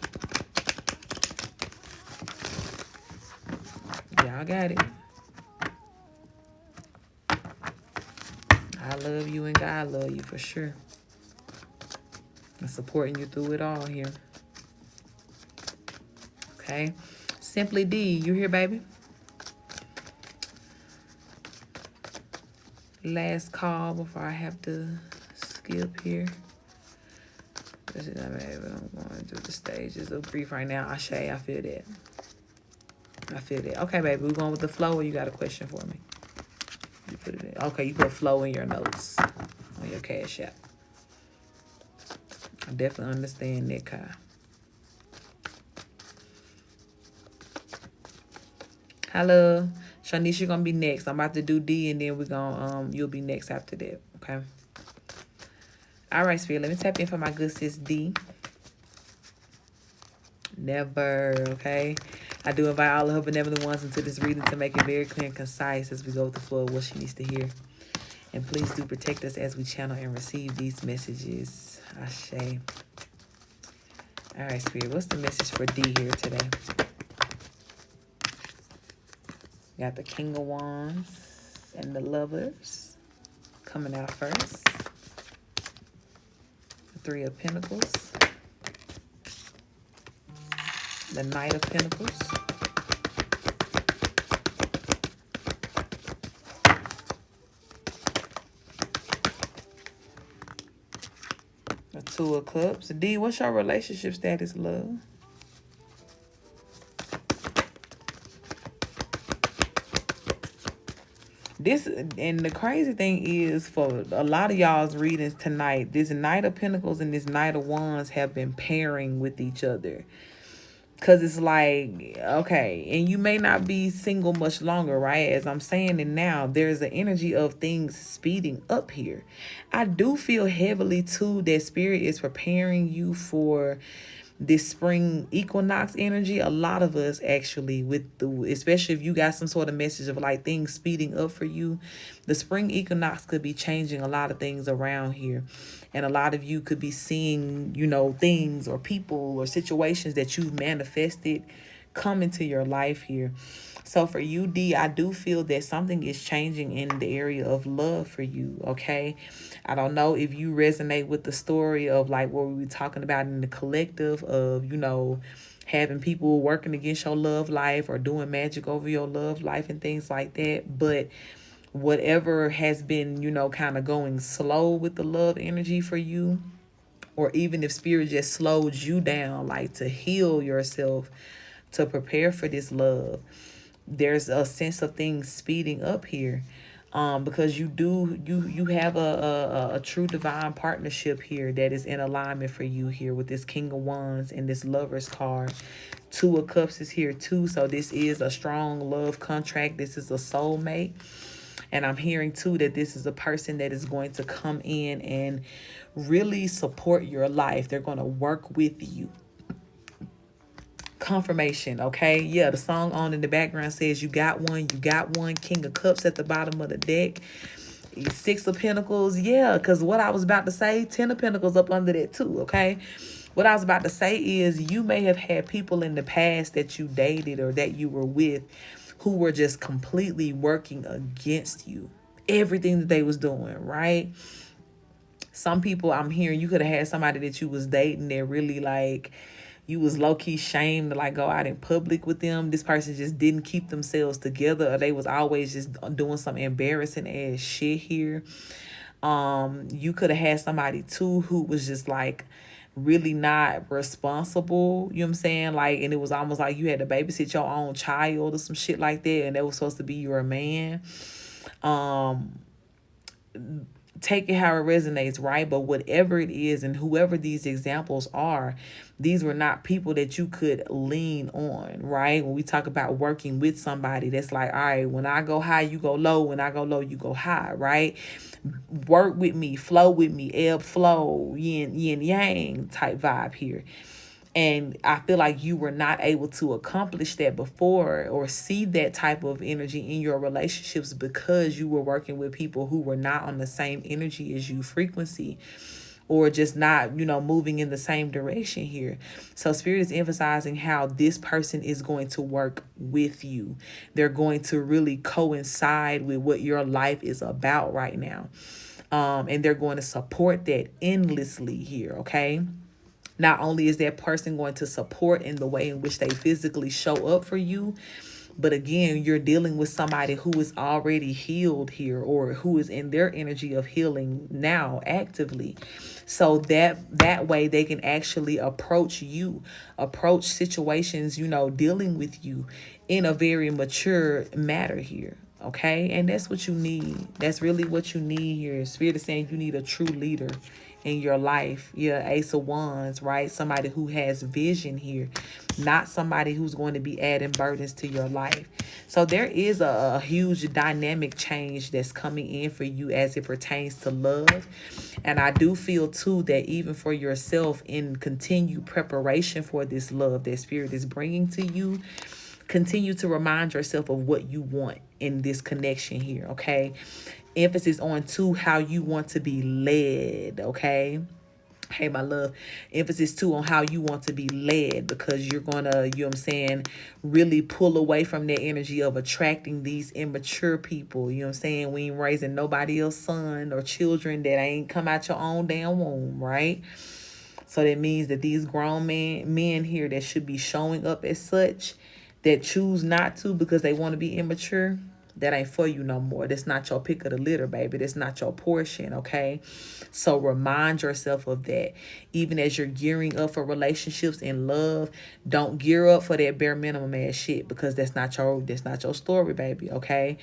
Y'all got it. I love you and God love you for sure. I'm supporting you through it all here. Okay? Simply D, you here, baby? Last call before I have to skip here. I'm going through the stages of grief right now. Ashe, I feel that. I feel that. Okay, baby, we're going with the flow, or you got a question for me? You put it in. Okay, you put flow in your notes on your Cash App. I definitely understand that, Kai. Hello. Shanice, you're gonna be next. I'm about to do D, and then we're gonna you'll be next after that. Okay. All right, Spirit. Let me tap in for my good sis D. Never, okay? I do invite all of her benevolent ones into this reading to make it very clear and concise as we go with the flow of what she needs to hear. And please do protect us as we channel and receive these messages. Ashe. All right, Spirit. What's the message for D here today? Got the King of Wands and the Lovers coming out first. The Three of Pentacles. The Knight of Pentacles. The Two of Cups. D, what's your relationship status, love? This, and the crazy thing is, for a lot of y'all's readings tonight, this Knight of Pentacles and this Knight of Wands have been pairing with each other. Cause it's like, okay, and you may not be single much longer, right? As I'm saying it now, there's an energy of things speeding up here. I do feel heavily too that spirit is preparing you for this spring equinox energy. A lot of us actually, with the, especially if you got some sort of message of like things speeding up for you, the spring equinox could be changing a lot of things around here. And a lot of you could be seeing, you know, things or people or situations that you've manifested come into your life here. So for you, D, I do feel that something is changing in the area of love for you, okay? I don't know if you resonate with the story of like what we were talking about in the collective of, you know, having people working against your love life or doing magic over your love life and things like that. But whatever has been, you know, kind of going slow with the love energy for you, or even if spirit just slowed you down, like to heal yourself, to prepare for this love, there's a sense of things speeding up here. Because you have a true divine partnership here that is in alignment for you here with this King of Wands and this Lover's card. Two of Cups is here too, so this is a strong love contract. This is a soulmate. And I'm hearing too that this is a person that is going to come in and really support your life. They're going to work with you. Confirmation, okay? Yeah, the song on in the background says you got one, you got one. King of Cups at the bottom of the deck. Six of Pentacles, yeah, because what I was about to say, 10 of Pentacles up under that too, okay? What I was about to say is you may have had people in the past that you dated or that you were with who were just completely working against you. Everything that they was doing, right? Some people I'm hearing, you could have had somebody that you was dating that really like, you was low-key shamed to like go out in public with them. This person just didn't keep themselves together, or they was always just doing some embarrassing ass shit here. You could have had somebody too who was just like really not responsible, you know what I'm saying? Like, and it was almost like you had to babysit your own child or some shit like that, and that was supposed to be your man. Take it how it resonates, right? But whatever it is, and whoever these examples are, these were not people that you could lean on, right? When we talk about working with somebody, that's like, all right, when I go high, you go low. When I go low, you go high, right? Work with me, flow with me, ebb, flow, yin, yang type vibe here. And I feel like you were not able to accomplish that before or see that type of energy in your relationships because you were working with people who were not on the same energy as you, frequency, or just not, you know, moving in the same direction here. So Spirit is emphasizing how this person is going to work with you. They're going to really coincide with what your life is about right now. And they're going to support that endlessly here, okay? Not only is that person going to support in the way in which they physically show up for you, but again, you're dealing with somebody who is already healed here, or who is in their energy of healing now actively. So that way they can actually approach situations, you know, dealing with you in a very mature matter here. Okay. And that's what you need. That's really what you need here. Spirit is saying you need a true leader in your life. Yeah, Ace of Wands, right? Somebody who has vision here, not somebody who's going to be adding burdens to your life. So there is a huge dynamic change that's coming in for you as it pertains to love. And I do feel too that even for yourself, in continued preparation for this love that Spirit is bringing to you, continue to remind yourself of what you want in this connection here, okay? Emphasis on too how you want to be led, okay? Hey, my love. Emphasis too on how you want to be led, because you're gonna, you know what I'm saying, really pull away from that energy of attracting these immature people. You know what I'm saying? We ain't raising nobody else's son or children that ain't come out your own damn womb, right? So that means that these grown men here that should be showing up as such, that choose not to because they want to be immature, that ain't for you no more. That's not your pick of the litter, baby. That's not your portion, okay? So remind yourself of that. Even as you're gearing up for relationships and love, don't gear up for that bare minimum ass shit, because that's not your story, baby, okay?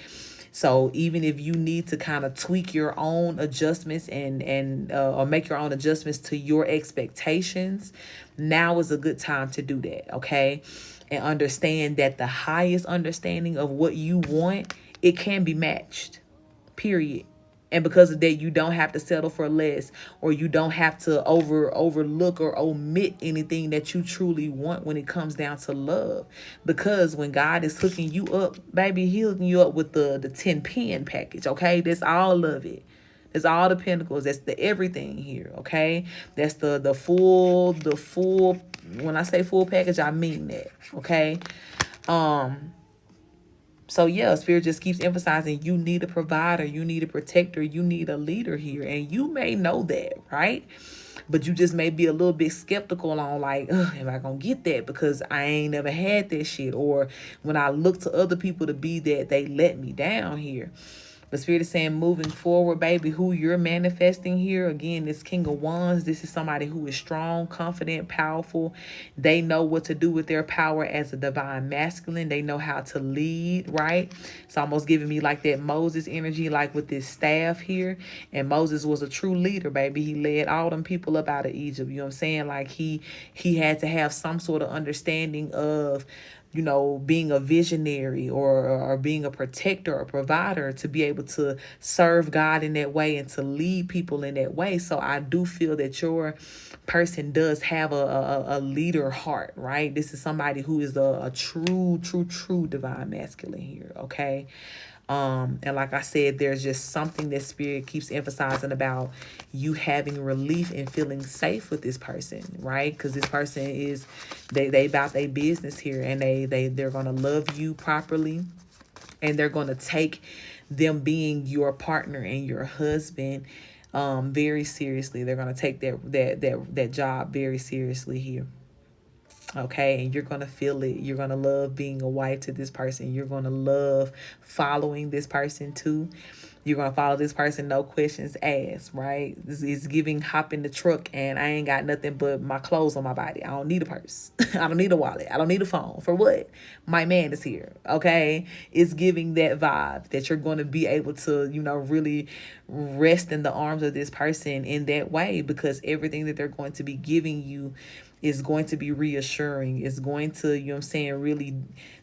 So even if you need to kind of tweak your own adjustments and or make your own adjustments to your expectations, now is a good time to do that, okay? And understand that the highest understanding of what you want, it can be matched, period. And because of that, you don't have to settle for less, or you don't have to overlook or omit anything that you truly want when it comes down to love. Because when God is hooking you up, baby, He hooking you up with the 10 pin package, okay? That's all of it. That's all the pentacles. That's the everything here, okay? That's the full, when I say full package, I mean that, okay? So yeah, Spirit just keeps emphasizing you need a provider, you need a protector, you need a leader here. And you may know that, right? But you just may be a little bit skeptical on like, am I going to get that? Because I ain't never had that shit. Or when I look to other people to be that, they let me down here. The Spirit is saying moving forward, baby, who you're manifesting here. Again, this King of Wands. This is somebody who is strong, confident, powerful. They know what to do with their power as a divine masculine. They know how to lead, right? It's almost giving me like that Moses energy, like with this staff here. And Moses was a true leader, baby. He led all them people up out of Egypt. You know what I'm saying? Like he had to have some sort of understanding of, you know, being a visionary or being a protector or provider to be able to serve God in that way and to lead people in that way. So I do feel that your person does have a leader heart, right? This is somebody who is a true divine masculine here, okay? And like I said, there's just something that Spirit keeps emphasizing about you having relief and feeling safe with this person, right? Because this person is, they about their business here, and they're going to love you properly, and they're going to take them being your partner and your husband very seriously. They're going to take that job very seriously here. Okay, and you're going to feel it. You're going to love being a wife to this person. You're going to love following this person too. You're going to follow this person, no questions asked, right? This is giving hop in the truck and I ain't got nothing but my clothes on my body. I don't need a purse. I don't need a wallet. I don't need a phone. For what? My man is here, okay? It's giving that vibe that you're going to be able to, you know, really rest in the arms of this person in that way, because everything that they're going to be giving you is going to be reassuring. It's going to, you know what I'm saying, really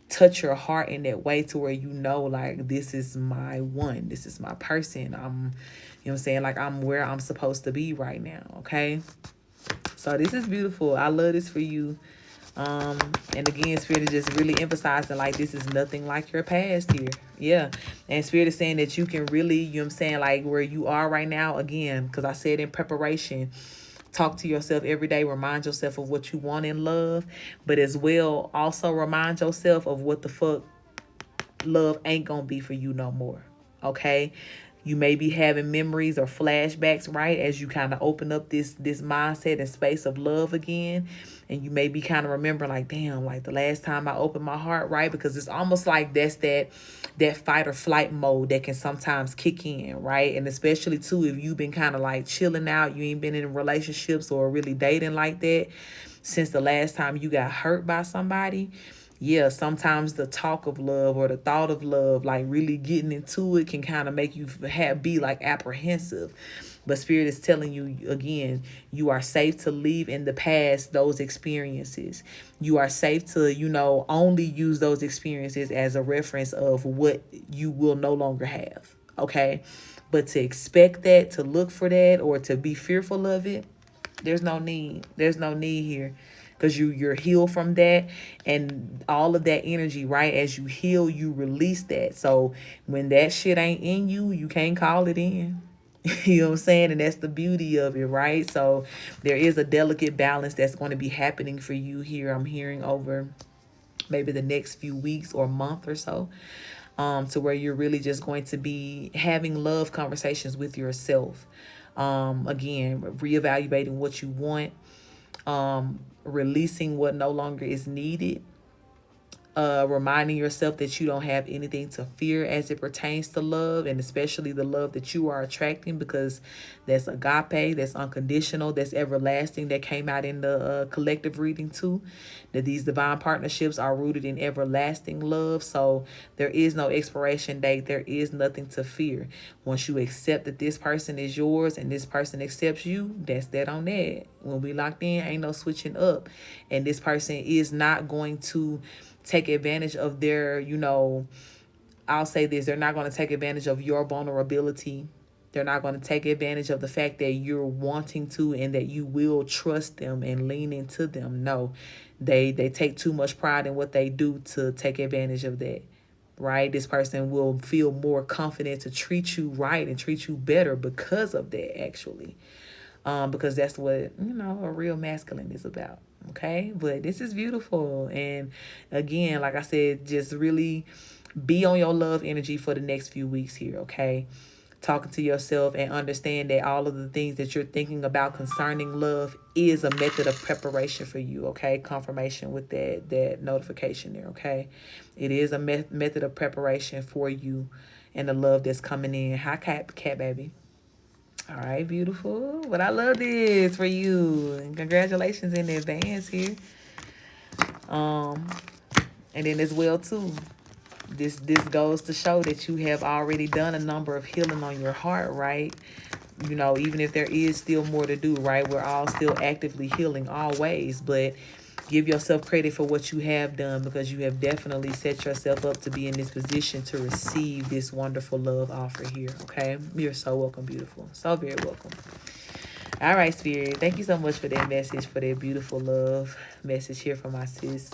touch your heart in that way to where you know, like, this is my one. This is my person. I'm, you know what I'm saying, like, I'm where I'm supposed to be right now, okay? So this is beautiful. I love this for you. And again, Spirit is just really emphasizing, like, this is nothing like your past here. Yeah. And Spirit is saying that you can really, you know what I'm saying, like, where you are right now, again, because I said in preparation, talk to yourself every day. Remind yourself of what you want in love, but as well, also remind yourself of what the fuck love ain't gonna be for you no more. Okay? You may be having memories or flashbacks, right? As you kind of open up this mindset and space of love again. And you may be kind of remembering, like, damn, like the last time I opened my heart, right? Because it's almost like that's that fight or flight mode that can sometimes kick in, right? And especially too, if you've been kind of like chilling out, you ain't been in relationships or really dating like that since the last time you got hurt by somebody. Yeah, sometimes the talk of love or the thought of love, like really getting into it, can kind of make you be like apprehensive. But Spirit is telling you again, you are safe to leave in the past those experiences. You are safe to, you know, only use those experiences as a reference of what you will no longer have. Okay. But to expect that, to look for that, or to be fearful of it, there's no need. There's no need here. Because you're healed from that, and all of that energy, right? As you heal, you release that. So when that shit ain't in you, you can't call it in. You know what I'm saying? And that's the beauty of it, right? So there is a delicate balance that's going to be happening for you here. I'm hearing over maybe the next few weeks or month or so, to where you're really just going to be having love conversations with yourself. Again, reevaluating what you want, releasing what no longer is needed, reminding yourself that you don't have anything to fear as it pertains to love, and especially the love that you are attracting, because that's agape, that's unconditional, that's everlasting. That came out in the collective reading too, that these divine partnerships are rooted in everlasting love. So there is no expiration date. There is nothing to fear. Once you accept that this person is yours and this person accepts you, that's that on that. When we locked in, ain't no switching up. And this person is not going to take advantage of their, I'll say this, they're not going to take advantage of your vulnerability. They're not going to take advantage of the fact that you're wanting to and that you will trust them and lean into them. No, they take too much pride in what they do to take advantage of that, right? This person will feel more confident to treat you right and treat you better because of that, actually. Because that's what, a real masculine is about. Okay, but this is beautiful. And again, like I said, just really be on your love energy for the next few weeks here. Okay, talking to yourself and understand that all of the things that you're thinking about concerning love is a method of preparation for you. Okay, confirmation with that notification there. Okay, it is a method of preparation for you and the love that's coming in. Hi, cat baby. All right, beautiful. But I love this for you. And congratulations in advance here. And then as well too, this goes to show that you have already done a number of healing on your heart, right? Even if there is still more to do, right? We're all still actively healing always, but give yourself credit for what you have done, because you have definitely set yourself up to be in this position to receive this wonderful love offer here, okay? You're so welcome, beautiful. So very welcome. All right, Spirit. Thank you so much for that message, for that beautiful love message here from my sis.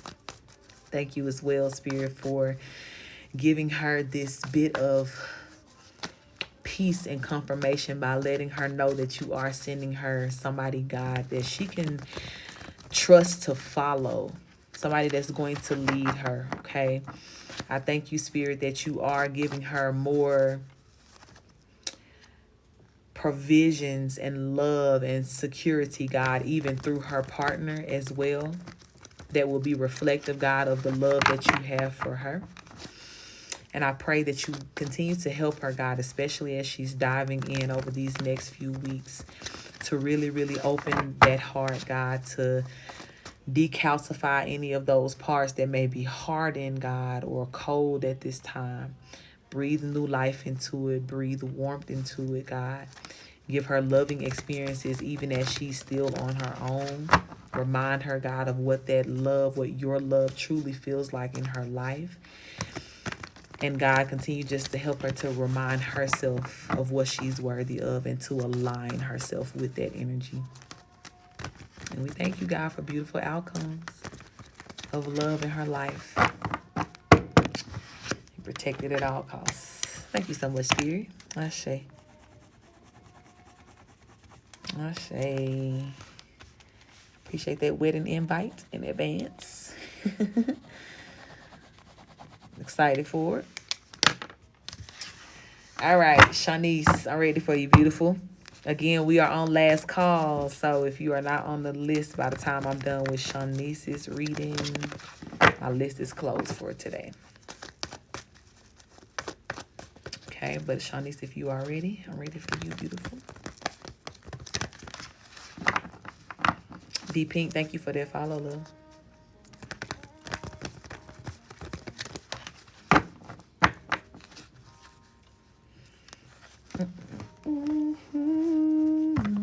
Thank you as well, Spirit, for giving her this bit of peace and confirmation by letting her know that you are sending her somebody, God, that she can trust to follow, somebody that's going to lead her. Okay, I thank you, Spirit, that you are giving her more provisions and love and security, God, even through her partner as well, that will be reflective, God, of the love that you have for her. And I pray that you continue to help her, God, especially as she's diving in over these next few weeks, to really, really open that heart, God, to decalcify any of those parts that may be hardened, God, or cold at this time. Breathe new life into it. Breathe warmth into it, God. Give her loving experiences even as she's still on her own. Remind her, God, of what that love, what your love truly feels like in her life. And God, continue just to help her to remind herself of what she's worthy of and to align herself with that energy. And we thank you, God, for beautiful outcomes of love in her life. Protected at all costs. Thank you so much, Spirit. Ashe. Ashe. Appreciate that wedding invite in advance. Excited for it. All right, Shanice, I'm ready for you, beautiful. Again, we are on last call, so if you are not on the list by the time I'm done with Shanice's reading, my list is closed for today. Okay, but Shanice, if you are ready, I'm ready for you, beautiful. D Pink, thank you for that follow, love.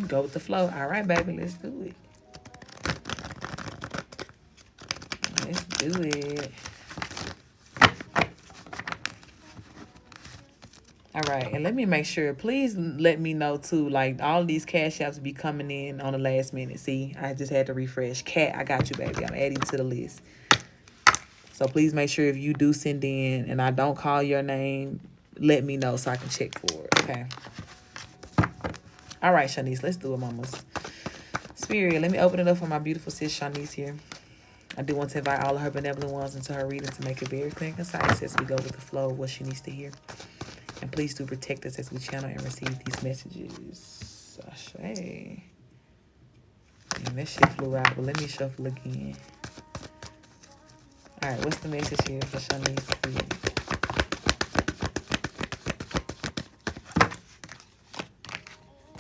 Go with the flow. All right, baby, let's do it. Let's do it. All right, and let me make sure, please let me know too, like all these cash apps be coming in on the last minute. See, I just had to refresh. Cat, I got you, baby. I'm adding to the list. So please make sure if you do send in and I don't call your name, let me know so I can check for it, okay? All right, Shanice, let's do it, mamas. Spirit, let me open it up for my beautiful sis Shanice here. I do want to invite all of her benevolent ones into her reading to make it very clear and concise as we go with the flow of what she needs to hear. And please do protect us as we channel and receive these messages. Ashe. And that shit flew out, but let me shuffle again. All right, what's the message here for Shanice, please?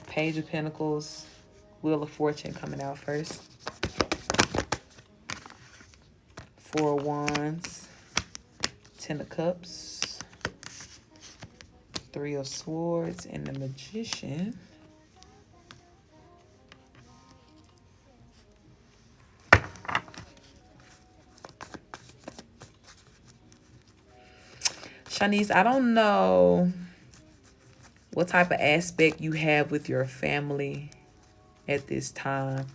Page of Pentacles, Wheel of Fortune coming out first. Four of Wands, Ten of Cups, Three of Swords, and the Magician. Shanice, I don't know what type of aspect you have with your family at this time,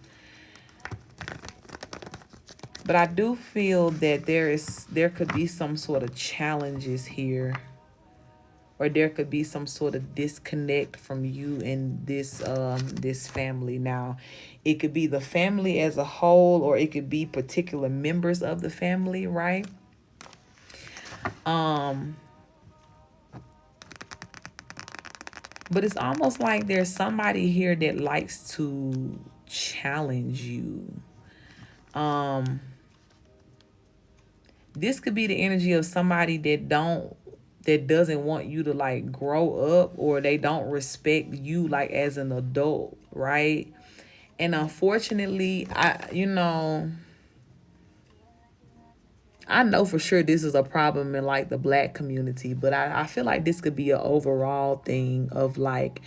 but I do feel that there could be some sort of challenges here, or there could be some sort of disconnect from you and this family. Now, it could be the family as a whole, or it could be particular members of the family, right? But it's almost like there's somebody here that likes to challenge you. This could be the energy of somebody that doesn't want you to like grow up, or they don't respect you like as an adult, right? And unfortunately, I know for sure this is a problem in like the Black community, but I feel like this could be an overall thing of like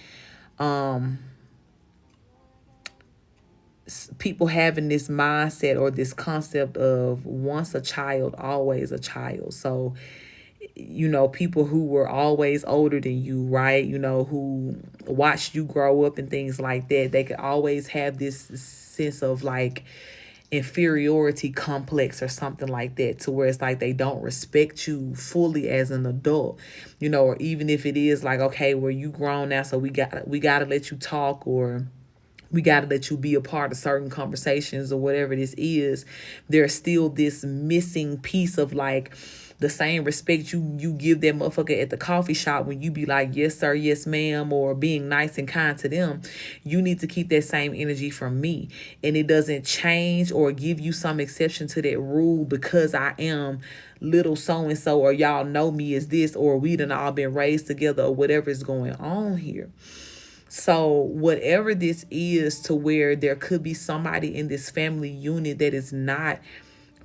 people having this mindset or this concept of once a child, always a child. So, people who were always older than you, right? Who watched you grow up and things like that, they could always have this sense of like inferiority complex or something like that, to where it's like they don't respect you fully as an adult, or even if it is like, okay, well, you grown now, so we got to let you talk, or we got to let you be a part of certain conversations, or whatever this is. There's still this missing piece of like the same respect you give that motherfucker at the coffee shop when you be like, yes, sir, yes, ma'am, or being nice and kind to them. You need to keep that same energy from me. And it doesn't change or give you some exception to that rule because I am little so-and-so, or y'all know me as this, or we done all been raised together, or whatever is going on here. So whatever this is, to where there could be somebody in this family unit that is not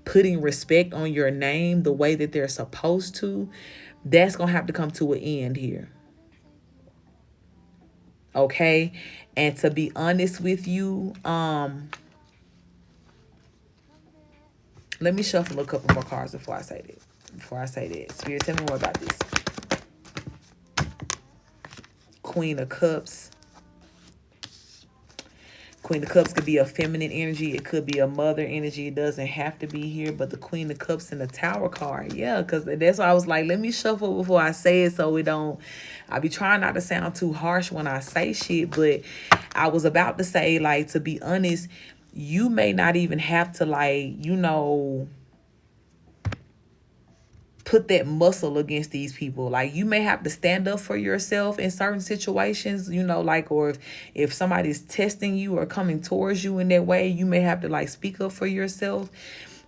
putting respect on your name the way that they're supposed to, that's going to have to come to an end here. Okay? And to be honest with you, let me shuffle a couple more cards before I say that. Spirit, tell me more about this. Queen of Cups. Queen of Cups could be a feminine energy. It could be a mother energy. It doesn't have to be here. But the Queen of Cups and the Tower card. Yeah, because that's why I was like, let me shuffle before I say it, so it don't... I be trying not to sound too harsh when I say shit. But I was about to say, like, to be honest, you may not even have to, like, put that muscle against these people. Like, you may have to stand up for yourself in certain situations, like, or if somebody's testing you or coming towards you in that way, you may have to like speak up for yourself.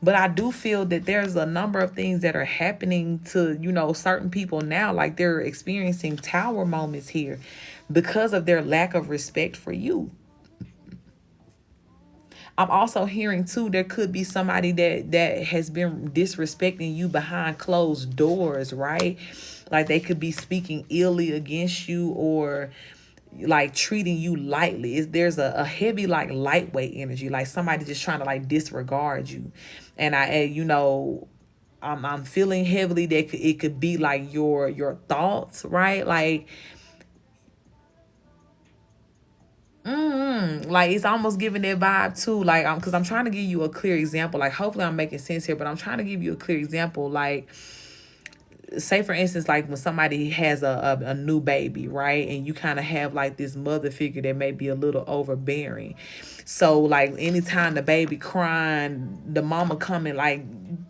But I do feel that there's a number of things that are happening to, certain people now. Like, they're experiencing tower moments here because of their lack of respect for you. I'm also hearing too, there could be somebody that has been disrespecting you behind closed doors, right? Like, they could be speaking illy against you, or like treating you lightly. There's a heavy like lightweight energy, like somebody just trying to like disregard you. And I'm feeling heavily that it could be like your thoughts, right? Like, like, it's almost giving that vibe too, like, because I'm trying to give you a clear example. Like, hopefully I'm making sense here, but I'm trying to give you a clear example. Like, say for instance, like when somebody has a new baby, right? And you kind of have like this mother figure that may be a little overbearing. So like anytime the baby crying, the mama coming like,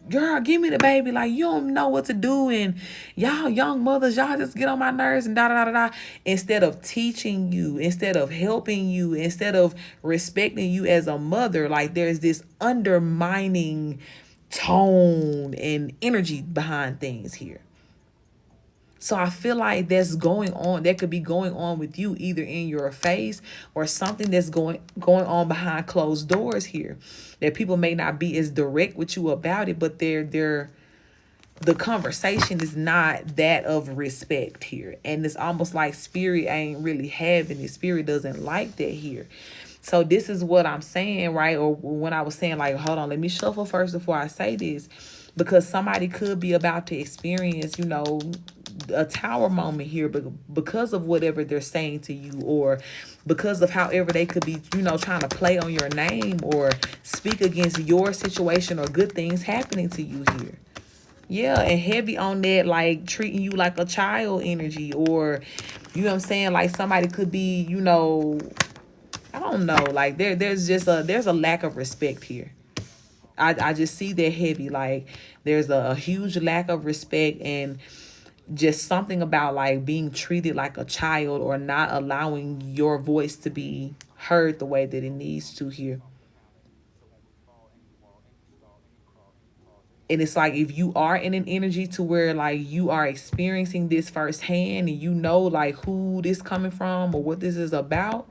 girl, give me the baby. Like, you don't know what to do. And y'all young mothers, y'all just get on my nerves and da da da da. Instead of teaching you, instead of helping you, instead of respecting you as a mother, like there's this undermining tone and energy behind things here. So I feel like that's going on. That could be going on with you either in your face or something that's going on behind closed doors here. That people may not be as direct with you about it, but they're the conversation is not that of respect here. And it's almost like spirit ain't really having it. Spirit doesn't like that here. So this is what I'm saying, right? Or when I was saying, like, hold on, let me shuffle first before I say this. Because somebody could be about to experience, a tower moment here, but because of whatever they're saying to you, or because of however they could be, trying to play on your name or speak against your situation or good things happening to you here. Yeah, and heavy on that, like treating you like a child energy, or you know what I'm saying, like somebody could be, I don't know, like there's a lack of respect here. I just see that heavy, like there's a huge lack of respect, and just something about like being treated like a child or not allowing your voice to be heard the way that it needs to here. And it's like if you are in an energy to where like you are experiencing this firsthand and you know like who this coming from or what this is about,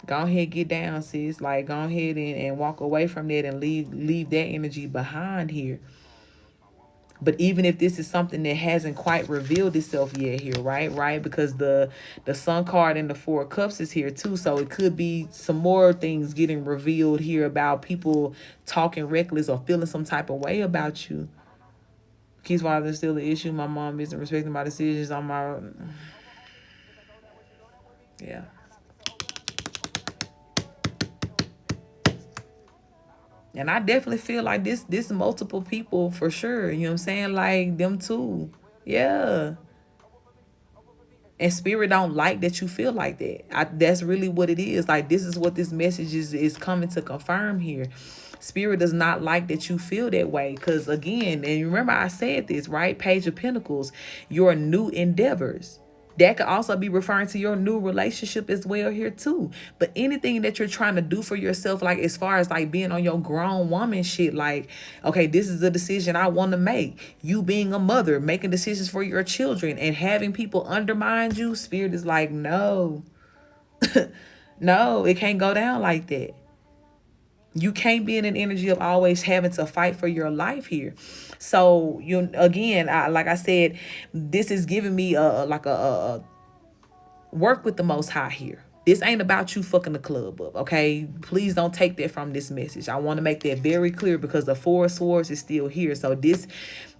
go ahead, get down, sis. Like go ahead and walk away from that and leave that energy behind here. But even if this is something that hasn't quite revealed itself yet here, right? Because the Sun card and the Four of Cups is here too. So it could be some more things getting revealed here about people talking reckless or feeling some type of way about you. Keys father is still the issue. My mom isn't respecting my decisions on my... Yeah. And I definitely feel like this multiple people for sure. You know what I'm saying? Like them too. Yeah. And spirit don't like that you feel like that. That's really what it is. Like this is what this message is coming to confirm here. Spirit does not like that you feel that way. Because again, and remember I said this, right? Page of Pentacles, your new endeavors. That could also be referring to your new relationship as well here too. But anything that you're trying to do for yourself, like as far as like being on your grown woman shit, like, okay, this is the decision I want to make. You being a mother, making decisions for your children and having people undermine you, spirit is like, no, no, it can't go down like that. You can't be in an energy of always having to fight for your life here. So you again, like I said, this is giving me a work with the Most High here. This ain't about you fucking the club up, okay? Please don't take that from this message. I want to make that very clear because the Four of Swords is still here. So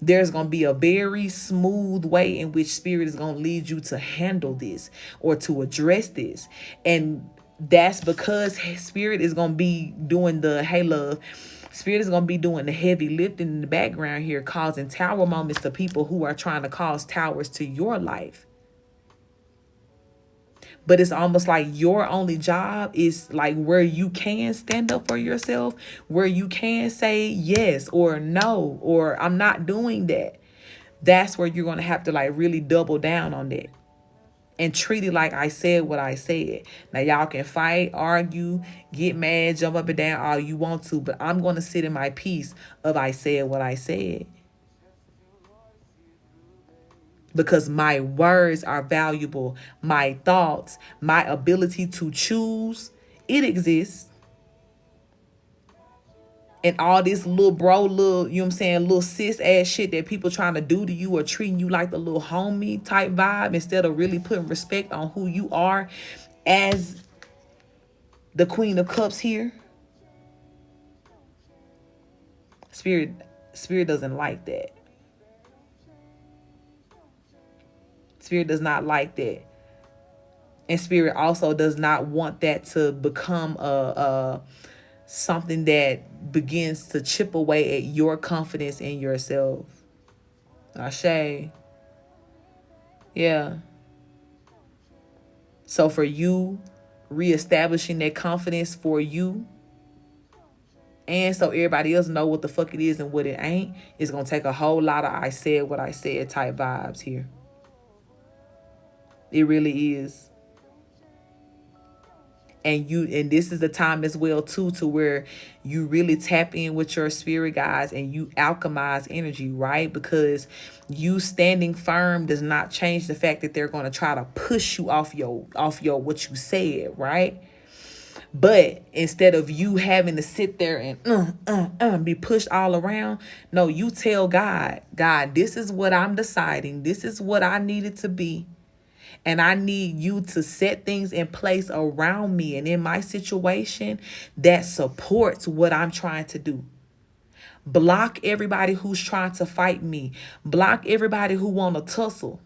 there's going to be a very smooth way in which spirit is going to lead you to handle this or to address this. And that's because spirit is going to be doing the, hey love, spirit is going to be doing the heavy lifting in the background here, causing tower moments to people who are trying to cause towers to your life. But it's almost like your only job is like where you can stand up for yourself, where you can say yes or no, or I'm not doing that. That's where you're going to have to like really double down on that and treat it like I said what I said. Now y'all can fight, argue, get mad, jump up and down all you want to, but I'm going to sit in my peace of I said what I said. Because my words are valuable. My thoughts, my ability to choose, it exists. And all this little bro, little, you know what I'm saying, little sis ass shit that people trying to do to you or treating you like the little homie type vibe instead of really putting respect on who you are as the Queen of Cups here. Spirit doesn't like that. Spirit does not like that. And spirit also does not want that to become something that begins to chip away at your confidence in yourself. Ashe. Yeah. So for you, reestablishing that confidence for you, and so everybody else know what the fuck it is and what it ain't, it's going to take a whole lot of I said what I said type vibes here. It really is. And this is the time as well too, to where you really tap in with your spirit guides and you alchemize energy, right? Because you standing firm does not change the fact that they're going to try to push you off your what you said, right? But instead of you having to sit there and be pushed all around, no, you tell God, God, this is what I'm deciding, this is what I need it to be. And I need you to set things in place around me and in my situation that supports what I'm trying to do. Block everybody who's trying to fight me. Block everybody who want to tussle.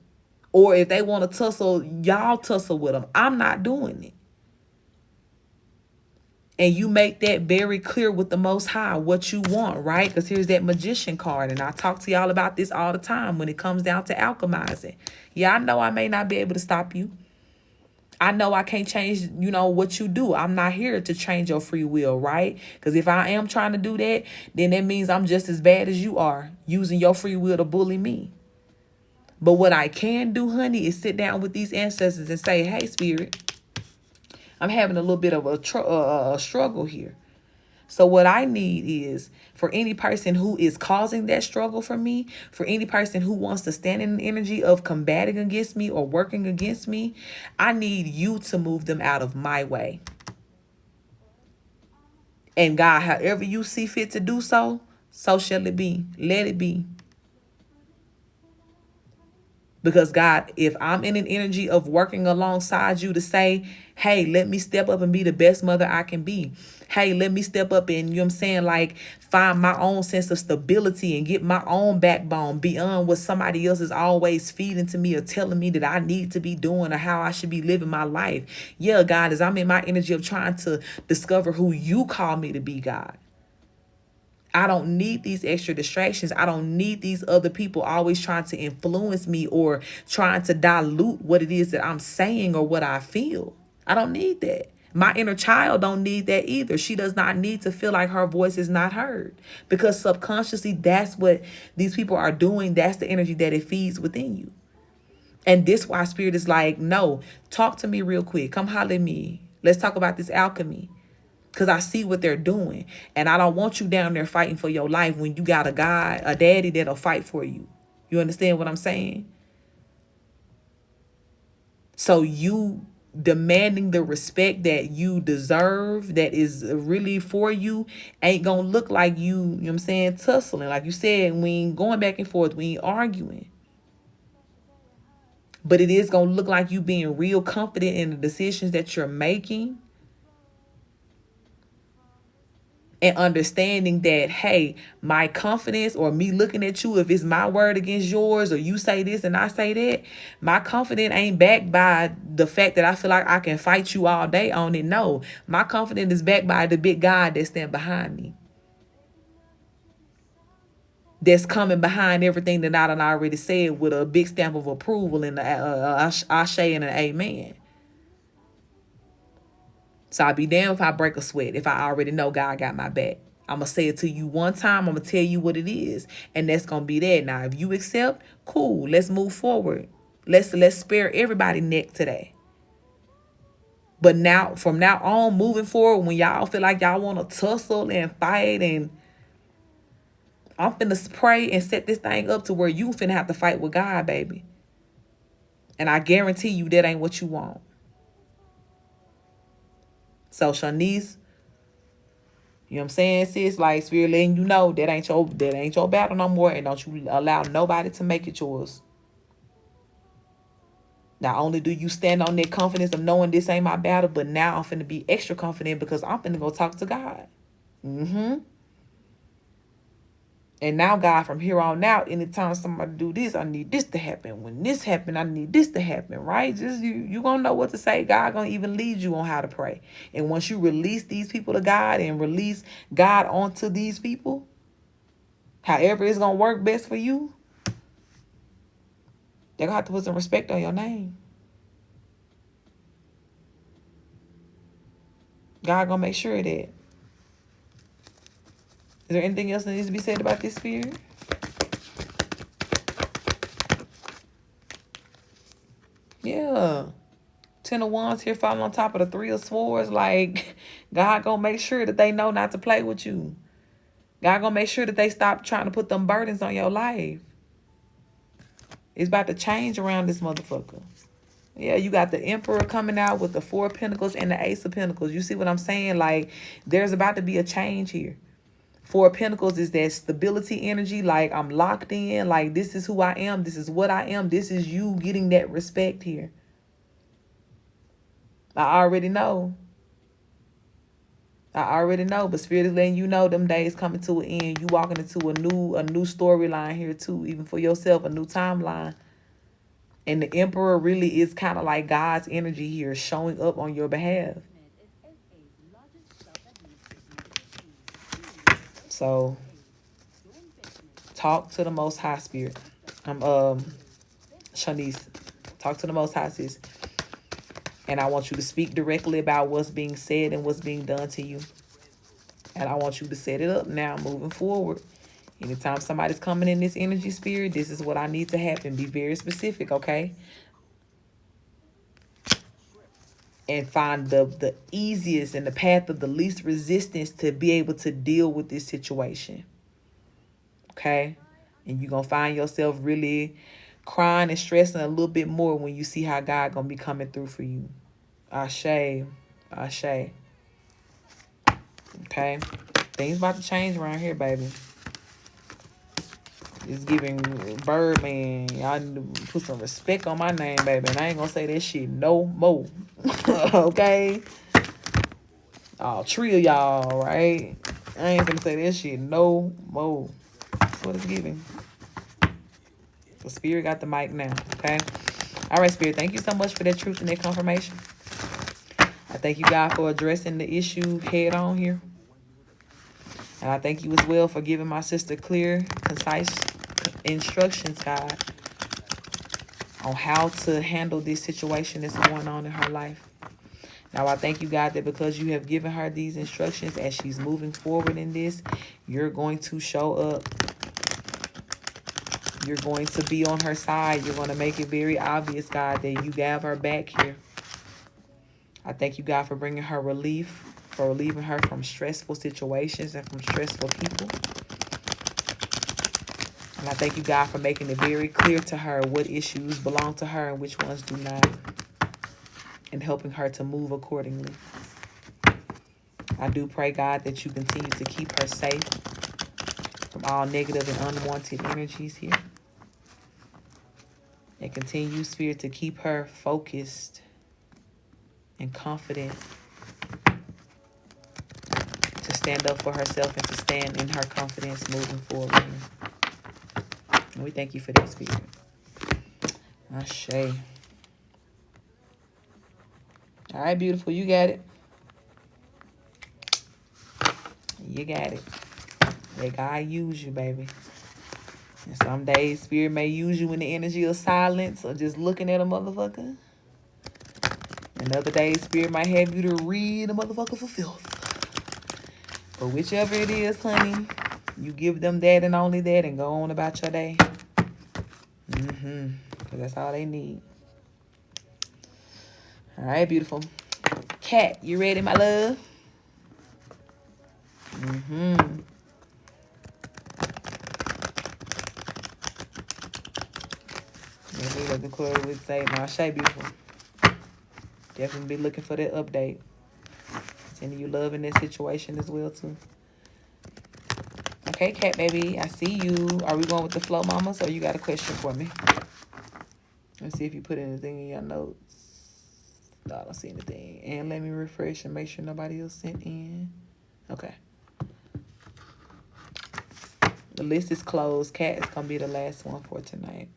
Or if they want to tussle, y'all tussle with them. I'm not doing it. And you make that very clear with the Most High, what you want, right? Because here's that magician card. And I talk to y'all about this all the time when it comes down to alchemizing. Yeah, I know I may not be able to stop you. I know I can't change, what you do. I'm not here to change your free will, right? Because if I am trying to do that, then that means I'm just as bad as you are, using your free will to bully me. But what I can do, honey, is sit down with these ancestors and say, hey, spirit, I'm having a little bit of a struggle here. So what I need is for any person who is causing that struggle for me, for any person who wants to stand in the energy of combating against me or working against me, I need you to move them out of my way. And God, however you see fit to do so, so shall it be. Let it be. Because God, if I'm in an energy of working alongside you to say, hey, let me step up and be the best mother I can be. Hey, let me step up and, like find my own sense of stability and get my own backbone beyond what somebody else is always feeding to me or telling me that I need to be doing or how I should be living my life. Yeah, God, as I'm in my energy of trying to discover who you call me to be, God. I don't need these extra distractions. I don't need these other people always trying to influence me or trying to dilute what it is that I'm saying or what I feel. I don't need that. My inner child don't need that either. She does not need to feel like her voice is not heard, because subconsciously that's what these people are doing. That's the energy that it feeds within you. And this why spirit is like, no, talk to me real quick. Come holler at me. Let's talk about this alchemy. Because I see what they're doing. And I don't want you down there fighting for your life when you got a guy, a daddy that'll fight for you. You understand what I'm saying? So you demanding the respect that you deserve, that is really for you, ain't gonna look like you, tussling. Like you said, we ain't going back and forth. We ain't arguing. But it is gonna look like you being real confident in the decisions that you're making. And understanding that, hey, my confidence or me looking at you, if it's my word against yours or you say this and I say that, my confidence ain't backed by the fact that I feel like I can fight you all day on it. No, my confidence is backed by the big God that stands behind me. That's coming behind everything that I done already said with a big stamp of approval and the ashe and an amen. So I'll be damned if I break a sweat if I already know God got my back. I'm going to say it to you one time. I'm going to tell you what it is. And that's going to be that. Now, if you accept, cool. Let's move forward. Let's spare everybody neck today. But now, from now on, moving forward, when y'all feel like y'all want to tussle and fight, and I'm finna pray and set this thing up to where you finna have to fight with God, baby. And I guarantee you that ain't what you want. So Shanice, you know what I'm saying, sis? Like spirit letting you know that ain't your battle no more, and don't you allow nobody to make it yours. Not only do you stand on that confidence of knowing this ain't my battle, but now I'm finna be extra confident because I'm finna go talk to God. And now, God, from here on out, anytime somebody do this, I need this to happen. When this happen, I need this to happen, right? Just you gonna know what to say. God gonna even lead you on how to pray. And once you release these people to God and release God onto these people, however it's gonna work best for you, they're gonna have to put some respect on your name. God gonna make sure of that. Is there anything else that needs to be said about this spirit? Yeah. Ten of Wands here falling on top of the Three of Swords. Like, God gonna make sure that they know not to play with you. God gonna make sure that they stop trying to put them burdens on your life. It's about to change around this motherfucker. Yeah, you got the Emperor coming out with the Four of Pentacles and the Ace of Pentacles. You see what I'm saying? Like, there's about to be a change here. Four of Pentacles is that stability energy. Like, I'm locked in. Like, this is who I am. This is what I am. This is you getting that respect here. I already know. But Spirit is letting you know them days coming to an end. You walking into a new storyline here too, even for yourself, a new timeline. And the Emperor really is kind of like God's energy here, showing up on your behalf. So, talk to the Most High, Spirit. Shanice, talk to the Most High, sis. And I want you to speak directly about what's being said and what's being done to you. And I want you to set it up now, moving forward. Anytime somebody's coming in this energy, Spirit, this is what I need to happen. Be very specific, okay? And find the easiest and the path of the least resistance to be able to deal with this situation. Okay? And you're going to find yourself really crying and stressing a little bit more when you see how God going to be coming through for you. Ashe. Ashe. Okay? Things about to change around here, baby. It's giving Birdman. Y'all need to put some respect on my name, baby. And I ain't gonna say that shit no more. Okay? All three of y'all, right? I ain't gonna say that shit no more. That's what it's giving. The Spirit got the mic now, okay? All right, Spirit, thank you so much for that truth and that confirmation. I thank you, God, for addressing the issue head on here. And I thank you as well for giving my sister clear, concise instructions, God, on how to handle this situation that's going on in her life. Now, I thank you, God, that because you have given her these instructions as she's moving forward in this, you're going to show up. You're going to be on her side. You're going to make it very obvious, God, that you have her back here. I thank you, God, for bringing her relief, for relieving her from stressful situations and from stressful people. And I thank you, God, for making it very clear to her what issues belong to her and which ones do not, and helping her to move accordingly. I do pray, God, that you continue to keep her safe from all negative and unwanted energies here. And continue, Spirit, to keep her focused and confident to stand up for herself and to stand in her confidence moving forward. And we thank you for that, Spirit. Ashe. All right, beautiful. You got it. You got it. Let God use you, baby. And some days, Spirit may use you in the energy of silence or just looking at a motherfucker. And other days, Spirit might have you to read a motherfucker for filth. But whichever it is, honey, you give them that and only that and go on about your day. Because that's all they need. All right, beautiful. Cat, you ready, my love? Maybe what the Corey would say. Now, Shay, beautiful. Definitely be looking for that update. Sending you love in that situation as well, too. Okay, Cat baby, I see you. Are we going with the flow, mamas, or you got a question for me? Let's see if you put anything in your notes. No, I don't see anything. And let me refresh and make sure nobody else sent in. Okay. The list is closed. Cat is going to be the last one for tonight.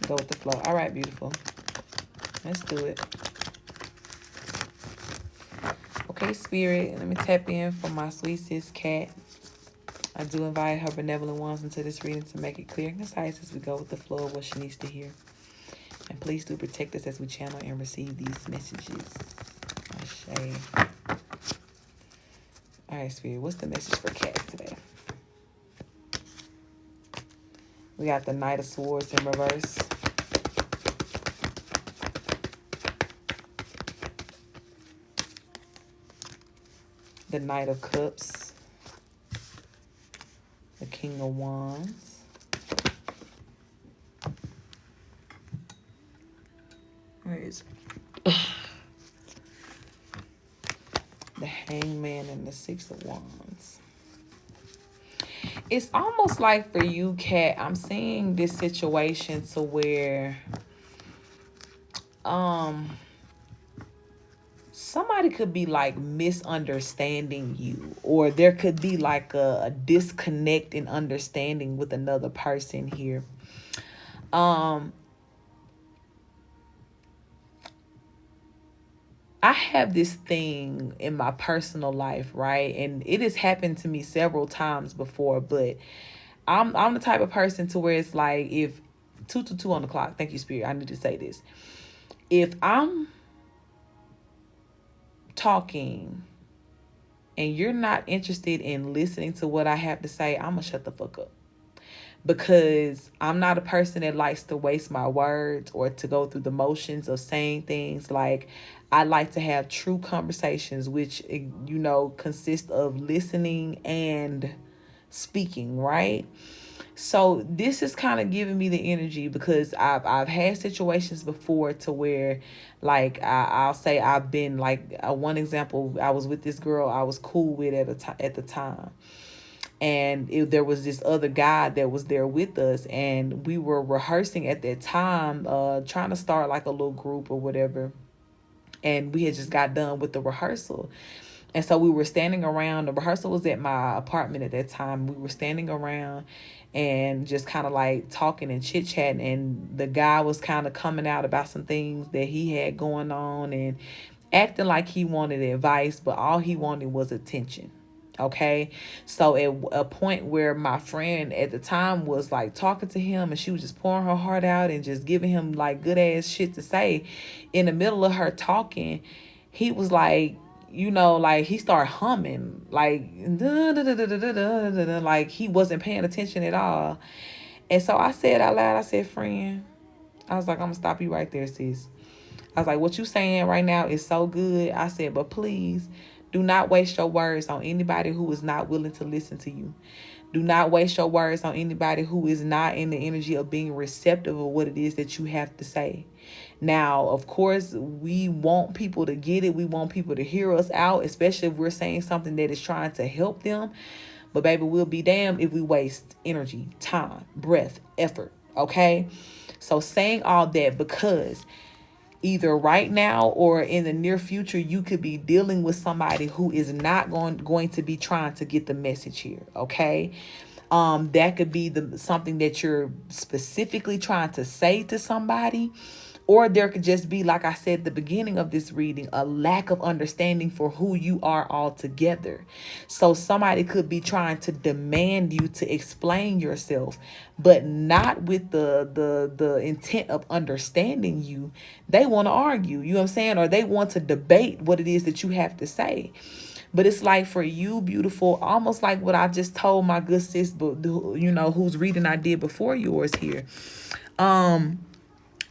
Go with the flow. All right, beautiful. Let's do it. Okay, Spirit. Let me tap in for my sweet sis, Cat. I do invite her benevolent ones into this reading to make it clear and concise as we go with the flow of what she needs to hear. And please do protect us as we channel and receive these messages. Ashe. All right, Spirit. What's the message for Cat today? We got the Knight of Swords in reverse. The Knight of Cups. The King of Wands. Where is it? The Hangman and the Six of Wands. It's almost like for you, Kat, I'm seeing this situation to where somebody could be like misunderstanding you, or there could be like a disconnect in understanding with another person here. I have this thing in my personal life, right? And it has happened to me several times before, but I'm the type of person to where it's like, if 2 on the clock, thank you, Spirit, I need to say this. If I'm talking and you're not interested in listening to what I have to say, I'm gonna shut the fuck up. Because I'm not a person that likes to waste my words or to go through the motions of saying things. Like, I like to have true conversations, which, you know, consist of listening and speaking, right? So this is kind of giving me the energy, because I've had situations before to where, like, I'll say I've been like, one example, I was with this girl I was cool with at the time. And there was this other guy that was there with us, and we were rehearsing at that time, trying to start like a little group or whatever. And we had just got done with the rehearsal. And so we were standing around. The rehearsal was at my apartment at that time. We were standing around and just kind of like talking and chit-chatting. And the guy was kind of coming out about some things that he had going on and acting like he wanted advice, but all he wanted was attention. Okay, so at a point where my friend at the time was like talking to him, and she was just pouring her heart out and just giving him like good ass shit to say, in the middle of her talking, he was like, you know, like he started humming like like he wasn't paying attention at all. And so I said out loud, I said, friend, I was like, I'm gonna stop you right there, sis. I was like, what you saying right now is so good. I said, but please do not waste your words on anybody who is not willing to listen to you. Do not waste your words on anybody who is not in the energy of being receptive of what it is that you have to say. Now, of course, we want people to get it. We want people to hear us out, especially if we're saying something that is trying to help them. But baby, we'll be damned if we waste energy, time, breath, effort. Okay? So saying all that because either right now or in the near future, you could be dealing with somebody who is not going to be trying to get the message here. Okay. That could be something that you're specifically trying to say to somebody. Or there could just be, like I said at the beginning of this reading, a lack of understanding for who you are altogether. So somebody could be trying to demand you to explain yourself, but not with the intent of understanding you. They want to argue, you know what I'm saying? Or they want to debate what it is that you have to say. But it's like for you, beautiful, almost like what I just told my good sis, you know, whose reading I did before yours here.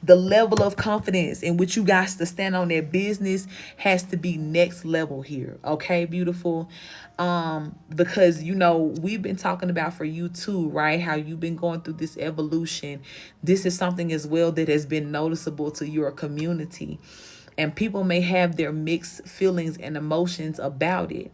The level of confidence in which you guys to stand on their business has to be next level here. Okay, beautiful. Because, you know, we've been talking about for you too, right? How you've been going through this evolution. This is something as well that has been noticeable to your community. And people may have their mixed feelings and emotions about it.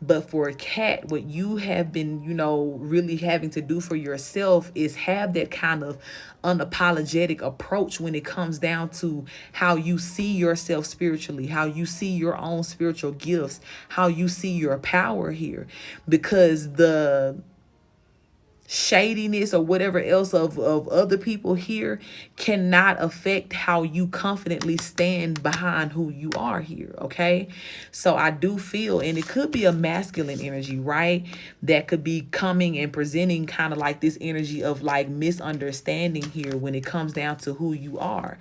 But for a Kat, what you have been, you know, really having to do for yourself is have that kind of unapologetic approach when it comes down to how you see yourself spiritually, how you see your own spiritual gifts, how you see your power here. Because the shadiness or whatever else of other people here cannot affect how you confidently stand behind who you are here. Okay, so I do feel, and it could be a masculine energy, right, that could be coming and presenting kind of like this energy of like misunderstanding here when it comes down to who you are.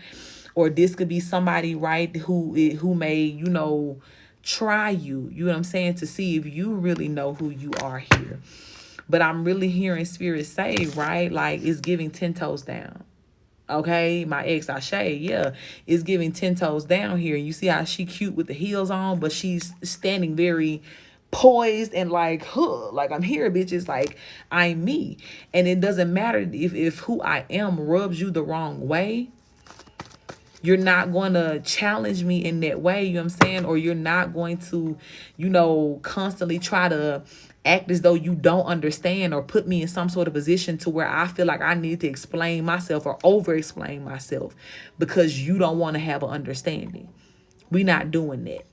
Or this could be somebody, right, who may, you know, try you, you know what I'm saying, to see if you really know who you are here. But I'm really hearing spirit say, right, like it's giving 10 toes down. Okay, my ex Ashay, yeah, is giving 10 toes down here. You see how she cute with the heels on, but she's standing very poised and like, huh, like I'm here, bitches, like I'm me. And it doesn't matter if who I am rubs you the wrong way. You're not going to challenge me in that way, you know what I'm saying? Or you're not going to, constantly try to act as though you don't understand or put me in some sort of position to where I feel like I need to explain myself or over explain myself because you don't want to have an understanding. We're not doing that.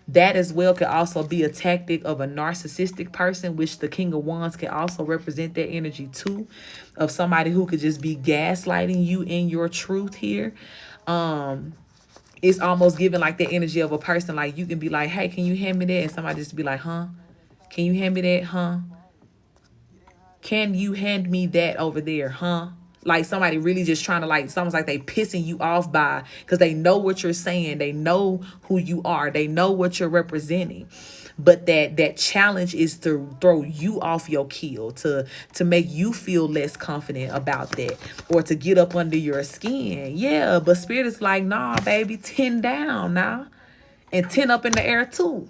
That as well could also be a tactic of a narcissistic person, which the King of Wands can also represent that energy too, of somebody who could just be gaslighting you in your truth here. It's almost giving like the energy of a person, like you can be like, hey, can you hand me that? And somebody just be like, huh? Can you hand me that? Huh? Can you hand me that over there? Huh? Like somebody really just trying to, like, it's almost like they pissing you off by, because they know what you're saying. They know who you are. They know what you're representing. But that challenge is to throw you off your keel, to make you feel less confident about that, or to get up under your skin. Yeah, but spirit is like, nah, baby, 10 down now. And 10 up in the air too.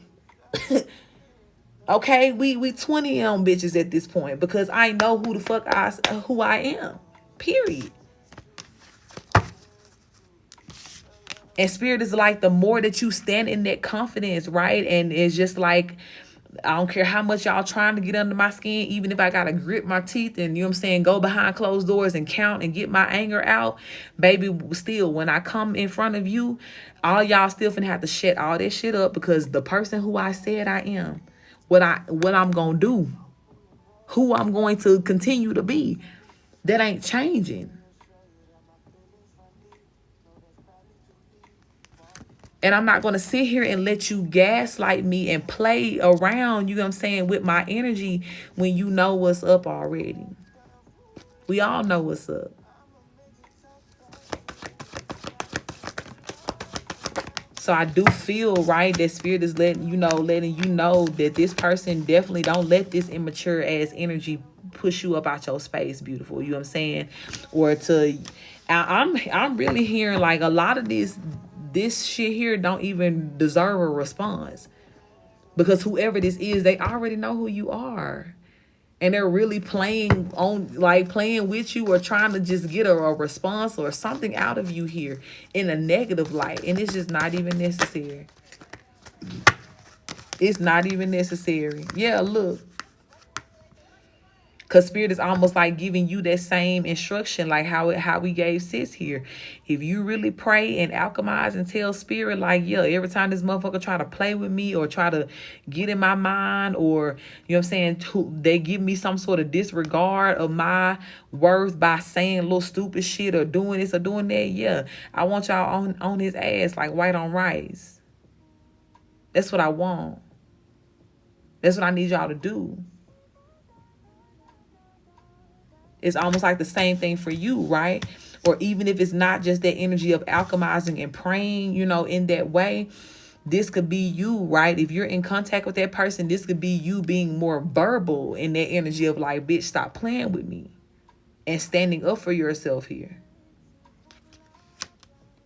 Okay, we 20 on bitches at this point because I know who the fuck who I am. Period. And spirit is like, the more that you stand in that confidence, right? And it's just like, I don't care how much y'all trying to get under my skin, even if I gotta grit my teeth and, you know what I'm saying, go behind closed doors and count and get my anger out, baby, still, when I come in front of you, all y'all still finna have to shut all that shit up, because the person who I said I am, what I'm gonna do, who I'm going to continue to be, that ain't changing. And I'm not going to sit here and let you gaslight me and play around, you know what I'm saying, with my energy when you know what's up already. We all know what's up. So I do feel, right, that spirit is letting you know that this person definitely don't let this immature ass energy push you up out your space, beautiful. You know what I'm saying? Or I'm really hearing like a lot of this shit here don't even deserve a response, because whoever this is, they already know who you are, and they're really playing with you or trying to just get a response or something out of you here in a negative light, and it's just not even necessary. It's not even necessary. Yeah, look. Because spirit is almost like giving you that same instruction, like how we gave sis here. If you really pray and alchemize and tell spirit, like, yeah, every time this motherfucker try to play with me or try to get in my mind, or, you know what I'm saying, they give me some sort of disregard of my worth by saying little stupid shit or doing this or doing that, yeah, I want y'all on his ass like white on rice. That's what I want. That's what I need y'all to do. It's almost like the same thing for you, right? Or even if it's not just that energy of alchemizing and praying, in that way, this could be you, right? If you're in contact with that person, this could be you being more verbal in that energy of like, bitch, stop playing with me, and standing up for yourself here.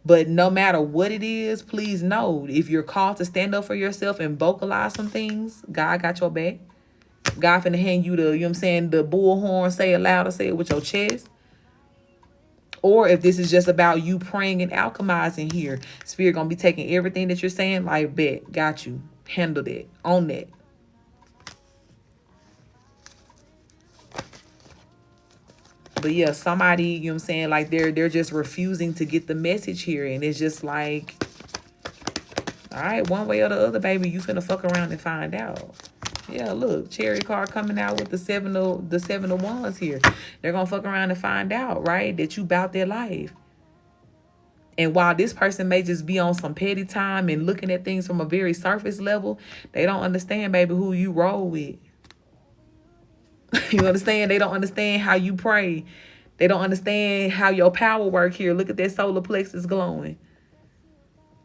But no matter what it is, please know, if you're called to stand up for yourself and vocalize some things, God got your back. God finna hand you the, you know what I'm saying, the bullhorn, say it loud or say it with your chest. Or if this is just about you praying and alchemizing here, spirit gonna be taking everything that you're saying, like, bet, got you, handle that, own that. But yeah, somebody, you know what I'm saying, like they're just refusing to get the message here, and it's just like, all right, one way or the other, baby, you finna fuck around and find out. Yeah, look, Cherry card coming out with the seven of wands here. They're gonna fuck around and find out, right, that you bout their life. And while this person may just be on some petty time and looking at things from a very surface level, they don't understand, baby, who you roll with. You understand? They don't understand how you pray. They don't understand how your power work here. Look at that solar plexus glowing.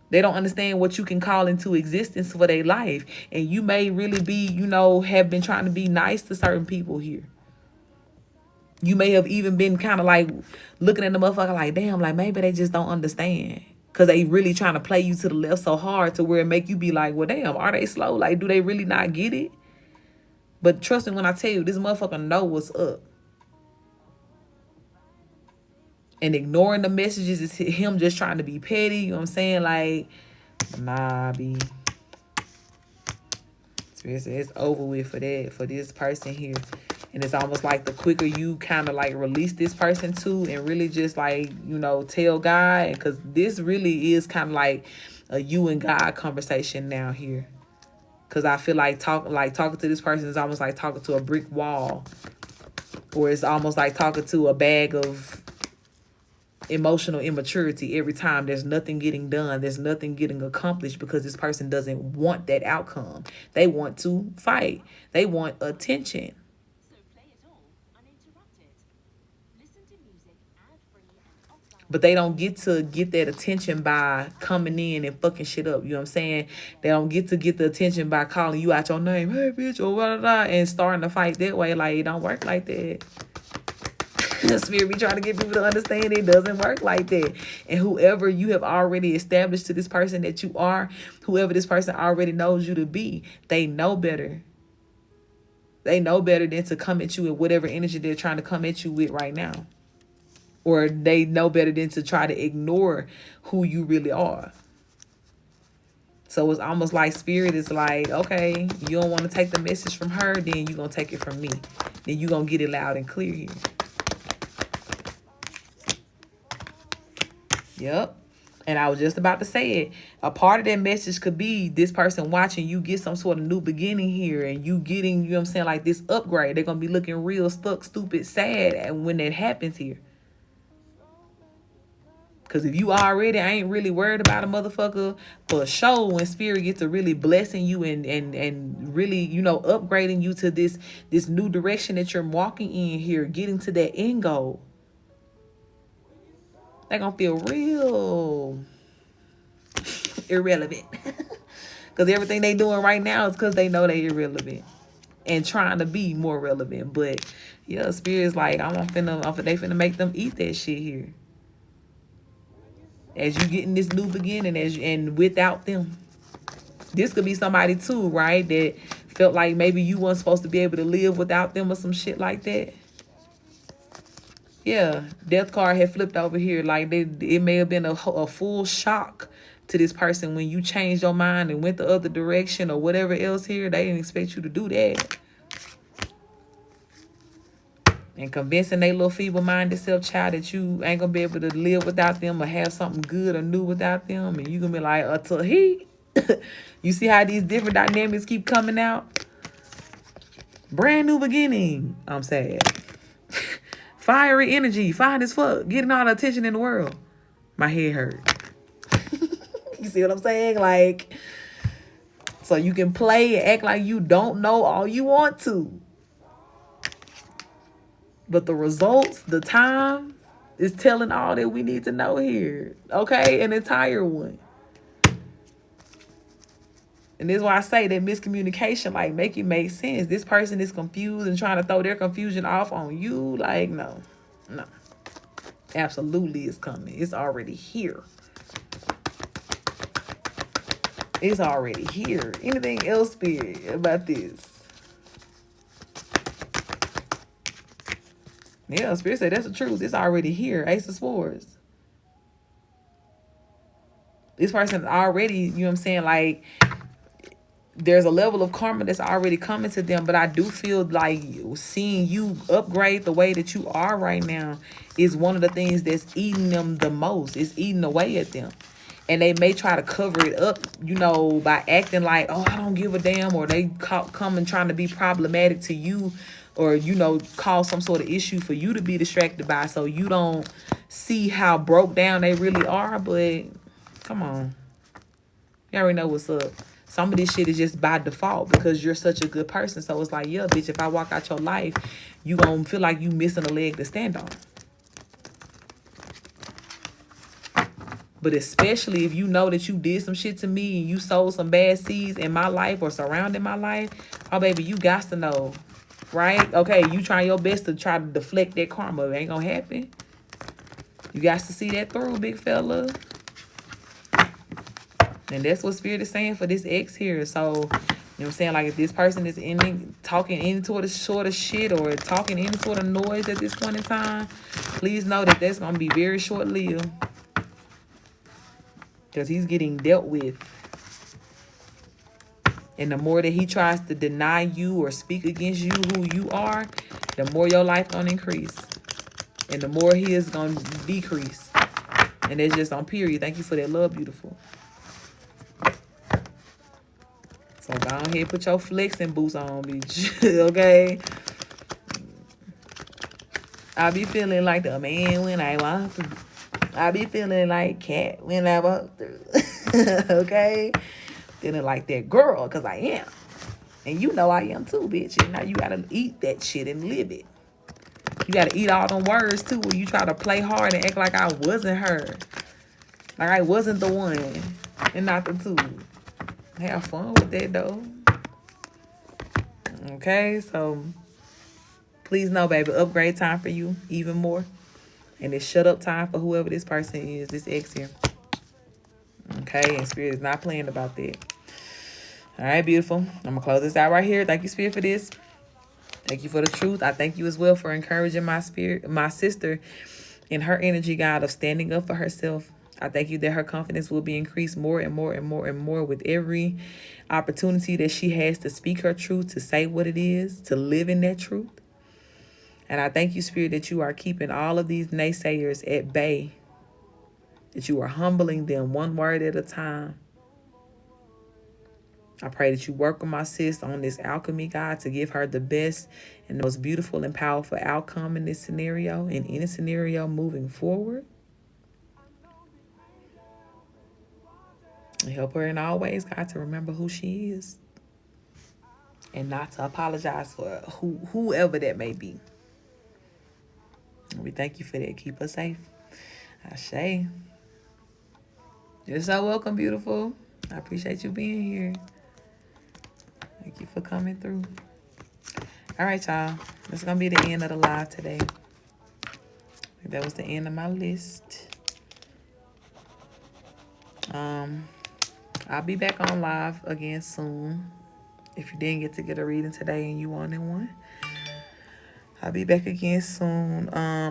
They don't understand what you can call into existence for their life. And you may really be, have been trying to be nice to certain people here. You may have even been kind of like looking at the motherfucker like, damn, like maybe they just don't understand. Because they really trying to play you to the left so hard to where it make you be like, well, damn, are they slow? Like, do they really not get it? But trust me when I tell you, this motherfucker know what's up. And ignoring the messages is him just trying to be petty. You know what I'm saying? Like, nah, B. It's over with for this person here. And it's almost like the quicker you kind of like release this person to and really just like, you know, tell God, because this really is kind of like a you and God conversation now here. Because I feel like talking to this person is almost like talking to a brick wall, or it's almost like talking to a bag of emotional immaturity. Every time there's nothing getting done, there's nothing getting accomplished, because this person doesn't want that outcome. They want to fight. They want attention. But they don't get to get that attention by coming in and fucking shit up. You know what I'm saying? They don't get to get the attention by calling you out your name. Hey, bitch, or blah, blah, blah, and starting to fight that way. Like, it don't work like that. Spirit be trying to get people to understand it doesn't work like that. And whoever you have already established to this person that you are, whoever this person already knows you to be, they know better. They know better than to come at you with whatever energy they're trying to come at you with right now. Or they know better than to try to ignore who you really are. So it's almost like Spirit is like, okay, you don't want to take the message from her, then you're going to take it from me. Then you're going to get it loud and clear here. Yep. And I was just about to say it. A part of that message could be this person watching you get some sort of new beginning here, and you getting, you know what I'm saying, like this upgrade. They're going to be looking real stuck, stupid, sad when that happens here. Because if you already ain't really worried about a motherfucker, for sure, when Spirit gets to really blessing you and really, you know, upgrading you to this new direction that you're walking in here, getting to that end goal, they're going to feel real irrelevant. Because everything they doing right now is because they know they irrelevant and trying to be more relevant. But, yeah, Spirit's like, they finna make them eat that shit here. As you getting this new beginning, and without them. This could be somebody too, right? That felt like maybe you weren't supposed to be able to live without them or some shit like that. Yeah, death card had flipped over here. Like it may have been a full shock to this person when you changed your mind and went the other direction or whatever else here. They didn't expect you to do that. And convincing they little feeble-minded self-child that you ain't gonna be able to live without them or have something good or new without them. And you gonna be like, you see how these different dynamics keep coming out? Brand new beginning. I'm sad. Fiery energy, fine as fuck, getting all the attention in the world. My head hurt. You see what I'm saying? Like, so you can play and act like you don't know all you want to. But the results, the time, is telling all that we need to know here. Okay? An entire one. And this is why I say that miscommunication, like, make it make sense. This person is confused and trying to throw their confusion off on you. Like, no. Absolutely it's coming. It's already here. It's already here. Anything else, Spirit, about this? Yeah, Spirit said that's the truth. It's already here. Ace of Swords. This person already, you know what I'm saying, like, there's a level of karma that's already coming to them. But I do feel like seeing you upgrade the way that you are right now is one of the things that's eating them the most. It's eating away at them. And they may try to cover it up, you know, by acting like, oh, I don't give a damn. Or they come and trying to be problematic to you. Or, you know, cause some sort of issue for you to be distracted by, so you don't see how broke down they really are. But come on. You already know what's up. Some of this shit is just by default because you're such a good person. So it's like, yeah, bitch, if I walk out your life, you gonna feel like you missing a leg to stand on. But especially if you know that you did some shit to me and you sowed some bad seeds in my life or surrounding my life, oh, baby, you got to know. right? Okay, you trying your best to try to deflect that karma. It ain't gonna happen. You got to see that through, big fella. And that's what Spirit is saying for this ex here. So, you know what I'm saying? Like, if this person is talking any sort of shit or talking any sort of noise at this point in time, please know that that's going to be very short-lived. Because he's getting dealt with. And the more that he tries to deny you or speak against you, who you are, the more your life going to increase. And the more he is going to decrease. And that's just on period. Thank you for that love, beautiful. So go ahead, put your flexing boots on, bitch. Okay? I be feeling like the man when I walk through. I be feeling like cat when I walk through. Okay? Feeling like that girl, because I am. And you know I am too, bitch. And now you got to eat that shit and live it. You got to eat all them words, too, when you try to play hard and act like I wasn't her. Like I wasn't the one and not the two. Have fun with that, though. Okay, so please know, baby, upgrade time for you even more. And it's shut up time for whoever this person is, this ex here. Okay, and Spirit is not playing about that. All right, beautiful. I'm going to close this out right here. Thank you, Spirit, for this. Thank you for the truth. I thank you as well for encouraging my sister in her energy, God, of standing up for herself. I thank you that her confidence will be increased more and more and more and more with every opportunity that she has to speak her truth, to say what it is, to live in that truth. And I thank you, Spirit, that you are keeping all of these naysayers at bay, that you are humbling them one word at a time. I pray that you work with my sis on this alchemy, God, to give her the best and the most beautiful and powerful outcome in this scenario, in any scenario moving forward. And help her in all ways, God, to remember who she is and not to apologize for whoever that may be. And we thank you for that. Keep us safe. Ashe. You're so welcome, beautiful. I appreciate you being here. Thank you for coming through. All right, y'all. That's going to be the end of the live today. That was the end of my list. I'll be back on live again soon. If you didn't get a reading today and you wanted one, I'll be back again soon.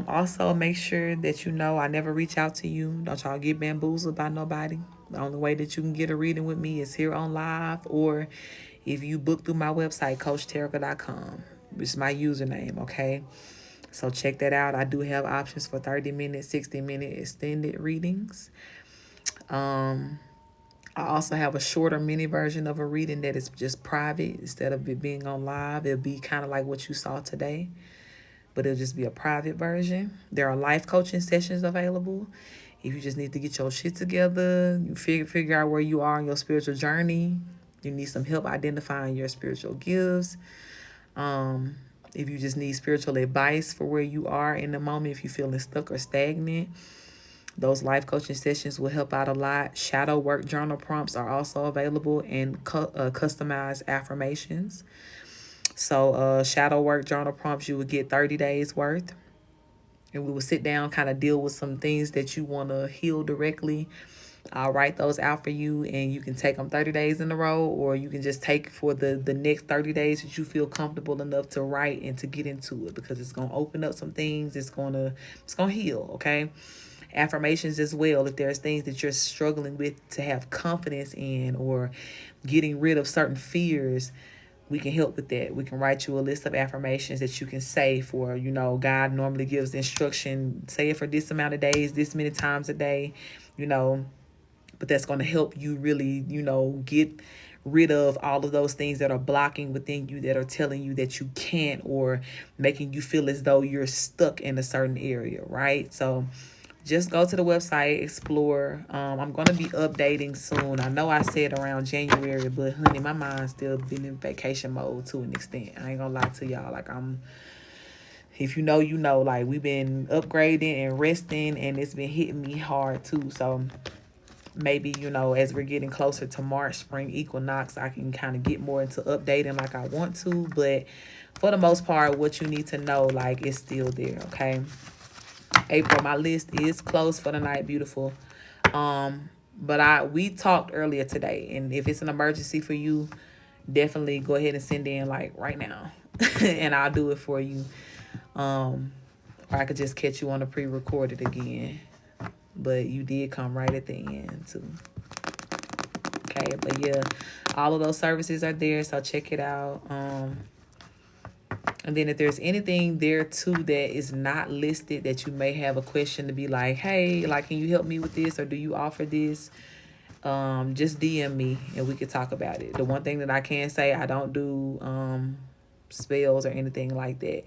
Also, make sure that you know I never reach out to you. Don't y'all get bamboozled by nobody. The only way that you can get a reading with me is here on live, or if you book through my website, CoachTerica.com, which is my username, okay? So check that out. I do have options for 30-minute, 60-minute extended readings. I also have a shorter mini version of a reading that is just private. Instead of it being on live, it'll be kind of like what you saw today, but it'll just be a private version. There are life coaching sessions available. If you just need to get your shit together, you figure out where you are in your spiritual journey, you need some help identifying your spiritual gifts. If you just need spiritual advice for where you are in the moment, if you're feeling stuck or stagnant, those life coaching sessions will help out a lot. Shadow work journal prompts are also available, and customized affirmations. So shadow work journal prompts, you would get 30 days worth. And we will sit down, kind of deal with some things that you want to heal directly. I'll write those out for you, and you can take them 30 days in a row, or you can just take for the next 30 days that you feel comfortable enough to write and to get into it, because it's going to open up some things. It's going to heal, okay? Affirmations as well. If there's things that you're struggling with to have confidence in, or getting rid of certain fears, we can help with that. We can write you a list of affirmations that you can say for, God normally gives instruction, say it for this amount of days, this many times a day, but that's going to help you really, get rid of all of those things that are blocking within you, that are telling you that you can't, or making you feel as though you're stuck in a certain area, right? So just go to the website, explore. I'm going to be updating soon. I know I said around January, but honey, my mind's still been in vacation mode to an extent. I ain't going to lie to y'all. Like, if you know, like, we've been upgrading and resting, and it's been hitting me hard too. So maybe, you know, as we're getting closer to March, spring equinox, I can kind of get more into updating like I want to. But for the most part, what you need to know, like, is still there, okay? April, my list is closed for the night, beautiful. But we talked earlier today, and if it's an emergency for you, definitely go ahead and send in like right now, and I'll do it for you. Or I could just catch you on the pre-recorded again. But you did come right at the end too. Okay, but yeah, all of those services are there, so check it out. And then if there's anything there too that is not listed that you may have a question to be like, hey, like, can you help me with this, or do you offer this? Just DM me and we could talk about it. The one thing that I can say, I don't do spells or anything like that.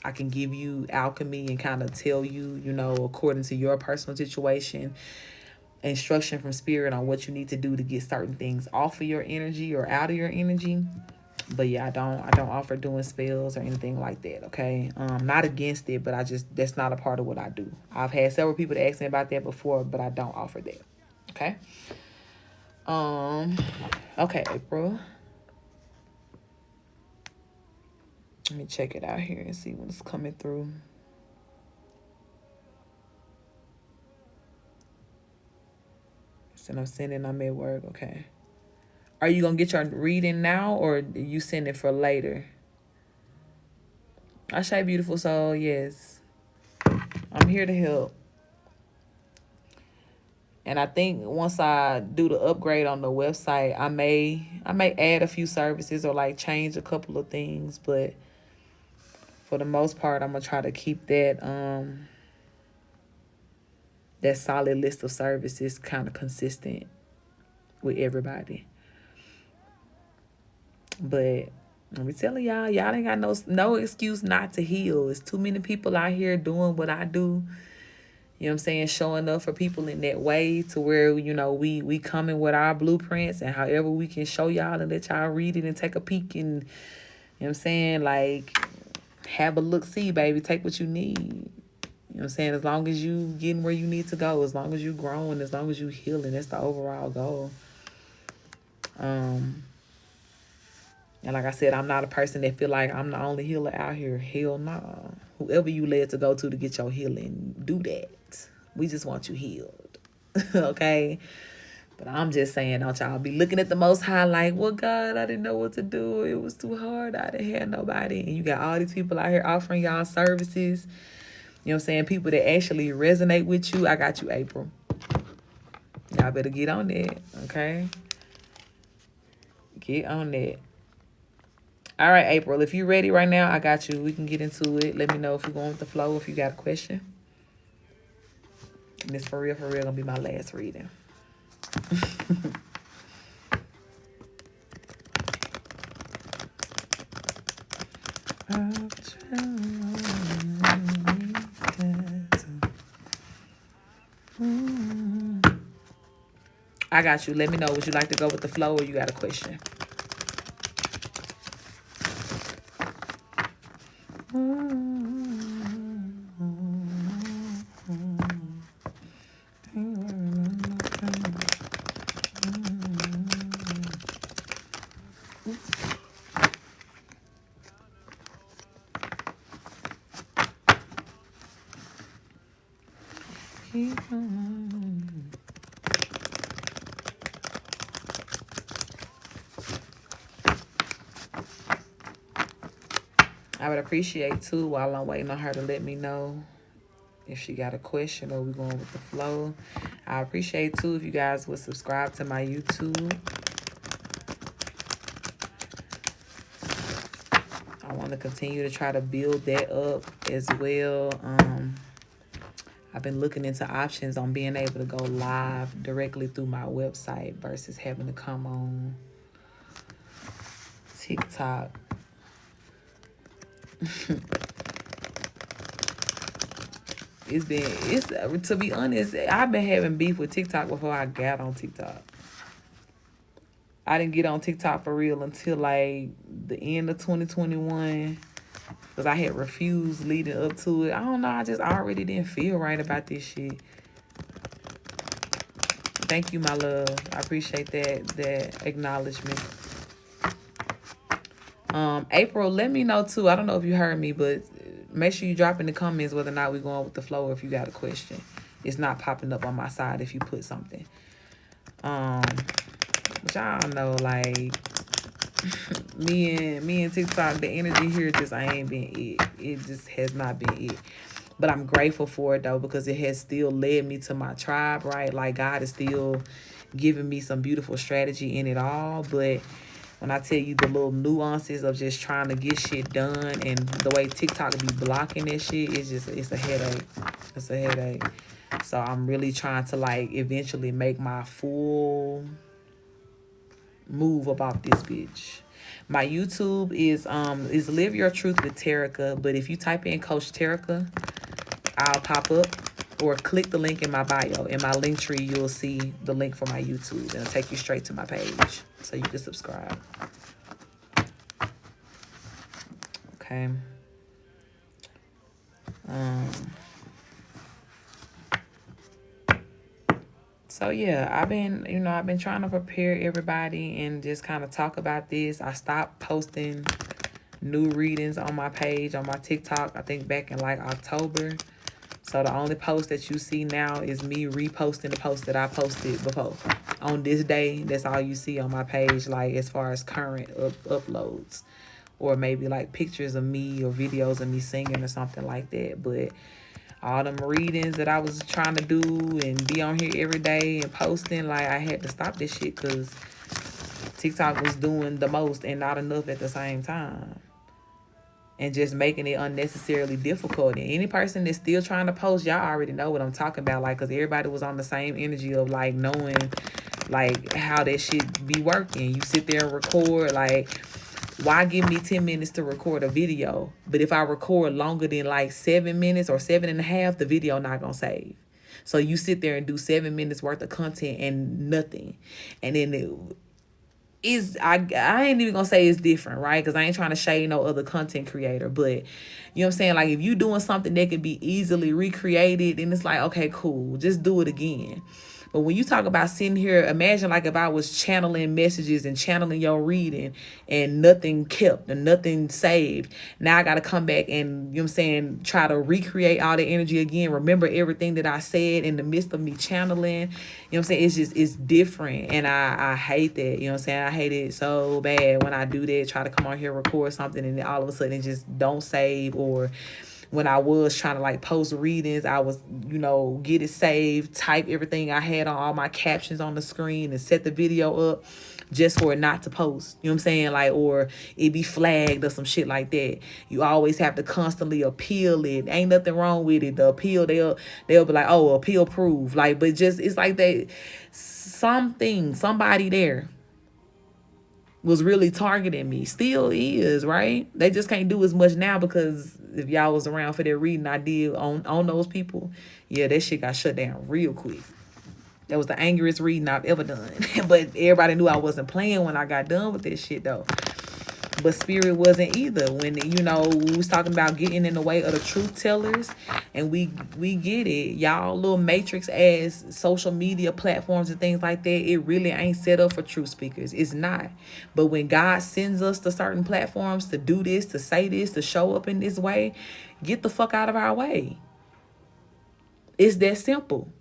I can give you alchemy and kind of tell you, you know, according to your personal situation, instruction from spirit on what you need to do to get certain things off of your energy or out of your energy. But yeah, I don't offer doing spells or anything like that, okay? Not against it, but that's not a part of what I do. I've had several people to ask me about that before, but I don't offer that. Okay? Okay, April. Let me check it out here and see what's coming through. So I'm sending, I'm at work, okay. Are you going to get your reading now, or you send it for later? Ashe, beautiful soul, yes. I'm here to help. And I think once I do the upgrade on the website, I may add a few services or like change a couple of things, but for the most part, I'm gonna try to keep that that solid list of services kind of consistent with everybody. But I'm telling y'all ain't got no excuse not to heal. There's too many people out here doing what I do. You know what I'm saying? Showing up for people in that way to where, you know, we coming with our blueprints, and however we can show y'all and let y'all read it and take a peek and, you know what I'm saying, like, have a look-see, baby. Take what you need. You know what I'm saying? As long as you getting where you need to go, as long as you growing, as long as you healing, that's the overall goal. And like I said, I'm not a person that feel like I'm the only healer out here. Hell no. Whoever you led to go to get your healing, do that. We just want you healed. Okay? But I'm just saying, don't y'all be looking at the Most High like, well, God, I didn't know what to do. It was too hard. I didn't have nobody. And you got all these people out here offering y'all services. You know what I'm saying? People that actually resonate with you. I got you, April. Y'all better get on that. Okay? Get on that. All right, April, if you're ready right now, I got you. We can get into it. Let me know if you're going with the flow, if you got a question. And this for real, gonna be my last reading. I got you. Let me know. Would you like to go with the flow, or you got a question? I would appreciate too, while I'm waiting on her to let me know if she got a question or we going with the flow. I appreciate too if you guys would subscribe to my YouTube. I want to continue to try to build that up as well. I've been looking into options on being able to go live directly through my website versus having to come on TikTok. It's to be honest, I've been having beef with TikTok before I got on TikTok. I didn't get on TikTok for real until like the end of 2021, because I had refused leading up to it. I don't know, I already didn't feel right about this shit. Thank you, my love. I appreciate that acknowledgement. April, let me know too. I don't know if you heard me, but make sure you drop in the comments whether or not we're going with the flow or if you got a question. It's not popping up on my side if you put something. Which I don't know, like me and TikTok, the energy here just ain't been it. It just has not been it. But I'm grateful for it though, because it has still led me to my tribe, right? Like God is still giving me some beautiful strategy in it all. But when I tell you the little nuances of just trying to get shit done and the way TikTok be blocking that shit, it's a headache. It's a headache. So I'm really trying to like eventually make my full move about this bitch. My YouTube is Live Your Truth with Terica, but if you type in Coach Terica, I'll pop up, or click the link in my bio. In my link tree, you'll see the link for my YouTube. It'll take you straight to my page so you can subscribe. Okay. So yeah, I've been trying to prepare everybody and just kind of talk about this. I stopped posting new readings on my page, on my TikTok, I think back in like October. So the only post that you see now is me reposting the post that I posted before. On this day, that's all you see on my page, like as far as current uploads. Or maybe like pictures of me or videos of me singing or something like that. But all them readings that I was trying to do and be on here every day and posting, like I had to stop this shit because TikTok was doing the most and not enough at the same time. And just making it unnecessarily difficult. And any person that's still trying to post, y'all already know what I'm talking about. Like, because everybody was on the same energy of, like, knowing, like, how that shit be working. You sit there and record, like, why give me 10 minutes to record a video? But if I record longer than, like, 7 minutes or 7.5, the video not going to save. So you sit there and do 7 minutes worth of content and nothing. And then I ain't even gonna say it's different, right? Because I ain't trying to shade no other content creator, but you know what I'm saying? Like, if you doing something that can be easily recreated, then it's like, okay, cool, just do it again. But when you talk about sitting here, imagine like if I was channeling messages and channeling your reading and nothing kept and nothing saved. Now I got to come back and, you know what I'm saying, try to recreate all the energy again. Remember everything that I said in the midst of me channeling. You know what I'm saying? It's different. And I hate that. You know what I'm saying? I hate it so bad when I do that, try to come on here, record something, and then all of a sudden it just don't save. Or when I was trying to like post readings, I was, get it saved, type everything I had on all my captions on the screen and set the video up just for it not to post. You know what I'm saying? Like, or it be flagged or some shit like that. You always have to constantly appeal it. Ain't nothing wrong with it. The appeal, they'll be like, oh, appeal approved. Like, but just, it's like somebody there was really targeting me. Still is, right? They just can't do as much now because if y'all was around for that reading I did on those people, yeah, that shit got shut down real quick. That was the angriest reading I've ever done. But everybody knew I wasn't playing when I got done with this shit though. But Spirit wasn't either. When, we was talking about getting in the way of the truth tellers, and we get it. Y'all little matrix ass social media platforms and things like that, it really ain't set up for truth speakers. It's not. But when God sends us to certain platforms to do this, to say this, to show up in this way, get the fuck out of our way. It's that simple.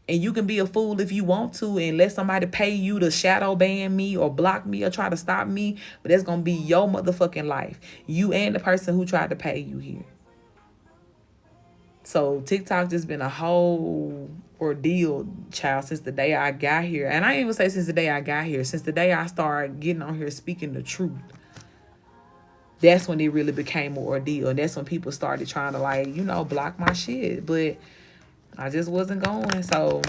And you can be a fool if you want to and let somebody pay you to shadow ban me or block me or try to stop me. But that's going to be your motherfucking life. You and the person who tried to pay you here. So TikTok just been a whole ordeal, child, since the day I got here. And I ain't even say since the day I got here. Since the day I started getting on here speaking the truth. That's when it really became an ordeal. And that's when people started trying to block my shit. But I just wasn't going. So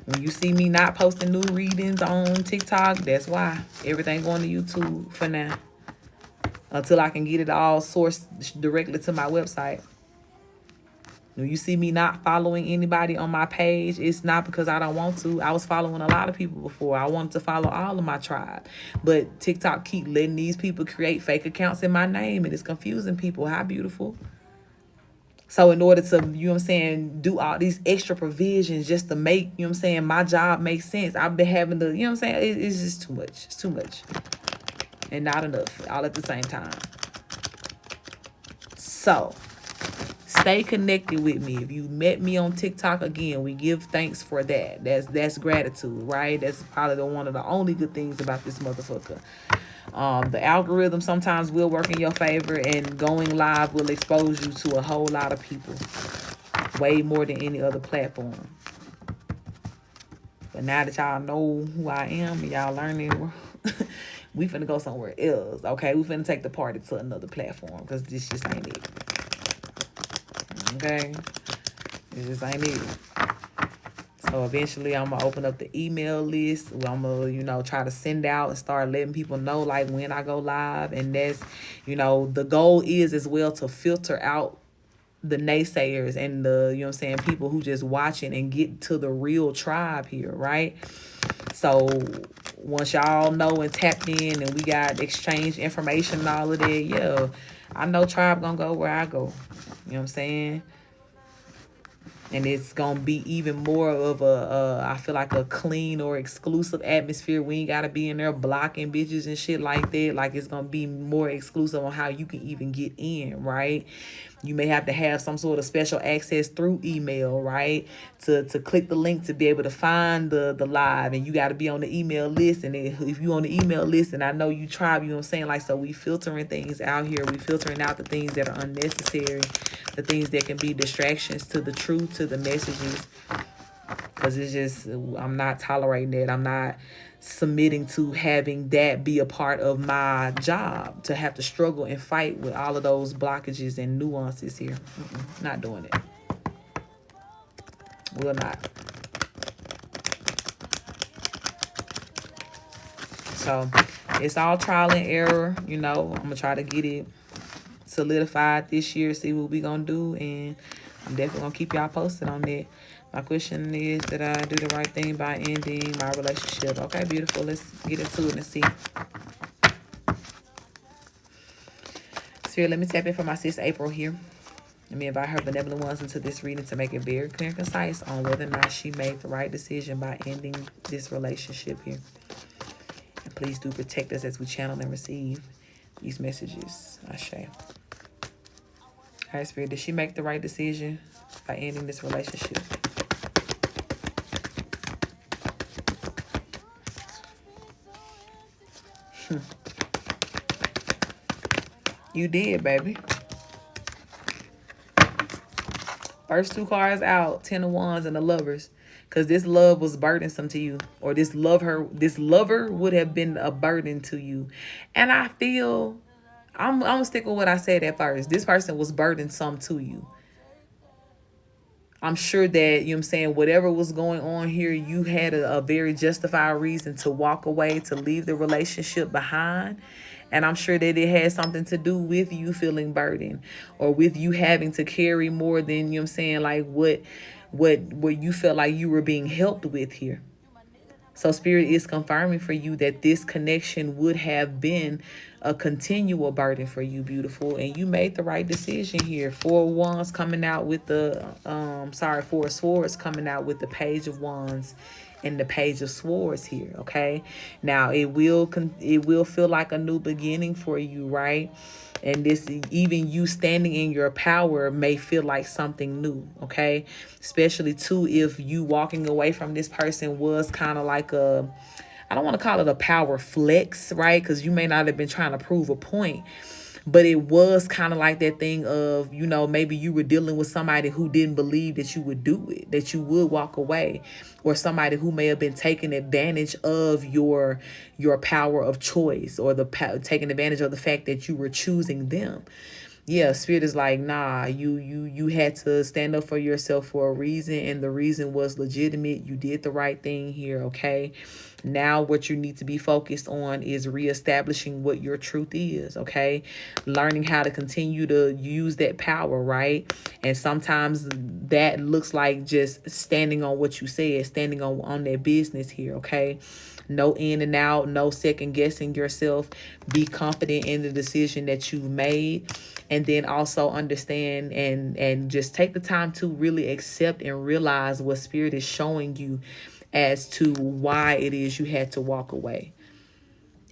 when you see me not posting new readings on TikTok, that's why. Everything going to YouTube for now. Until I can get it all sourced directly to my website. When you see me not following anybody on my page, it's not because I don't want to. I was following a lot of people before. I wanted to follow all of my tribe. But TikTok keep letting these people create fake accounts in my name, and it's confusing people. How beautiful. So in order to, you know what I'm saying, do all these extra provisions just to make, you know what I'm saying, my job make sense, I've been having to, you know what I'm saying, it's just too much. It's too much. And not enough all at the same time. So stay connected with me. If you met me on TikTok, again, we give thanks for that. That's gratitude, right? That's probably one of the only good things about this motherfucker. The algorithm sometimes will work in your favor, and going live will expose you to a whole lot of people, way more than any other platform. But now that y'all know who I am and y'all learning, we finna go somewhere else, okay? We finna take the party to another platform, because this just ain't it. Okay? It just ain't it. So eventually I'm going to open up the email list. I'm going to, try to send out and start letting people know, like, when I go live. And that's, the goal is as well to filter out the naysayers and the, people who just watching and get to the real tribe here, right? So once y'all know and tapped in and we got exchange information and all of that, yeah, I know tribe going to go where I go. You know what I'm saying? And it's going to be even more of I feel like a clean or exclusive atmosphere. We ain't got to be in there blocking bitches and shit like that. Like, it's going to be more exclusive on how you can even get in, right? You may have to have some sort of special access through email, right? To click the link to be able to find the live. And you got to be on the email list. And if you on the email list, and I know you tribe, you know what I'm saying? Like, so we filtering things out here. We filtering out the things that are unnecessary, the things that can be distractions to the truth, to the messages. Because it's just, I'm not tolerating that. I'm not submitting to having that be a part of my job, to have to struggle and fight with all of those blockages and nuances here. Not doing it. Will not. So it's all trial and error. I'm going to try to get it solidified this year, see what we going to do. And I'm definitely going to keep y'all posted on that. My question is, did I do the right thing by ending my relationship? Okay, beautiful. Let's get into it and see. Spirit, let me tap in for my sis April here. Let me invite her benevolent ones into this reading to make it very clear and concise on whether or not she made the right decision by ending this relationship here. And please do protect us as we channel and receive these messages. Ashe. All right, Spirit, did she make the right decision by ending this relationship? You did, baby. First two cards out, 10 of Wands and the Lovers. Because this love was burdensome to you. Or this lover would have been a burden to you. And I feel, I'm going to stick with what I said at first. This person was burdensome to you. I'm sure that, you know what I'm saying, whatever was going on here, you had a very justified reason to walk away, to leave the relationship behind. And I'm sure that it had something to do with you feeling burdened, or with you having to carry more than, you know what I'm saying, like what you felt like you were being helped with here. So Spirit is confirming for you that this connection would have been a continual burden for you, beautiful. And you made the right decision here. 4 of Wands coming out with the, 4 of Swords coming out with the Page of Wands and the Page of Swords here, okay? Now, it will feel like a new beginning for you, right? And this, even you standing in your power may feel like something new, okay? Especially, too, if you walking away from this person was kind of like a, I don't want to call it a power flex, right? Because you may not have been trying to prove a point. But it was kind of like that thing of, maybe you were dealing with somebody who didn't believe that you would do it, that you would walk away, or somebody who may have been taking advantage of your power of choice, or taking advantage of the fact that you were choosing them. Yeah, Spirit is like, nah, you had to stand up for yourself for a reason, and the reason was legitimate. You did the right thing here, okay? Now what you need to be focused on is reestablishing what your truth is, okay? Learning how to continue to use that power, right? And sometimes that looks like just standing on what you said, standing on that business here, okay? No in and out, no second guessing yourself. Be confident in the decision that you've made. And then also understand and just take the time to really accept and realize what Spirit is showing you as to why it is you had to walk away.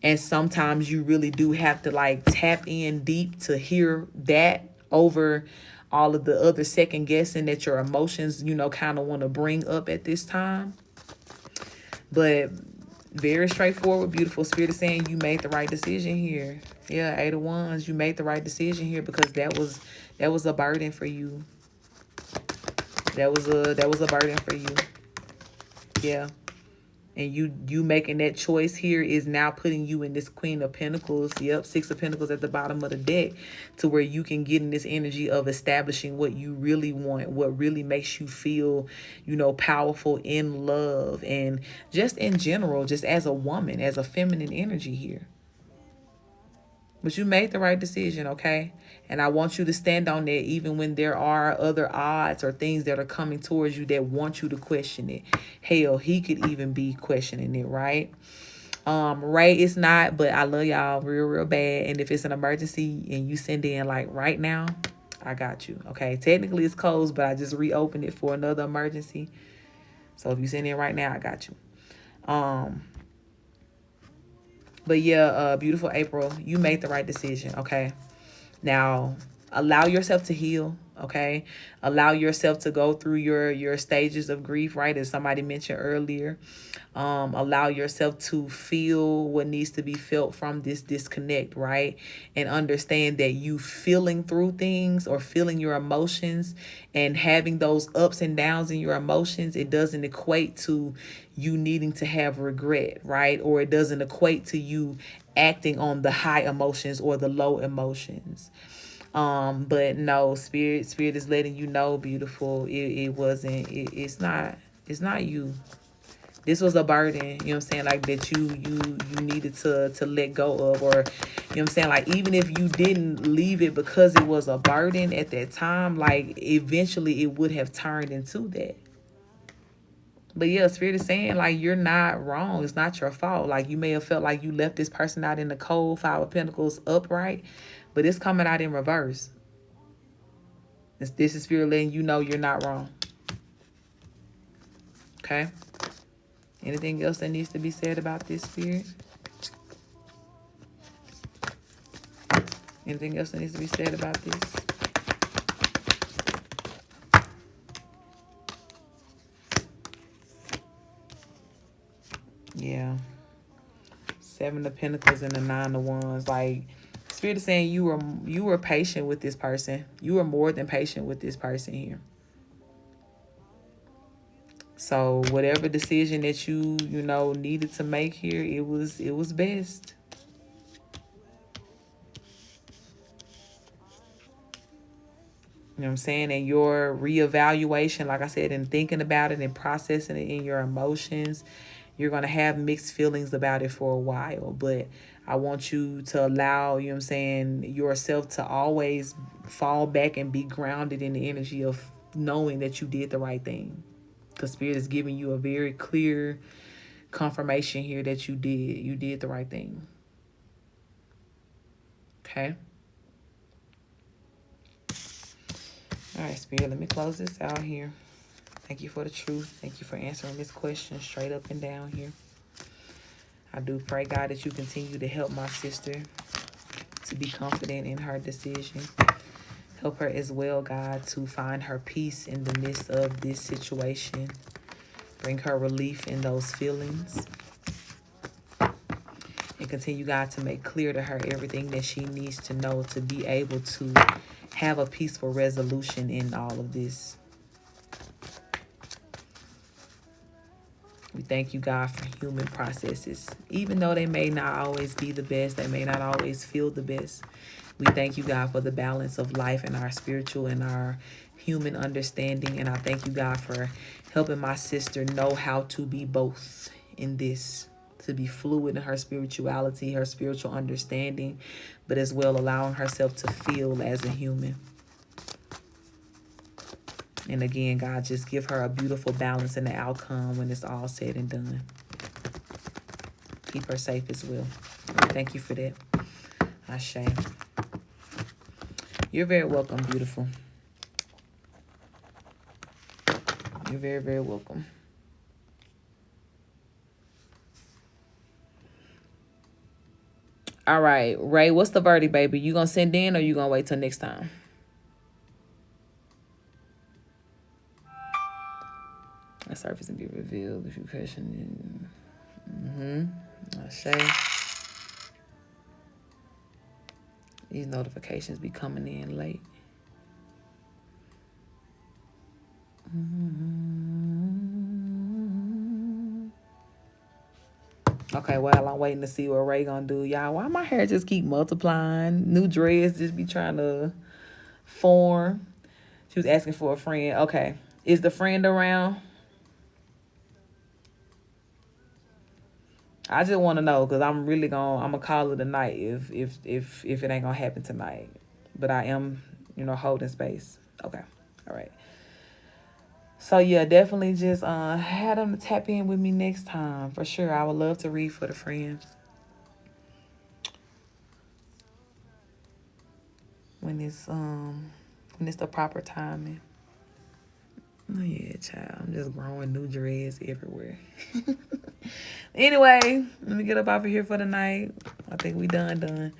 And sometimes you really do have to like tap in deep to hear that over all of the other second guessing that your emotions, kind of want to bring up at this time. But very straightforward, beautiful. Spirit is saying you made the right decision here. Yeah, 8 of Wands, you made the right decision here, because that was a burden for you. That was a burden for you. Yeah. And you making that choice here is now putting you in this Queen of Pentacles. Yep, 6 of Pentacles at the bottom of the deck, to where you can get in this energy of establishing what you really want, what really makes you feel, powerful in love, and just in general, just as a woman, as a feminine energy here. But you made the right decision, okay? And I want you to stand on that even when there are other odds or things that are coming towards you that want you to question it. Hell, he could even be questioning it, right? Ray, it's not, but I love y'all real, real bad. And if it's an emergency and you send in like right now, I got you, okay? Technically it's closed, but I just reopened it for another emergency. So if you send in right now, I got you. But yeah, beautiful April, you made the right decision, okay? Now, allow yourself to heal, okay? Allow yourself to go through your stages of grief, right? As somebody mentioned earlier. Allow yourself to feel what needs to be felt from this disconnect, right? And understand that you feeling through things or feeling your emotions and having those ups and downs in your emotions, it doesn't equate to you needing to have regret, right? Or it doesn't equate to you acting on the high emotions or the low emotions. But no, spirit is letting you know, beautiful, it's not you. This was a burden, you know what I'm saying, like that you needed to let go of, or you know what I'm saying, like even if you didn't leave it because it was a burden at that time, like eventually it would have turned into that. But yeah, Spirit is saying like you're not wrong. It's not your fault. Like you may have felt like you left this person out in the cold, 5 of Pentacles upright, but it's coming out in reverse. This is Spirit letting you know you're not wrong. Okay? Anything else that needs to be said about this, Spirit? Anything else that needs to be said about this? Yeah. 7 of Pentacles and the 9 of Wands. Like, Spirit is saying you were patient with this person. You were more than patient with this person here. So whatever decision that you needed to make here, it was best. You know what I'm saying? And your reevaluation, like I said, and thinking about it and processing it in your emotions, you're going to have mixed feelings about it for a while. But I want you to allow, you know what I'm saying, yourself to always fall back and be grounded in the energy of knowing that you did the right thing. Because Spirit is giving you a very clear confirmation here that you did the right thing. Okay? All right, Spirit, let me close this out here. Thank you for the truth. Thank you for answering this question straight up and down here. I do pray, God, that you continue to help my sister to be confident in her decision. Help her as well, God, to find her peace in the midst of this situation. Bring her relief in those feelings. And continue, God, to make clear to her everything that she needs to know to be able to have a peaceful resolution in all of this. We thank you, God, for human processes. Even though they may not always be the best, they may not always feel the best. We thank you, God, for the balance of life and our spiritual and our human understanding. And I thank you, God, for helping my sister know how to be both in this, to be fluid in her spirituality, her spiritual understanding, but as well allowing herself to feel as a human. And again, God, just give her a beautiful balance in the outcome when it's all said and done. Keep her safe as well. Thank you for that. Ashe. You're very welcome, beautiful. You're very, very welcome. All right, Ray, what's the verdict, baby? You gonna send in or you gonna wait till next time? A surface and be revealed if you question. I say these notifications be coming in late. Okay, well, I'm waiting to see what Ray gonna do. Y'all, why my hair just keep multiplying? New dreads just be trying to form. She was asking for a friend. Okay, is the friend around? I just want to know because I'm gonna call it a night if it ain't gonna happen tonight. But I am, holding space. Okay, all right. So yeah, definitely just had them to tap in with me next time for sure. I would love to read for the friends when it's the proper timing. Oh yeah, child. I'm just growing new dreads everywhere. Anyway, let me get up off of here for the night. I think we done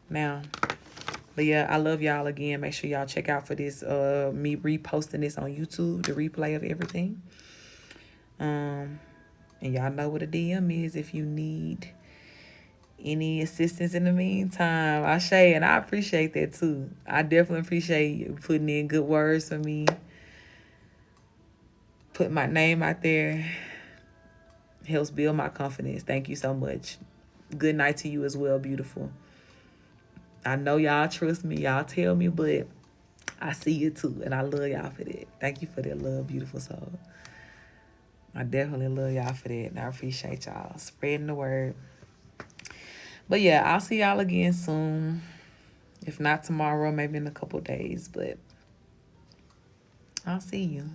now. But yeah, I love y'all again. Make sure y'all check out for this me reposting this on YouTube, the replay of everything. And y'all know what a DM is if you need any assistance in the meantime. Ashe, and I appreciate that too. I definitely appreciate you putting in good words for me. Put my name out there. Helps build my confidence. Thank you so much. Good night to you as well, beautiful. I know y'all trust me. Y'all tell me, but I see you too. And I love y'all for that. Thank you for that love, beautiful soul. I definitely love y'all for that. And I appreciate y'all spreading the word. But yeah, I'll see y'all again soon. If not tomorrow, maybe in a couple days. But I'll see you.